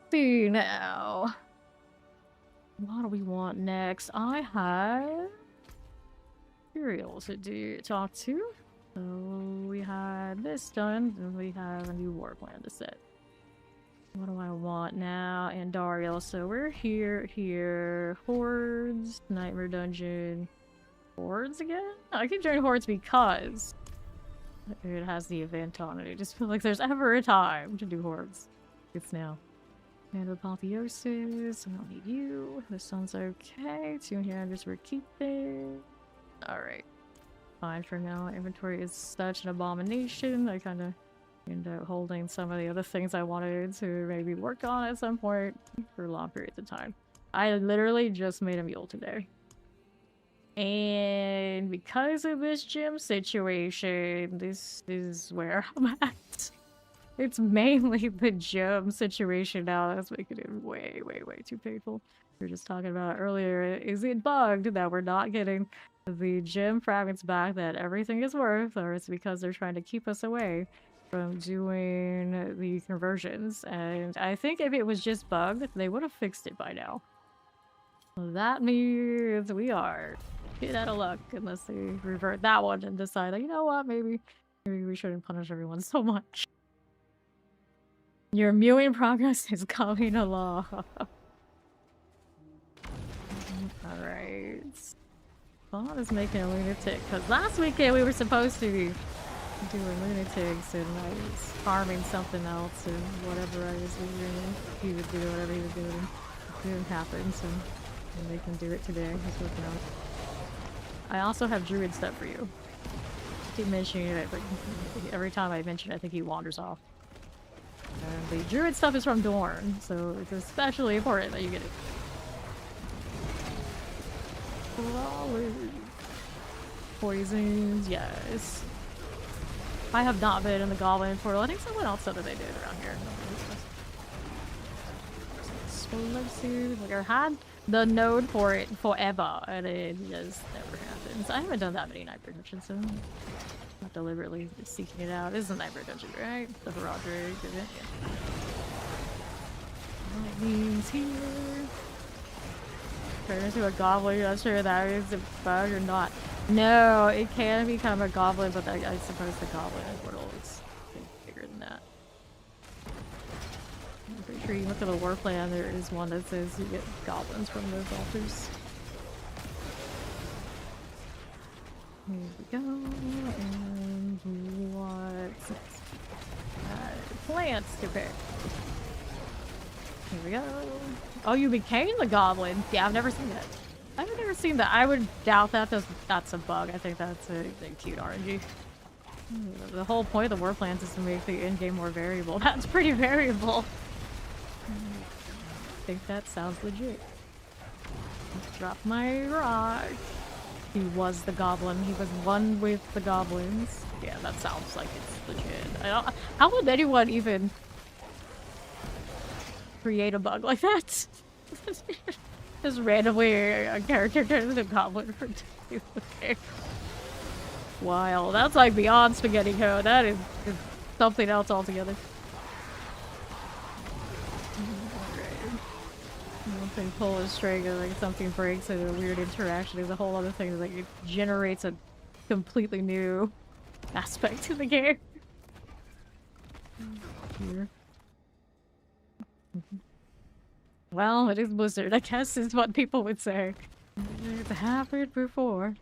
A: See now. What do we want next? I have materials to talk to. So we had this done, and we have a new Warplan to set. What do I want now? Andariel. So we're here. Hordes, Nightmare Dungeon. Hordes again? I can join Hordes because it has the event on it. I just feel like there's ever a time to do Hordes. It's now. And Apotheosis. I don't need you. This sounds okay. 200 just we're keeping. Alright. Fine for now. Inventory is such an abomination. I kind of end up holding some of the other things I wanted to maybe work on at some point for long periods of time. I literally just made a mule today. And because of this gym situation, this is where I'm at. It's mainly the gym situation now that's making it way, way, way too painful. We were just talking about earlier, is it bugged that we're not getting the gem fragments back that everything is worth, or it's because they're trying to keep us away from doing the conversions. And I think if it was just bugged, they would have fixed it by now. So that means we are shit out of luck unless they revert that one and decide, like, you know what, maybe we shouldn't punish everyone so much. Your mewing progress is coming along. Alright. Spawn is making a lunatic, because last weekend we were supposed to be doing lunatics and I was farming something else and whatever I was doing, he would do whatever he was doing. It didn't happen, so they can do it today. He's working on it. I also have druid stuff for you. I keep mentioning it, but every time I mention it, I think he wanders off. And the druid stuff is from Dorn, so it's especially important that you get it. Poisons, yes. I have not been in the Goblin Portal. I think someone else said that they did around here. Explosive. Like, I had the node for it forever, and it just never happens. I haven't done that many night dungeons, so I'm not deliberately seeking it out. This is a night dungeon, right? The Roderick, is it? Yeah. Lightning's here. Turn into a goblin, I'm not sure that is a bug or not. No, it can become a goblin, but I suppose the goblin portal is bigger than that. I'm pretty sure you look at the Warplan, there is one that says you get goblins from those altars. Here we go, and what's next? Plants to pick. Here we go. Oh, you became the goblin. Yeah, I've never seen that. I've never seen that. I would doubt that that's a bug. I think that's a cute RNG. The whole point of the Warplans is to make the in-game more variable. That's pretty variable. I think that sounds legit. Drop my rock. He was the goblin. He was one with the goblins. Yeah, that sounds like it's legit. How would anyone even create a bug like that? Just randomly a character turns into a goblin for 2 days. Wow, that's like beyond spaghetti code. That is something else altogether. One thing pull is string and like something breaks and a weird interaction is a whole other thing that like, it generates a completely new aspect to the game. Here. Well, it is Blizzard, I guess is what people would say. It's happened before.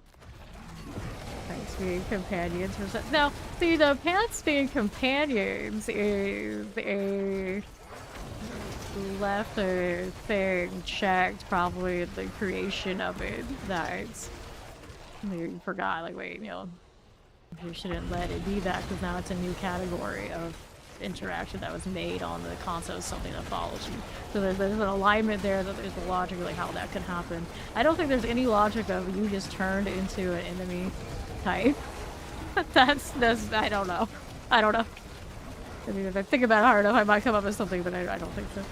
A: Pants being companions. Now, see, the pants being companions is a left thing checked, probably the creation of it, that you forgot, like, wait, you know, you shouldn't let it be that, because now it's a new category of interaction that was made on the console, something that follows you. So there's an alignment there, that there's a logic of like how that could happen. I don't think there's any logic of you just turned into an enemy type. that's I don't know. I don't know. I mean, if I think about it hard enough, I might come up with something, but I don't think so.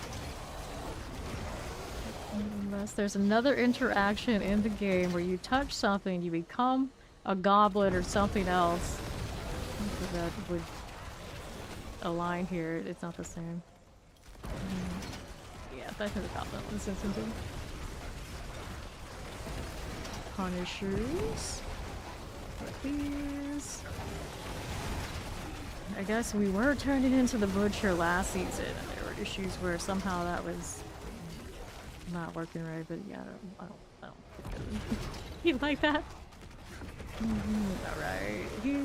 A: Unless there's another interaction in the game where you touch something, you become a goblin or something else. That would align here. It's not the same. Yeah, I could have got that in this instance. Punishers. Like these. I guess we were turning into the butcher last season, and there were issues where somehow that was not working right. But yeah, I don't think you like that. All right, here,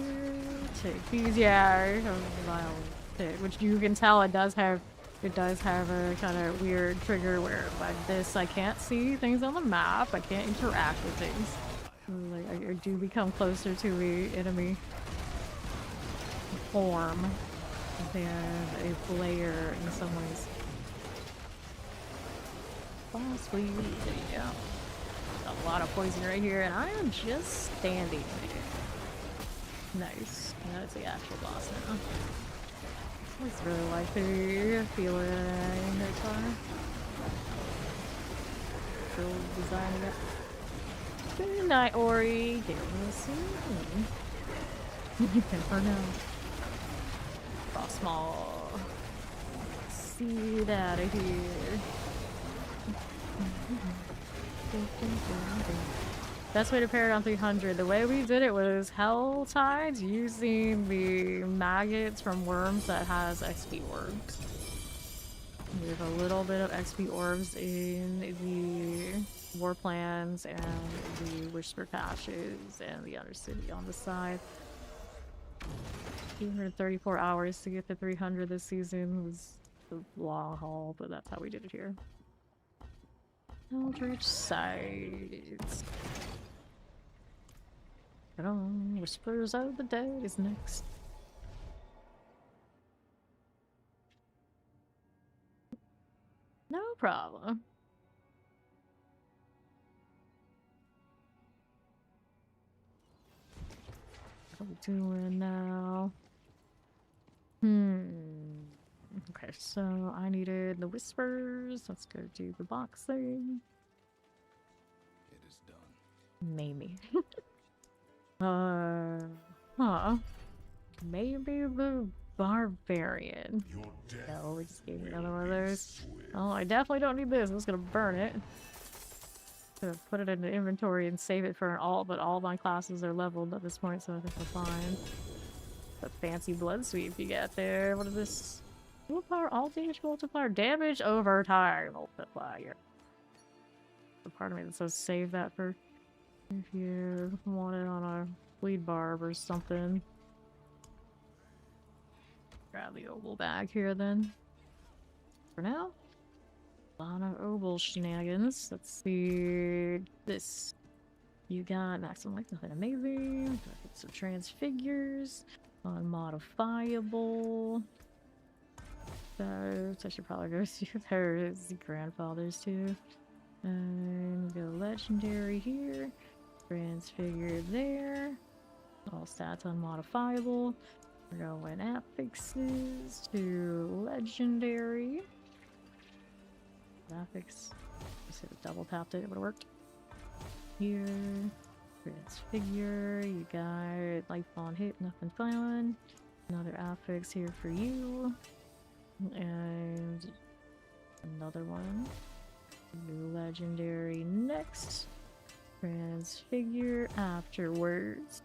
A: take these. Yeah, I'll take, which you can tell it does have a kind of weird trigger where like this, I can't see things on the map. I can't interact with things. Like I do become closer to the enemy form than a player in some ways. Boss, please. There you go. A lot of poison right here, and I am just standing there. Nice. That's the actual boss now. I just really like the feeling in that car. Still designing it. Good night, Ori. Get well soon. You can for now. Frostmaw. See it out of here. Best way to pair it on 300. The way we did it was Hell Tides using the maggots from worms that has XP orbs. We have a little bit of XP orbs in the Warplans and the Whisper Caches and the Undercity on the side. 234 hours to get to 300 this season was a long haul, but that's how we did it here. Eldritch Sides. Whispers of the Dead is next. No problem. What are we doing now? Okay, so I needed the whispers. Let's go do the boxing.
B: It is done.
A: Maybe. Maybe the barbarian. No, we just gave me another one of those. Oh, I definitely don't need this. I'm just gonna burn it. Gonna put it in the inventory and save it for an alt, but all my classes are leveled at this point, so I think we're fine. The fancy blood sweep you got there. What is this? Willpower, all damage multiplier, damage over time multiplier. The part of me that says save that for if you want it on a bleed barb or something. Grab the oval bag here then. For now. A lot of oval shenanigans. Let's see this. You got maximum life, nothing amazing. Some transfigures. Unmodifiable. Those I should probably go through those grandfathers too. And go legendary here. Transfigure there. All stats unmodifiable. We're going affixes to legendary. Affix. I should have double tapped it, it would have worked. Here. Transfigure. You got life on hit, nothing fun. Another affix here for you. And another one. New legendary next. Transfigure afterwards.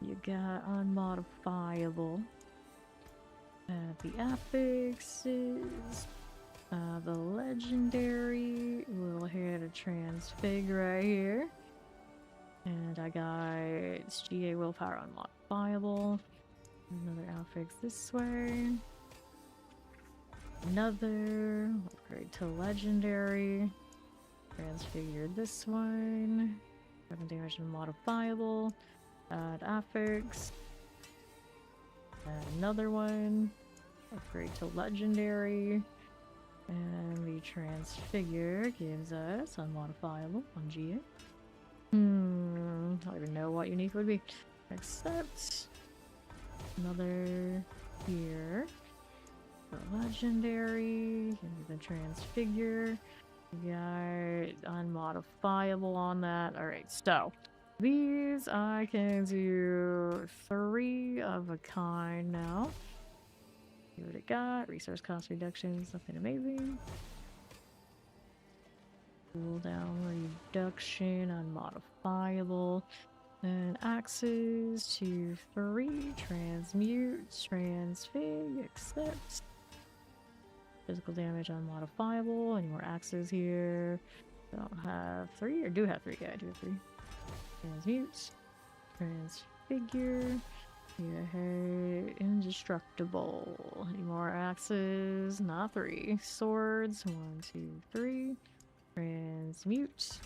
A: You got unmodifiable. The affixes. The legendary. We'll hit a transfig right here. And I got GA willpower unmodifiable. Another affix this way. Another. Upgrade to legendary. Transfigure this one. 7 damage unmodifiable. Add affix. Add another one. Upgrade to legendary. And the transfigure gives us unmodifiable on GA. I don't even know what unique would be. Except another here. For legendary. Give me the transfigure. We got unmodifiable on that. Alright, so these I can do 3 of a kind now. See what it got. Resource cost reductions, nothing amazing. Cooldown reduction, unmodifiable. And axes to 3. Transmute, transfig, accept. Physical damage unmodifiable. Any more axes here? Don't have 3 or do have 3? Yeah, I do have 3. Transmute. Transfigure. Yeah, indestructible. Any more axes? Not 3. Swords. 1, 2, 3. Transmute.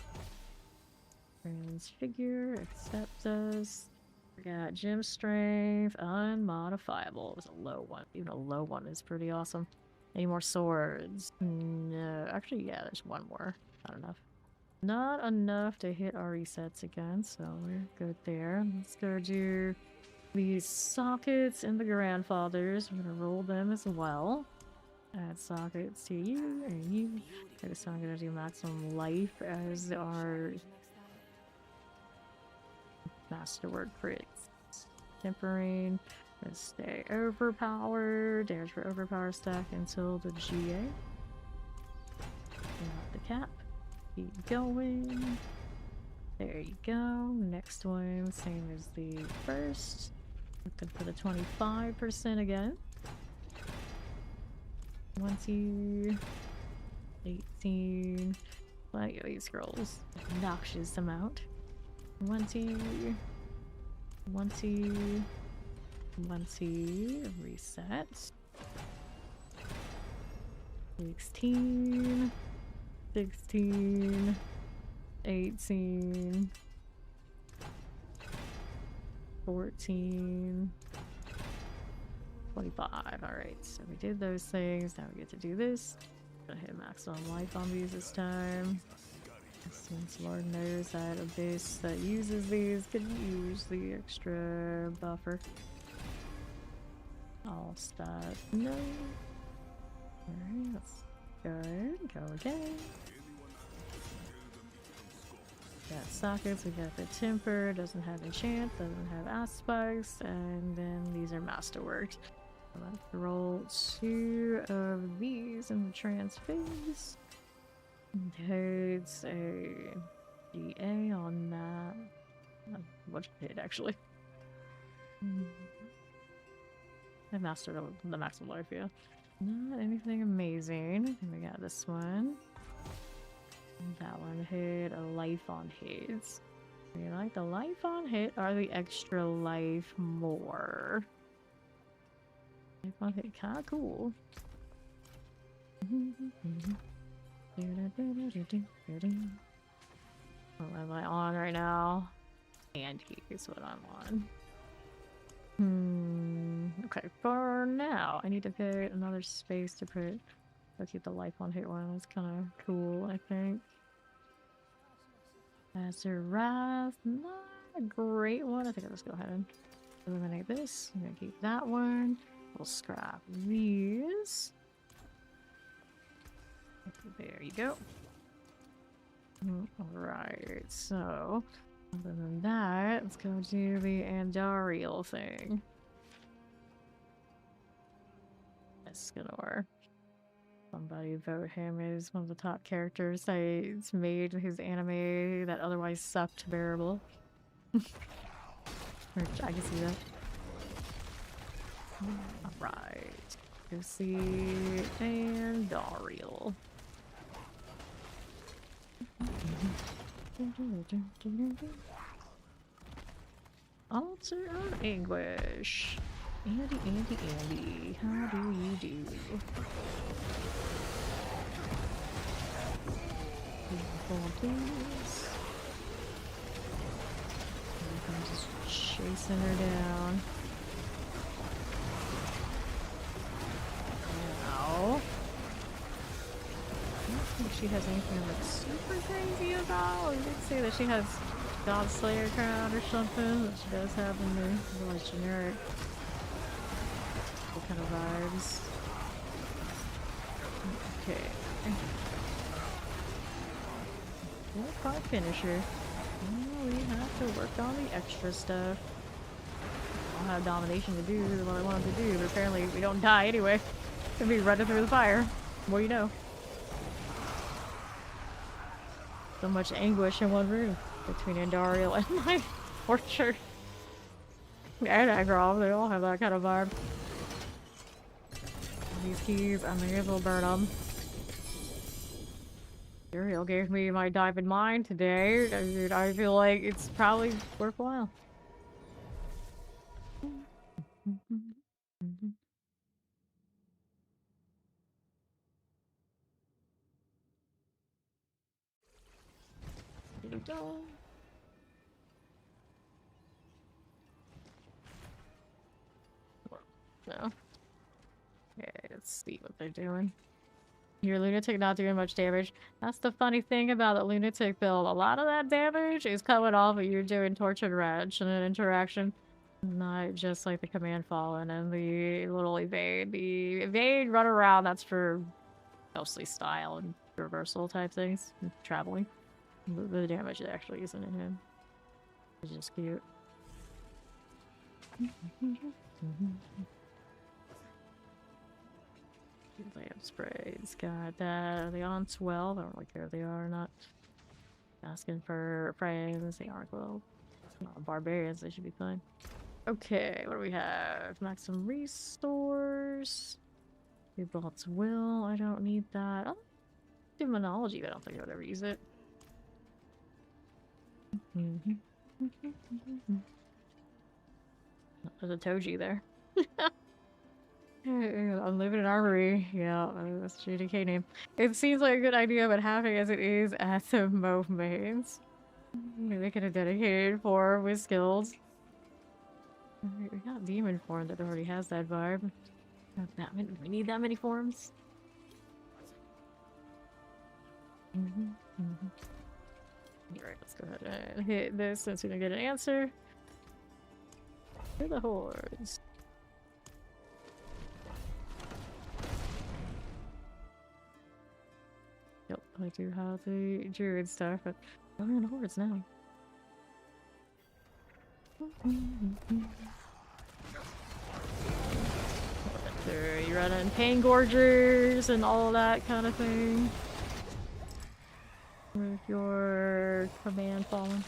A: Transfigure. Accept us. We got gem strength. Unmodifiable. It was a low one. Even a low one is pretty awesome. Any more swords? No. Actually, yeah, there's one more. Not enough. Not enough to hit our resets again, so we're good there. Let's go do these sockets and the grandfathers. We're gonna roll them as well. Add sockets to you and you. Okay, so I'm gonna do maximum life as our Masterwork crits. Tempering. Gonna stay overpowered. Damage for overpower stack until the GA. Not the cap. Keep going. There you go. Next one, same as the first. Looking for the 25% again. 20. 18. Plenty of these scrolls. Obnoxious amount. 20. 20. 20. Reset. 16. 16. 18. 14. 25. Alright, so we did those things. Now we get to do this. Gonna hit maximum life on these this time. Since Lord knows that a base that uses these could use the extra buffer. All stop. No. Alright, that's good. Go again. Got sockets, we got the temper, doesn't have enchant, doesn't have aspects, and then these are masterworked. Let's roll 2 of these in the transphase. It's a GA on that. What hit actually? I mastered the maximum life, yeah. Not anything amazing. And we got this one. That one hit a life on hits. You like the life on hit or the extra life more? Life on hit, kinda cool. What am I on right now? And here's what I'm on. Okay, for now, I need to pick another space to put. I'll keep the life on hit one. That's kind of cool, I think. Master Wrath, not a great one. I think I'll just go ahead and eliminate this. I'm gonna keep that one. We'll scrap these. There you go. Alright, so other than that, let's go do the Andariel thing. Escanor. Somebody vote him as one of the top characters that's made his anime that otherwise sucked bearable. Which I can see that. Alright. Go see Andariel. Altar of Anguish. Andy, how do you do? Please. I'm just chasing her down. Now. I don't think she has anything like super crazy about. I did say that she has God Slayer crown or something that she does have in there. Otherwise generic. What kind of vibes? Okay. What part finisher? Well, we have to work on the extra stuff. I don't have domination to do what I wanted to do, but apparently we don't die anyway. Gonna be running through the fire. What do you know? So much anguish in one room between Andariel and my orchard. And Agrov, they all have that kind of vibe. These keys, I may as well burn them. Ariel gave me my diamond mine today. I feel like it's probably worthwhile. Here we go. No. Okay, let's see what they're doing. Your lunatic not doing much damage. That's the funny thing about the lunatic build. A lot of that damage is coming off of you doing tortured wretch and an interaction. Not just like the command fallen and the little evade. The evade run around, that's for mostly style and reversal type things. And traveling. The damage actually isn't in him. It's just cute. Lamp sprays. Got that. Are they on 12? I don't really care if they are or not. Asking for frames. They aren't 12. Barbarians, they should be fine. Okay, what do we have? Maximum restores. Bolt's will. I don't need that. I'll do Demonology, but I don't think I would ever use it. There's a Toji there. Unlimited Armory. Yeah, that's GDK name. It seems like a good idea, but having as it is at the moment. Maybe make it a dedicated form with skills. Alright, we got Demon form that already has that vibe. Not that many. We need that many forms. Alright, let's go ahead and hit this since we don't get an answer. To the hordes. Yep, I do have the druid stuff, but we're in the hordes now. You run in pain gorgers and all that kind of thing. With your command fallen.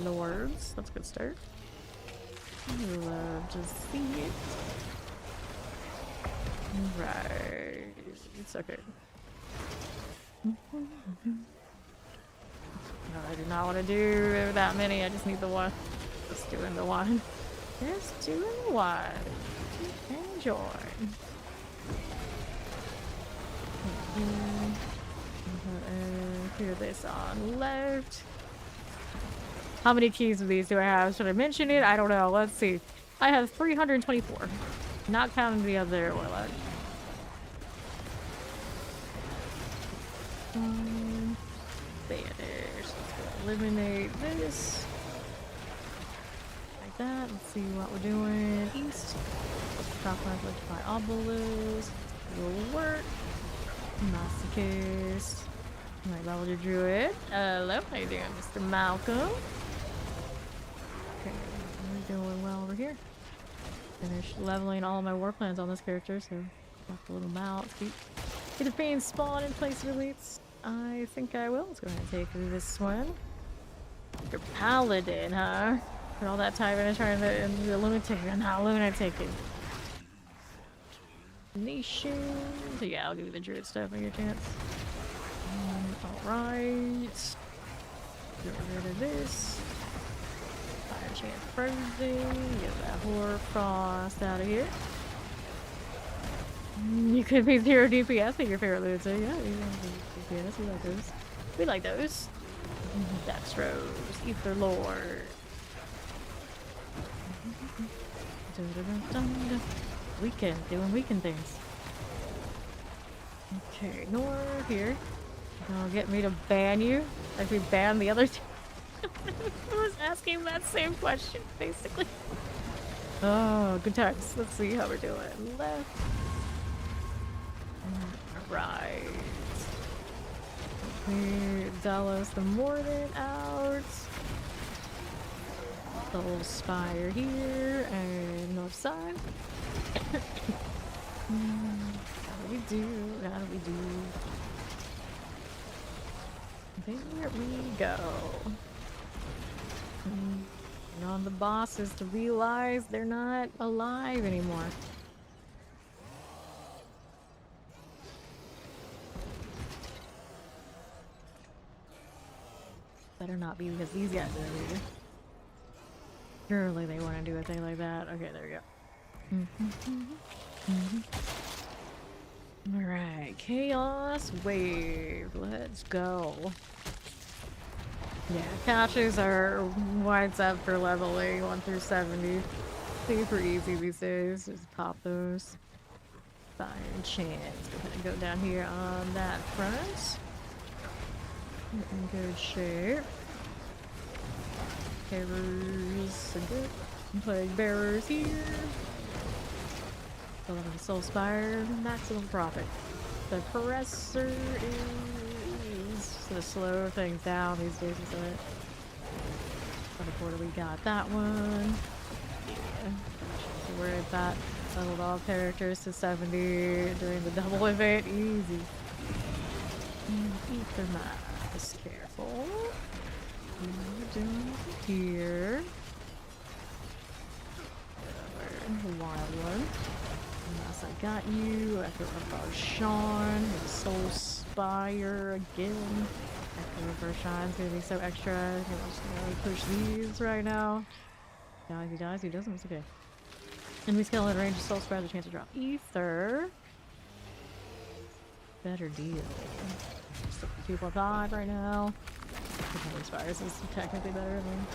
A: Lords, that's a good start. Love to see it. Right, it's okay. No, I do not want to do that many. I just need the one. Just doing the one. Just doing the one. Enjoy. Clear this on left. How many keys of these do I have? Should I mention it? I don't know. Let's see. I have 324. Not counting the other Warlock. Banish. Let's go eliminate this. Like that. Let's see what we're doing. East. Top left, electrify obelisk. Will work. Masochist. My level druid. Hello, how you doing, Mr. Malcolm? Okay, we're doing well over here. Finished leveling all my Warplans on this character, so got the little mouse. Get a pain spawn in place of elites. I think I will. Let's go ahead and take this one. You're paladin, huh? Put all that time into trying to the lunatic. I'm not lunatic. Nation. So yeah, I'll give you the druid stuff on your chance. Alright. Get rid of this. Fire chance frozen. Get that Horde frost out of here. You could be 0 DPS in your favorite loot, so yeah, DPS, we like those. We like those. Dextros, Ether Lord. Weekend, doing weekend things. Okay, north here. Gonna get me to ban you, like we banned the other two. I was asking that same question, basically. Oh, good times. Let's see how we're doing. Left. Right. Clear Dallas the Morden out. The little spire here and north side. How do we do? How do we do? There we go. And on the bosses to realize they're not alive anymore. Better not be because these guys are here. Surely they want to do a thing like that. Okay, there we go. Alright, Chaos Wave. Let's go. Yeah, caches are wide up for leveling 1 through 70. Super easy these days. Just pop those. Fire chance. Go ahead and go down here on that front. In good shape. Bearers are good. Plague bearers here. Soul Spire, maximum profit. The Presser is to slow things down these days, isn't it? On the border we got that one. So we're at that. Leveled all characters to 70 during the double event. Easy. Ether mask. Careful. Down here. The wild one. Unless I got you. Echo of Sean. Soul Spire again. Echo of Sean's gonna be so extra. I'm just gonna push these right now. Dies, he dies, he doesn't. It's okay. Enemy skeleton range of Soul Spire has a chance to drop Ether. Better deal. Still 2.5 right now. Holy Spires is technically better than.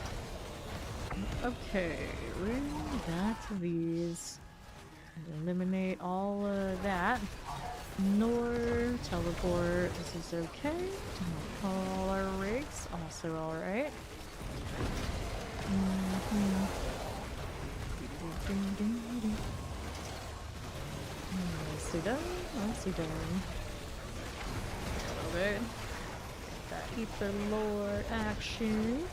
A: Okay, we're back to these. Eliminate all of that. Nor teleport. This is okay. All our rigs, also alright. Nicely done. Nicely done. A little bit. That Ether Lord action.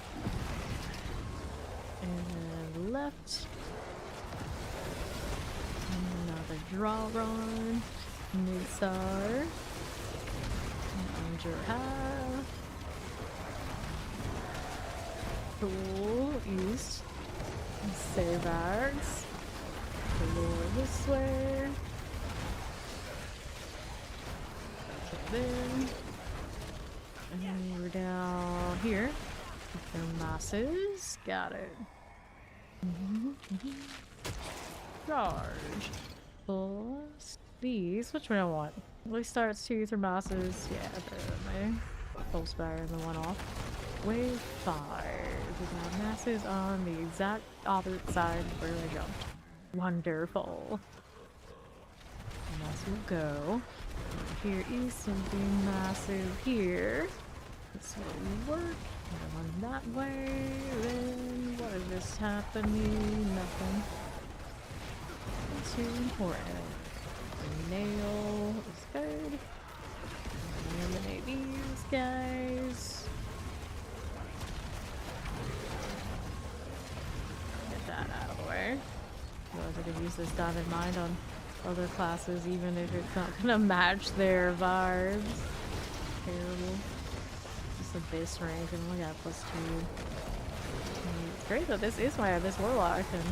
A: And left. Another draw run. Nisar. Under half. Cool. East. Savax. Lower this way. Okay, then. And we're down here. Their masses. Got it. Charge. Plus these. Which one I want? At least starts 2 through masses. Yeah, my full spire and the one off. Wave 5. We got masses on the exact opposite side where I jumped. Wonderful. Mass will go. Here east and be massive here. This will work. One that way. Then what is this happening? Nothing. Too important. The nail is good. Eliminate these guys. Get that out of the way. Otherwise I could use this diamond mind on other classes even if it's not gonna match their vibes. Terrible. Just abyss rank and only got +2. It's great that this is my abyss warlock and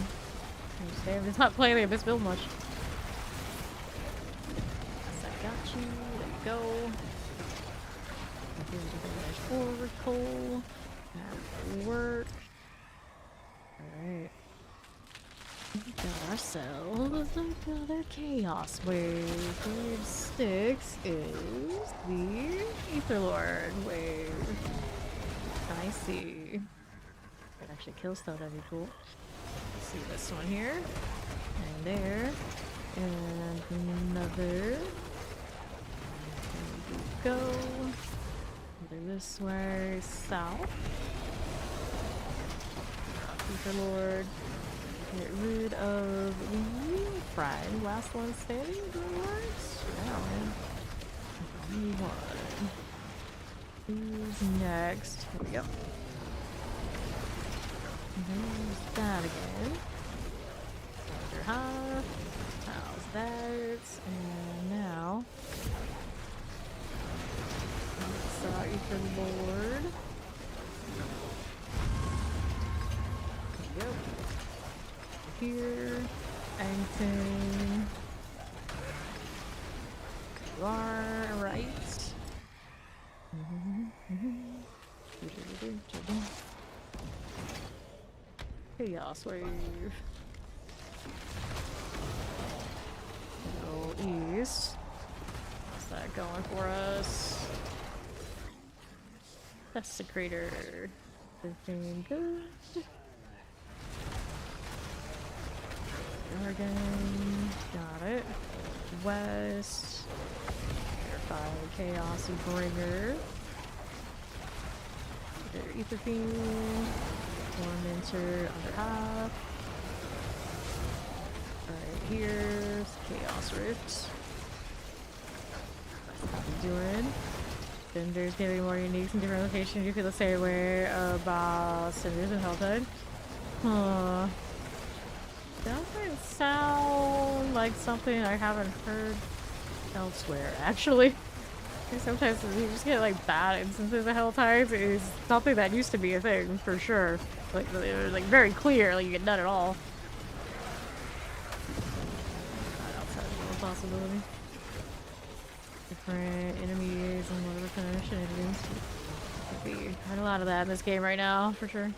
A: damn, it's not playing the abyss build much. Yes, I got you. There you go. Here's a forward pull. That will work. Alright. We got ourselves another chaos wave. Wave 6 is the Ether Lord wave. I see. Could actually kill stuff, that'd be cool. Let's see this one here. And there. And another. There we go. Either this way, south. Ether Lord. Get rid of the friend. Last one standing. Works. Now, one. Who's next? Here we go. There's that again. Under half. How's that? And now. Sorry for the board. Yep. Here. Anything. You are right. Chaos wave. Go east. What's that going for us? Desecrator. Everything good. Oregon. Got it. West. Verify Chaos Bringer. Ether Fiend. Tormentor under half. Right here, Chaos Rift. How we doing? Vendors giving more uniques in different locations. You feel the same way about Cinders and Helltide. Huh. Doesn't sound like something I haven't heard elsewhere, actually. Sometimes you just get like bad instances of hell tides. It's something that used to be a thing for sure. Like it was like very clear, like you get none at all. Not outside of the possibility. Different enemies and whatever kind of shenanigans. Could be quite a lot of that in this game right now, for sure.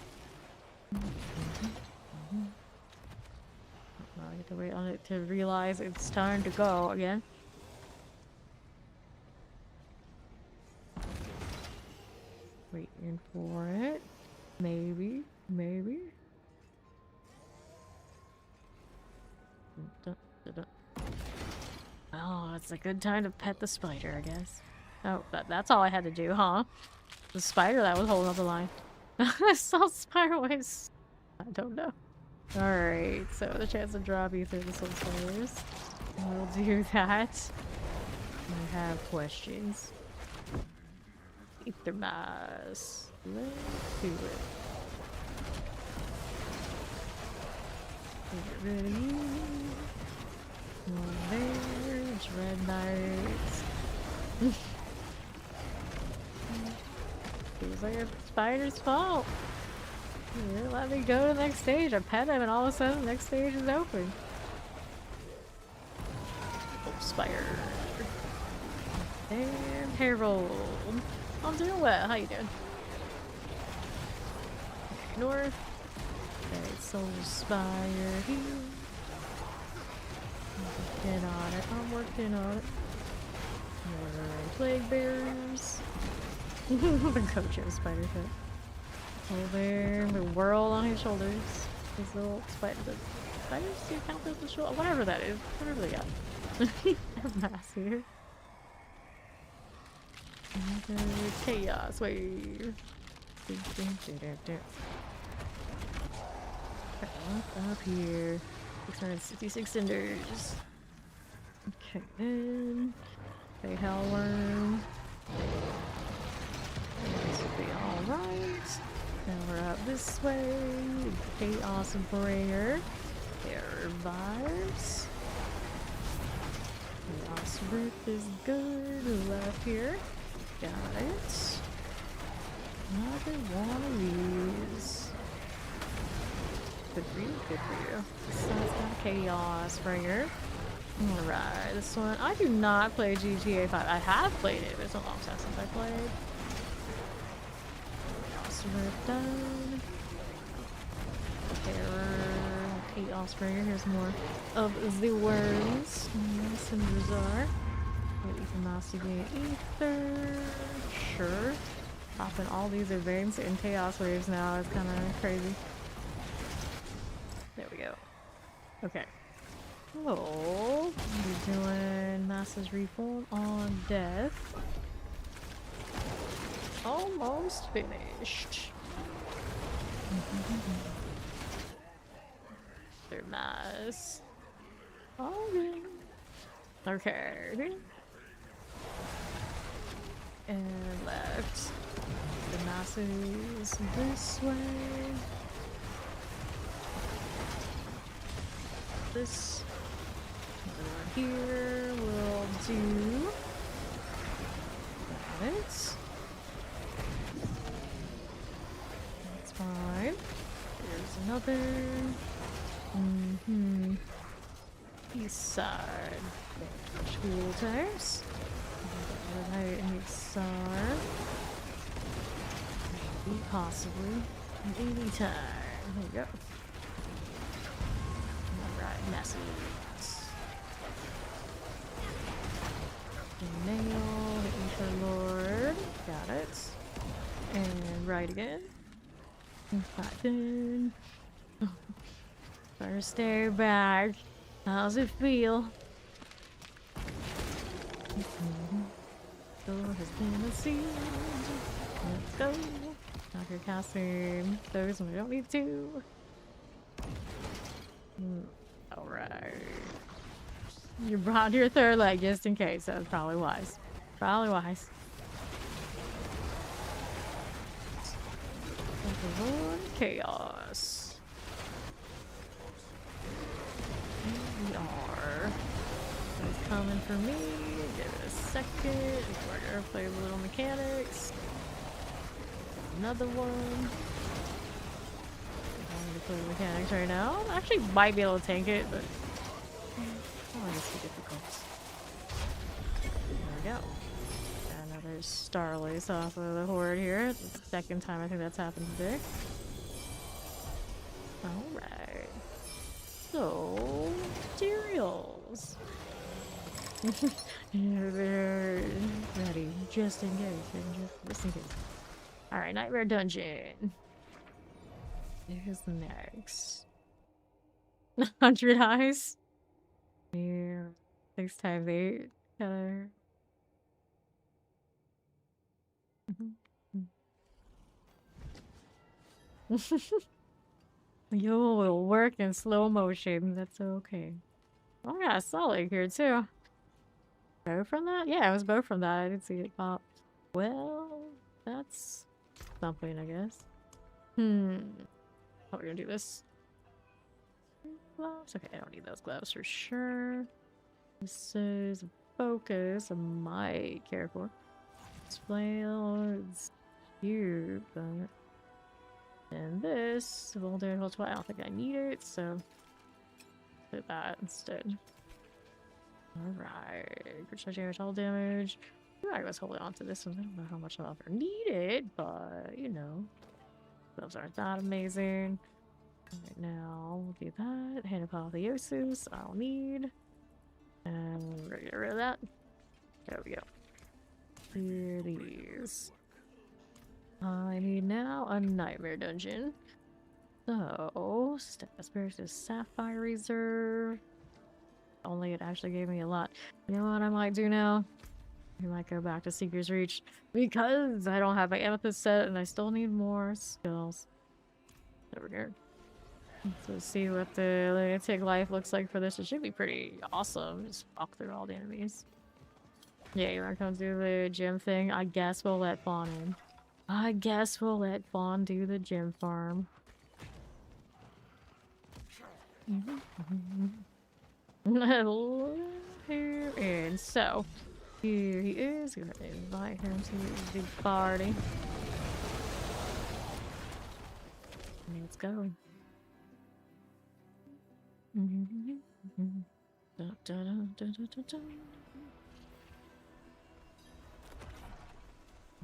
A: I get to wait on it to realize it's time to go again. Waiting for it. Maybe. Maybe. Oh, it's a good time to pet the spider, I guess. Oh, that's all I had to do, huh? The spider that was holding up the line. I saw spider waves. I don't know. Alright, so the chance to drop you through the soul spiders. We'll do that. I have questions. Ether mass. Let's do it. Get rid of you. One there. It's red knights. Feels like a spider's fault. Yeah, let me go to the next stage. I pet him and all of a sudden the next stage is open. Oh, spider. And Harold. I'm doing well. How you doing? Okay, north. Okay, soul spire here. I'm working on it. I'm working on it. More plague bearers. The coach of spider foot. Oh, there. The whirl on his shoulders. His little spider. The spiders do count as the shoulder. Whatever that is. Whatever they got. They're mass here. Chaos wave. Up here. 666 cinders. Okay, then. Okay, hellworm. This will be alright. Now we're up this way. Chaos bringer. Terror vibes. Chaos rip is good. Left here. Got it. Another one of these. Good for you, good for you. So it's got a Chaos Bringer. Alright, this one. I do not play GTA 5. I have played it, but it's a long time since I played. Chaos Rip done. Terror. Chaos Bringer. Here's more of the worms. Cinders are. Ether Massivate Ether. Sure. Popping all these events in Chaos Waves now is kind of crazy. There we go. Okay. Oh, we're doing Master's Reform on Death. Almost finished. They're nice. Okay. Okay. And left. The masses this way. This one here will do. Got it. That's fine. Here's another. East side. School tires. Right inside. Maybe, possibly. Any time. There you go. Alright, messages. The nail, the Ether Lord. Got it. And right again. Back in. First stay back. How's it feel? Door has been sealed. Let's go. Knock your casting. Those we don't need to. Alright. You brought your third leg just in case. That was probably wise. Probably wise. Lord Chaos. coming for me. Give it a second. We're gonna play a little mechanics. Another one. I'm gonna play mechanics right now. I actually might be able to tank it, but oh, it's too difficult. There we go. Another Starlace off of the Horde here. It's the second time I think that's happened today. Alright. So, materials. They're ready, just in case. Just in case. Alright, Nightmare Dungeon. Who's next? 100 eyes? Yeah. 6 times 8. Color. You will work in slow motion. That's okay. Oh, yeah, I saw it here too. Bow from that? Yeah, it was bow from that. I didn't see it pop. Well, that's something, I guess. Oh, we're gonna do this. Gloves? Okay, I don't need those gloves for sure. This is focus. I might care for. Flail. It's cute, but. And this, well, I don't think I need it, so do that instead. Alright, percentage damage, all damage. I was holding on to this one. I don't know how much I'll ever need it, but you know, those aren't that amazing. Right now, we'll do that. Hand of Apotheosis, I'll need. And we're gonna get rid of that. There we go. Clear these. I need now a Nightmare Dungeon. So, Stepasper's is Sapphire Reserve. Only it actually gave me a lot. You know what I might do now? I might go back to Seeker's Reach because I don't have my Amethyst set and I still need more skills. Over here. Let's see what the Lunatic life looks like for this. It should be pretty awesome. Just walk through all the enemies. Yeah, you wanna come do the gym thing? I guess we'll let Fawn in. I guess we'll let Fawn do the gym farm. And so, here he is. We're gonna invite him to the party. Let's go.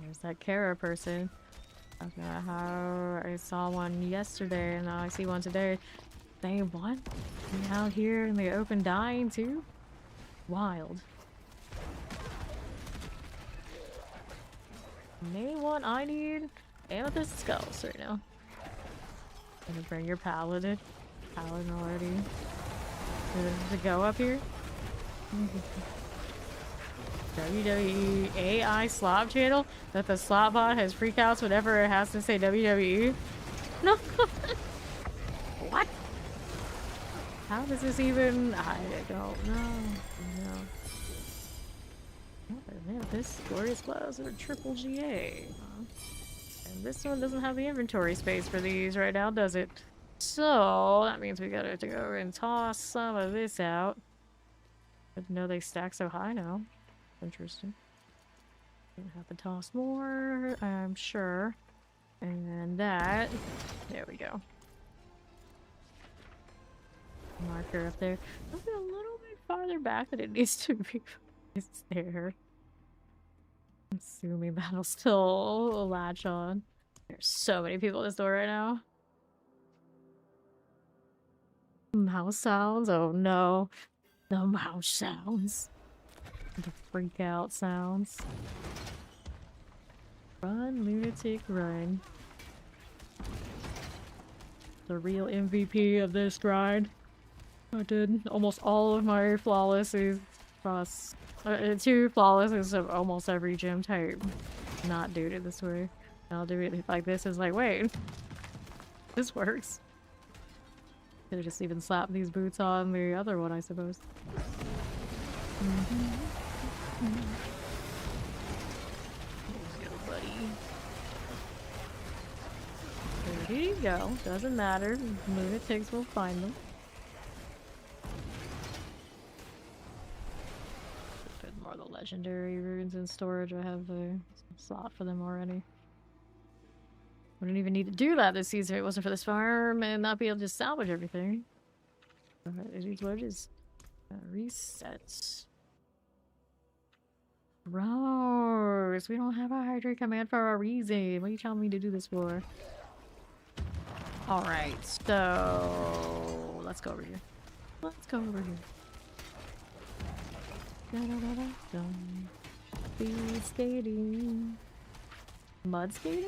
A: There's that Kara person. I don't know how I saw one yesterday and now I see one today. They what? You out here in the open dying too? Wild. Main one I need Amethyst Skulls right now. Gonna bring your Paladin. Paladin already. To go up here? WWE AI slop channel that the slot bot has freakouts whenever it has to say WWE. No. What? How does this even? I don't know. No. Oh, man, this glorious gloves are triple GA. And this one doesn't have the inventory space for these right now, does it? So that means we gotta have to go and toss some of this out. Didn't know they stack so high now. Interesting. Gonna have to toss more, I'm sure. And that. There we go. Marker up there. Move it a little bit farther back than it needs to be. It's there. Assuming that'll still latch on. There's so many people at this door right now. Mouse sounds? Oh no. The mouse sounds. The freak out sounds. Run, lunatic, run. The real MVP of this grind. I did almost all of my flawlesses across 2 flawlesses of almost every gym type. Not do it this way. I'll do it like this. Is like, wait, this works. Could've just even slapped these boots on the other one, I suppose. Let's go, buddy. There you go. Doesn't matter. Lunatics will find them. more of the legendary runes in storage. I have a slot for them already. Wouldn't even need to do that this season if it wasn't for this farm and not be able to just salvage everything. It is what it is. Resets. Gross. We don't have a hydrate command for a reason. What are you telling me to do this for? Alright, so let's go over here. Let's go over here. Speed skating. Mud skating?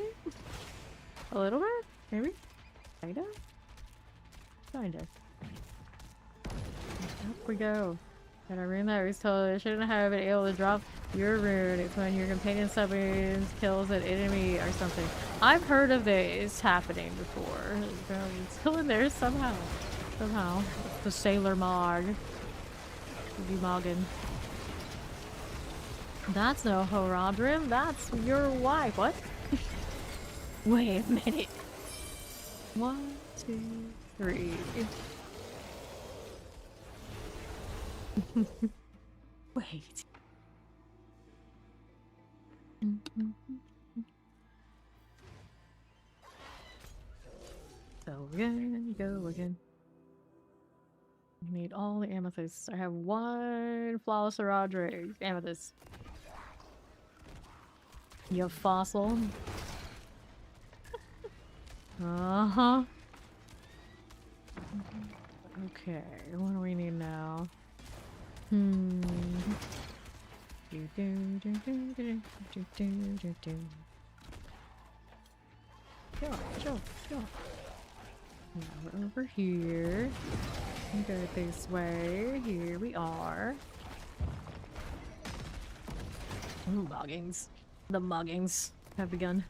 A: A little bit? Maybe? Kinda? Kinda. Up we go. And I ruined that. I was told I shouldn't have been able to drop your rune. It's when your companion summons, kills an enemy or something. I've heard of this happening before. It's still in there somehow. Somehow. The Sailor Mog. Be mogging. That's no Horadrim. That's your wife. What? Wait a minute. 1, 2, 3. Wait. So again, go again. Need all the amethysts. I have 1 flawless Horadrim amethyst. You fossil. Uh-huh. Okay, what do we need now? Go. Now we're over here. We go this way. Here we are. Ooh, muggings. The muggings have begun.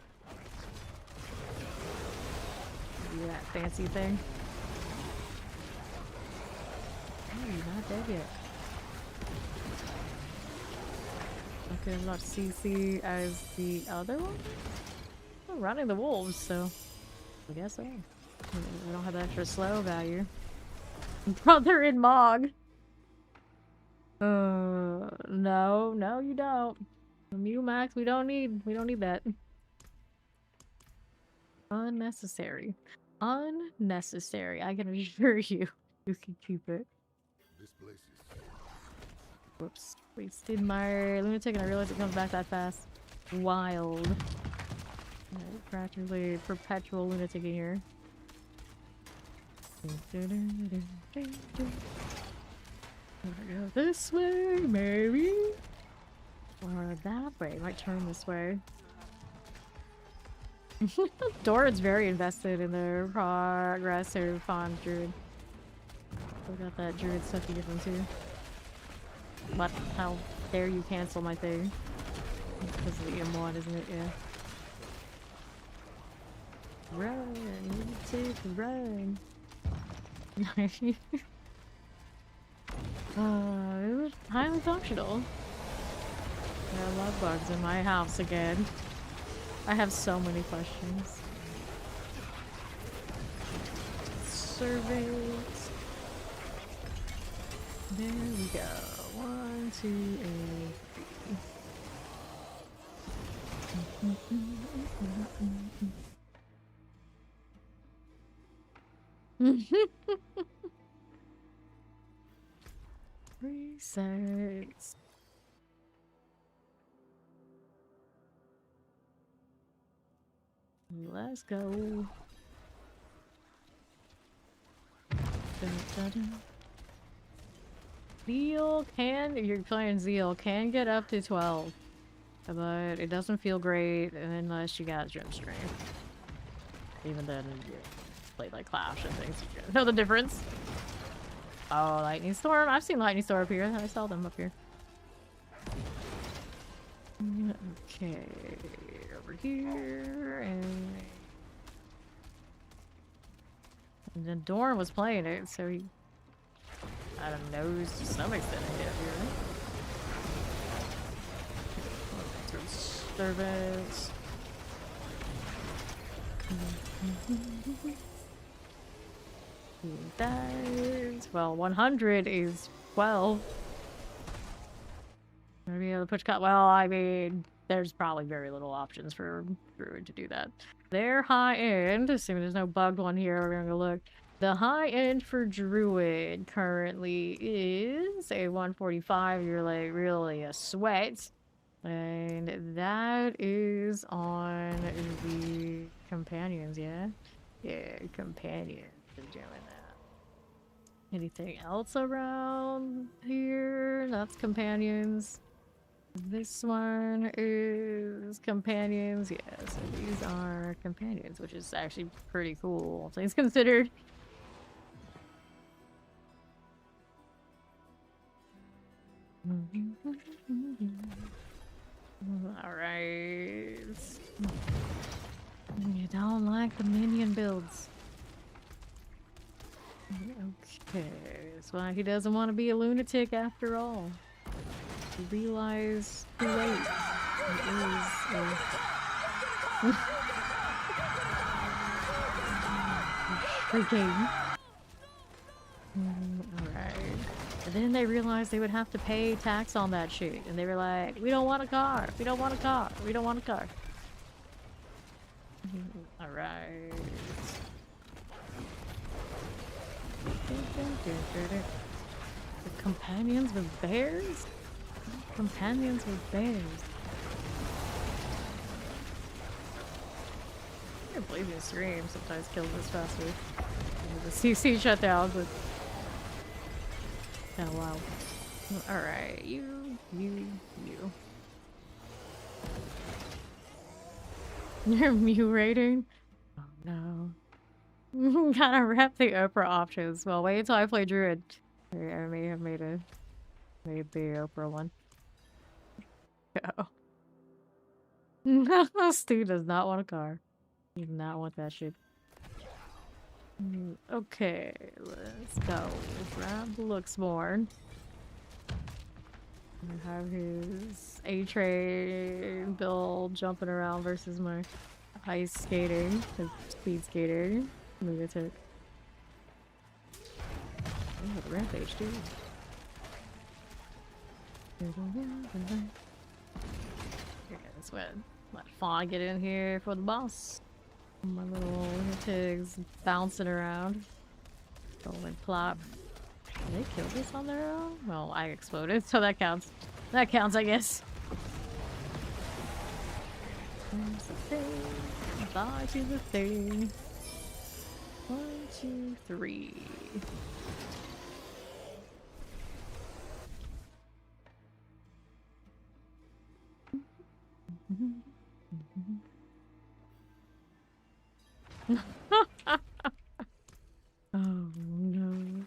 A: Do that fancy thing. Oh, you're not dead yet. Okay, I'm not CC as the other one? I'm running the wolves, so I guess so. I don't have extra slow value. Brother in Mog. No, you don't. Mew Max, we don't need that. Unnecessary. Unnecessary. I can assure you. You can keep it.
B: This place is
A: Whoops. Wasted my lunatic and I realized it comes back that fast. Wild. Practically perpetual lunatic in here. Go this way, maybe? Or that way. Might turn this way. Doran's very invested in their progressive fawn druid. Still got that druid stuff to give them too. But how dare you cancel my thing? Because of the M1, isn't it? Yeah. Run! Take run! It was highly functional. There are love bugs in my house again. I have so many questions. Servants. There we go. 1, 2, 8. Resets. Let's go. Zeal can, if you're playing Zeal, can get up to 12. But it doesn't feel great unless you got Gem Strength. Even then, you play like Clash and things. You know the difference. Oh, Lightning Storm. I've seen Lightning Storm up here. I saw them up here. Okay. Over here. And then Dorn was playing it, so he kind of knows to some extent I get here. Servants. That, well, 100 is 12. Maybe able to push cut. Well, I mean, there's probably very little options for Druid to do that. Their high end, assuming there's no bugged one here, we're gonna go look. The high end for Druid currently is a 145. You're like really a sweat. And that is on the companions, yeah? Yeah, companions are doing that. Anything else around here? That's companions. This one is companions. Yeah, so these are companions, which is actually pretty cool, things considered. Alright. You don't like the minion builds. Okay, that's why he doesn't want to be a lunatic after all. You realize too late. It is freaking. Alright. And then they realized they would have to pay tax on that shit. And they were like, we don't want a car. We don't want a car. We don't want a car. Alright. The companions with bears? Companions with bears. I can't believe this stream sometimes kills us faster. The CC shutdown, but kind of wild. Alright, you. You're mutating? Oh no. Gotta wrap the Oprah options. Well, wait until I play Druid. I may have made the Oprah one. Go. No, Stu does not want a car. He does not want that shit. Okay, let's go. Grab the looks more. I have his A-Train build jumping around versus my ice skating, his speed skater. Lunatic. Oh, the rampage too. Okay, let's let Fawn get in here for the boss. My little lunatics bouncing around. Going plop. Did they kill this on their own? Well, I exploded, so that counts. That counts, I guess. There's the thing. Bye to the thing. 1, 2, 3. Oh no.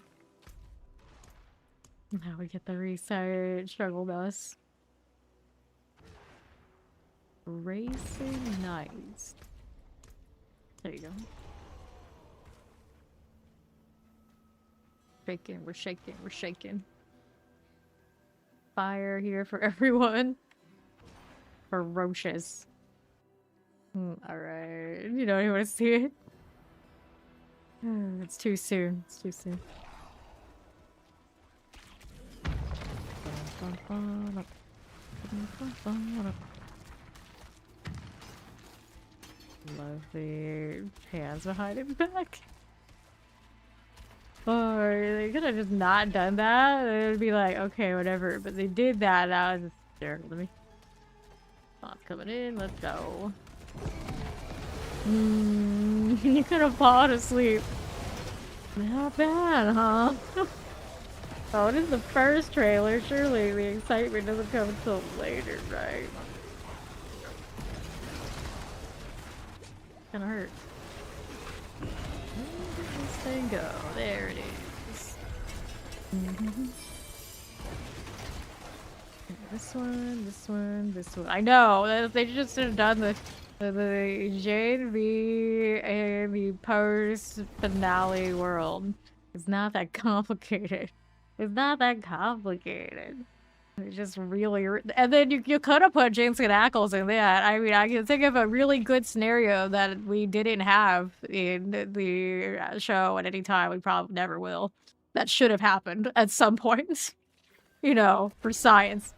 A: Now we get the research struggle bus. Racing Knights. There you go. Shaking, we're shaking, we're shaking. Fire here for everyone. Ferocious. Alright. You don't even want to see it? It's too soon. It's too soon. Love the hands behind him back. Or they could have just not done that. It would be like, okay, whatever. But they did that. That was just hysterical to me. Thoughts coming in. Let's go. You could have fallen asleep. Not bad, huh? Oh, it is the first trailer. Surely the excitement doesn't come until later, right? Kinda hurt. Where did this thing go? There it is. This one, this one, this one. I know! They just should have done the Jade V and the post-finale world. It's not that complicated. It's not that complicated. It's just really... And then you could have put Jensen Ackles in that. I mean, I can think of a really good scenario that we didn't have in the show at any time. We probably never will. That should have happened at some point. You know, for science.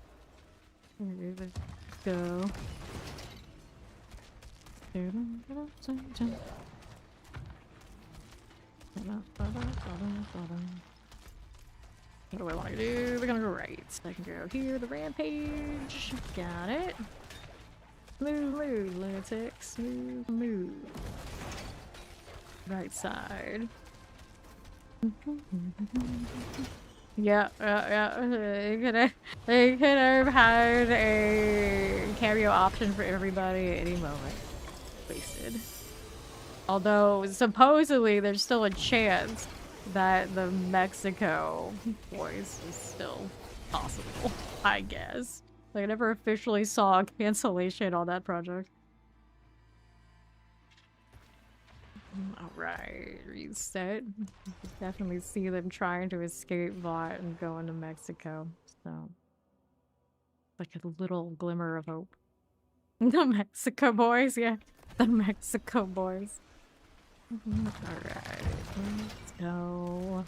A: Let's go. What do I want to do? We're gonna go right. I can go here, the rampage. Got it. Move, lunatics. Move. Right side. Yeah. They could have had a cameo option for everybody at any moment. Wasted. Although, supposedly, there's still a chance that the Mexico voice is still possible, I guess. Like, I never officially saw a cancellation on that project. Alright, reset. You can definitely see them trying to escape Vought and go into Mexico, so... like a little glimmer of hope. The Mexico boys, yeah. The Mexico boys. Alright, let's go.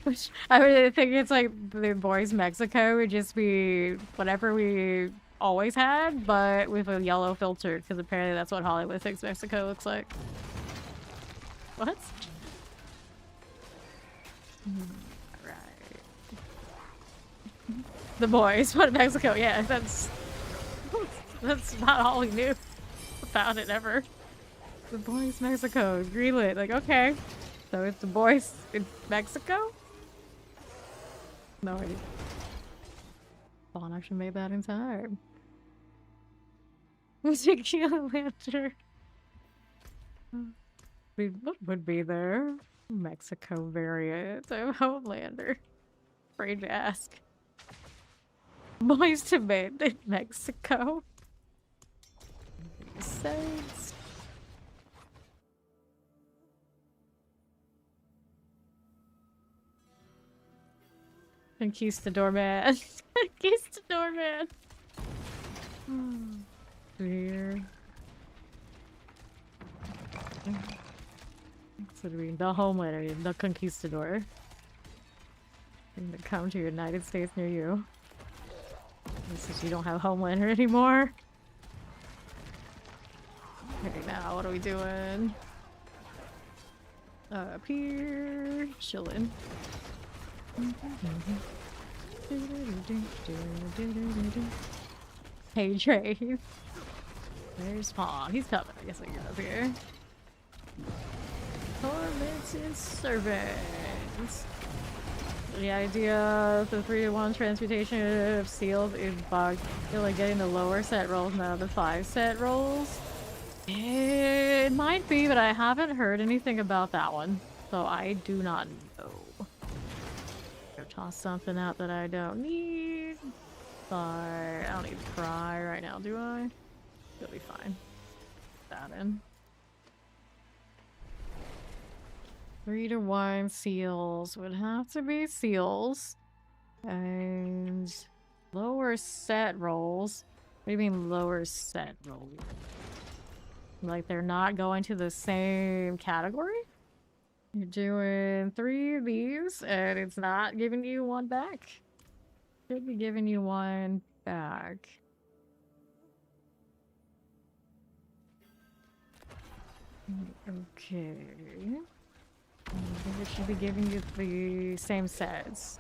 A: Which I would think it's like the boys Mexico would just be whatever we always had, but with a yellow filter, because apparently that's what Hollywood thinks Mexico looks like. What? Alright. The boys, what Mexico? Yeah, that's not all we knew about it ever. The boys Mexico, greenlit, like okay. So it's the boys in Mexico? No idea. Spawn actually made that in time. Particular lantern. What would be there? Mexico variant of Homelander. Afraid to ask. Boys to men in Mexico. Makes sense. Conquistador man. Conquistador man. Weird. That's what I mean. The Homelander, the Conquistador. And to come to the United States near you. Since you don't have Homelander anymore. Okay, now what are we doing? Up here, chilling. Hey, Trey. There's Pawn. He's coming. I guess I can get up here. Tormented Servants. The idea of the 3-to-1 transmutation of seals is bugged. You're like getting the lower set rolls, now the 5 set rolls. It might be, but I haven't heard anything about that one. So I do not know. Go toss something out that I don't need. But I don't need to cry right now, do I? It'll be fine. Put that in. 3-to-1 seals would have to be seals. And lower set rolls. What do you mean lower set rolls? Like they're not going to the same category? You're doing 3 of these and it's not giving you 1 back? Should be giving you 1 back. Okay. I think it should be giving you the same sets.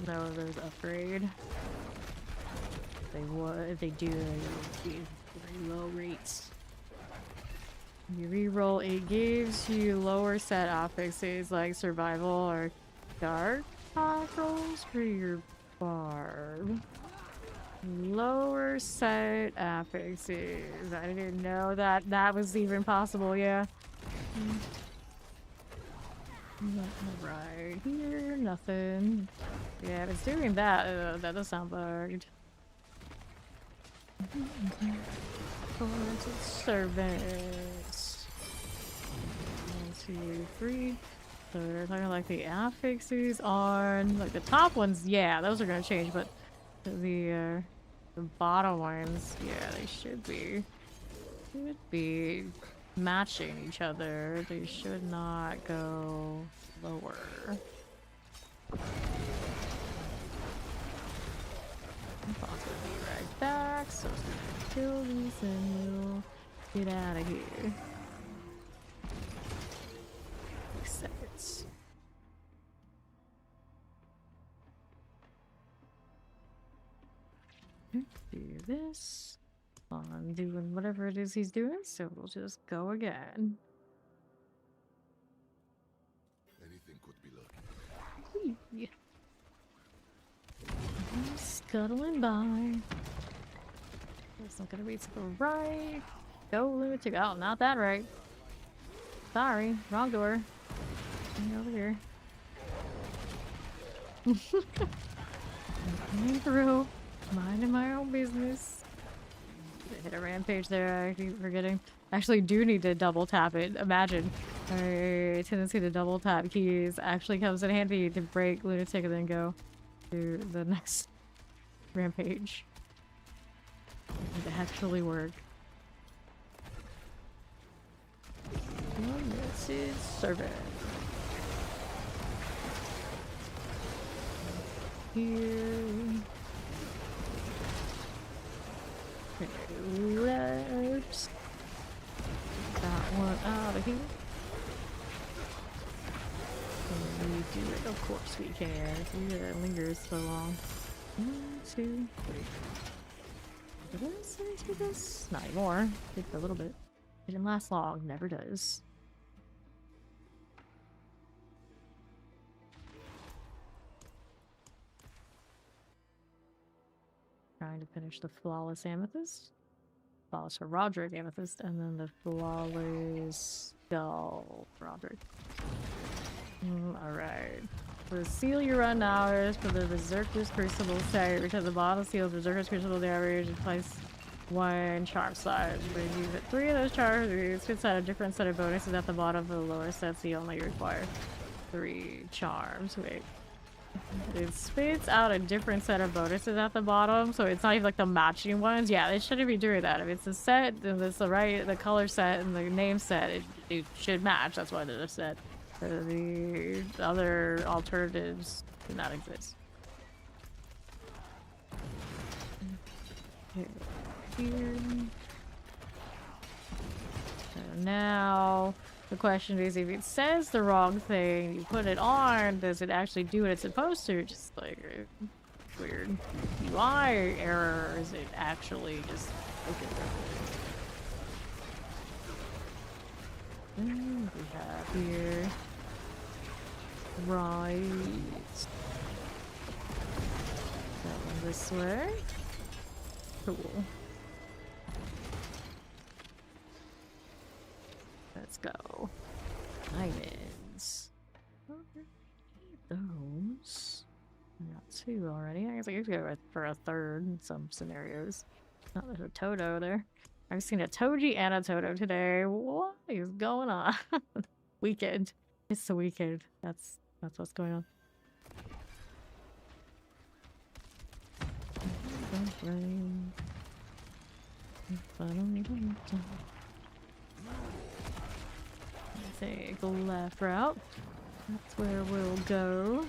A: No, there's upgrade. They would, if they do, they would be very low rates. You reroll, it gives you lower set affixes like survival or dark rolls for your barb. Lower set affixes. I didn't know that that was even possible, yeah. Right here, nothing. Yeah, if it's doing that, that does sound bugged. Tormented Servants. 1, 2, 3. So they're talking like the affixes on like the top ones, yeah, those are gonna change, but the bottom ones, yeah, they should be matching each other. They should not go lower. Boss will be right back, so it's gonna kill these and we'll get out of here. Seconds. Do this. I'm doing whatever it is he's doing, so we'll just go again.
B: Anything could be lucky.
A: Scuttling by. It's not gonna be to the right. Go lunatic. Oh, not that right. Sorry, wrong door. Over here. Coming through. Minding my own business. Hit a rampage there, I keep forgetting. Actually do need to double tap it. Imagine. My tendency to double tap keys actually comes in handy to break lunatic and then go to the next rampage. It actually work. This is servant. Here. Let's that one out of here. Can we do it? Of course we can. It lingers so long. 1, 2, 3. Did I say to this? Not anymore. Did for a little bit. It didn't last long. Never does. Trying to finish the flawless amethyst. Flawless for Roderick amethyst, and then the flawless skull Roderick. Alright. For the seal you run now is for the Berserker's Crucible set. Return the bottom seal of Berserker's Crucible damage and place 1 charm slot. When you use 3 of those charms, it spits out a different set of bonuses at the bottom of the lower set, so you only require 3 charms. Wait. It spits out a different set of bonuses at the bottom, so it's not even like the matching ones. Yeah, it shouldn't be doing that. If it's a set, then it's the color set and the name set, it should match. That's why they're a set. The other alternatives do not exist. Here. So now the question is, if it says the wrong thing, you put it on, does it actually do what it's supposed to? Just like weird UI error, or is it actually just broken? We have here. Right. That one this way. Cool. Let's go. Diamonds. Those. I got 2 already. I guess I could go for a 3rd in some scenarios. Oh, there's a Toto there. I've seen a Toji and a Toto today. What is going on? Weekend. It's the weekend. That's what's going on. Take the left route. That's where we'll go.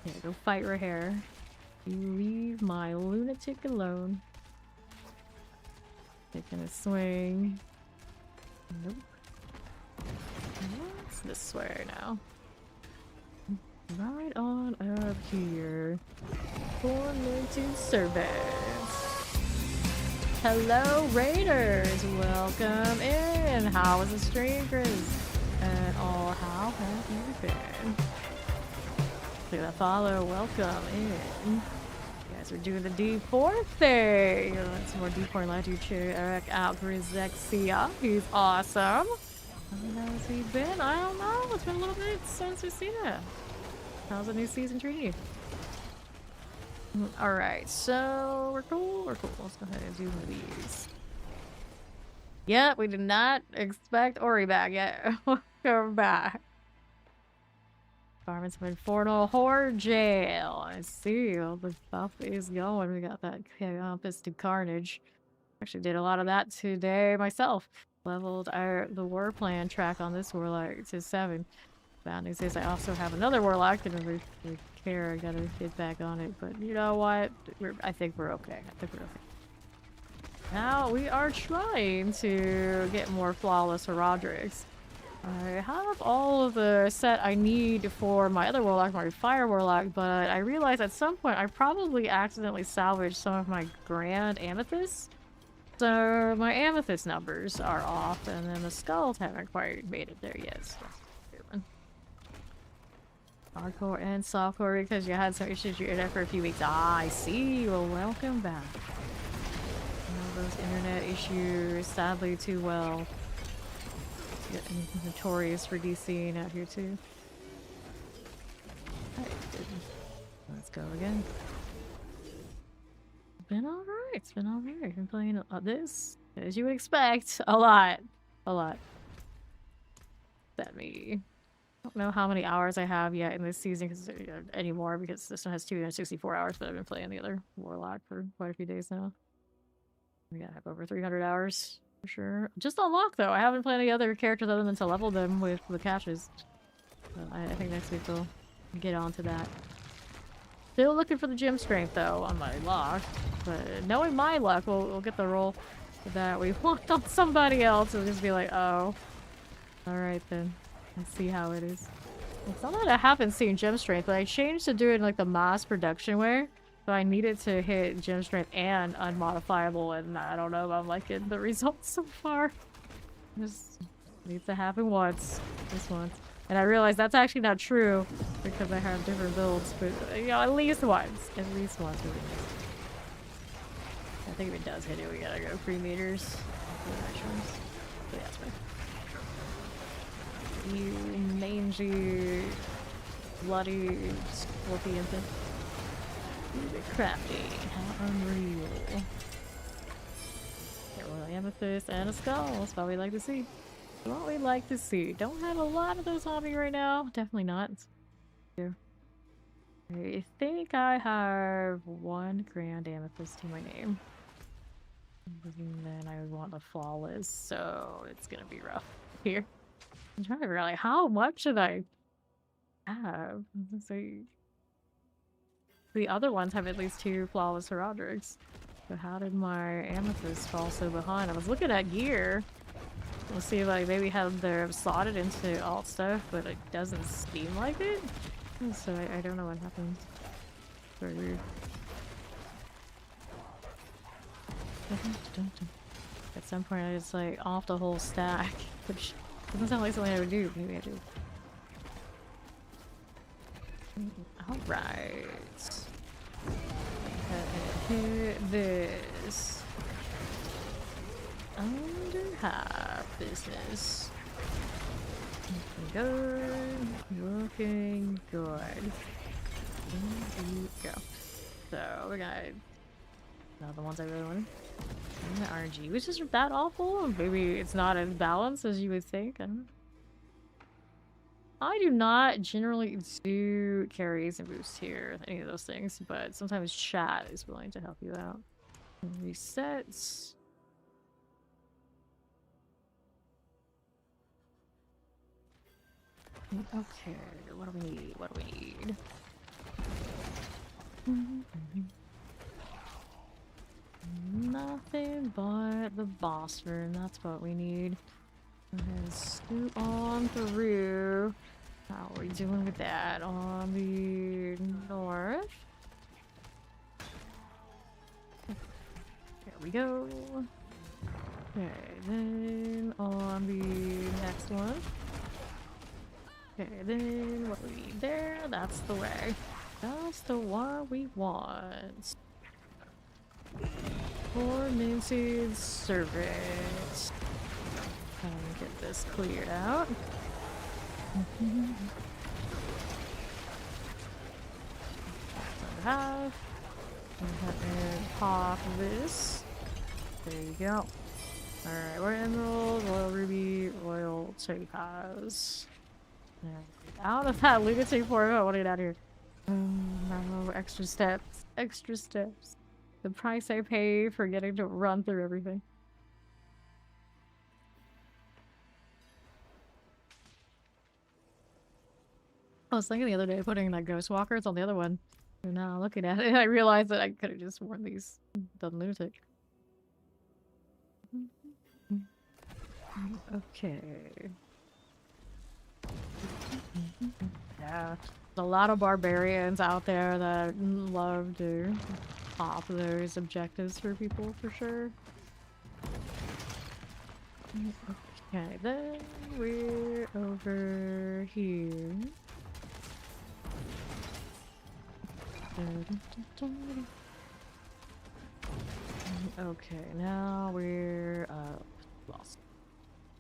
A: Yeah, go fight right here. You leave my lunatic alone. Taking a swing. Nope. What's this way now? Right on up here. Tormented servants. Hello, Raiders! Welcome in! How was the stream, Chris? And all, how have you been? Look at that follow. Welcome in. You guys are doing the D4 thing. Some more D4 lad you check out Grizexia. He's awesome. How has he been? I don't know. It's been a little bit since we've seen him. How's the new season treating you? Alright, so we're cool. We're cool. Let's go ahead and do one of these. Yeah, we did not expect Ori back yet. Welcome back. Farming some Infernal Horde Jail. I see. All the buff is going. We got that Campus to Carnage. Actually did a lot of that today myself. Leveled the Warplan track on this Warlock to 7. Bad news is I also have another Warlock and I care. I gotta get back on it, but you know what? I think we're okay. I think we're okay. Now we are trying to get more flawless Roderick's. I have all of the set I need for my other Warlock, my Fire Warlock, but I realized at some point I probably accidentally salvaged some of my Grand Amethysts. So my Amethyst numbers are off, and then the skulls haven't quite made it there yet. So hardcore and softcore because you had some issues you were there for a few weeks. Ah, I see. Well, welcome back. Those internet issues, sadly, too well. Notorious for DCing out here too. Let's go again. Been alright. It's been alright. Been playing this, as you would expect, a lot. A lot. That me. I don't know how many hours I have yet in this season anymore because this one has 264 hours, but I've been playing the other Warlock for quite a few days now. We gotta have over 300 hours for sure. Just unlocked though. I haven't played any other characters other than to level them with the caches. So I think next week we'll get on to that. Still looking for the gym strength though on my lock, but knowing my luck, we'll get the roll that we want on somebody else and just be like, oh, all right then. I see how it is. It's not that I haven't seen gem strength, but I changed to doing like the mass production way. So I needed to hit gem strength and unmodifiable, and I don't know if I'm liking the results so far. Just needs to happen once. Just once. And I realized that's actually not true because I have different builds, but you know, at least once. At least once. I think if it does hit it, we gotta go 3 meters. But yeah, it's fine. You mangy, bloody scorpion thing. Crafty. How unreal. Get royal amethyst and a skull. That's what we like to see. What we like to see. Don't have a lot of those on me right now. Definitely not. I think I have 1 grand amethyst to my name. And then I want the flawless, so it's gonna be rough here. I'm trying to figure out like how much should I have? So the other ones have at least 2 flawless Roderick's. But how did my amethyst fall so behind? I was looking at gear. We'll see if like maybe have them slotted into alt stuff, but it doesn't seem like it. So I don't know what happened. Very weird. At some point I just like off the whole stack, which doesn't sound like something I would do. Maybe I do. Alright. Hit this. Under half business. Looking good. Looking good. There you go. So we got the ones I really wanted. And the RNG, which isn't that awful. Maybe it's not as balanced as you would think. I don't know. I do not generally do carries and boosts here, any of those things, but sometimes chat is willing to help you out. Resets. Okay, what do we need? What do we need? Nothing but the boss room, that's what we need. And scoot on through. How are we doing with that? On the north. There we go. Okay, then on the next one. Okay, then what do we need there? That's the way. That's the one we want. Tormented Servant. Get this cleared out. Have. And pop this. There you go. Alright, we're Emerald, Royal Ruby, Royal Topaz. Out of that lunatic form. I want to get out of here. No, extra steps. Extra steps. The price I pay for getting to run through everything. I was thinking the other day putting like ghost walkers on the other one. And now looking at it, I realized that I could have just worn these. The lunatic. Okay. Yeah. There's a lot of barbarians out there that love to pop those objectives for people for sure. Okay, then we're over here. Okay, now we're lost.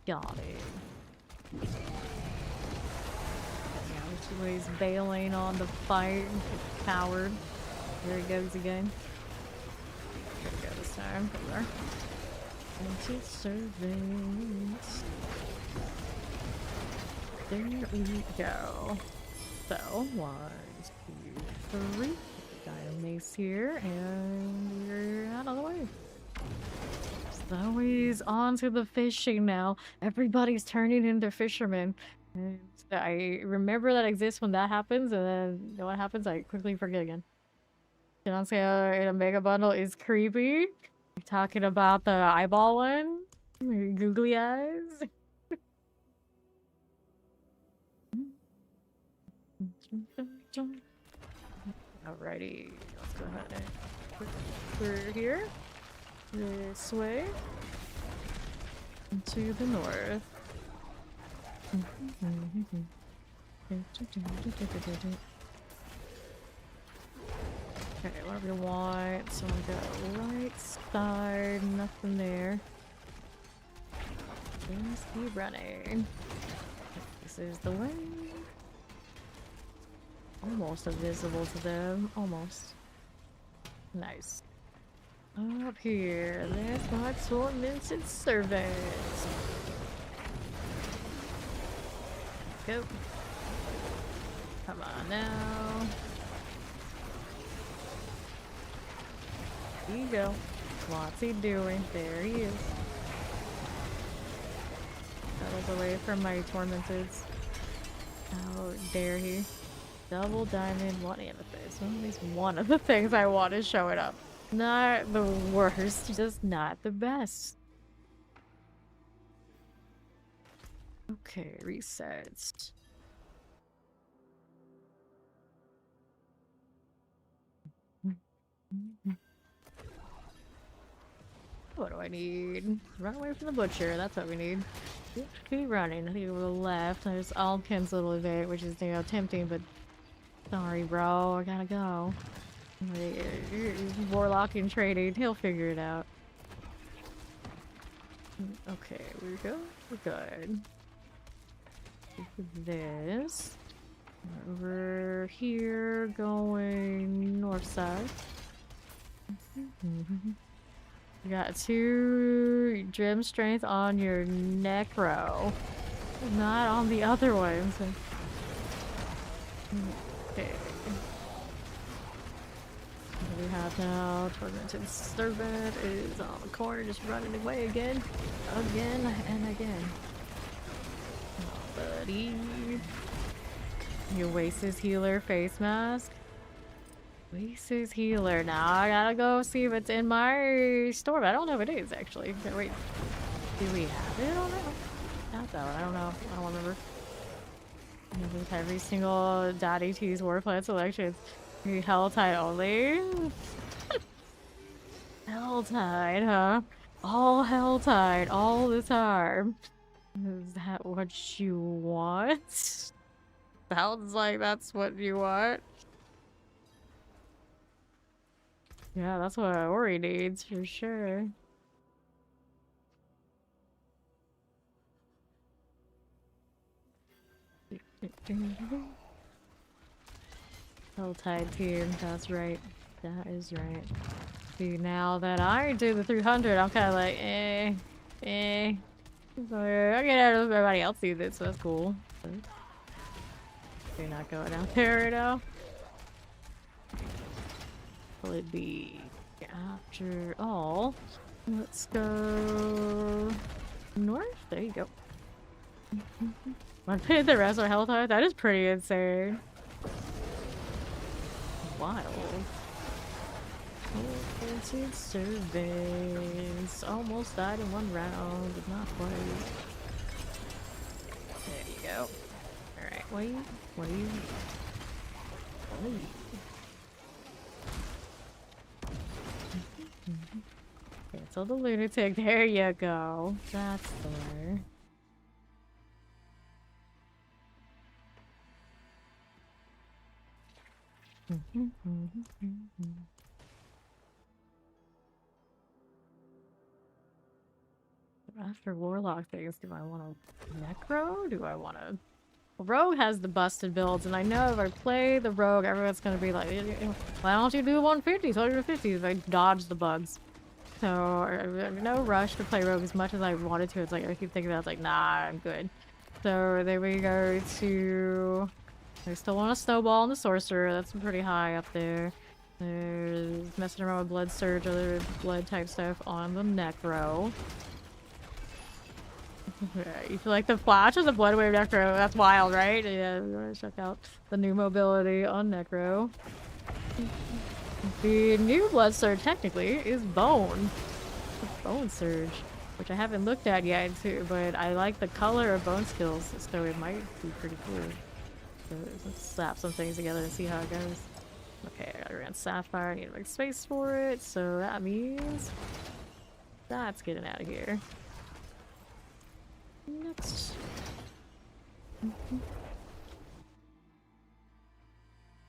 A: Got it. Yeah, he's bailing on the fight. Coward. Here he goes again. Here we go this time. Come there. Into servants. There we go. So, 1, 2, 3. Dino mace here, and we're out of the way. So he's on to the fishing now. Everybody's turning into fishermen. And I remember that exists when that happens, and then you know what happens? I quickly forget again. Fiancé in a mega bundle is creepy. You're talking about the eyeball one? Googly eyes? Alrighty, let's go ahead and we're here. This way. To the north. Okay, whatever you want. So we go right side, nothing there. Just keep running. This is the way. Almost invisible to them. Almost. Nice. Up here, there's my tormented servants. Go. Come on now. Here you go. What's he doing? There he is. Settled away from my tormenteds. How dare he? Double diamond, one amethyst. Well, at least one of the things I want is showing up. Not the worst, just not the best. Okay, resets. What do I need? Run away from the butcher, that's what we need. Keep running. I think over the left. There's Alkin's little evade, which is, you know, tempting, but sorry, bro. I gotta go. Warlock and trading. He'll figure it out. Okay, we go. We're good. This. Over here, going north side. You got 2 gem strength on your necro. Not on the other ones. Okay. What do we have now? Tormented servant is on the corner, just running away again. Again and again. Oh, buddy. You Oasis healer face mask. Oasis healer. Now I gotta go see if it's in my store. But I don't know if it is actually. Wait. Do we have it on it? Not that one. I don't know. I don't remember. Every single Daddy T's Warplans selection. Helltide only. Helltide, huh? All Helltide all the time. Is that what you want? Sounds like that's what you want. Yeah, that's what Ori needs for sure. Helltide team, that's right. That is right. See, now that I do the 300, I'm kind of like, So I get out of everybody else sees it, so that's cool. You're not going out there right now. Will it be after all? Let's go north. There you go. I paid the rest of health high? That is pretty insane. Wild. Offensive surveys. Almost died in one round, but not quite. There you go. Alright, wait. Cancel the lunatic. There you go. That's Thor. After Warlock things, do I want a Necro? Do I want a... Rogue has the busted builds, and I know if I play the Rogue, everyone's gonna be like, why don't you do 150s, 150s if I dodge the bugs? So, I'm no rush to play Rogue as much as I wanted to. It's like, I keep thinking that, it's like, nah, I'm good. So, then we go to... I still want a Snowball and the Sorcerer, that's pretty high up there. There's messing around with Blood Surge, other blood type stuff on the Necro. You feel like the flash of the Blood Wave Necro, that's wild, right? Yeah, we want to check out the new mobility on Necro. The new Blood Surge, technically, is Bone. Bone Surge, which I haven't looked at yet, too, but I like the color of Bone skills, so it might be pretty cool. So let's slap some things together and see how it goes. Okay, I ran Sapphire, I need to make space for it, so that means that's getting out of here. Next.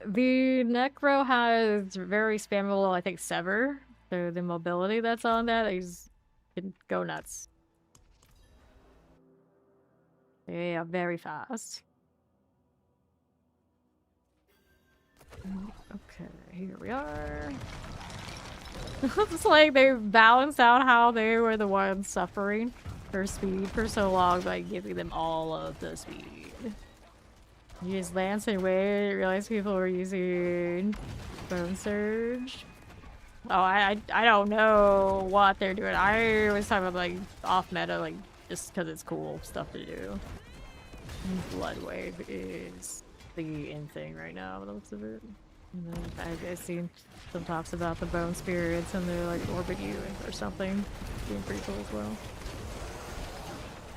A: The Necro has very spammable, I think, Sever. So the mobility that's on that, is can go nuts. Yeah, very fast. Okay, here we are. It's like they balanced out how they were the ones suffering for speed for so long by giving them all of the speed. You just lancing away, realize people were using Bone Surge. Oh, I don't know what they're doing. I was talking about like off meta, like just because it's cool stuff to do. Blood Wave is the in thing right now, by the looks of it. And then I've seen some talks about the Bone Spirits and they're like orbit you or something. Being pretty cool as well.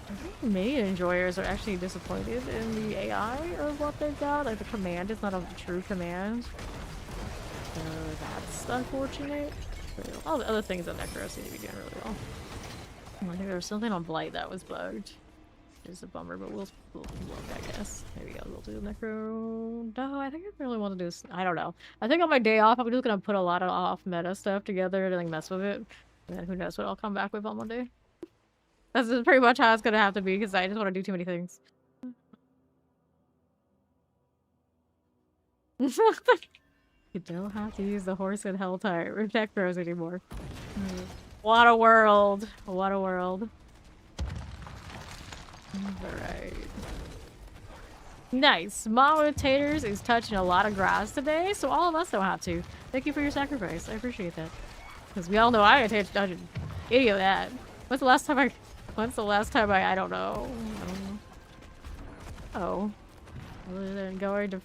A: I think many enjoyers are actually disappointed in the AI of what they've got. Like the command is not a true command. So that's unfortunate. But all the other things on Necro seem to be doing really well. I think there was something on Blight that was bugged. It's a bummer, but we'll look, I guess. Maybe we'll do Necro. No, I think I really want to do this. I don't know. I think on my day off, I'm just gonna put a lot of off-meta stuff together to like mess with it. And then who knows what I'll come back with on Monday. That's just pretty much how it's gonna have to be, because I just want to do too many things. You don't have to use the horse and hell type or Necros anymore. What a world. What a world. Alright. Nice. Mama Taters is touching a lot of grass today, so all of us don't have to. Thank you for your sacrifice. I appreciate that. Because we all know I ain't touching any of that. When's the last time I don't know. Oh. Other than going to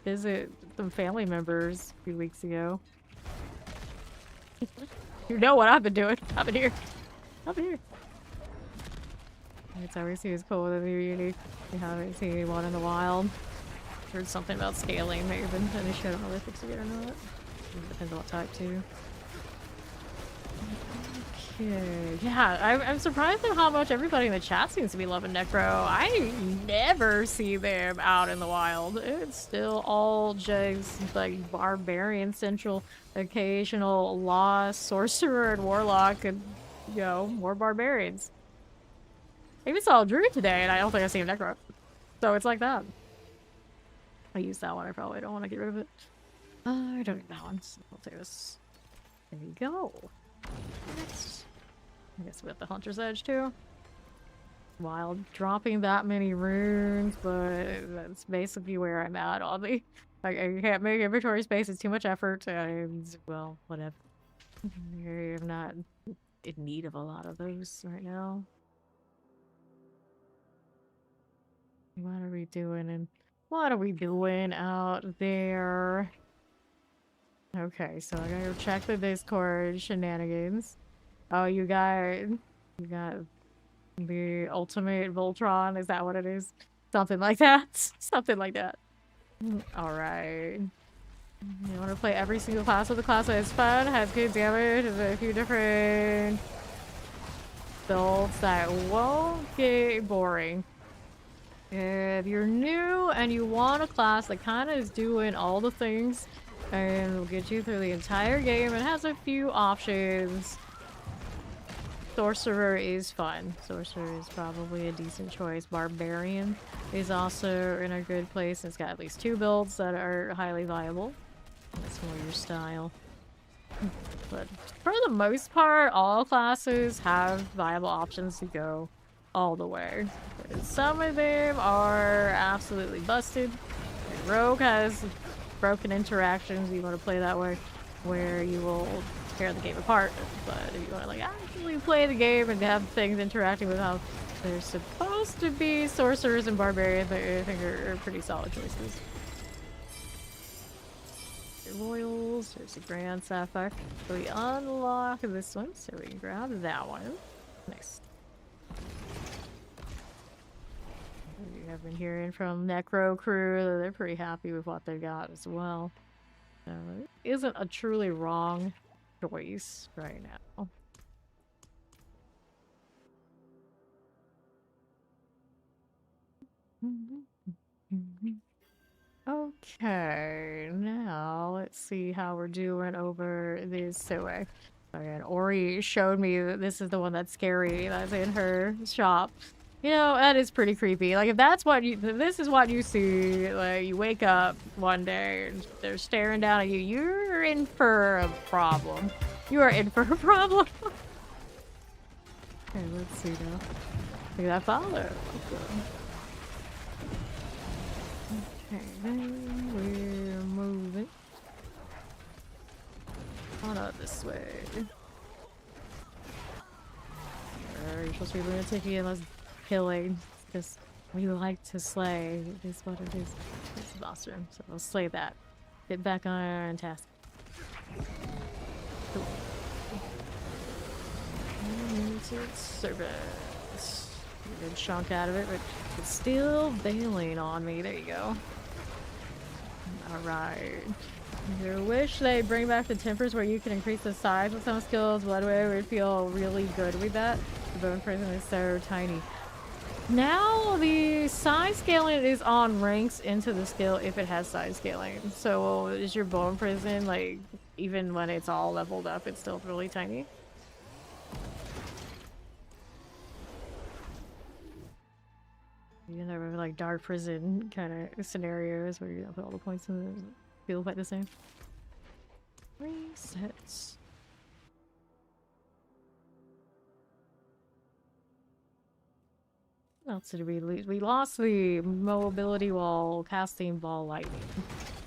A: visit some family members a few weeks ago. You know what I've been doing. I've been here. It's always seems cool with a new unique. We haven't seen anyone in the wild. Heard something about scaling, maybe been an issue. I don't know if they fixed it or not. It depends on what type too. Okay, yeah, I'm surprised at how much everybody in the chat seems to be loving Necro. I never see them out in the wild. It's still all just like barbarian central, occasional lost sorcerer and warlock, and you know, more barbarians. I even saw a druid today, and I don't think I see a Necro. So it's like that. I used that one. I probably don't want to get rid of it. I don't need that one. So I'll take this. There you go. Next. I guess we got the Hunter's Edge too. Wild. Dropping that many runes, but that's basically where I'm at on the... I can't make inventory space. It's too much effort. Well, whatever. I'm not in need of a lot of those right now. What are we doing and what are we doing out there? Okay, so I gotta go check the Discord shenanigans. Oh, you got the ultimate Voltron, is that what it is? Something like that. Something like that. Alright. You want to play every single class with the class that is fun, has good damage, has a few different builds that won't get boring. If you're new and you want a class that kind of is doing all the things and will get you through the entire game and has a few options, Sorcerer is fun. Sorcerer is probably a decent choice. Barbarian is also in a good place. It's got at least 2 builds that are highly viable. That's more your style. But for the most part, all classes have viable options to go all the way. Some of them are absolutely busted. Rogue has broken interactions. You want to play that way, where you will tear the game apart. But if you want to like actually play the game and have things interacting with how they're supposed to be, sorcerers and barbarians, I think are pretty solid choices. Royals, there's a Grand Sapphire. So we unlock this one, so we can grab that one. Nice. We have been hearing from Necro Crew that they're pretty happy with what they got as well. So it isn't a truly wrong choice right now. Okay, now let's see how we're doing over this Soe. Again, Ori showed me that this is the one that's scary that's in her shop. You know, that is pretty creepy. Like, if that's what you, if this is what you see, like, you wake up one day and they're staring down at you, you're in for a problem. You are in for a problem. Okay, let's see now. Look at that follow. Okay, then we're moving on up this way. You're supposed to be lunatic and less killing, because we like to slay. It is what it is. It's the boss room, so we'll slay that. Get back on task. Cool. Limited service. A good chunk out of it, but it's still bailing on me. There you go. Alright. I wish they bring back the tempers where you can increase the size with some skills. Bloodway would feel really good with that. The bone prison is so tiny. Now the size scaling is on ranks into the skill if it has size scaling. So is your bone prison, like, even when it's all leveled up, it's still really tiny? You know, like dark prison kind of scenarios where you don't put all the points in the feel quite the same. Resets. What else did we lose? We lost the mobility wall, casting ball lightning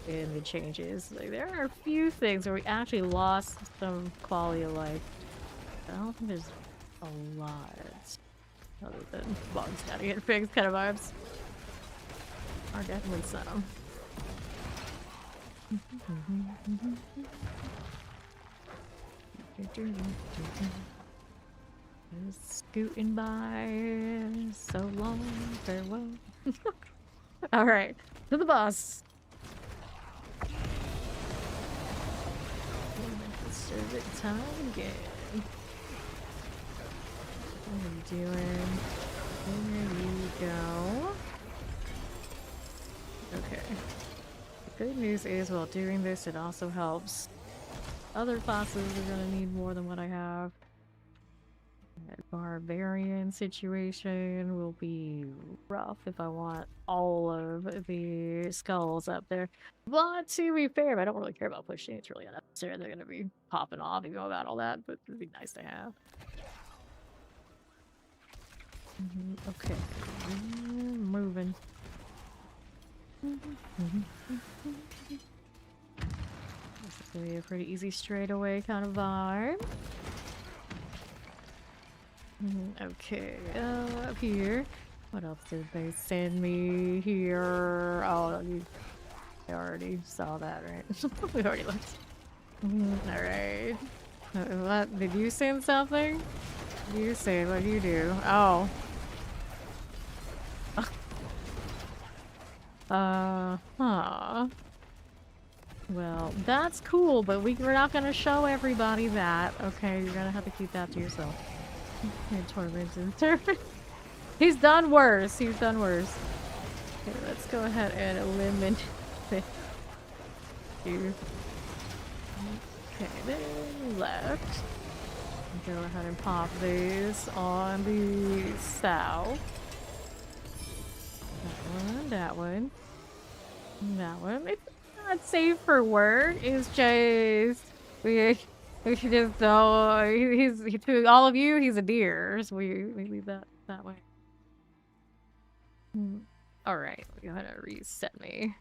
A: in the changes. Like, there are a few things where we actually lost some quality of life. I don't think there's a lot. Other than bugs gotta get fixed kind of vibes. Are definitely some. Just scooting by. So long, farewell. Alright, to the boss. Serve it time again. What are you doing? There you go. Okay. The good news is, while doing this, it also helps. Other classes are gonna need more than what I have. That barbarian situation will be rough if I want all of the skulls up there. But to be fair, I don't really care about pushing. It's really unnecessary. They're gonna be popping off, you know about all that, but it'd be nice to have. Okay, moving. This is gonna be a pretty easy straightaway kind of vibe. Okay, up here. What else did they send me here? Oh, I already saw that, right? We already looked. Alright. What? Did you send something? What do you say? What do you do? Oh. Huh. Well, that's cool, but we're not gonna show everybody that. Okay, you're gonna have to keep that to yourself. You're tormented. He's done worse. He's done worse. Okay, let's go ahead and eliminate you. Okay, then left. Go ahead and pop these on the south. That one. That one. It's not safe for work. It's just we should just he's to all of you. He's a deer. So we leave that way. All right, we gotta reset me.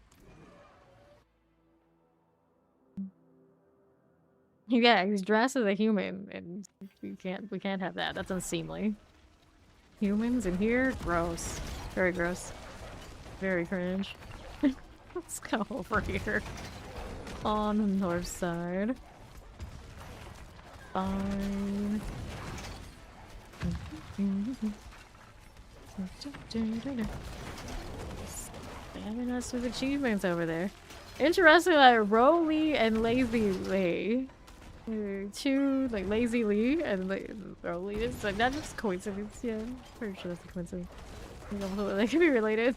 A: Yeah, he's dressed as a human, and we can't have that. That's unseemly. Humans in here, gross. Very gross. Very cringe. Let's go over here on the north side. Fine. Spamming us with achievements over there. Interesting that Roly and Lazy Lee, two like Lazy Lee and Roly is like not just coincidence. Yeah, I'm pretty sure that's a coincidence. They could be related.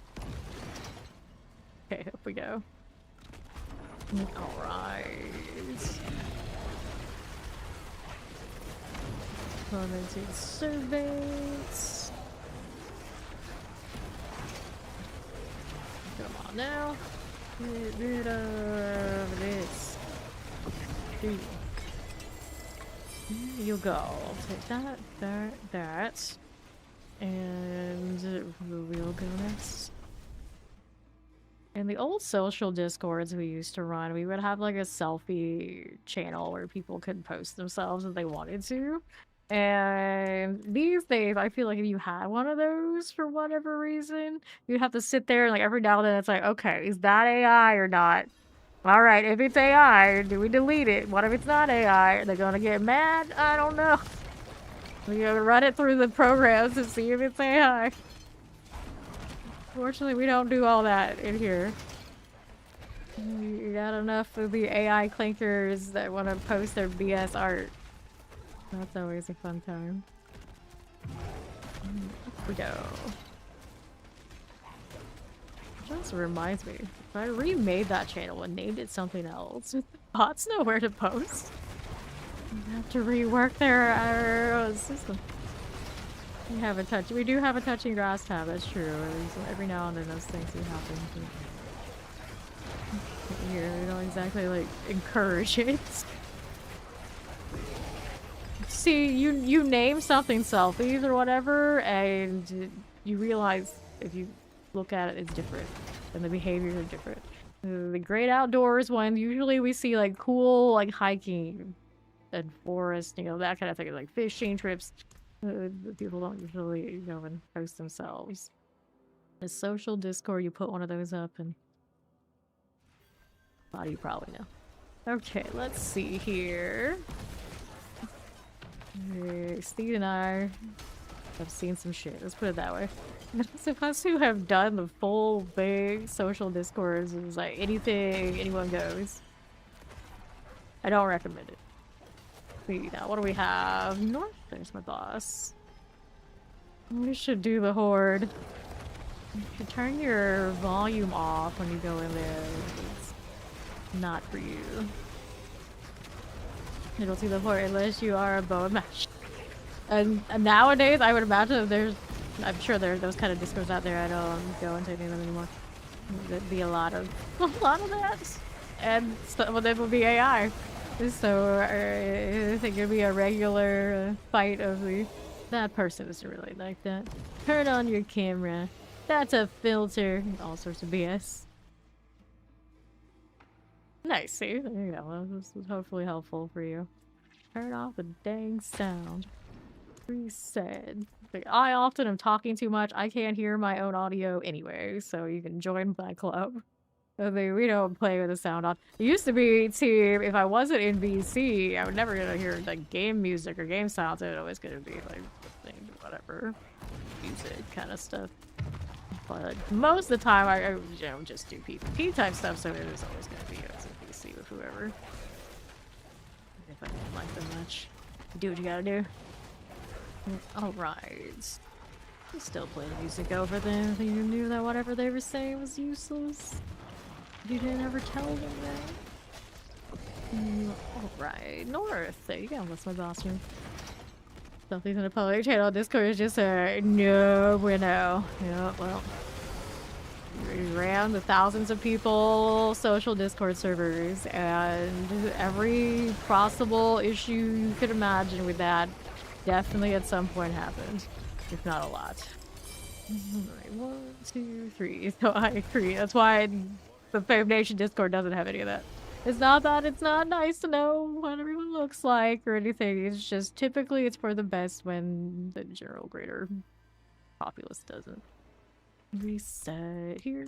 A: Okay, up we go. Alright. On into surveys. Come on now. Get rid of this. Here you go. I'll take that, that. And we'll go next. In the old social discords we used to run, we would have like a selfie channel where people could post themselves if they wanted to. And these days, I feel like if you had one of those for whatever reason, you'd have to sit there and like every now and then it's like, okay, is that AI or not? All right, if it's AI, do we delete it? What if it's not AI? Are they gonna get mad? I don't know. We gotta run it through the programs to see if it's AI. Fortunately, we don't do all that in here. You got enough of the AI clankers that want to post their BS art. That's always a fun time. Here we go. Which also reminds me, if I remade that channel and named it something else, would the bots know where to post? I have to rework their system. We do have a touching grass tab, that's true. Every now and then those things do happen. Here, we don't exactly like encourage it. See, you name something selfies or whatever, and you realize if you look at it, it's different, and the behaviors are different. The great outdoors ones, usually we see like cool, like hiking and forest, you know, that kind of thing, like fishing trips. People don't usually go and post themselves. The social Discord, you put one of those up, and a lot of you probably know. Okay, let's see here. Steve and I have seen some shit. Let's put it that way. Supposed to have done the full big social discourse. It's like anything, anyone goes. I don't recommend it. See now, what do we have? North. There's my boss. We should do the Horde. You should turn your volume off when you go in there. It's not for you. You don't see the Horde unless you are a bone match. And nowadays, I would imagine I'm sure there are those kind of discords out there. I don't go into any of them anymore. There'd be a lot of that. And some of them will be AI. So I think it'd be a regular fight of that person isn't really like that. Turn on your camera. That's a filter. All sorts of BS. Nice, see? There you go. Well, this was hopefully helpful for you. Turn off the dang sound. Reset. Like, I often am talking too much. I can't hear my own audio anyway, so you can join my club. I mean, we don't play with the sound on. It used to be, team, if I wasn't in VC, I would never gonna hear like game music or game sounds. It was always gonna be like whatever music kind of stuff. But most of the time, I you know, just do PvP type stuff, so it was always gonna be as a VC with whoever. If I didn't like them much, do what you gotta do. Alright. You still play the music over them. You knew that whatever they were saying was useless. You didn't ever tell them that. Alright, North. There you go. That's my boss room. Something's in the public channel. Discord is just no bueno. Yeah, well. We ran the thousands of people social Discord servers, and every possible issue you could imagine with that definitely at some point happened, if not a lot. Alright, 1, 2, 3. So I agree. That's why the Fame Nation Discord doesn't have any of that. It's not that it's not nice to know what everyone looks like or anything. It's just typically it's for the best when the general greater populace doesn't. Reset here.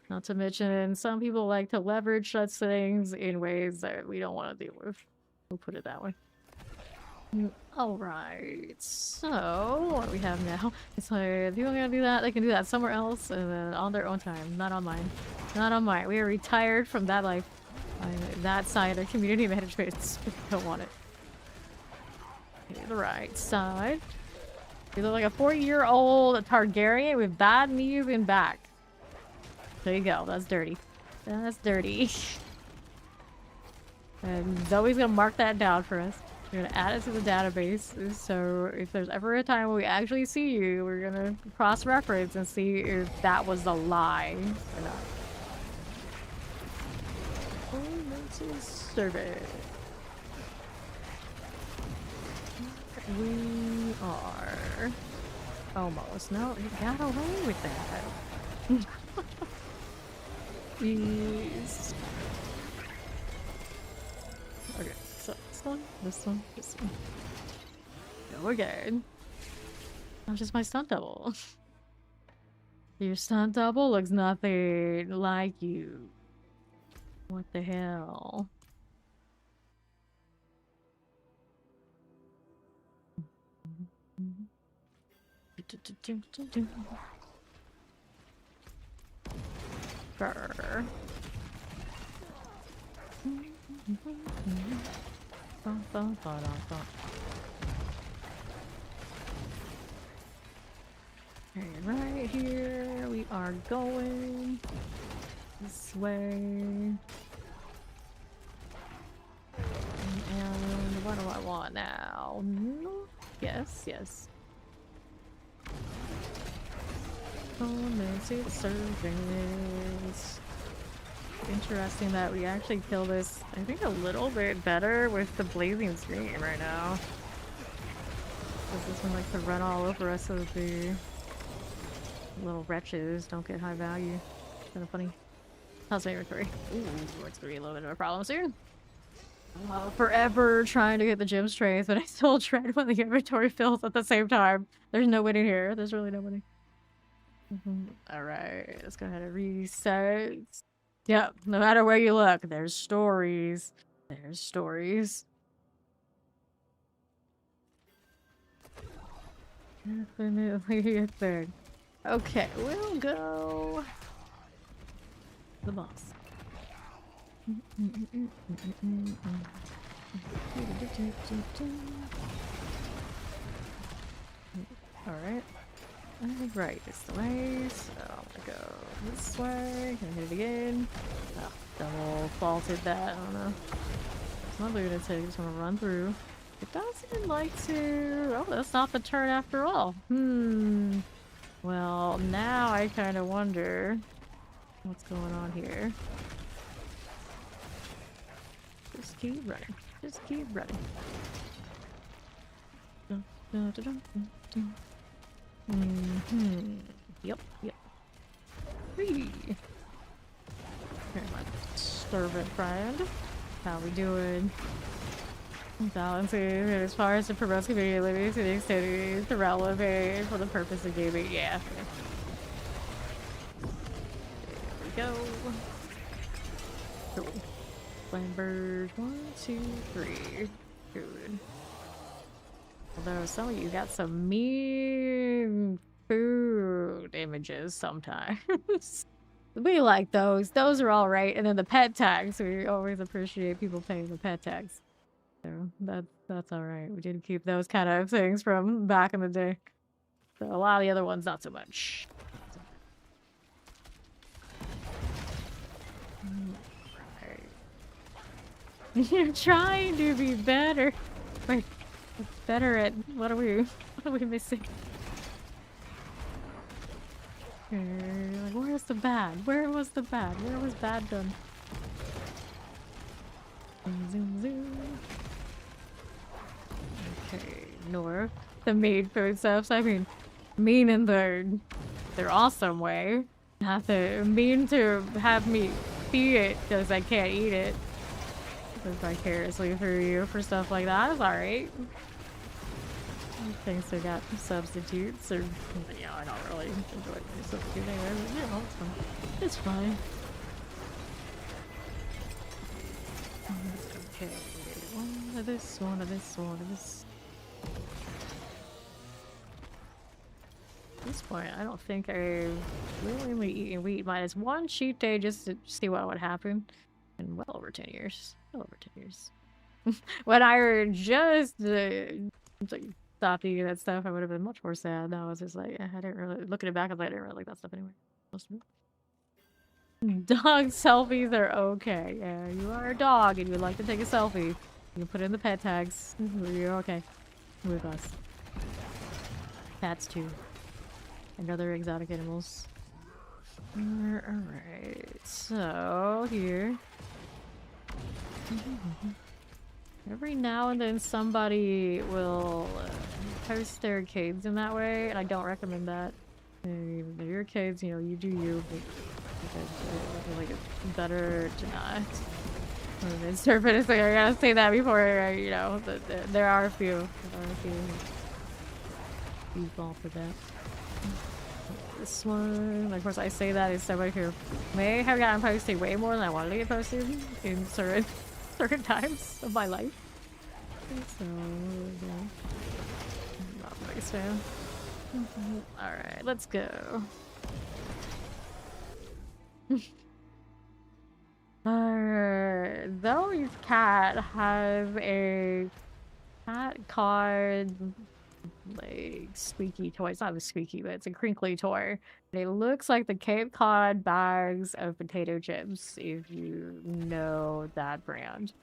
A: Not to mention, some people like to leverage such things in ways that we don't want to deal with. We'll put it that way. Alright, so what do we have now? It's like, if people are gonna do that, they can do that somewhere else and then on their own time. Not on mine. Not on mine. We are retired from that life. That side of community management. Don't want it. Okay, the right side. You look like a 40-year-old Targaryen with bad knees and back. There you go. That's dirty. That's dirty. And Zoe's gonna mark that down for us. We're gonna add it to the database, so if there's ever a time when we actually see you, we're gonna cross-reference and see if that was a lie or not. Survey. We are almost. No, you got away with that. Jeez. Okay, so this one, this one, this one. Go again. I'm just my stunt double. Your stunt double looks nothing like you. What the hell? Grr. Okay, right here we are going this way. And what do I want now? Yes, yes. Commented surveys. Interesting that we actually kill this, I think, a little bit better with the blazing screen right now. Because this one likes to run all over us so that the little wretches don't get high value. Kind of funny. How's my inventory? Ooh, it's gonna be a little bit of a problem soon. Forever trying to get the gym strength, but I still dread when the inventory fills at the same time. There's no winning here. There's really no winning. Alright, let's go ahead and reset. Yep, no matter where you look, there's stories. There's stories. Definitely a thing. Okay, we'll go the boss. Alright. Right, this way, so I'm gonna go this way, gonna hit it again. Oh, double faulted that, I don't know. It's not lunatic, just wanna run through. It doesn't like to... Oh, that's not the turn after all. Well, now I kinda wonder what's going on here. Just keep running. Just keep running. Dun, dun, dun, dun, dun. Yep, yep. Hey, my servant friend. How we doing? Balancing as far as it promotes community living to the extent it is relevant for the purpose of gaming. Yeah. There we go. Cool. Flambird, 1, 2, 3. Good. Although some of you got some mean food images sometimes. We like those. Those are all right. And then the pet tags. We always appreciate people paying the pet tags. So that's all right. We did keep those kind of things from back in the day. So a lot of the other ones, not so much. Right. You're trying to be better. Wait, better at what are we missing? Like, where's the bad? Where was the bad? Where was bad done? Zoom, zoom. Okay, north. The mean food stuffs. I mean in their awesome way. Not the mean to have me see it because I can't eat it. Live vicariously through you for stuff like that is alright. Thanks, I got substitutes, or yeah, I don't really enjoy the substitute anyway, but you know, it's fine. Okay, one of this, one of this, one of this. At this point, I don't think I've willingly eaten wheat minus one cheat day just to see what would happen. In well over 10 years. Well over 10 years. When I just like, stopped eating that stuff, I would have been much more sad. Now it's just like, I didn't really, looking it back, I was like, I didn't really like that stuff anyway. Dog selfies are okay. Yeah, you are a dog and you would like to take a selfie. You can put in the pet tags. You're okay with us. Cats too. And other exotic animals. Alright, so here. Every now and then somebody will post their arcades in that way, and I don't recommend that. Your arcades, you know, you do you, but I feel like it's better to not. It's I gotta say that before, you know, there are a few. You fall for that. This one, of course, I say that as somebody who may have gotten posted way more than I wanted to get posted in certain times of my life. So, yeah. I'm not the biggest fan. Alright, let's go. Though your cat has a cat card like squeaky toy. It's not a squeaky, but it's a crinkly toy. And it looks like the Cape Cod bags of potato chips, if you know that brand.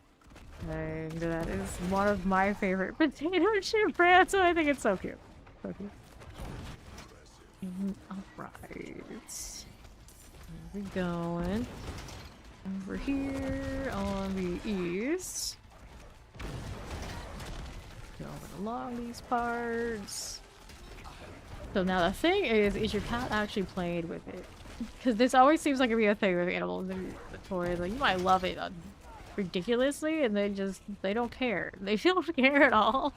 A: And that is one of my favorite potato chip brands, so I think it's so cute. So cute. Alright. Where we going? Over here on the east. Going along these parts. So now the thing is your cat actually played with it? Because this always seems like it'd be a thing with animals and the toys. Like, you might love it ridiculously, and they don't care. They don't care at all.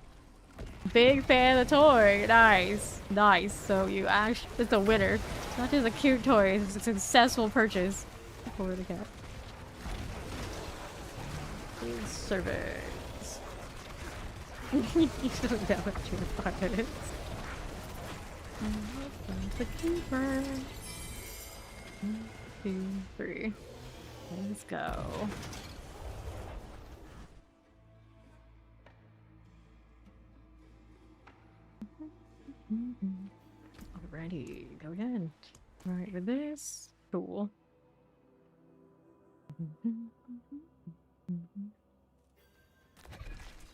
A: Big fan of the toy. Nice. Nice. So you actually, it's a winner. It's not just a cute toy, it's a successful purchase for the cat. Service. You don't know what your part is. The keeper. 1, 2, 3. Let's go. Alrighty, go again. Alright, with this. Cool.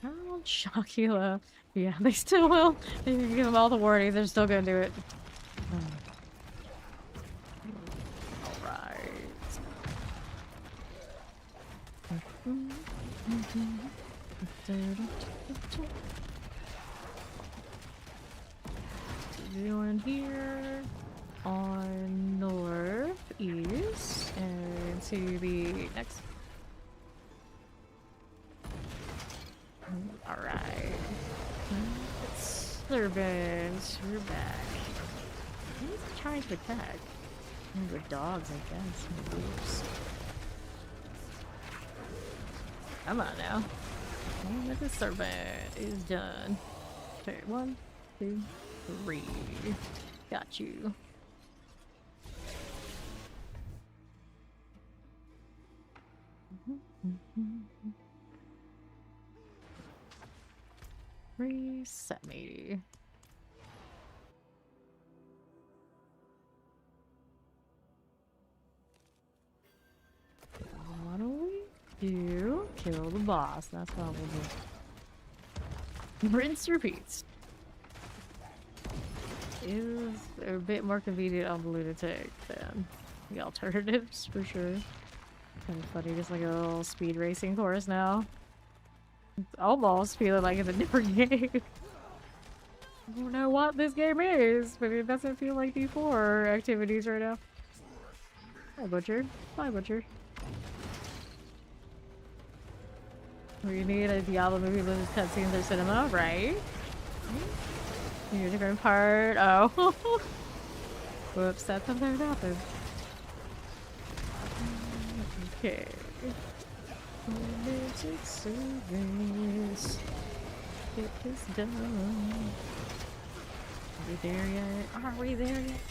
A: Oh, Chocula. Yeah, they still will. They can give them all the warnings, they're still gonna do it. Alright. Doing here on northeast and to the next. Alright. Servants, we're back. Who's trying to attack? The dogs, I guess. Oops. Come on now. And the servant is done. Okay, 1, 2, 3. Got you. Reset me. What do we do? Kill the boss. That's what we'll do. Rinse repeats. Is a bit more convenient on the lunatic than the alternatives for sure. Kind of funny, just like a little speed racing course now. It's almost feeling like it's a different game. I don't know what this game is, but it doesn't feel like D4 activities right now. Hi, Butcher. Bye, Butcher. We need a Diablo movie with cutscenes or cinema, right? You're a different part. Oh. Whoops, that's what happened. Okay. Magic service. It is done. Are we there yet? Are we there yet?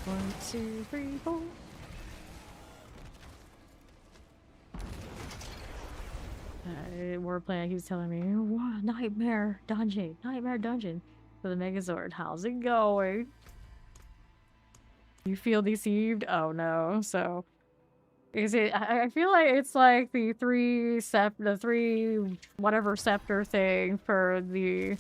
A: 1, 2, 3, 4. Warplans, he was telling me, wow, nightmare dungeon. For the Megazord. How's it going? You feel deceived? Oh no. So is it? I feel like it's like the three whatever scepter thing for the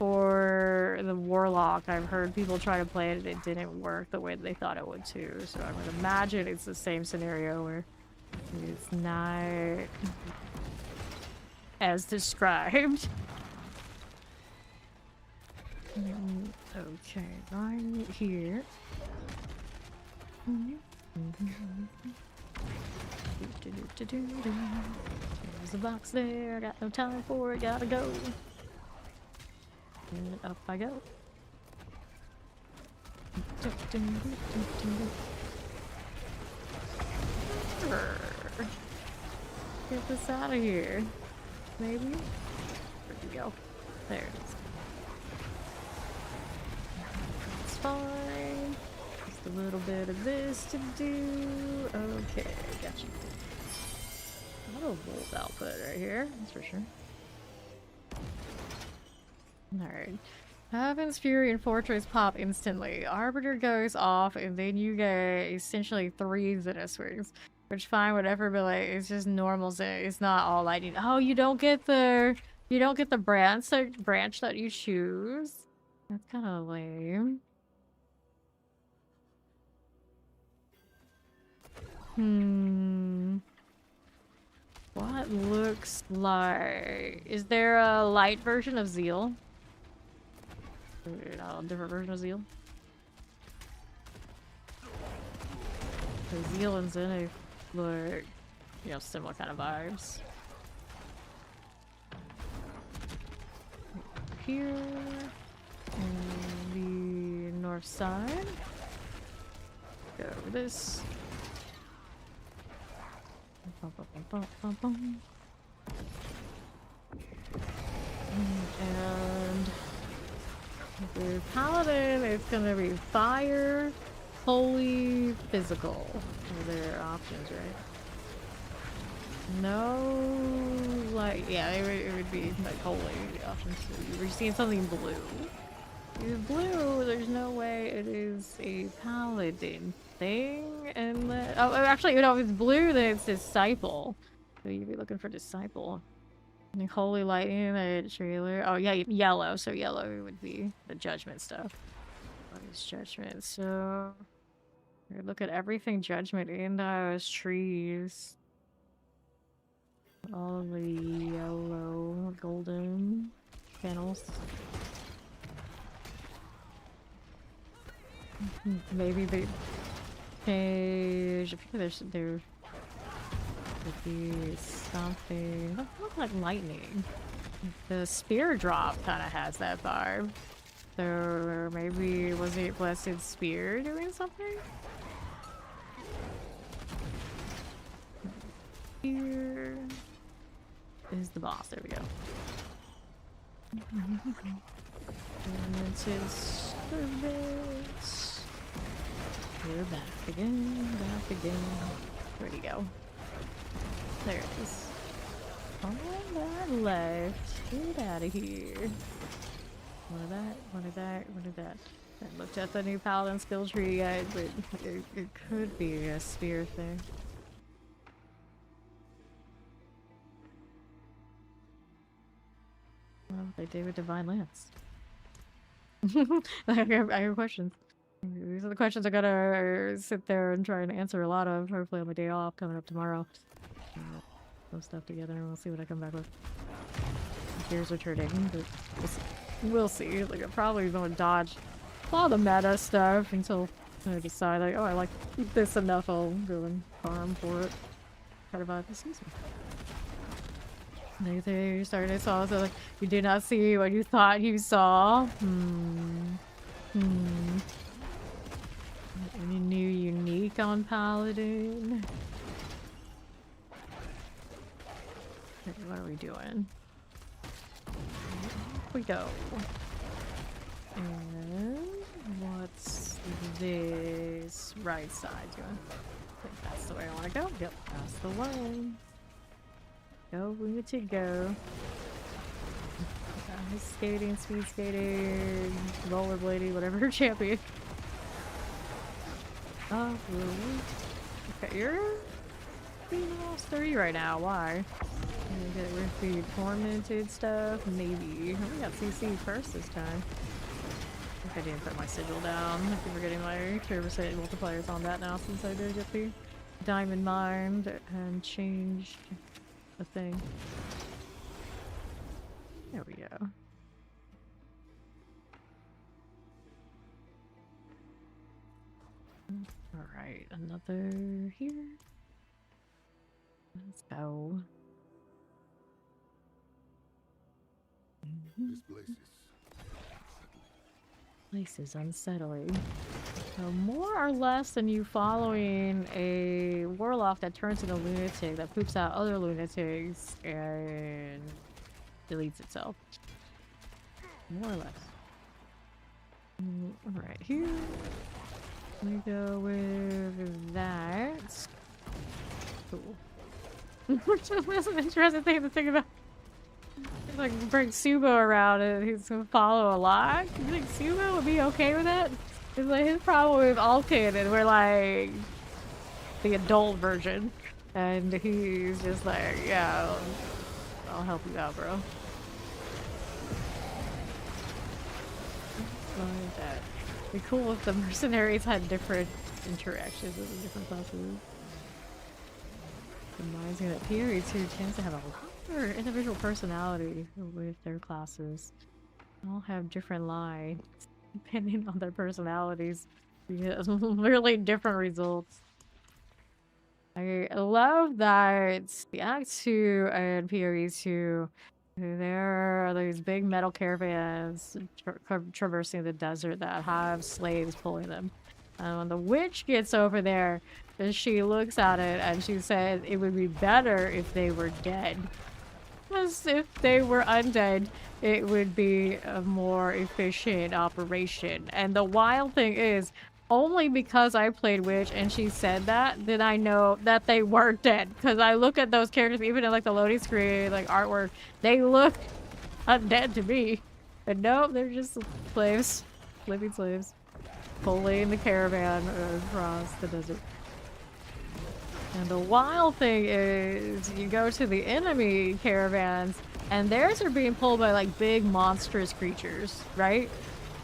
A: Warlock. I've heard people try to play it and it didn't work the way they thought it would too. So I would imagine it's the same scenario where it's not as described. Okay, right here. There's a box there, got no time for it, gotta go. And up I go. Get this out of here. Maybe? Where'd you go? There it is. It's fine. Just a little bit of this to do. Okay, got you. A little volt output right here, that's for sure. Alright. Heaven's Fury and Fortress pop instantly. Arbiter goes off, and then you get essentially 3 Zeta swings. Which fine, whatever, but like it's just normal. It's not all I need. Oh, you don't get the branch that you choose. That's kind of lame. What looks like? Is there a light version of Zeal? A different version of Zeal? The Zeal and Zenith look, you know, similar kind of vibes. Here, on the north side. Go over this. And the paladin, it's gonna be fire, holy, physical. Are there options, right? No, like, yeah, it would be like holy options. So you're seeing something blue. If it's blue, there's no way it is a paladin thing. And then, oh, actually, you know, if it's blue, then it's disciple. So you'd be looking for disciple. And holy lightning, the trailer. Oh yeah, yellow. So yellow would be the judgment stuff. What is judgment? So look at everything judgment in those trees. All of the yellow, golden panels. Maybe they change. I think they're Could be something. That looks like lightning. The spear drop kind of has that vibe. So maybe was it Blessed Spear doing something? Here is the boss. There we go. And it's his service. We're back again, back again. Where'd he go? There it is. All that left. Get out of here. What of that? What of that? What of that? I looked at the new paladin skill tree yet, but it could be a spear thing. Well, they did with Divine Lance. I have questions. These are the questions I gotta sit there and try and answer a lot of, hopefully on my day off coming up tomorrow. Throw stuff together and we'll see what I come back with. Gears are turning, but we'll see. Like, I probably won't dodge a lot of the meta stuff until I decide, like, oh, I like this enough, I'll go and farm for it. Kind of vibe this season. They started to saw, so like, you did not see what you thought you saw. Any new unique on Paladin? Okay, what are we doing? Here we go. And what's this right side doing? I think that's the way I want to go. Yep, that's the one. Go, we need to go. Skating, speed skating, rollerblading, whatever champion. Oh, really? Okay, you're being lost 3 right now. Why? Get with the tormented stuff? Maybe. We got CC first this time. I think I didn't put my sigil down. I think we're getting my turbocet multipliers on that now since I did get the diamond mine and changed the thing. There we go. Alright, another here. Let's go.
B: This place is
A: unsettling. So more or less than you following a warlock that turns into a lunatic that poops out other lunatics and deletes itself. More or less. Alright, here we go with that. Cool. That's an interesting thing to think about. Like, bring Subo around and he's gonna follow a lot. You think Subo would be okay with that? It's like his problem with Alkin and we're like the adult version. And he's just like, yeah, I'll help you out, bro. Like that. It'd be cool if the mercenaries had different interactions with the different classes. Reminds me that P300 tends to have a lot of individual personality with their classes. They all have different lines depending on their personalities. You get really different results. I love that the Act 2 and P300, there are these big metal caravans traversing the desert that have slaves pulling them. And when the witch gets over there, she looks at it and she says it would be better if they were dead. Because if they were undead, it would be a more efficient operation. And the wild thing is, only because I played witch and she said that, did I know that they weren't dead. Because I look at those characters, even in like the loading screen, like artwork, they look undead to me. But no, they're just slaves. Living slaves. Pulling the caravan across the desert. And the wild thing is, you go to the enemy caravans, and theirs are being pulled by like big monstrous creatures, right?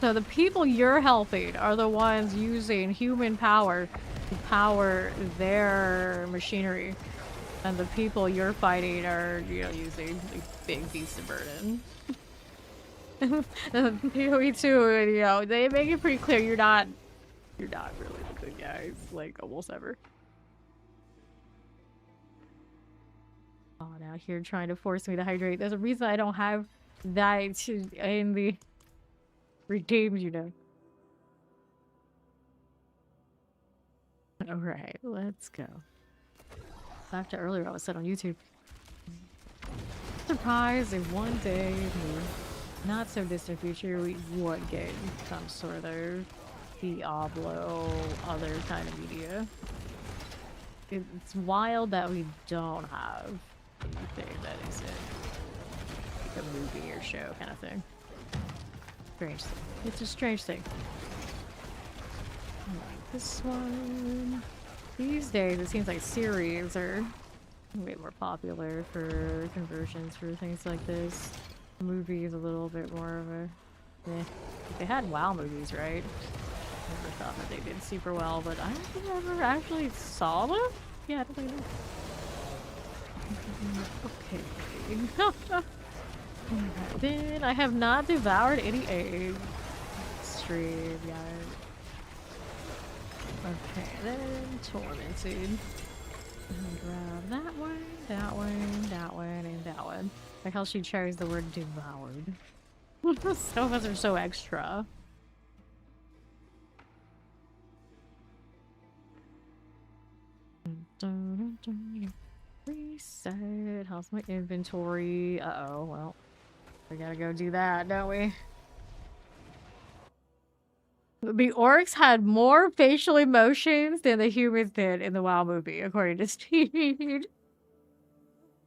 A: So the people you're helping are the ones using human power to power their machinery. And the people you're fighting are, you know, using like, big beasts of burden. PoE 2, and, you know, they make it pretty clear you're not really the good guys, like, almost ever. on out here trying to force me to hydrate. There's a reason I don't have that in the redeemed, you know. Alright, let's go. Back to earlier I was said on YouTube. Surprised if one day in the not so distant future we would get some sort of Diablo, other kind of media. It's wild that we don't have anything that isn't like a movie or show kind of thing. Strange thing. It's a strange thing. Like this one. These days it seems like series are way more popular for conversions for things like this. Movies a little bit more of a eh. They had WoW movies, right? Never thought that they did super well, but I don't think I ever actually saw them. Yeah, I don't think I okay. Then I have not devoured any eggs. Stream yet. Okay, then tormented. And grab that one, that one, that one, and that one. Like how she chose the word devoured. Some of us are so extra. Reset. How's my inventory? Uh-oh, well. We gotta go do that, don't we? The orcs had more facial emotions than the humans did in the WoW movie, according to Steve.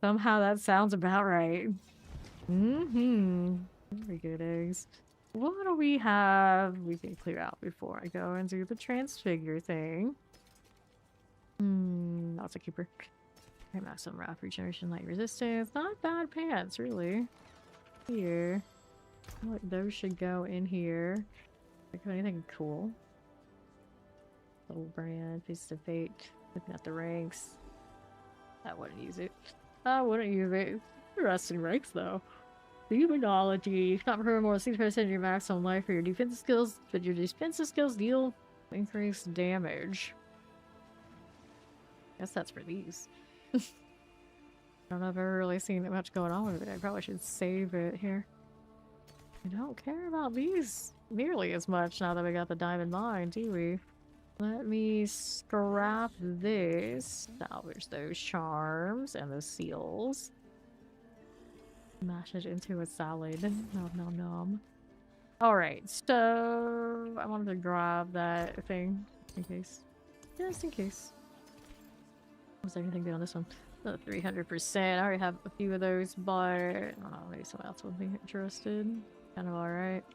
A: Somehow that sounds about right. Mm-hmm. Very good eggs. What do we have we can clear out before I go and do the transfigure thing? That's a keeper. I have some wrath regeneration, light resistance. Not bad pants, really. Here. I feel like those should go in here. Like anything cool. Soul brand, piece of fate. Looking at the ranks. I wouldn't use it. I wouldn't use it. Interesting ranks though. Demonology. Not for more than 6% of your maximum life for your defensive skills, but your defensive skills deal increased damage. Guess that's for these. I don't know if I've ever really seen much going on with it. I probably should save it here. I don't care about these nearly as much now that we got the diamond mine, do we? Let me scrap this. Salvage those charms and the seals. Mash it into a salad. Nom nom nom. Alright, so I wanted to grab that thing in case. Just in case. Was there anything good on this one? 300%. I already have a few of those, but I don't know, maybe someone else would be interested. Kind of alright.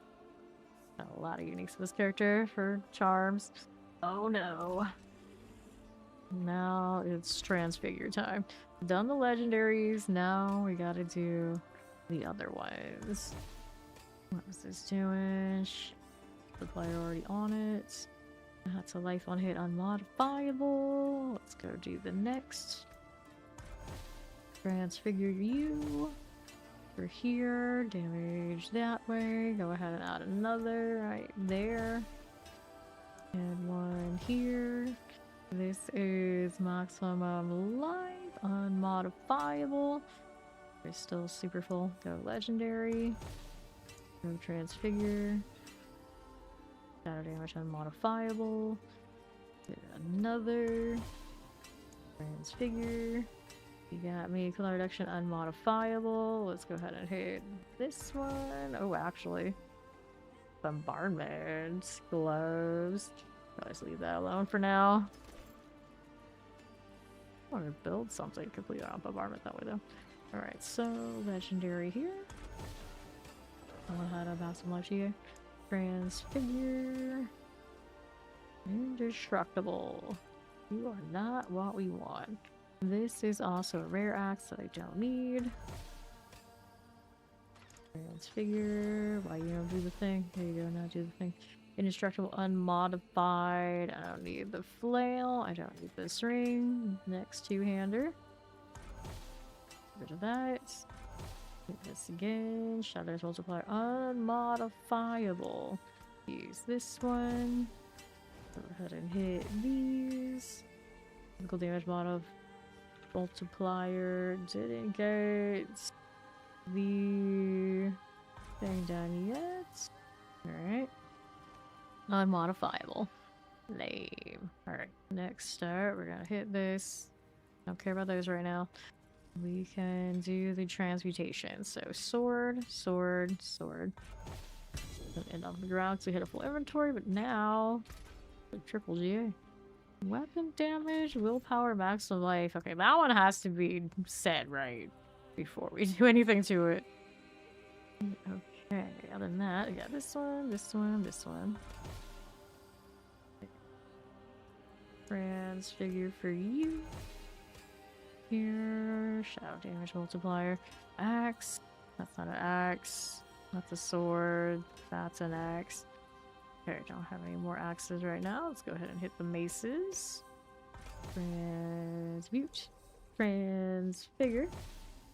A: Got a lot of uniques to this character for charms. Oh no. Now it's transfigure time. Done the legendaries, now we gotta do the other ones. What was this doing? Supply already on it. That's a life on hit unmodifiable. Let's go do the next. Transfigure you. For here. Damage that way. Go ahead and add another right there. And one here. This is maximum life. Unmodifiable. We're still super full. Go legendary. Go transfigure. Shadow damage unmodifiable. Another. Transfigure. You got me. Color reduction unmodifiable. Let's go ahead and hit this one. Oh, actually. Bombardment. Gloves. I'll just leave that alone for now. I want to build something completely on bombardment that way though. Alright, so legendary here. I'll go ahead and have some life here. Transfigure. Indestructible. You are not what we want. This is also a rare axe that I don't need. Transfigure. Why you don't do the thing? There you go, now do the thing. Indestructible unmodified. I don't need the flail. I don't need this ring. Next two-hander. Rid of that. Do this again. Shadows multiplier unmodifiable. Use this one. Go ahead and hit these. Physical damage modifiable multiplier. Didn't get the thing done yet. Alright. Unmodifiable. Lame. Alright, next start, we're gonna hit this. Don't care about those right now. We can do the transmutation. So sword, sword, sword. Gonna end on the ground because we hit a full inventory, but now triple GA. Weapon damage, willpower, maximum life. Okay, that one has to be set right before we do anything to it. Okay, other than that, we got this one, this one, this one. Transfigure for you. Here, shadow damage multiplier. Axe. That's not an axe. That's a sword. That's an axe. Okay, don't have any more axes right now. Let's go ahead and hit the maces. Transmute. Transfigure.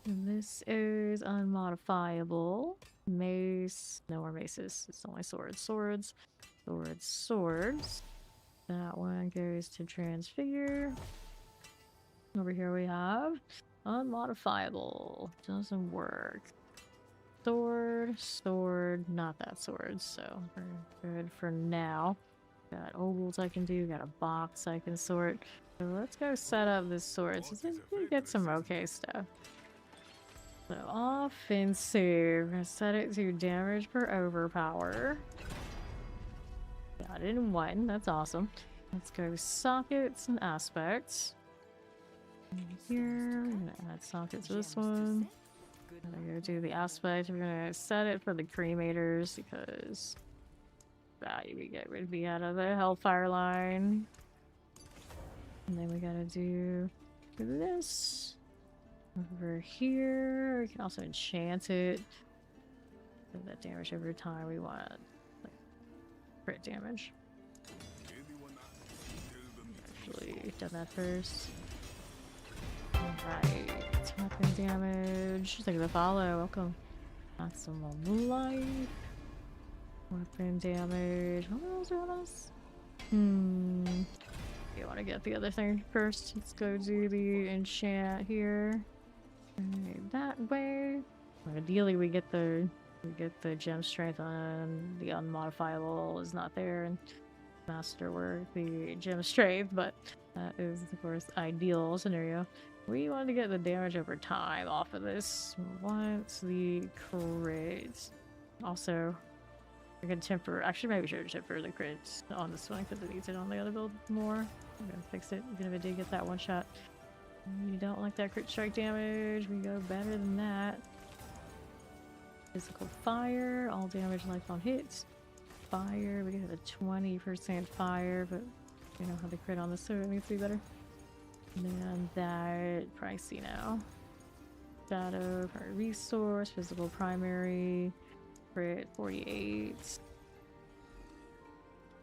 A: And this is unmodifiable. Mace. No more maces. It's only swords. Swords. Swords. Swords. That one goes to transfigure. Over here we have unmodifiable. Doesn't work. Sword, sword, not that sword, so we're good for now. Got ovals I can do, got a box I can sort. So let's go set up this sword so we get some okay stuff. So offensive, we're gonna set it to damage per overpower. Got it in one, that's awesome. Let's go sockets and aspects. Here, we're gonna add sockets to this one. I'm gonna go do the aspect. We're gonna set it for the cremators because value we get would be out of the hellfire line. And then we gotta do this over here. We can also enchant it. So that damage over time we want like crit damage. Actually done that first. Alright, weapon damage. Thank you for the follow, welcome. Maximum life. Weapon damage. What else are on us? You want to get the other thing first? Let's go do the enchant here. Right, that way. Ideally we get the gem strength on the unmodifiable is not there, and masterwork the gem strength, but that is of course ideal scenario. We want to get the damage over time off of this once the crit. Also, we can temper. Actually, maybe we should temper the crits on this one because it needs it on the other build more. I'm gonna fix it, even if it did get that one shot. You don't like that crit strike damage. We go better than that. Physical fire, all damage life on hits. Fire, we get a 20% fire, but we don't have the crit on this, so it needs to be better. And that pricey now. Shadow, primary resource, physical primary, crit 48.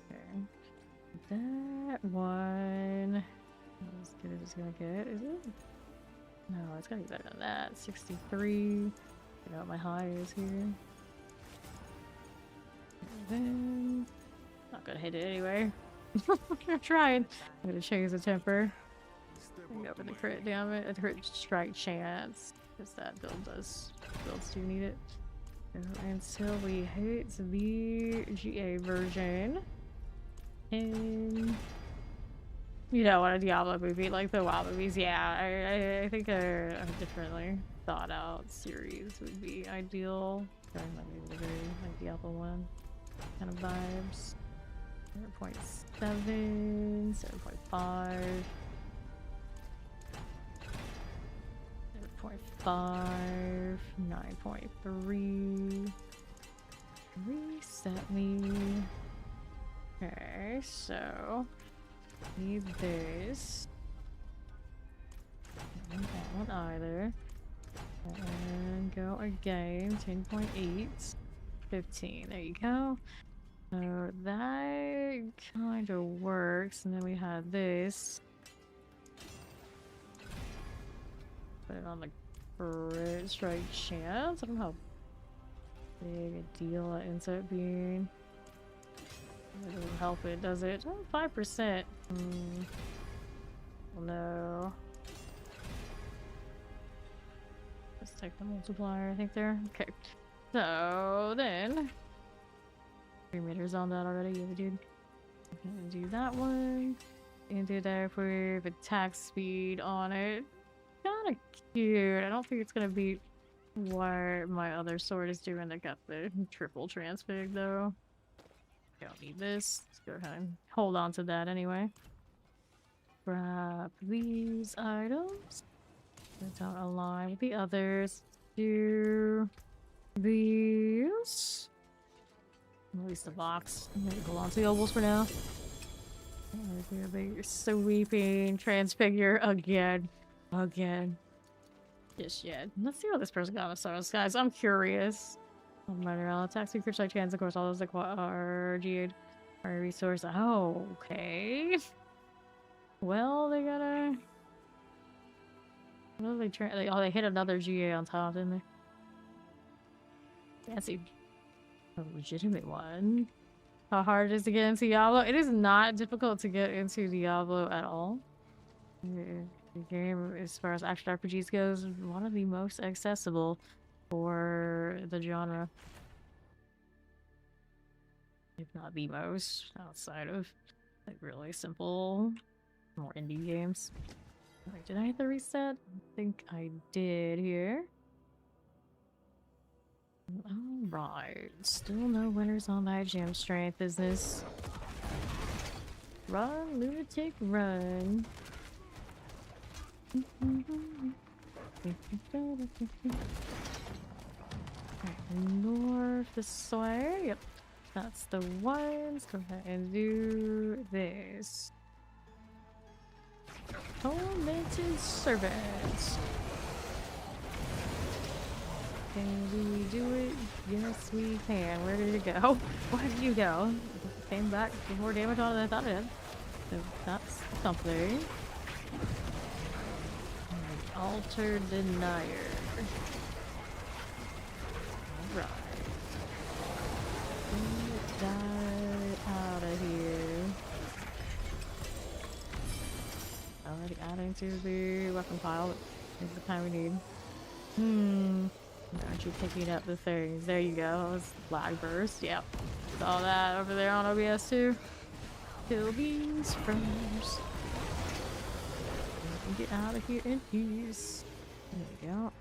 A: Okay. That one as good as it's gonna get, is it? No, it's gotta be better than that. 63. You know what my high is here. And then not gonna hit it anyway. I'm trying. I'm gonna change the temper. Go for the crit damage, the crit strike chance, because that builds do need it. Until we hit the GA version, and you know what, a Diablo movie like the WoW movies, yeah, I think a differently thought out series would be ideal. Maybe like Diablo 1 kind of vibes. 0.7, 0.5. 0.5, 9.3. Reset me. Okay, so need this. Don't need that one either. And go again. 10.8, 15. There you go. So that kind of works. And then we had this. Put it on the crit strike chance. I don't know how big a deal that ends up being. It doesn't help it, does it? Oh, 5%. Well, no. Let's take the multiplier, I think there. Okay. So then 3 meters on that already, yeah we did. Gonna do that one. And do that for attack speed on it. Kinda cute. I don't think it's gonna beat what my other sword is doing. I got the triple transfig though. Don't need this. Let's go ahead and hold on to that anyway. Grab these items. They don't align with the others. Do these. Release the box. Maybe hold on to the ovals for now. Do a big sweeping transfigure again. Again. Just yet. Let's see what this person got on stars, guys. I'm curious. Mineral attacks, creatures like chance, of course, all those like what are GA'd are a resource. Oh, okay. Well, they gotta. What did they oh, they hit another GA on top, didn't they? Fancy. A legitimate one. How hard it is to get into Diablo? It is not difficult to get into Diablo at all. The game, as far as action RPGs goes, is one of the most accessible for the genre. If not the most, outside of like really simple, more indie games. Wait, did I hit the reset? I think I did here. Alright, still no winners on that gem strength business. Run, lunatic, run. North this way. Yep, that's the one. Let's go ahead and do this. Tormented servants. Can we do it? Yes, we can. Where did it go? Where did you go? It came back with more damage on it than I thought it had. So that's something. Altar Denier. Alright. Get that out of here. Already adding to the weapon pile. It's the kind we need. Aren't you picking up the things? There you go. That was lag burst. Yep. Saw that over there on OBS too. Kill these first. Get out of here in peace. There we go.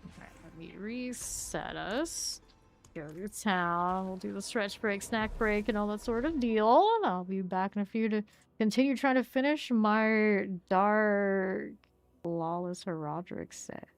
A: Alright, let me reset us. Go to town. We'll do the stretch break, snack break, and all that sort of deal. And I'll be back in a few to continue trying to finish my Dark Lawless Herodric set.